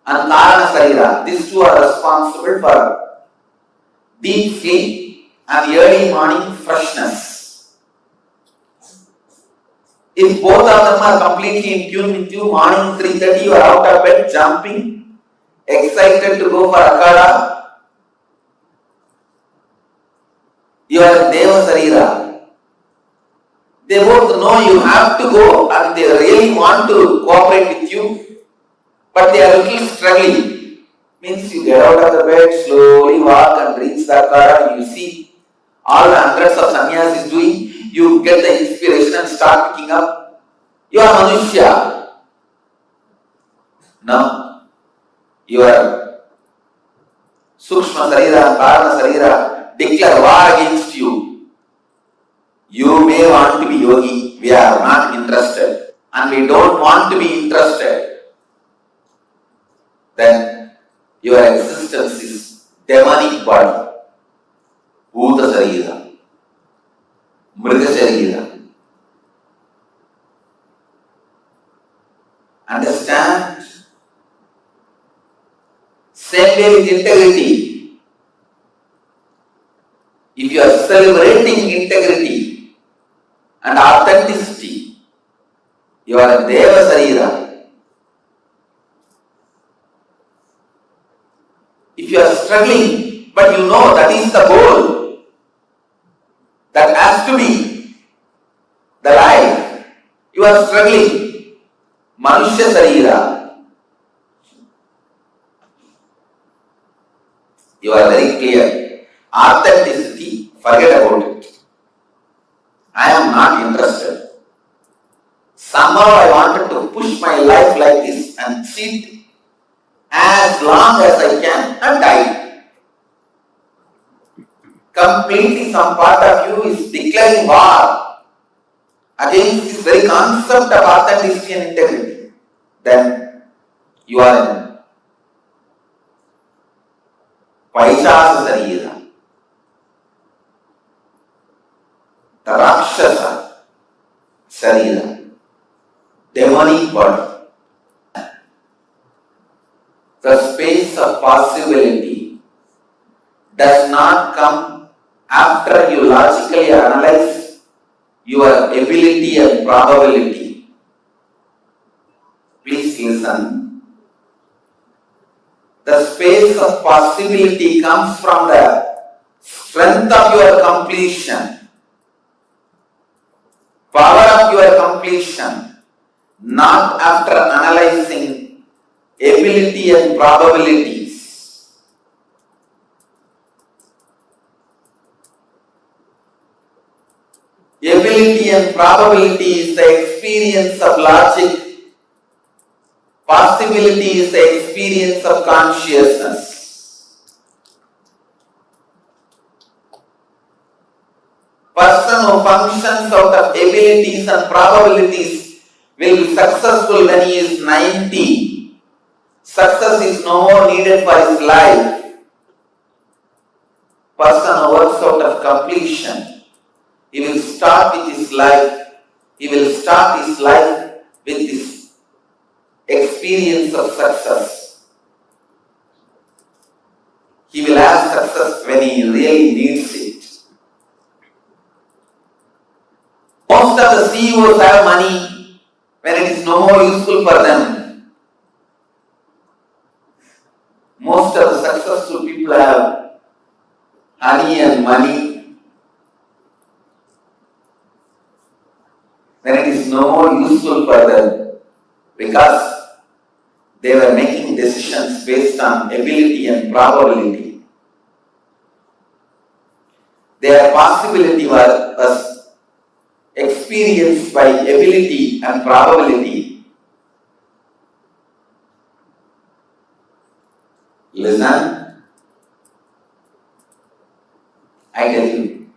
and Karana Sarira, these two are responsible for deep sleep and early morning freshness. If both of them are completely in tune with you, morning 3:30 you are out of bed jumping, excited to go for Akada? You are in Deva Sarira. They both know you have to go and they really want to cooperate with you, but they are a little struggling. Means you get out of the bed, slowly walk and reach the Akada, and you see all the hundreds of sannyasis doing, you get the inspiration and start picking up. You are Manushya. No. You are Sukshma Sarira and Karana Sarira declare war against you. You may want to be yogi, we are not interested, and we don't want to be interested. Then your existence is demonic body, Bhuta Sarira, Mrga Sarira. Understand? Same way with integrity. If you are celebrating integrity and authenticity, you are a Deva Sarira. If you are struggling, but you know that is the goal, that has to be the life, you are struggling, Manushya Sarira. You are very clear. Authenticity, forget about it. I am not interested. Somehow I wanted to push my life like this and sit as long as I can and die. Completely some part of you is declaring war against this very concept of authenticity and integrity. Then you are in Paishasa Sarira, the Rakshasa Sarira, demonic body. The space of possibility does not come after you logically analyze your ability and probability. Please listen. The space of possibility comes from the strength of your completion, power of your completion, not after analyzing ability and probabilities. Ability and probability is the experience of logic. Possibility is the experience of consciousness. Person who functions out of abilities and probabilities will be successful when he is 90. Success is no more needed for his life. Person who works out of completion, he will start with his life. He will start his life with this experience of success. He will have success when he really needs it. Most of the CEOs have money when it is no more useful for them. Most of the successful people have honey and money when it is no more useful for them, because they were making decisions based on ability and probability. Their possibility was experienced by ability and probability. Listen, I tell you,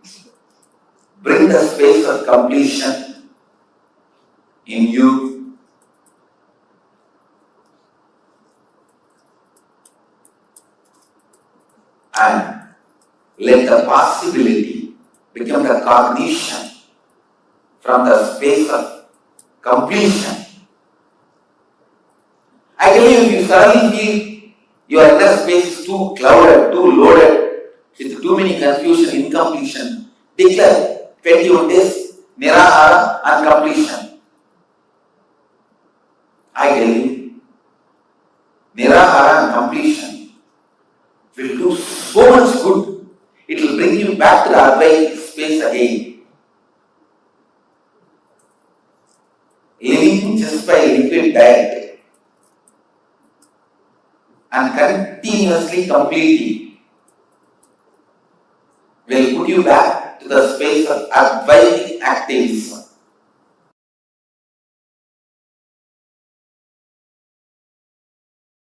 bring the space of completion in you. And let the possibility become the cognition from the space of completion. I tell you, if you suddenly feel your inner space is too clouded, too loaded, with too many confusion, incompletion, declare 21 days, nirahara and completion. I tell you, nirahara and completion living just by liquid diet and continuously completing will put you back to the space of Advaitic activism.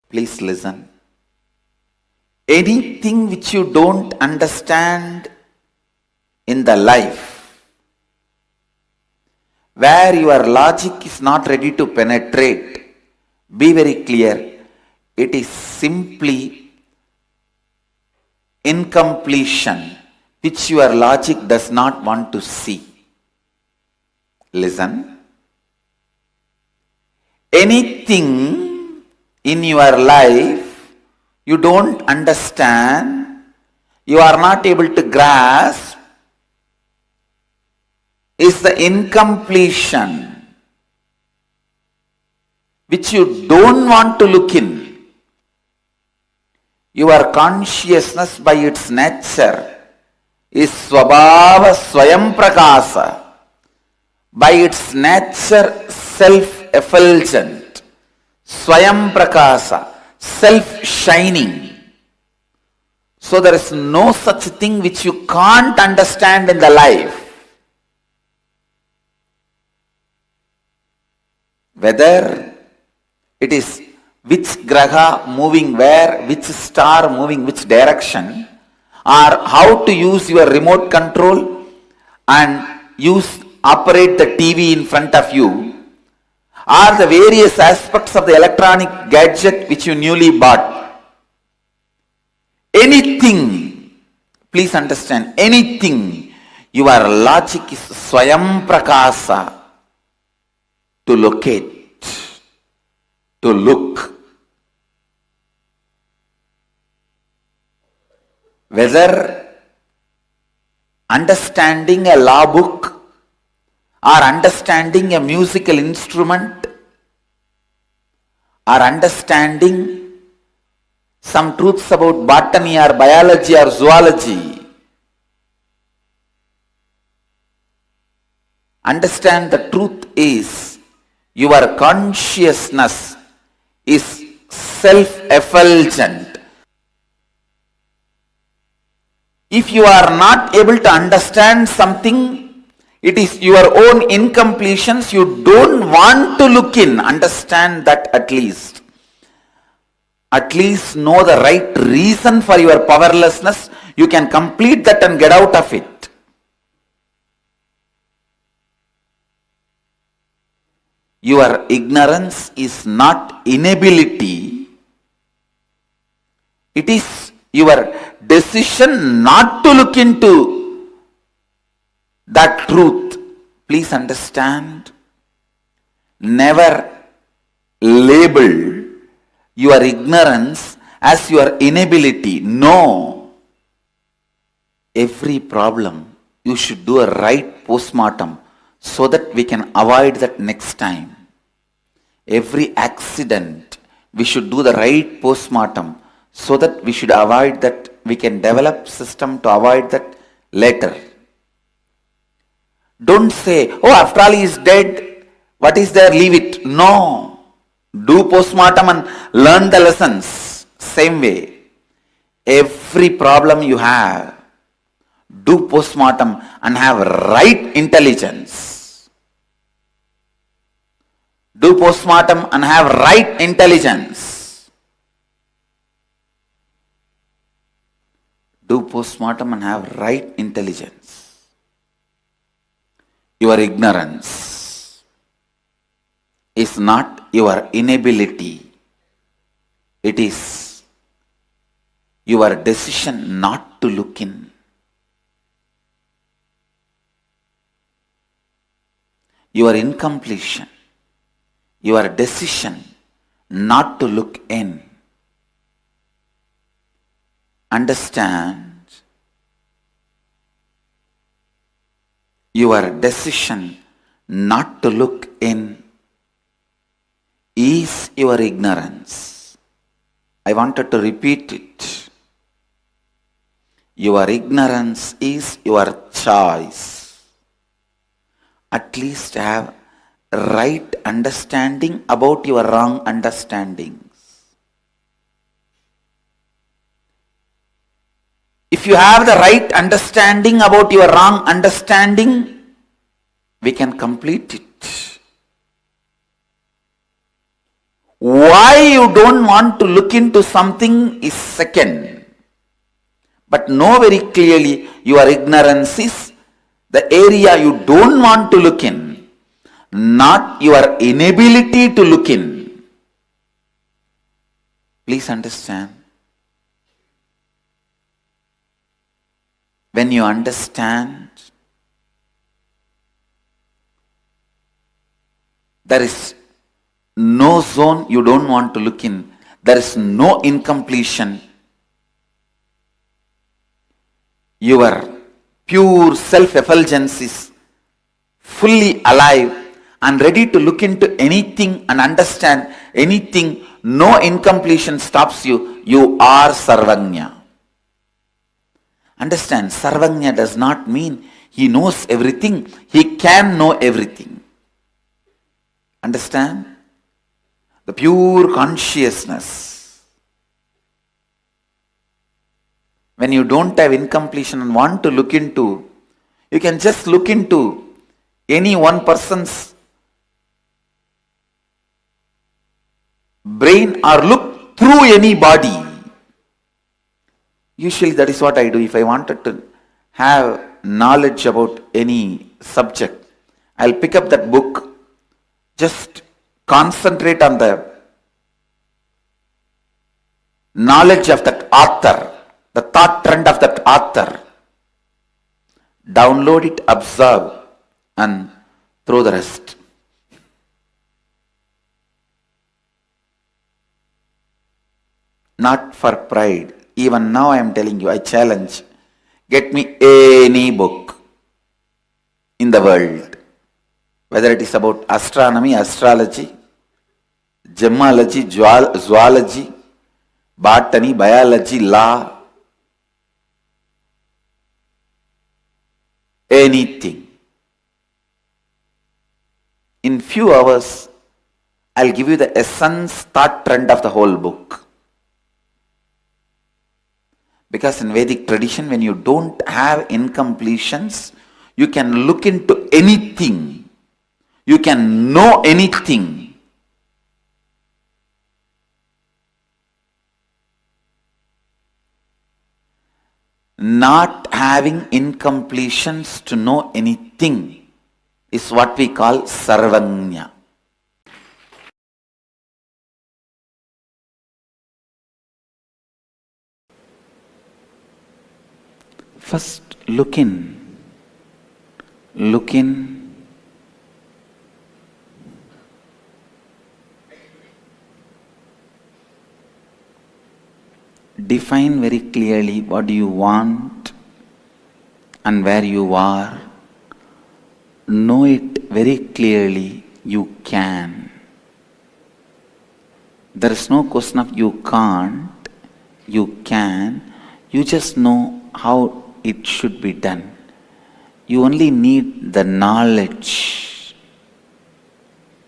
Please listen. Anything which you don't understand in the life, where your logic is not ready to penetrate, be very clear, it is simply incompletion which your logic does not want to see. Listen. Anything in your life you don't understand, you are not able to grasp, is the incompletion which you don't want to look in. Your consciousness by its nature is Swabhava Swayam Prakasa, by its nature self-effulgent, Swayam Prakasa, self-shining. So there is no such thing which you can't understand in the life. Whether it is which graha moving where, which star moving which direction, or how to use your remote control and operate the TV in front of you, or the various aspects of the electronic gadget which you newly bought. Anything, please understand, anything, your logic is Swayam Prakasa, to locate, to look. Whether understanding a law book or understanding a musical instrument or understanding some truths about botany or biology or zoology, understand the truth is your consciousness is self-effulgent. If you are not able to understand something, it is your own incompletions you don't want to look in. Understand that at least. At least know the right reason for your powerlessness. You can complete that and get out of it. Your ignorance is not inability. It is your decision not to look into that truth. Please understand. Never label your ignorance as your inability. No. Every problem you should do a right postmortem so that we can avoid that next time. Every accident we should do the right postmortem so that we should avoid that, we can develop system to avoid that later. Don't say, oh, after all he is dead, what is there, leave it. No. Do postmortem and learn the lessons. Same way. Every problem you have, do postmortem and have right intelligence. Do postmortem and have right intelligence. Do postmortem and have right intelligence. Your ignorance is not your inability. It is your decision not to look in. Your incompletion, your decision not to look in. Understand, your decision not to look in is your ignorance. I wanted to repeat it. Your ignorance is your choice. At least have right understanding about your wrong understandings. If you have the right understanding about your wrong understanding, we can complete it. Why you don't want to look into something is second. But know very clearly your ignorance is the area you don't want to look in, not your inability to look in. Please understand. When you understand, there is no zone you don't want to look in. There is no incompletion. Your pure self-effulgence is fully alive and ready to look into anything and understand anything. No incompletion stops you. You are Sarvagnya. Understand, Sarvagnya does not mean he knows everything. He can know everything. Understand? The pure consciousness. When you don't have incompletion and want to look into, you can just look into any one person's brain or look through any body. Usually that is what I do. If I wanted to have knowledge about any subject, I'll pick up that book, just concentrate on the knowledge of that author, the thought trend of that author, download it, observe, and throw the rest. Not for pride. Even now I am telling you, I challenge, get me any book in the world, whether it is about astronomy, astrology, gemology, zoology, botany, biology, law, anything. In few hours, I'll give you the essence, thought trend of the whole book. Because in Vedic tradition, when you don't have incompletions, you can look into anything. You can know anything. Not having incompletions to know anything is what we call Sarvagnya. First, look in. Look in. Define very clearly what do you want and where you are. Know it very clearly. You can. There is no question of you can't. You can. You just know how it should be done. You only need the knowledge.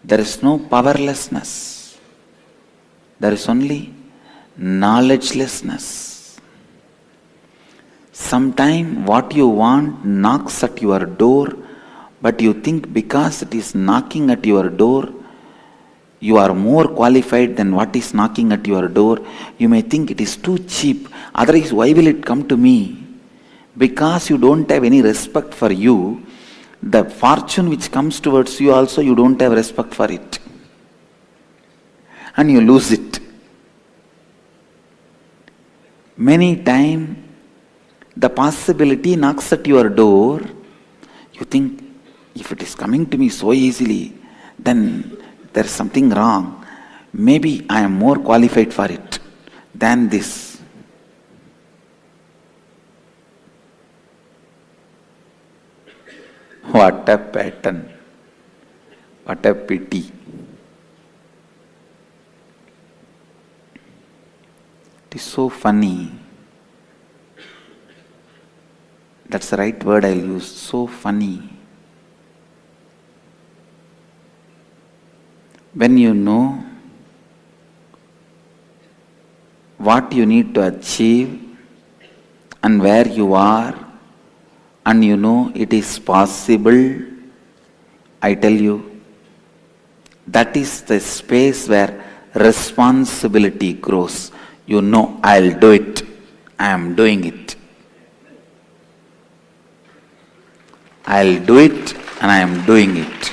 There is no powerlessness. There is only knowledgelessness. Sometimes what you want knocks at your door, but you think because it is knocking at your door, you are more qualified than what is knocking at your door. You may think it is too cheap, otherwise why will it come to me? Because you don't have any respect for you, the fortune which comes towards you also you don't have respect for it. And you lose it. Many times the possibility knocks at your door, you think if it is coming to me so easily, then there is something wrong. Maybe I am more qualified for it than this. What a pattern. What a pity. It is so funny. That's the right word I'll use. So funny. When you know what you need to achieve and where you are, and you know it is possible, I tell you, that is the space where responsibility grows. You know, I'll do it. I am doing it. I'll do it and I am doing it.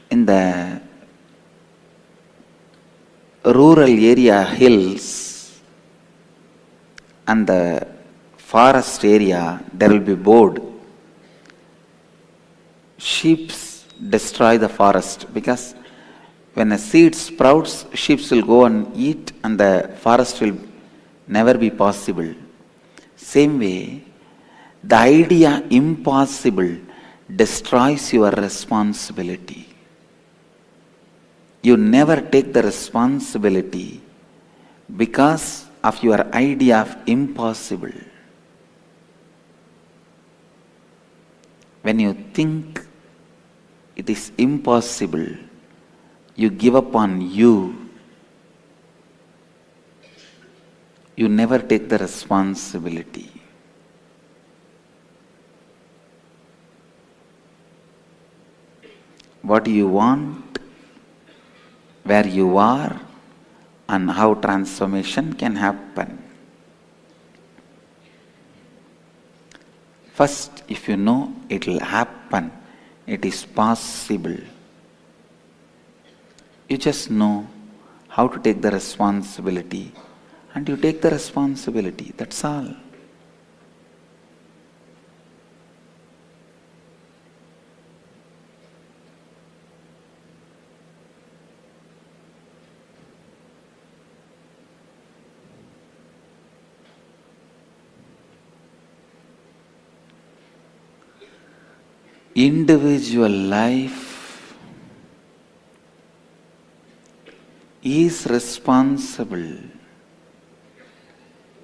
In the rural area hills and the forest area, there will be board. Sheep destroy the forest because when a seed sprouts, sheep will go and eat and the forest will never be possible. Same way, the idea impossible destroys your responsibility. You never take the responsibility because of your idea of impossible. When you think it is impossible, you give up on you. You never take the responsibility. What do you want, where you are, and how transformation can happen. First, if you know it will happen, it is possible, you just know how to take the responsibility, and you take the responsibility, that's all. Individual life is responsible.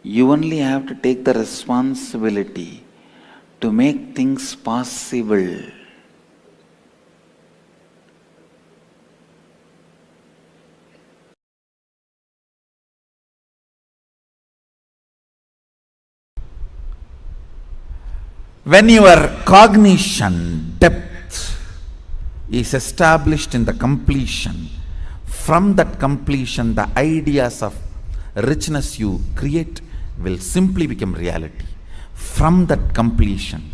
You only have to take the responsibility to make things possible. When your cognition depth is established in the completion, from that completion the ideas of richness you create will simply become reality. From that completion,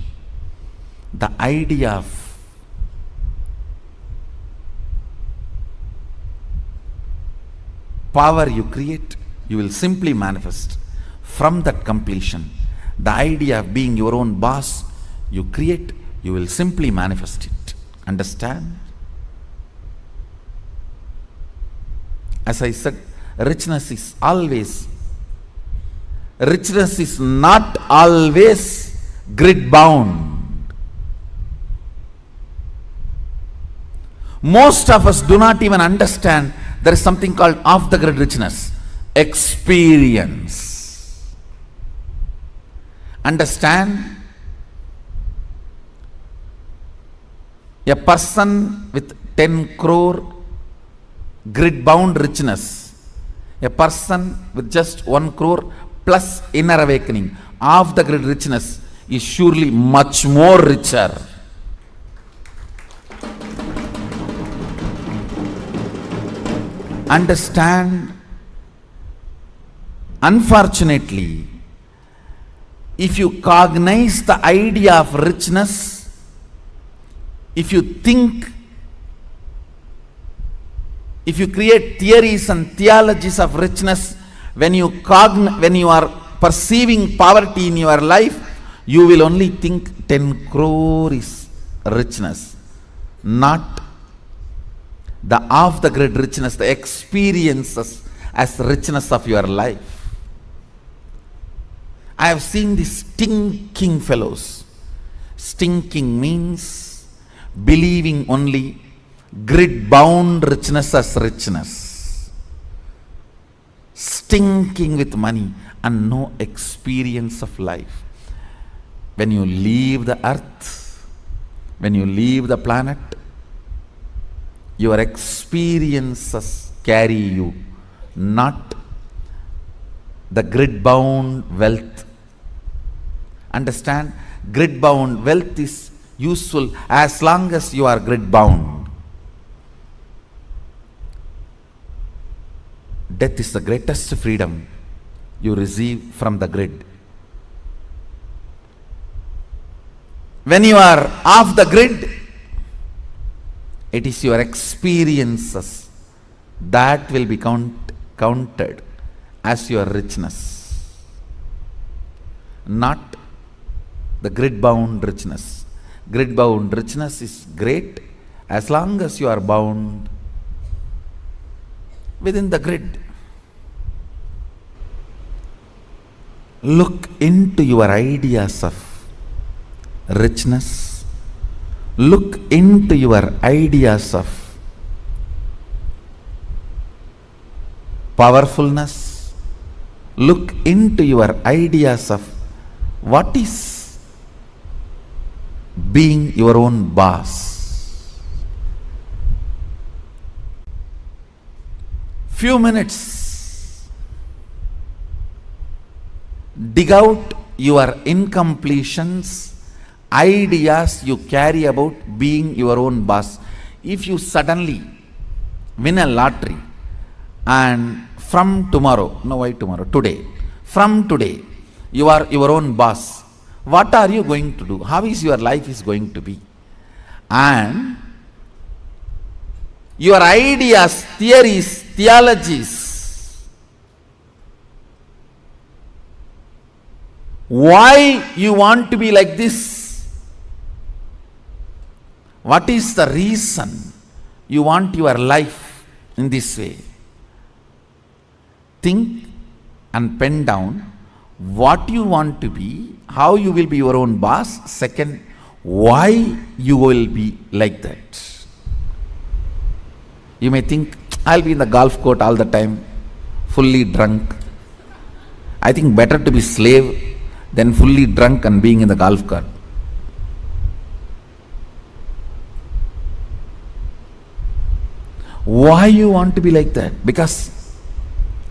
the idea of power you create, you will simply manifest. From that completion, the idea of being your own boss you create, you will simply manifest it. Understand? As I said, richness is not always grid bound. Most of us do not even understand there is something called off the grid richness. Experience. Understand? A person with 10 crore grid bound richness, a person with just 1 crore plus inner awakening, off the grid richness is surely much more richer. Understand? Unfortunately, if you cognize the idea of richness, if you think, if you create theories and theologies of richness, when you are perceiving poverty in your life, you will only think 10 crore is richness, not the off the grid richness, the experiences as richness of your life. I have seen these stinking fellows. Stinking means believing only grid bound richness as richness. Stinking with money and no experience of life. when you leave the earth, when you leave the planet, your experiences carry you, not the grid-bound wealth. Understand? Grid-bound wealth is useful as long as you are grid-bound. Death is the greatest freedom you receive from the grid. When you are off the grid, it is your experiences that will be counted as your richness, not the grid-bound richness. Grid-bound richness is great as long as you are bound within the grid. Look into your ideas of richness. Look into your ideas of powerfulness. Look into your ideas of what is being your own boss. Few minutes. Dig out your incompletions, ideas you carry about being your own boss. If you suddenly win a lottery and from tomorrow, no why tomorrow, today, from today, you are your own boss, what are you going to do? How is your life is going to be? And your ideas, theories, theologies, why you want to be like this? What is the reason you want your life in this way? Think and pen down what you want to be, how you will be your own boss. Second, why you will be like that. You may think, I'll be in the golf court all the time, fully drunk. I think better to be slave than fully drunk and being in the golf cart. Why you want to be like that? Because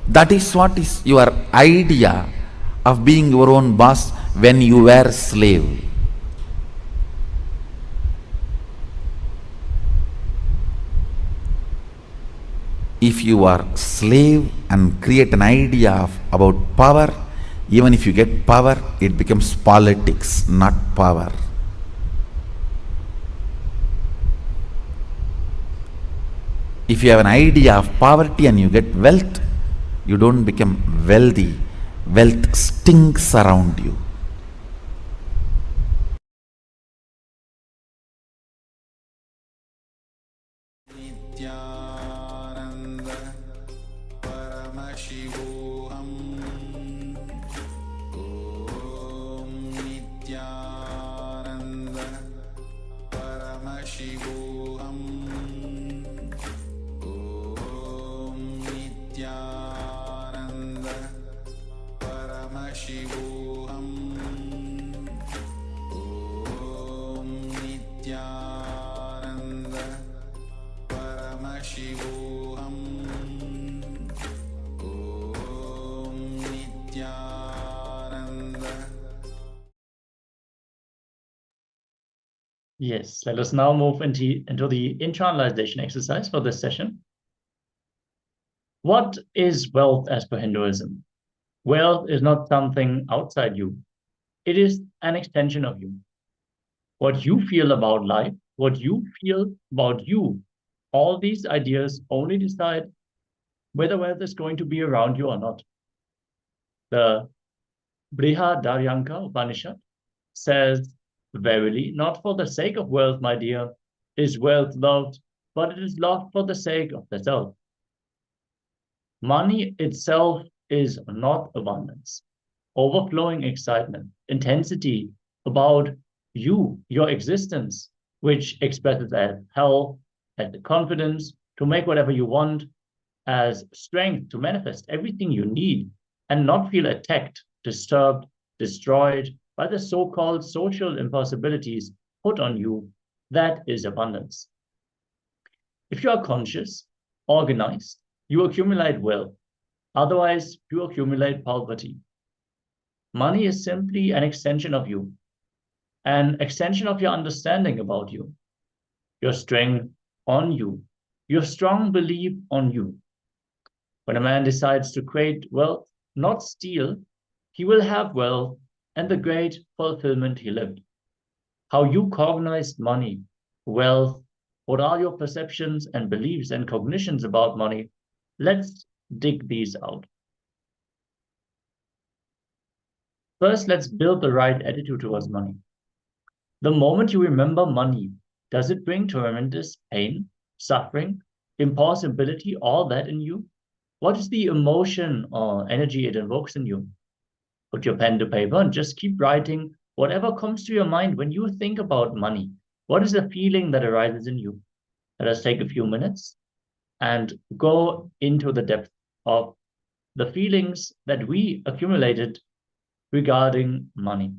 that is what is your idea of being your own boss when you were a slave. If you are slave and create an idea about power, even if you get power, it becomes politics, not power. If you have an idea of poverty and you get wealth, you don't become wealthy. Wealth stinks around you. Paramashivoham Om Nityananda Paramashivoham Om Nityananda Paramashivoham Om Nityananda Paramashivoham Yes, let us now move into the internalization exercise for this session. What is wealth as per Hinduism? Wealth is not something outside you. It is an extension of you. What you feel about life, what you feel about you, all these ideas only decide whether wealth is going to be around you or not. The Brihadaryanka Upanishad says, verily, not for the sake of wealth, my dear, is wealth loved, but it is loved for the sake of the self. Money itself is not abundance, overflowing excitement, intensity about you, your existence, which expresses as health, as the confidence to make whatever you want, as strength to manifest everything you need and not feel attacked, disturbed, destroyed, by the so-called social impossibilities put on you, that is abundance. If you are conscious, organized, you accumulate wealth. Otherwise, you accumulate poverty. Money is simply an extension of you, an extension of your understanding about you, your strength on you, your strong belief on you. When a man decides to create wealth, not steal, he will have wealth and the great fulfillment he lived. How you cognize money, wealth, what are your perceptions and beliefs and cognitions about money? Let's dig these out. First, let's build the right attitude towards money. The moment you remember money, does it bring tremendous pain, suffering, impossibility, all that in you? What is the emotion or energy it invokes in you? Put your pen to paper and just keep writing whatever comes to your mind when you think about money. What is the feeling that arises in you? Let us take a few minutes and go into the depth of the feelings that we accumulated regarding money.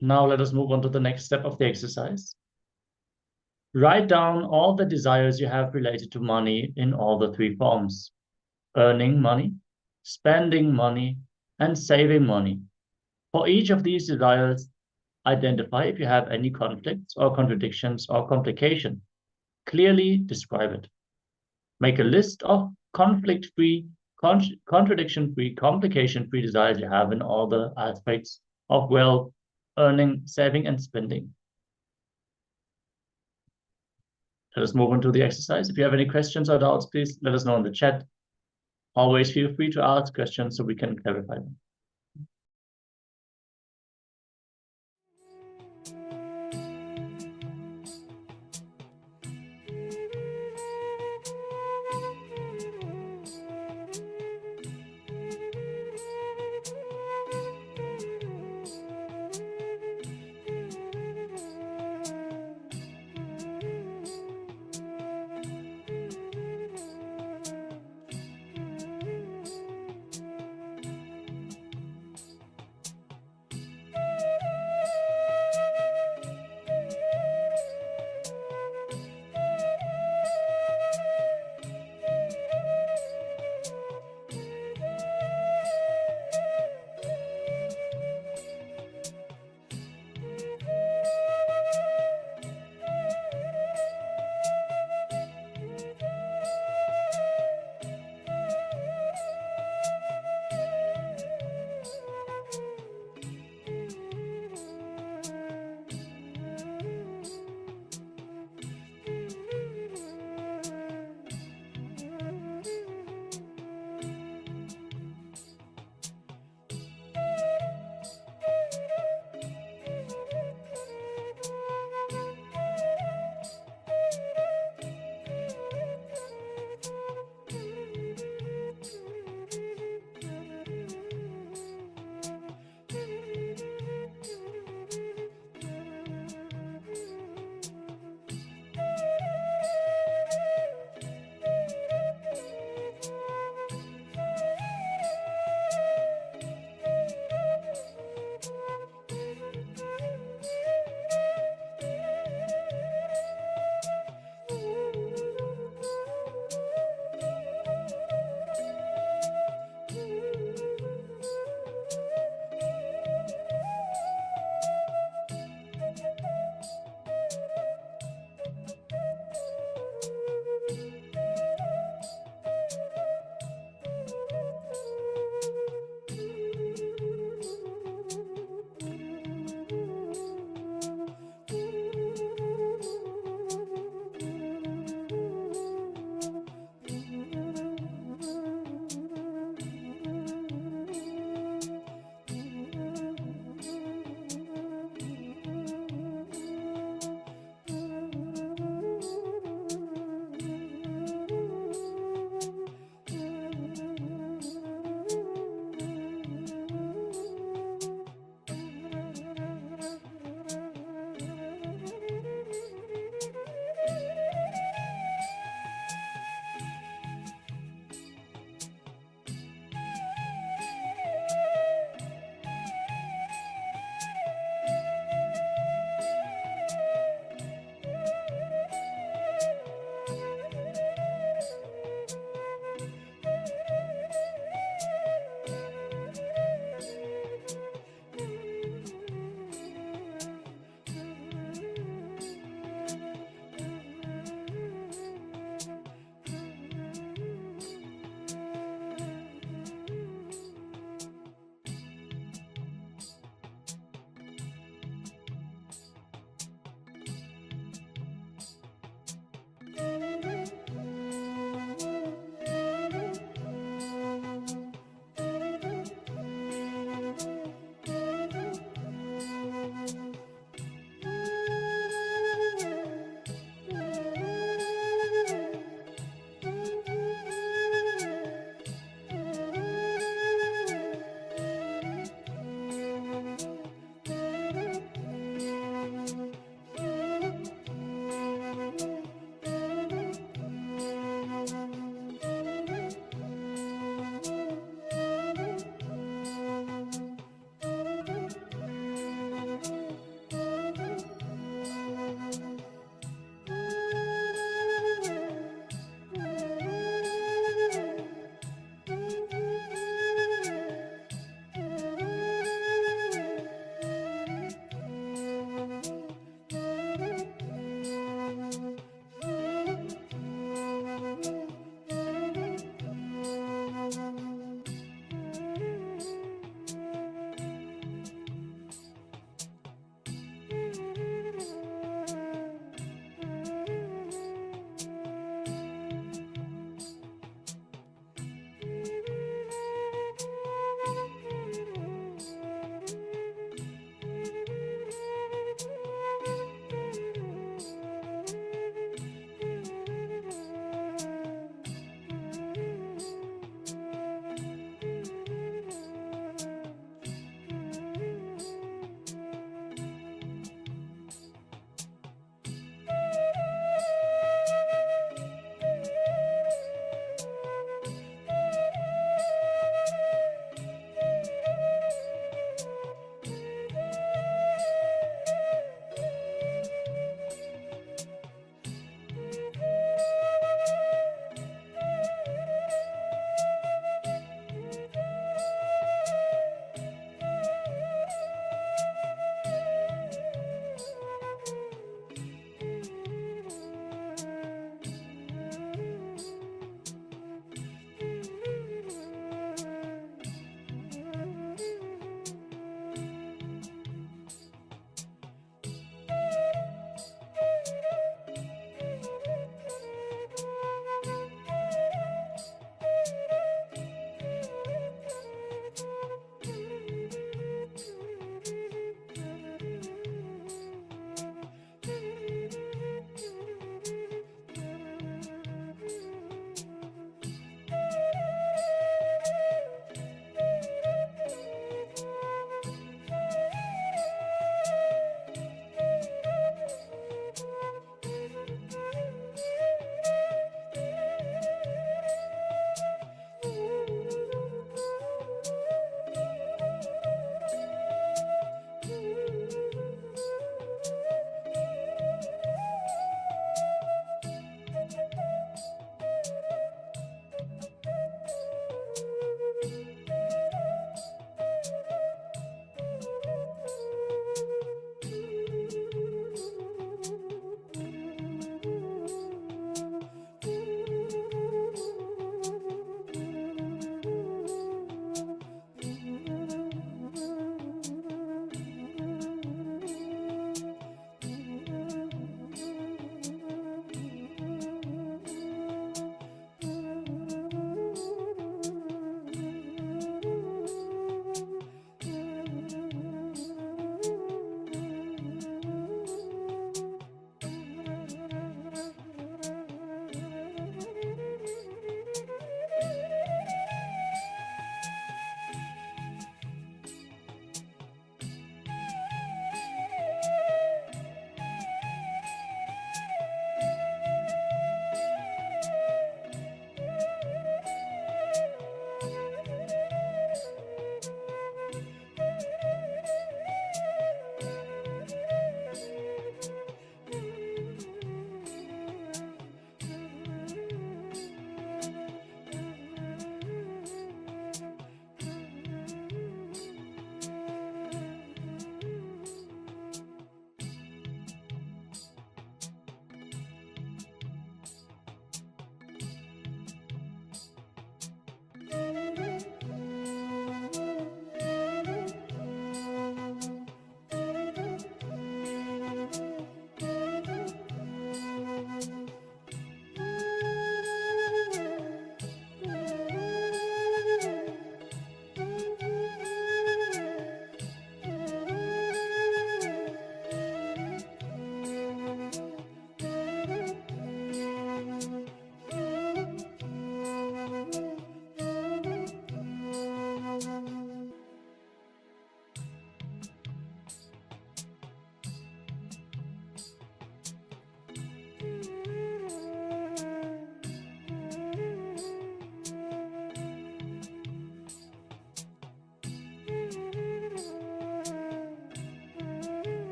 Now let us move on to the next step of the exercise. Write down all the desires you have related to money in all the three forms: earning money, spending money, and saving money. For each of these desires, identify if you have any conflicts or contradictions or complication. Clearly describe it. Make a list of conflict-free, contradiction-free, complication-free desires you have in all the aspects of wealth, earning, saving, and spending. Let us move on to the exercise. If you have any questions or doubts, please let us know in the chat. Always feel free to ask questions so we can clarify them.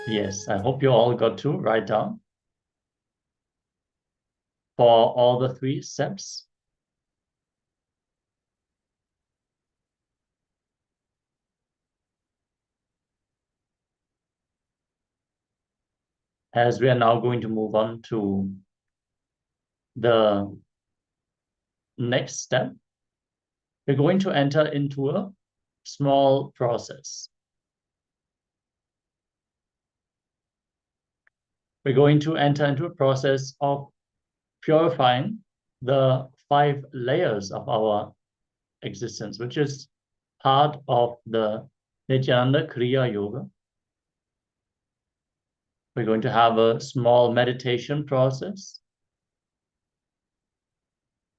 Yes, I hope you all got to write down for all the 3 steps. As we are now going to move on to the next step, we're going to enter into a small process. We're going to enter into a process of purifying the 5 layers of our existence, which is part of the Nityananda Kriya Yoga. We're going to have a small meditation process.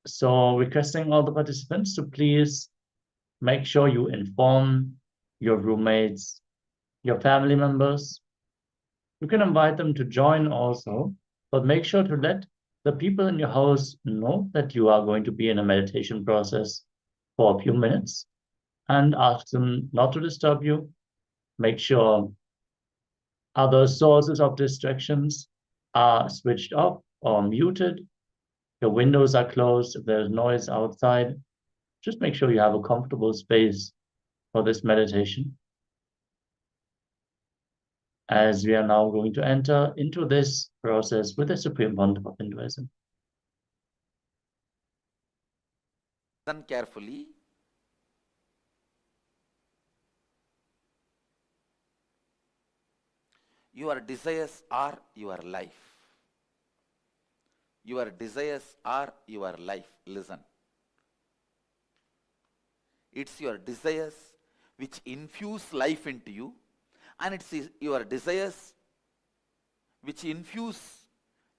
So requesting all the participants to please make sure you inform your roommates, your family members. You can invite them to join also, but make sure to let the people in your house know that you are going to be in a meditation process for a few minutes, and ask them not to disturb you. Make sure other sources of distractions are switched off or muted. Your windows are closed. If there's noise outside, just make sure you have a comfortable space for this meditation. As we are now going to enter into this process with the Supreme Pontiff of Hinduism. Listen carefully. Your desires are your life. Your desires are your life. Listen. It's your desires which infuse life into you, and it's your desires which infuse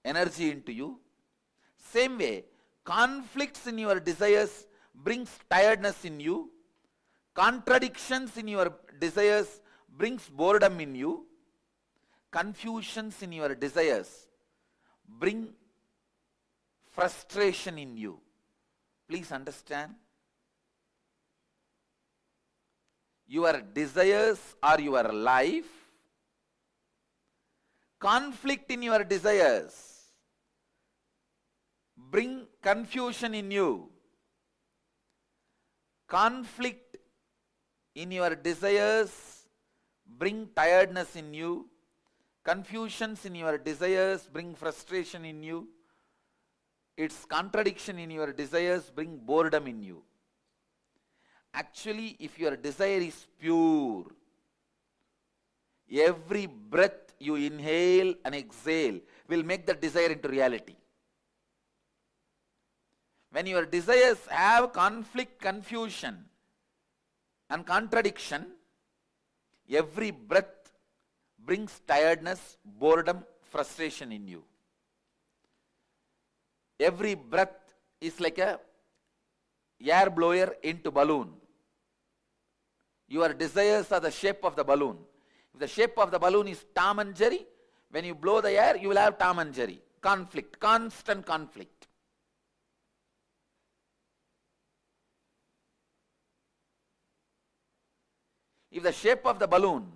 energy into you. Same way, conflicts in your desires brings tiredness in you. Contradictions in your desires brings boredom in you. Confusions in your desires bring frustration in you. Please understand. Your desires are your life. Conflict in your desires bring confusion in you. Conflict in your desires bring tiredness in you. Confusions in your desires bring frustration in you. Its contradiction in your desires bring boredom in you. Actually, if your desire is pure, every breath you inhale and exhale will make the desire into reality. When your desires have conflict, confusion, and contradiction, every breath brings tiredness, boredom, frustration in you. Every breath is like a air blower into balloon. Your desires are the shape of the balloon. If the shape of the balloon is Tom and Jerry, when you blow the air, you will have Tom and Jerry. Conflict, constant conflict. If the shape of the balloon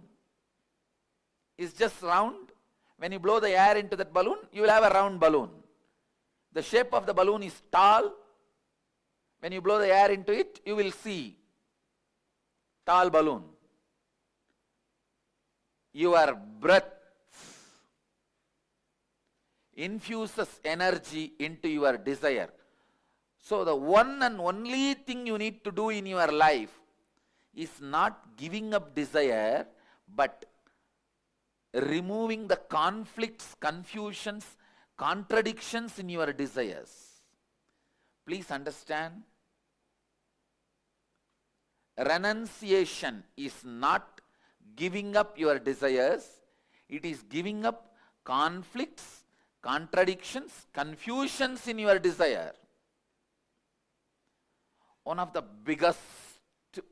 is just round, when you blow the air into that balloon, you will have a round balloon. The shape of the balloon is tall. When you blow the air into it, you will see tall balloon. Your breath infuses energy into your desire. So the one and only thing you need to do in your life is not giving up desire, but removing the conflicts, confusions, contradictions in your desires. Please understand, renunciation is not giving up your desires, it is giving up conflicts, contradictions, confusions in your desire. One of the biggest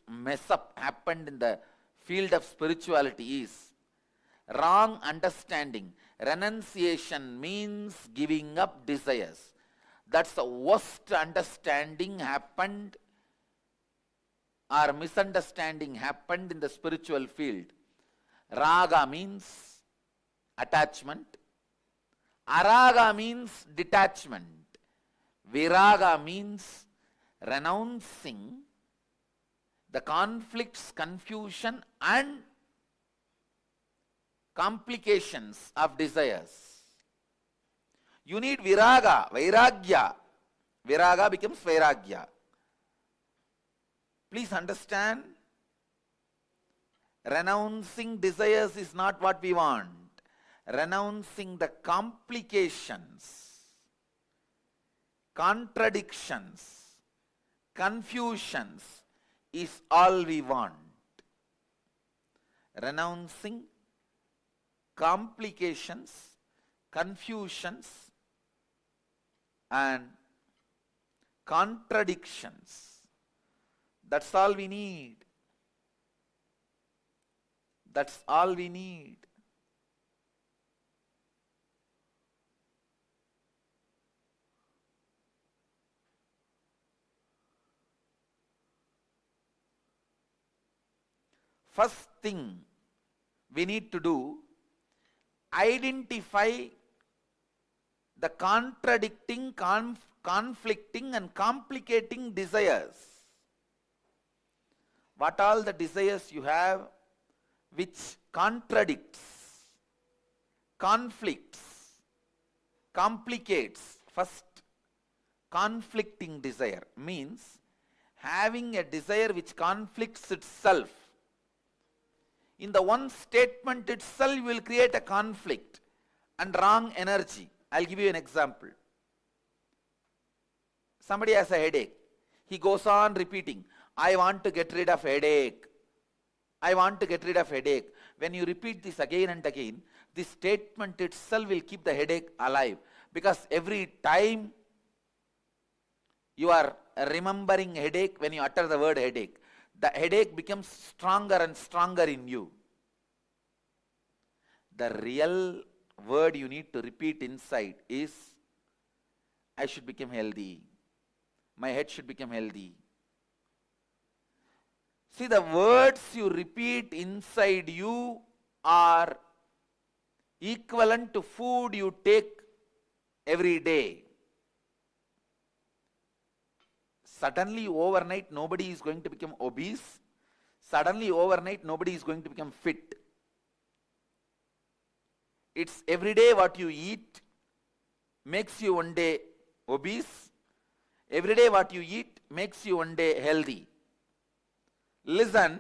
mess up happened in the field of spirituality is wrong understanding. Renunciation means giving up desires. That's the worst understanding happened or misunderstanding happened in the spiritual field. Raga means attachment. Araga means detachment. Viraga means renouncing the conflicts, confusion and complications of desires. You need viraga, vairagya. Viraga becomes vairagya. Please understand, renouncing desires is not what we want. Renouncing the complications, contradictions, confusions is all we want. Renouncing complications, confusions and contradictions. That's all we need. That's all we need. First thing we need to do, identify the contradicting, conflicting and complicating desires. What all the desires you have which contradicts, conflicts, complicates. First, conflicting desire means having a desire which conflicts itself. In the one statement itself, you will create a conflict and wrong energy. I'll give you an example. Somebody has a headache. He goes on repeating, I want to get rid of headache. I want to get rid of headache. When you repeat this again and again, this statement itself will keep the headache alive. Because every time you are remembering headache, when you utter the word headache, the headache becomes stronger and stronger in you. The real word you need to repeat inside is, I should become healthy. My head should become healthy. See, the words you repeat inside you are equivalent to food you take every day. Suddenly overnight nobody is going to become obese. Suddenly overnight nobody is going to become fit. It's every day what you eat makes you one day obese. Every day what you eat makes you one day healthy. Listen,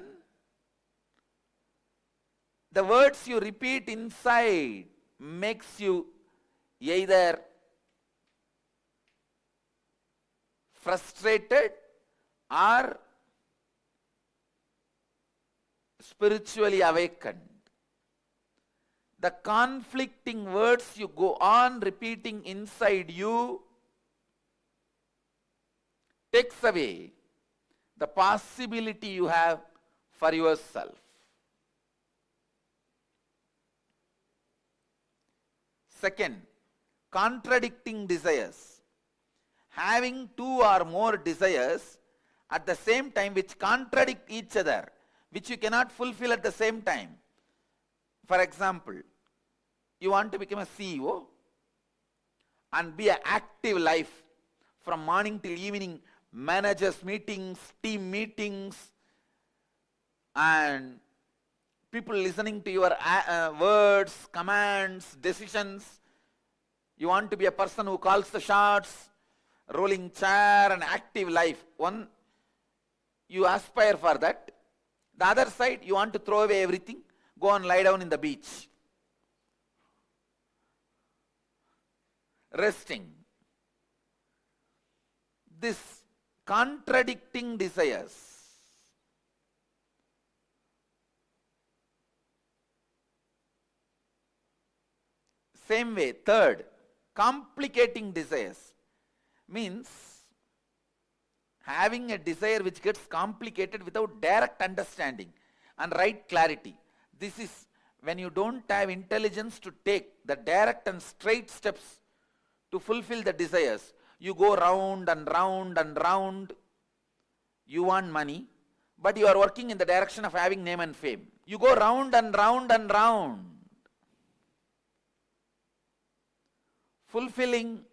the words you repeat inside makes you either frustrated or spiritually awakened. The conflicting words you go on repeating inside you takes away the possibility you have for yourself. Second, contradicting desires. Having two or more desires at the same time which contradict each other, which you cannot fulfill at the same time. For example, you want to become a CEO and be an active life from morning till evening, managers meetings, team meetings, and people listening to your words, commands, decisions. You want to be a person who calls the shots, rolling chair and active life. One, you aspire for that. The other side, you want to throw away everything, go and lie down in the beach, resting. This contradicting desires. Same way, third, complicating desires means having a desire which gets complicated without direct understanding and right clarity. This is when you don't have intelligence to take the direct and straight steps to fulfill the desires. You go round and round and round. You want money, but you are working in the direction of having name and fame. You go round and round and round. fulfilling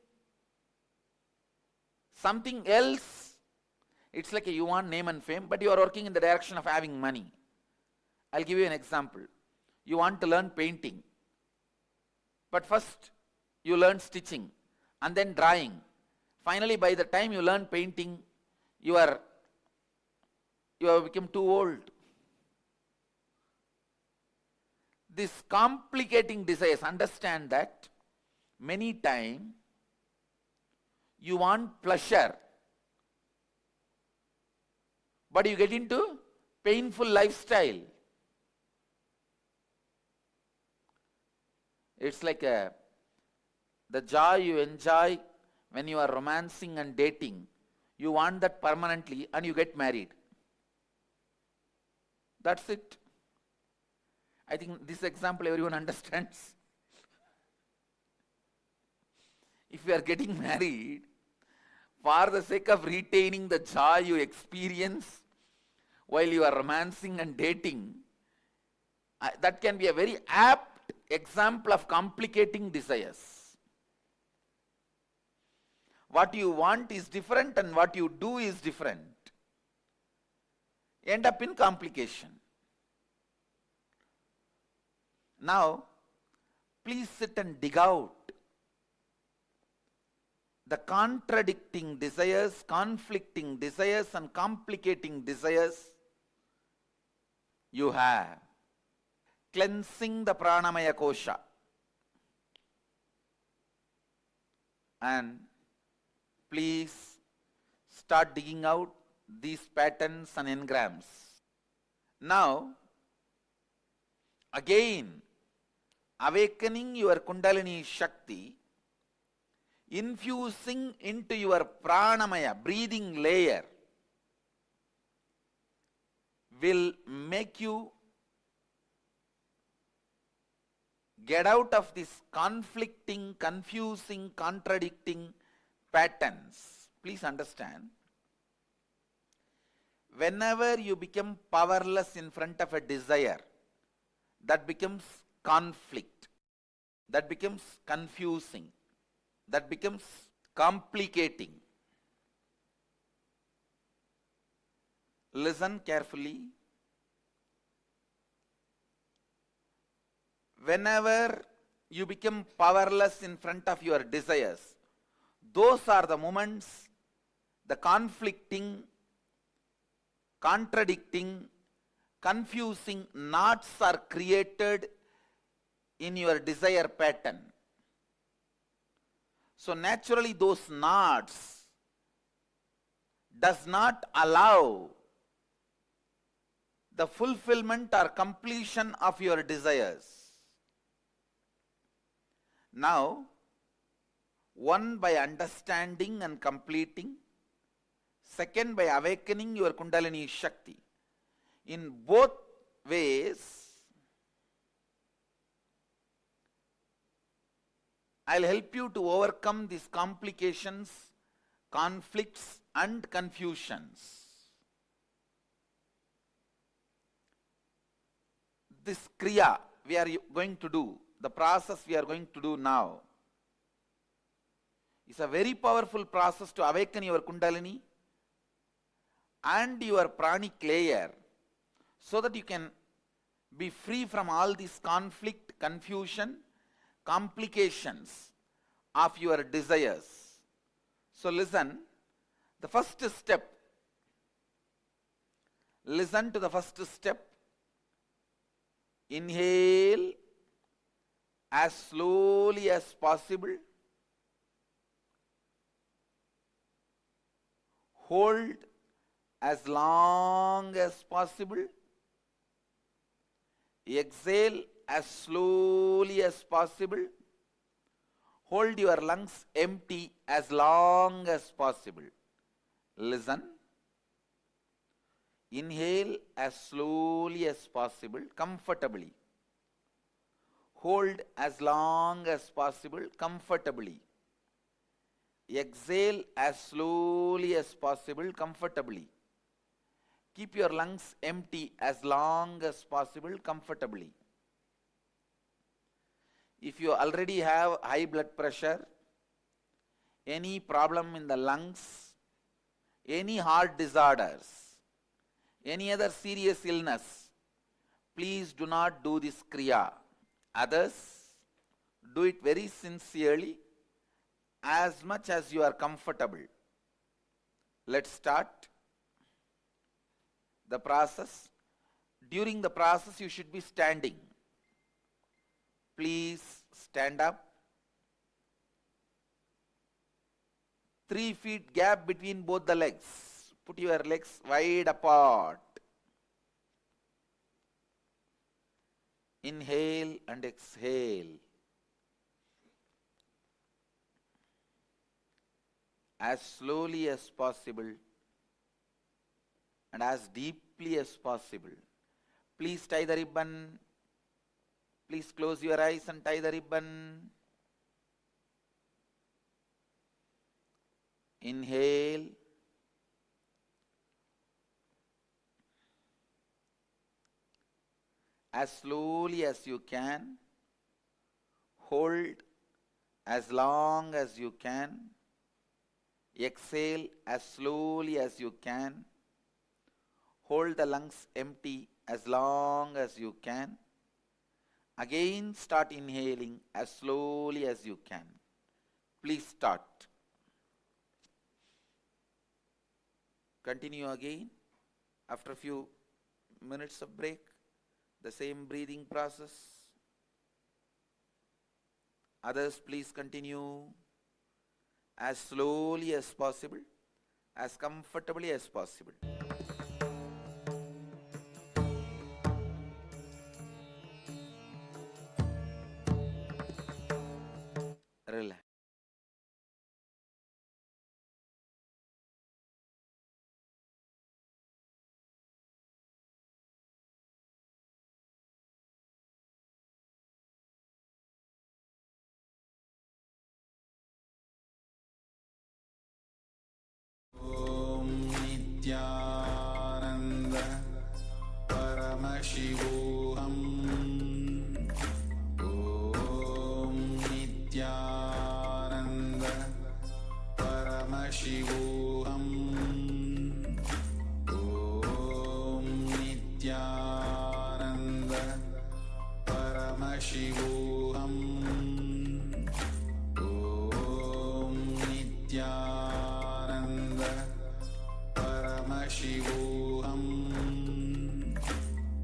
something else. It's like you want name and fame, but you are working in the direction of having money. I'll give you an example. You want to learn painting, but first you learn stitching and then drawing. Finally, by the time you learn painting, you have become too old. This complicating desires, understand that many times you want pleasure, but you get into painful lifestyle. It's like the joy you enjoy when you are romancing and dating. You want that permanently and you get married. That's it. I think this example everyone understands. If you are getting married for the sake of retaining the joy you experience while you are romancing and dating, that can be a very apt example of complicating desires. What you want is different and what you do is different. End up in complication. Now, please sit and dig out the contradicting desires, conflicting desires and complicating desires you have. Cleansing the pranamaya kosha. And please start digging out these patterns and engrams. Now, again, awakening your Kundalini Shakti, infusing into your pranamaya, breathing layer, will make you get out of these conflicting, confusing, contradicting patterns. Please understand, whenever you become powerless in front of a desire, that becomes conflict, that becomes confusing, that becomes complicating. Listen carefully. Whenever you become powerless in front of your desires, those are the moments the conflicting, contradicting, confusing knots are created in your desire pattern. So naturally those knots does not allow the fulfillment or completion of your desires. Now, one, by understanding and completing, second, by awakening your Kundalini Shakti. In both ways, I'll help you to overcome these complications, conflicts and confusions. This Kriya we are going to do, the process we are going to do now, is a very powerful process to awaken your Kundalini and your pranic layer, so that you can be free from all this conflict, confusion, complications of your desires. So listen, the first step, listen to the first step. Inhale as slowly as possible. Hold as long as possible. Exhale as slowly as possible. Hold your lungs empty as long as possible. Listen. Inhale as slowly as possible, comfortably. Hold as long as possible, comfortably. Exhale as slowly as possible, comfortably. Keep your lungs empty as long as possible, comfortably. If you already have high blood pressure, any problem in the lungs, any heart disorders, any other serious illness, please do not do this kriya. Others, do it very sincerely, as much as you are comfortable. Let's start the process. During the process, you should be standing. Please stand up. 3 feet gap between both the legs. Put your legs wide apart. Inhale and exhale. As slowly as possible and as deeply as possible. Please tie the ribbon. Please close your eyes and tie the ribbon. Inhale. As slowly as you can. Hold as long as you can. Exhale as slowly as you can. Hold the lungs empty as long as you can. Again start inhaling as slowly as you can. Please start. Continue again after a few minutes of break. The same breathing process. Others, please continue as slowly as possible, as comfortably as possible. Relax. Nityananda Paramashivoham Om Nityananda Paramashivoham Om Nityananda Paramashivoham Om Nityananda Paramashivoham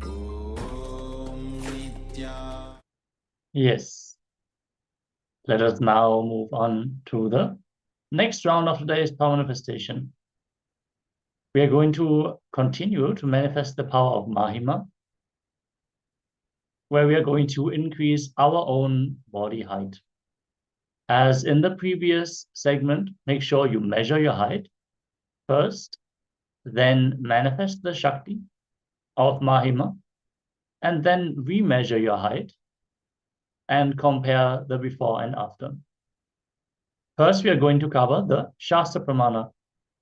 Om Nitya. Yes. Let us now move on to the next round of today's power manifestation. We are going to continue to manifest the power of Mahima, where we are going to increase our own body height. As in the previous segment, make sure you measure your height first, then manifest the Shakti of Mahima, and then remeasure your height and compare the before and after. First, we are going to cover the Shastra Pramana,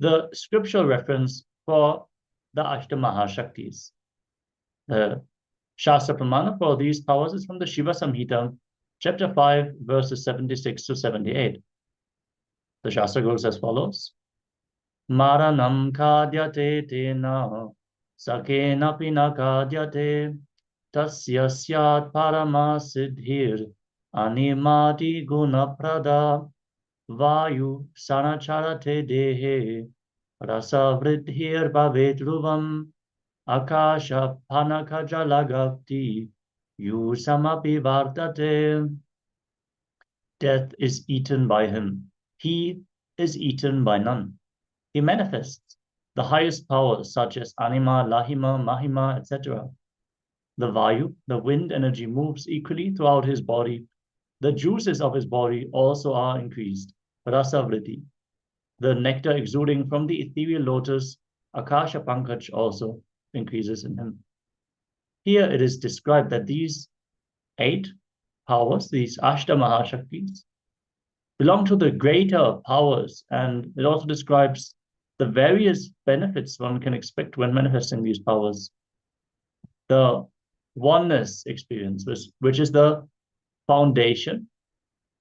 the scriptural reference for the Ashtamahashaktis. The Shastra Pramana for these powers is from the Shiva Samhita, chapter 5, verses 76 to 78. The Shastra goes as follows. Maranam kadyate tena sakena pina kadyate tasya syat paramasidhir animati gunaprada vayu sanacharate dehe rasa vridhir bhavet ruvam akasha panaka jalagapti yusamapi vartate. Death is eaten by him. He is eaten by none. He manifests the highest powers such as anima, lahima, mahima, etc. The vayu, the wind energy, moves equally throughout his body. The juices of his body also are increased. Rasa vriddhi. The nectar exuding from the ethereal lotus, Akasha Pankaj, also increases in him. Here it is described that these 8 powers, these Ashtamahashaktis, belong to the greater powers, and it also describes the various benefits one can expect when manifesting these powers. The oneness experience, which is the foundation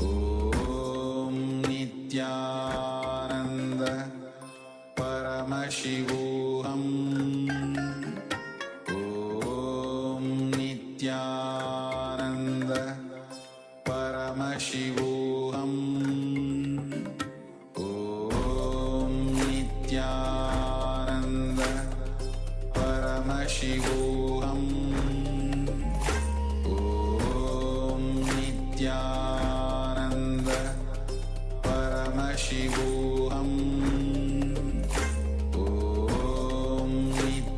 Om Nityananda Paramashivoham. Om Nityananda Paramashivoham. Om Nityananda Paramashivoham. Om Nityananda Paramashivoham.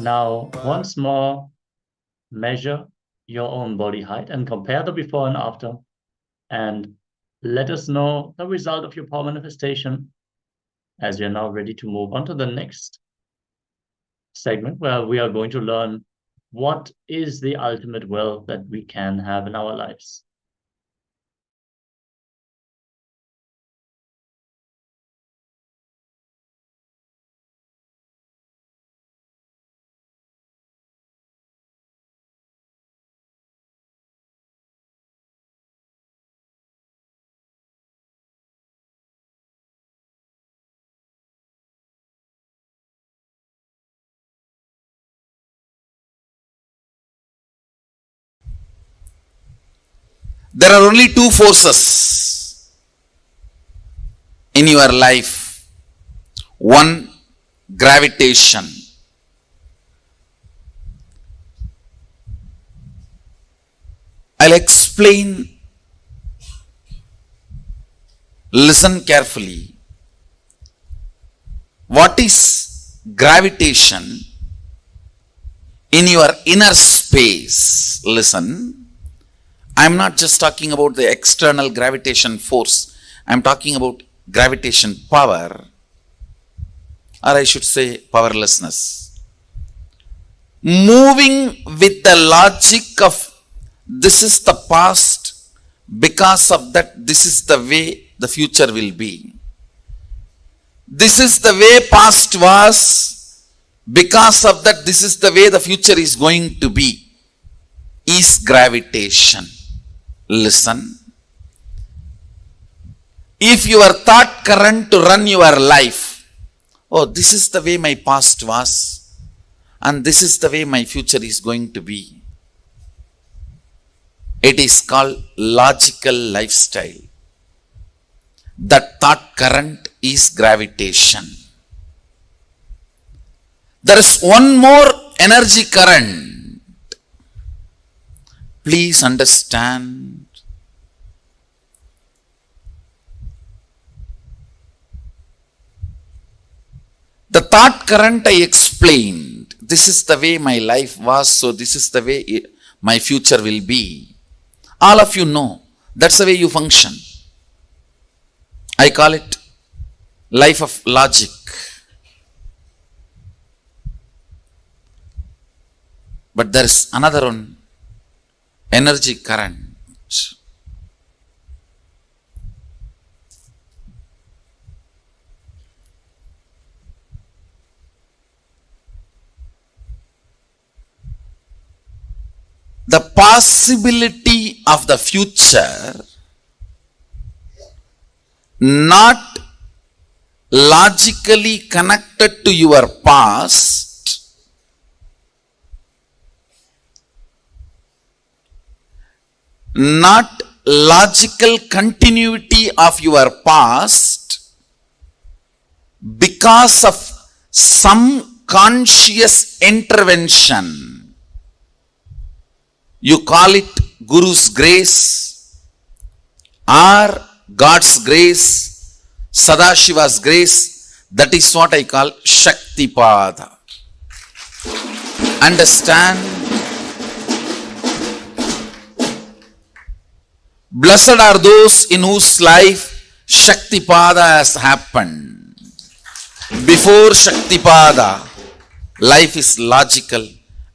Now, once more, measure your own body height and compare the before and after, and let us know the result of your power manifestation as we are now ready to move on to the next segment where we are going to learn what is the ultimate will that we can have in our lives. There are only two forces in your life. One, gravitation. I'll explain. Listen carefully. What is gravitation in your inner space? Listen. I'm not just talking about the external gravitation force. I'm talking about gravitation power, or I should say powerlessness. Moving with the logic of this is the past, because of that this is the way the future will be. This is the way past was, because of that this is the way the future is going to be, is gravitation. Listen. If your thought current to run your life, oh, this is the way my past was, and this is the way my future is going to be. It is called logical lifestyle. That thought current is gravitation. There is one more energy current. Please understand. The thought current I explained. This is the way my life was, so this is the way my future will be. All of you know. That's the way you function. I call it life of logic. But there is another one. Energy current. The possibility of the future not logically connected to your past, not logical continuity of your past, because of some conscious intervention. You call it Guru's grace or God's grace, Sadashiva's grace. That is what I call Shaktipada. Understand? Blessed are those in whose life Shaktipada has happened. Before Shaktipada, life is logical.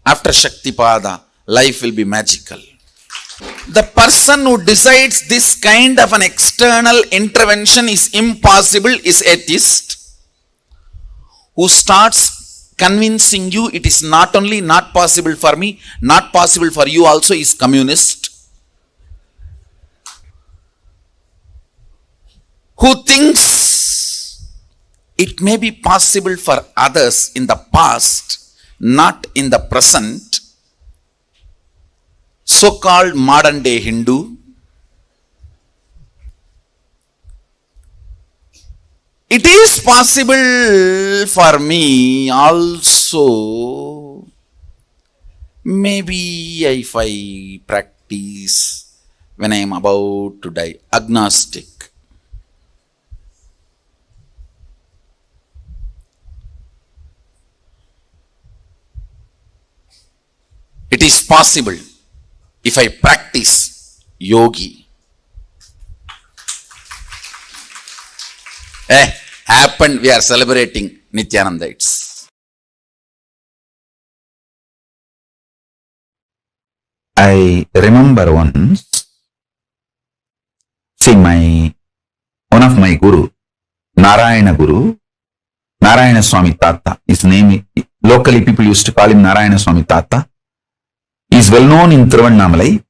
After Shaktipada, life will be magical. The person who decides this kind of an external intervention is impossible is atheist. Who starts convincing you it is not only not possible for me, not possible for you also is communist. Who thinks it may be possible for others in the past, not in the present, so-called modern day Hindu. It is possible for me also, maybe if I practice when I am about to die, agnostic. is possible if I practice yogi. Happened, we are celebrating Nityanandites. I remember once, one of my guru, Narayana Swami Tata, his name, locally people used to call him Narayana Swami Tata. He is well known in Tiruvannamalai,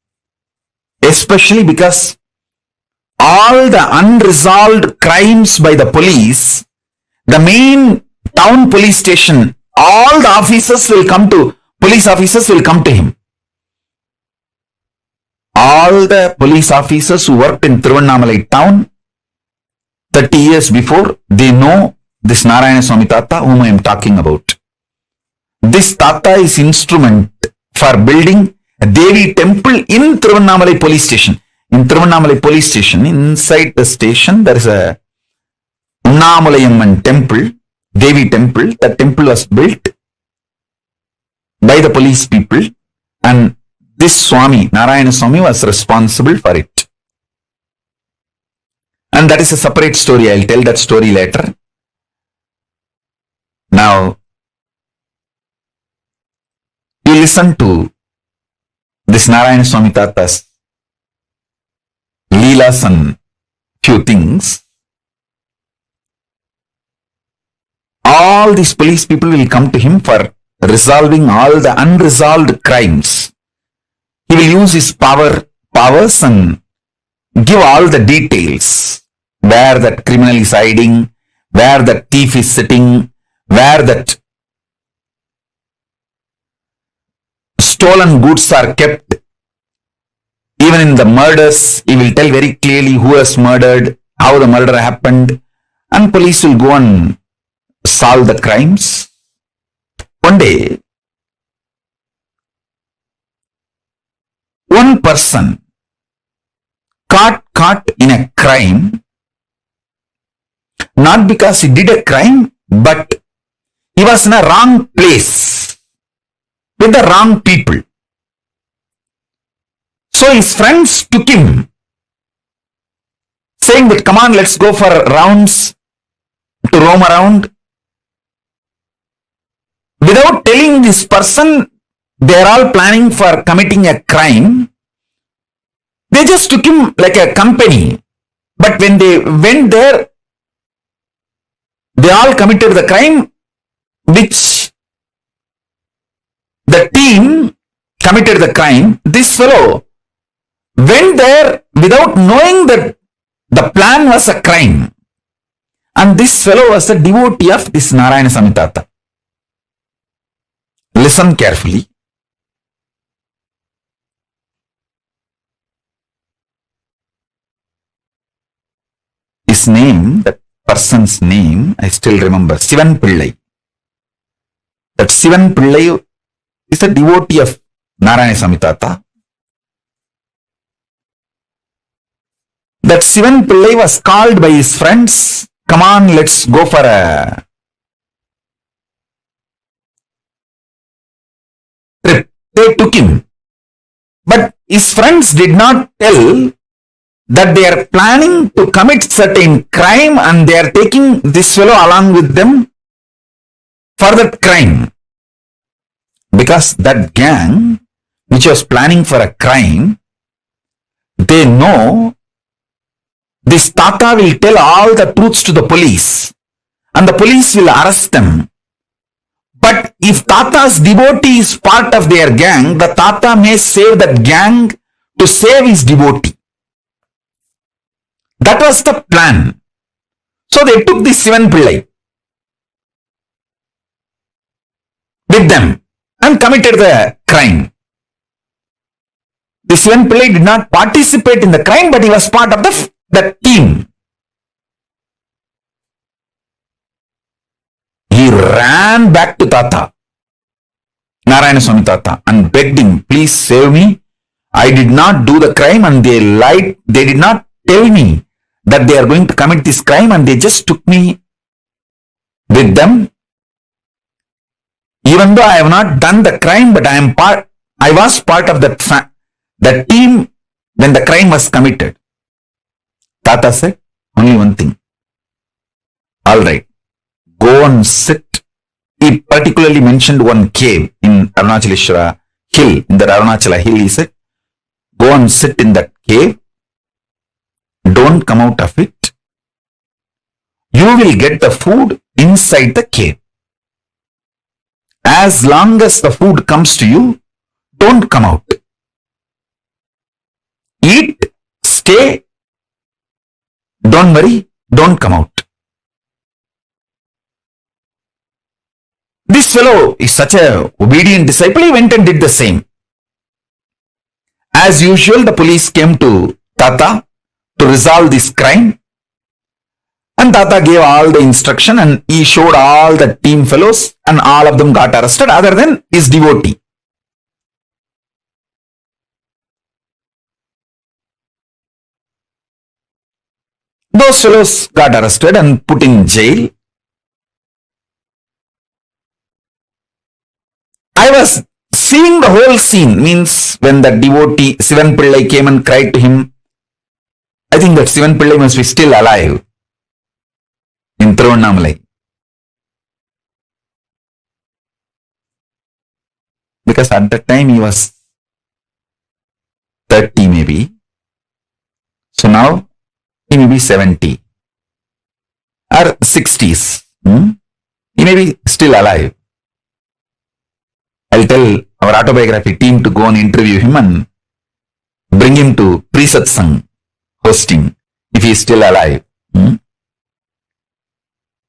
especially because all the unresolved crimes by the police, the main town police station, all the police officers will come to him. All the police officers who worked in Tiruvannamalai town 30 years before, they know this Narayana Swami Tata whom I am talking about. This Tata is instrument for building a Devi temple in Tiruvannamalai police station. In Tiruvannamalai police station, inside the station, there is a Unnamulayamman temple, Devi temple. That temple was built by the police people, and this Swami, Narayana Swami, was responsible for it. And that is a separate story. I'll tell that story later. Now, you listen to this Narayana Swami Tata's Leelas and few things. All these police people will come to him for resolving all the unresolved crimes. He will use his powers and give all the details. Where that criminal is hiding, where that thief is sitting, where that stolen goods are kept. Even in the murders, he will tell very clearly who has murdered, how the murder happened, and police will go and solve the crimes. One day, one person caught in a crime, not because he did a crime, but he was in a wrong place with the wrong people. So his friends took him, saying that, come on, let's go for rounds to roam around. Without telling this person they are all planning for committing a crime, they just took him like a company. But when they went there, they all committed the crime which the team committed the crime. This fellow went there without knowing that the plan was a crime. And this fellow was a devotee of this Narayana Swami Tata. Listen carefully. His name, that person's name, I still remember, Sivan Pillai. That Sivan Pillai is a devotee of Narayana Swami Tata. That Sivan Pillai was called by his friends, come on, let's go for a trip. They took him. But his friends did not tell that they are planning to commit certain crime and they are taking this fellow along with them for that crime. Because that gang, which was planning for a crime, they know this Tata will tell all the truths to the police and the police will arrest them. But if Tata's devotee is part of their gang, the Tata may save that gang to save his devotee. That was the plan. So they took this Sivan Pillai with them and committed the crime. The Sivan Pillai did not participate in the crime, but he was part of the team. He ran back to Tata, Narayana Swami Tata, and begged him, please save me. I did not do the crime and they lied. They did not tell me that they are going to commit this crime and they just took me with them. Even though I have not done the crime, but I am part I was part of that team when the crime was committed. Tata said, only one thing. All right, go and sit. He particularly mentioned one cave in Arunachaleshwara hill, in the Arunachala hill. He said, go and sit in that cave. Don't come out of it. You will get the food inside the cave. As long as the food comes to you, don't come out. Eat, stay, don't worry, don't come out. This fellow is such a obedient disciple, he went and did the same. As usual, the police came to Tata to resolve this crime. And Tata gave all the instruction and he showed all the team fellows and all of them got arrested other than his devotee. Those fellows got arrested and put in jail. I was seeing the whole scene, means when the devotee Sivan Pillai came and cried to him. I think that Sivan Pillai must be still alive in Thiruvannamalai. Because at that time he was 30 maybe. So now he may be 70 or 60s. He may be still alive. I'll tell our autobiography team to go and interview him and bring him to pre-satsang hosting if he is still alive.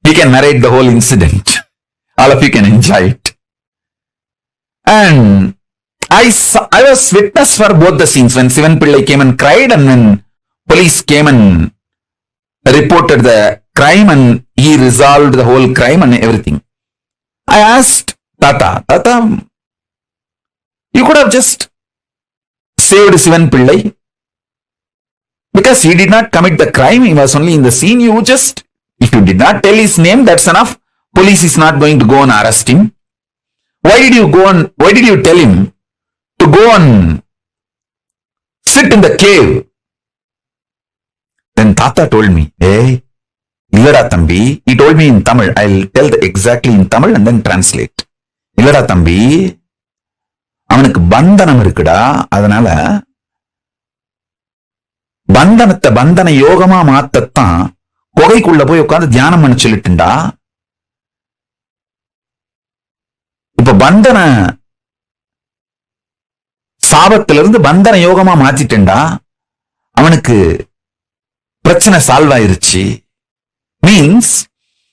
He can narrate the whole incident. All of you can enjoy it. And I was witness for both the scenes, when Sivan Pillai came and cried and when police came and reported the crime and he resolved the whole crime and everything. I asked Tata, you could have just saved Sivan Pillai because he did not commit the crime, he was only in the scene. You just, if you did not tell his name, that's enough. Police is not going to go and arrest him. Why did you tell him to go and sit in the cave? Then Tata told me, hey, Illada Thambi, he told me in Tamil, I'll tell exactly in Tamil and then translate. Illada Thambi, அவனுக்கு பந்தனம் இருக்குடா, அதனால பந்தனத்தை பந்தன யோகமா மாத்தத்தான் குகைக்குள்ள போய் உட்கார்ந்து தியானம் பண்ண சொல்லிட்டுண்டா. இப்ப பந்தன சாபத்திலிருந்து பந்தன யோகமா மாத்திட்டேன்டா, அவனுக்கு பிரச்சனை சால்வ் ஆயிருச்சு. Means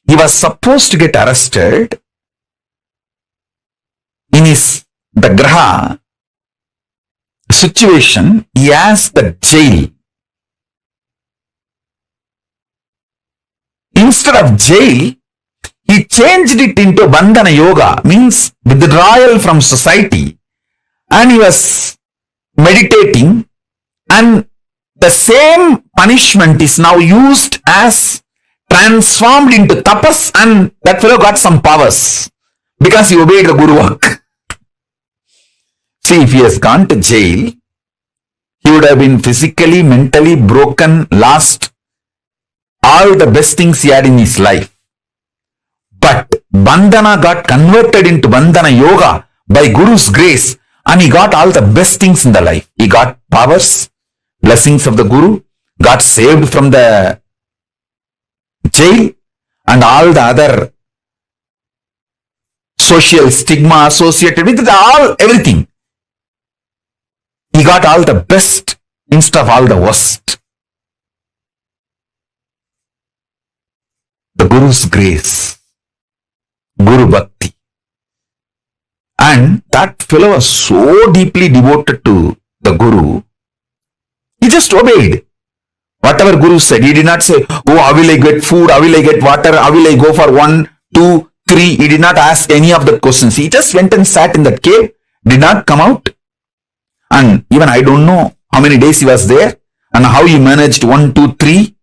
he was supposed to get arrested in the graha situation. He asked the jail. Instead of jail, he changed it into bandhana yoga, means withdrawal from society, and he was meditating, and the same punishment is now used as transformed into tapas, and that fellow got some powers because he obeyed the Guru work. See, if he has gone to jail, he would have been physically, mentally broken, lost all the best things he had in his life. But bandhana got converted into bandhana yoga by Guru's grace, and he got all the best things in the life. He got powers, blessings of the Guru, got saved from the jail, and all the other social stigma associated with it, everything. He got all the best instead of all the worst. The Guru's grace, Guru Bhakti. And that fellow was so deeply devoted to the Guru, he just obeyed. Whatever Guru said, he did not say, oh, how will I get food, how will I get water, how will I go for 1, 2, 3. He did not ask any of the questions. He just went and sat in that cave, did not come out. And even I don't know how many days he was there and how he managed 1, 2, 3.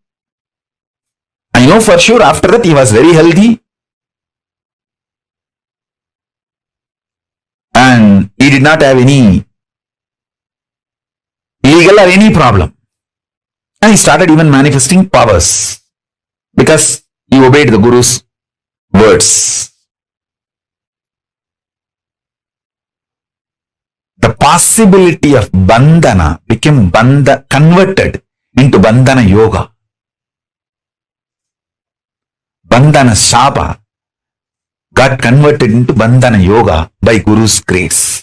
I know for sure after that he was very healthy. And he did did not have any legal or any problem. And he started even manifesting powers because he obeyed the Guru's words. The possibility of bandhana became converted into bandhana yoga. Bandhana shapa got converted into bandhana yoga by Guru's grace.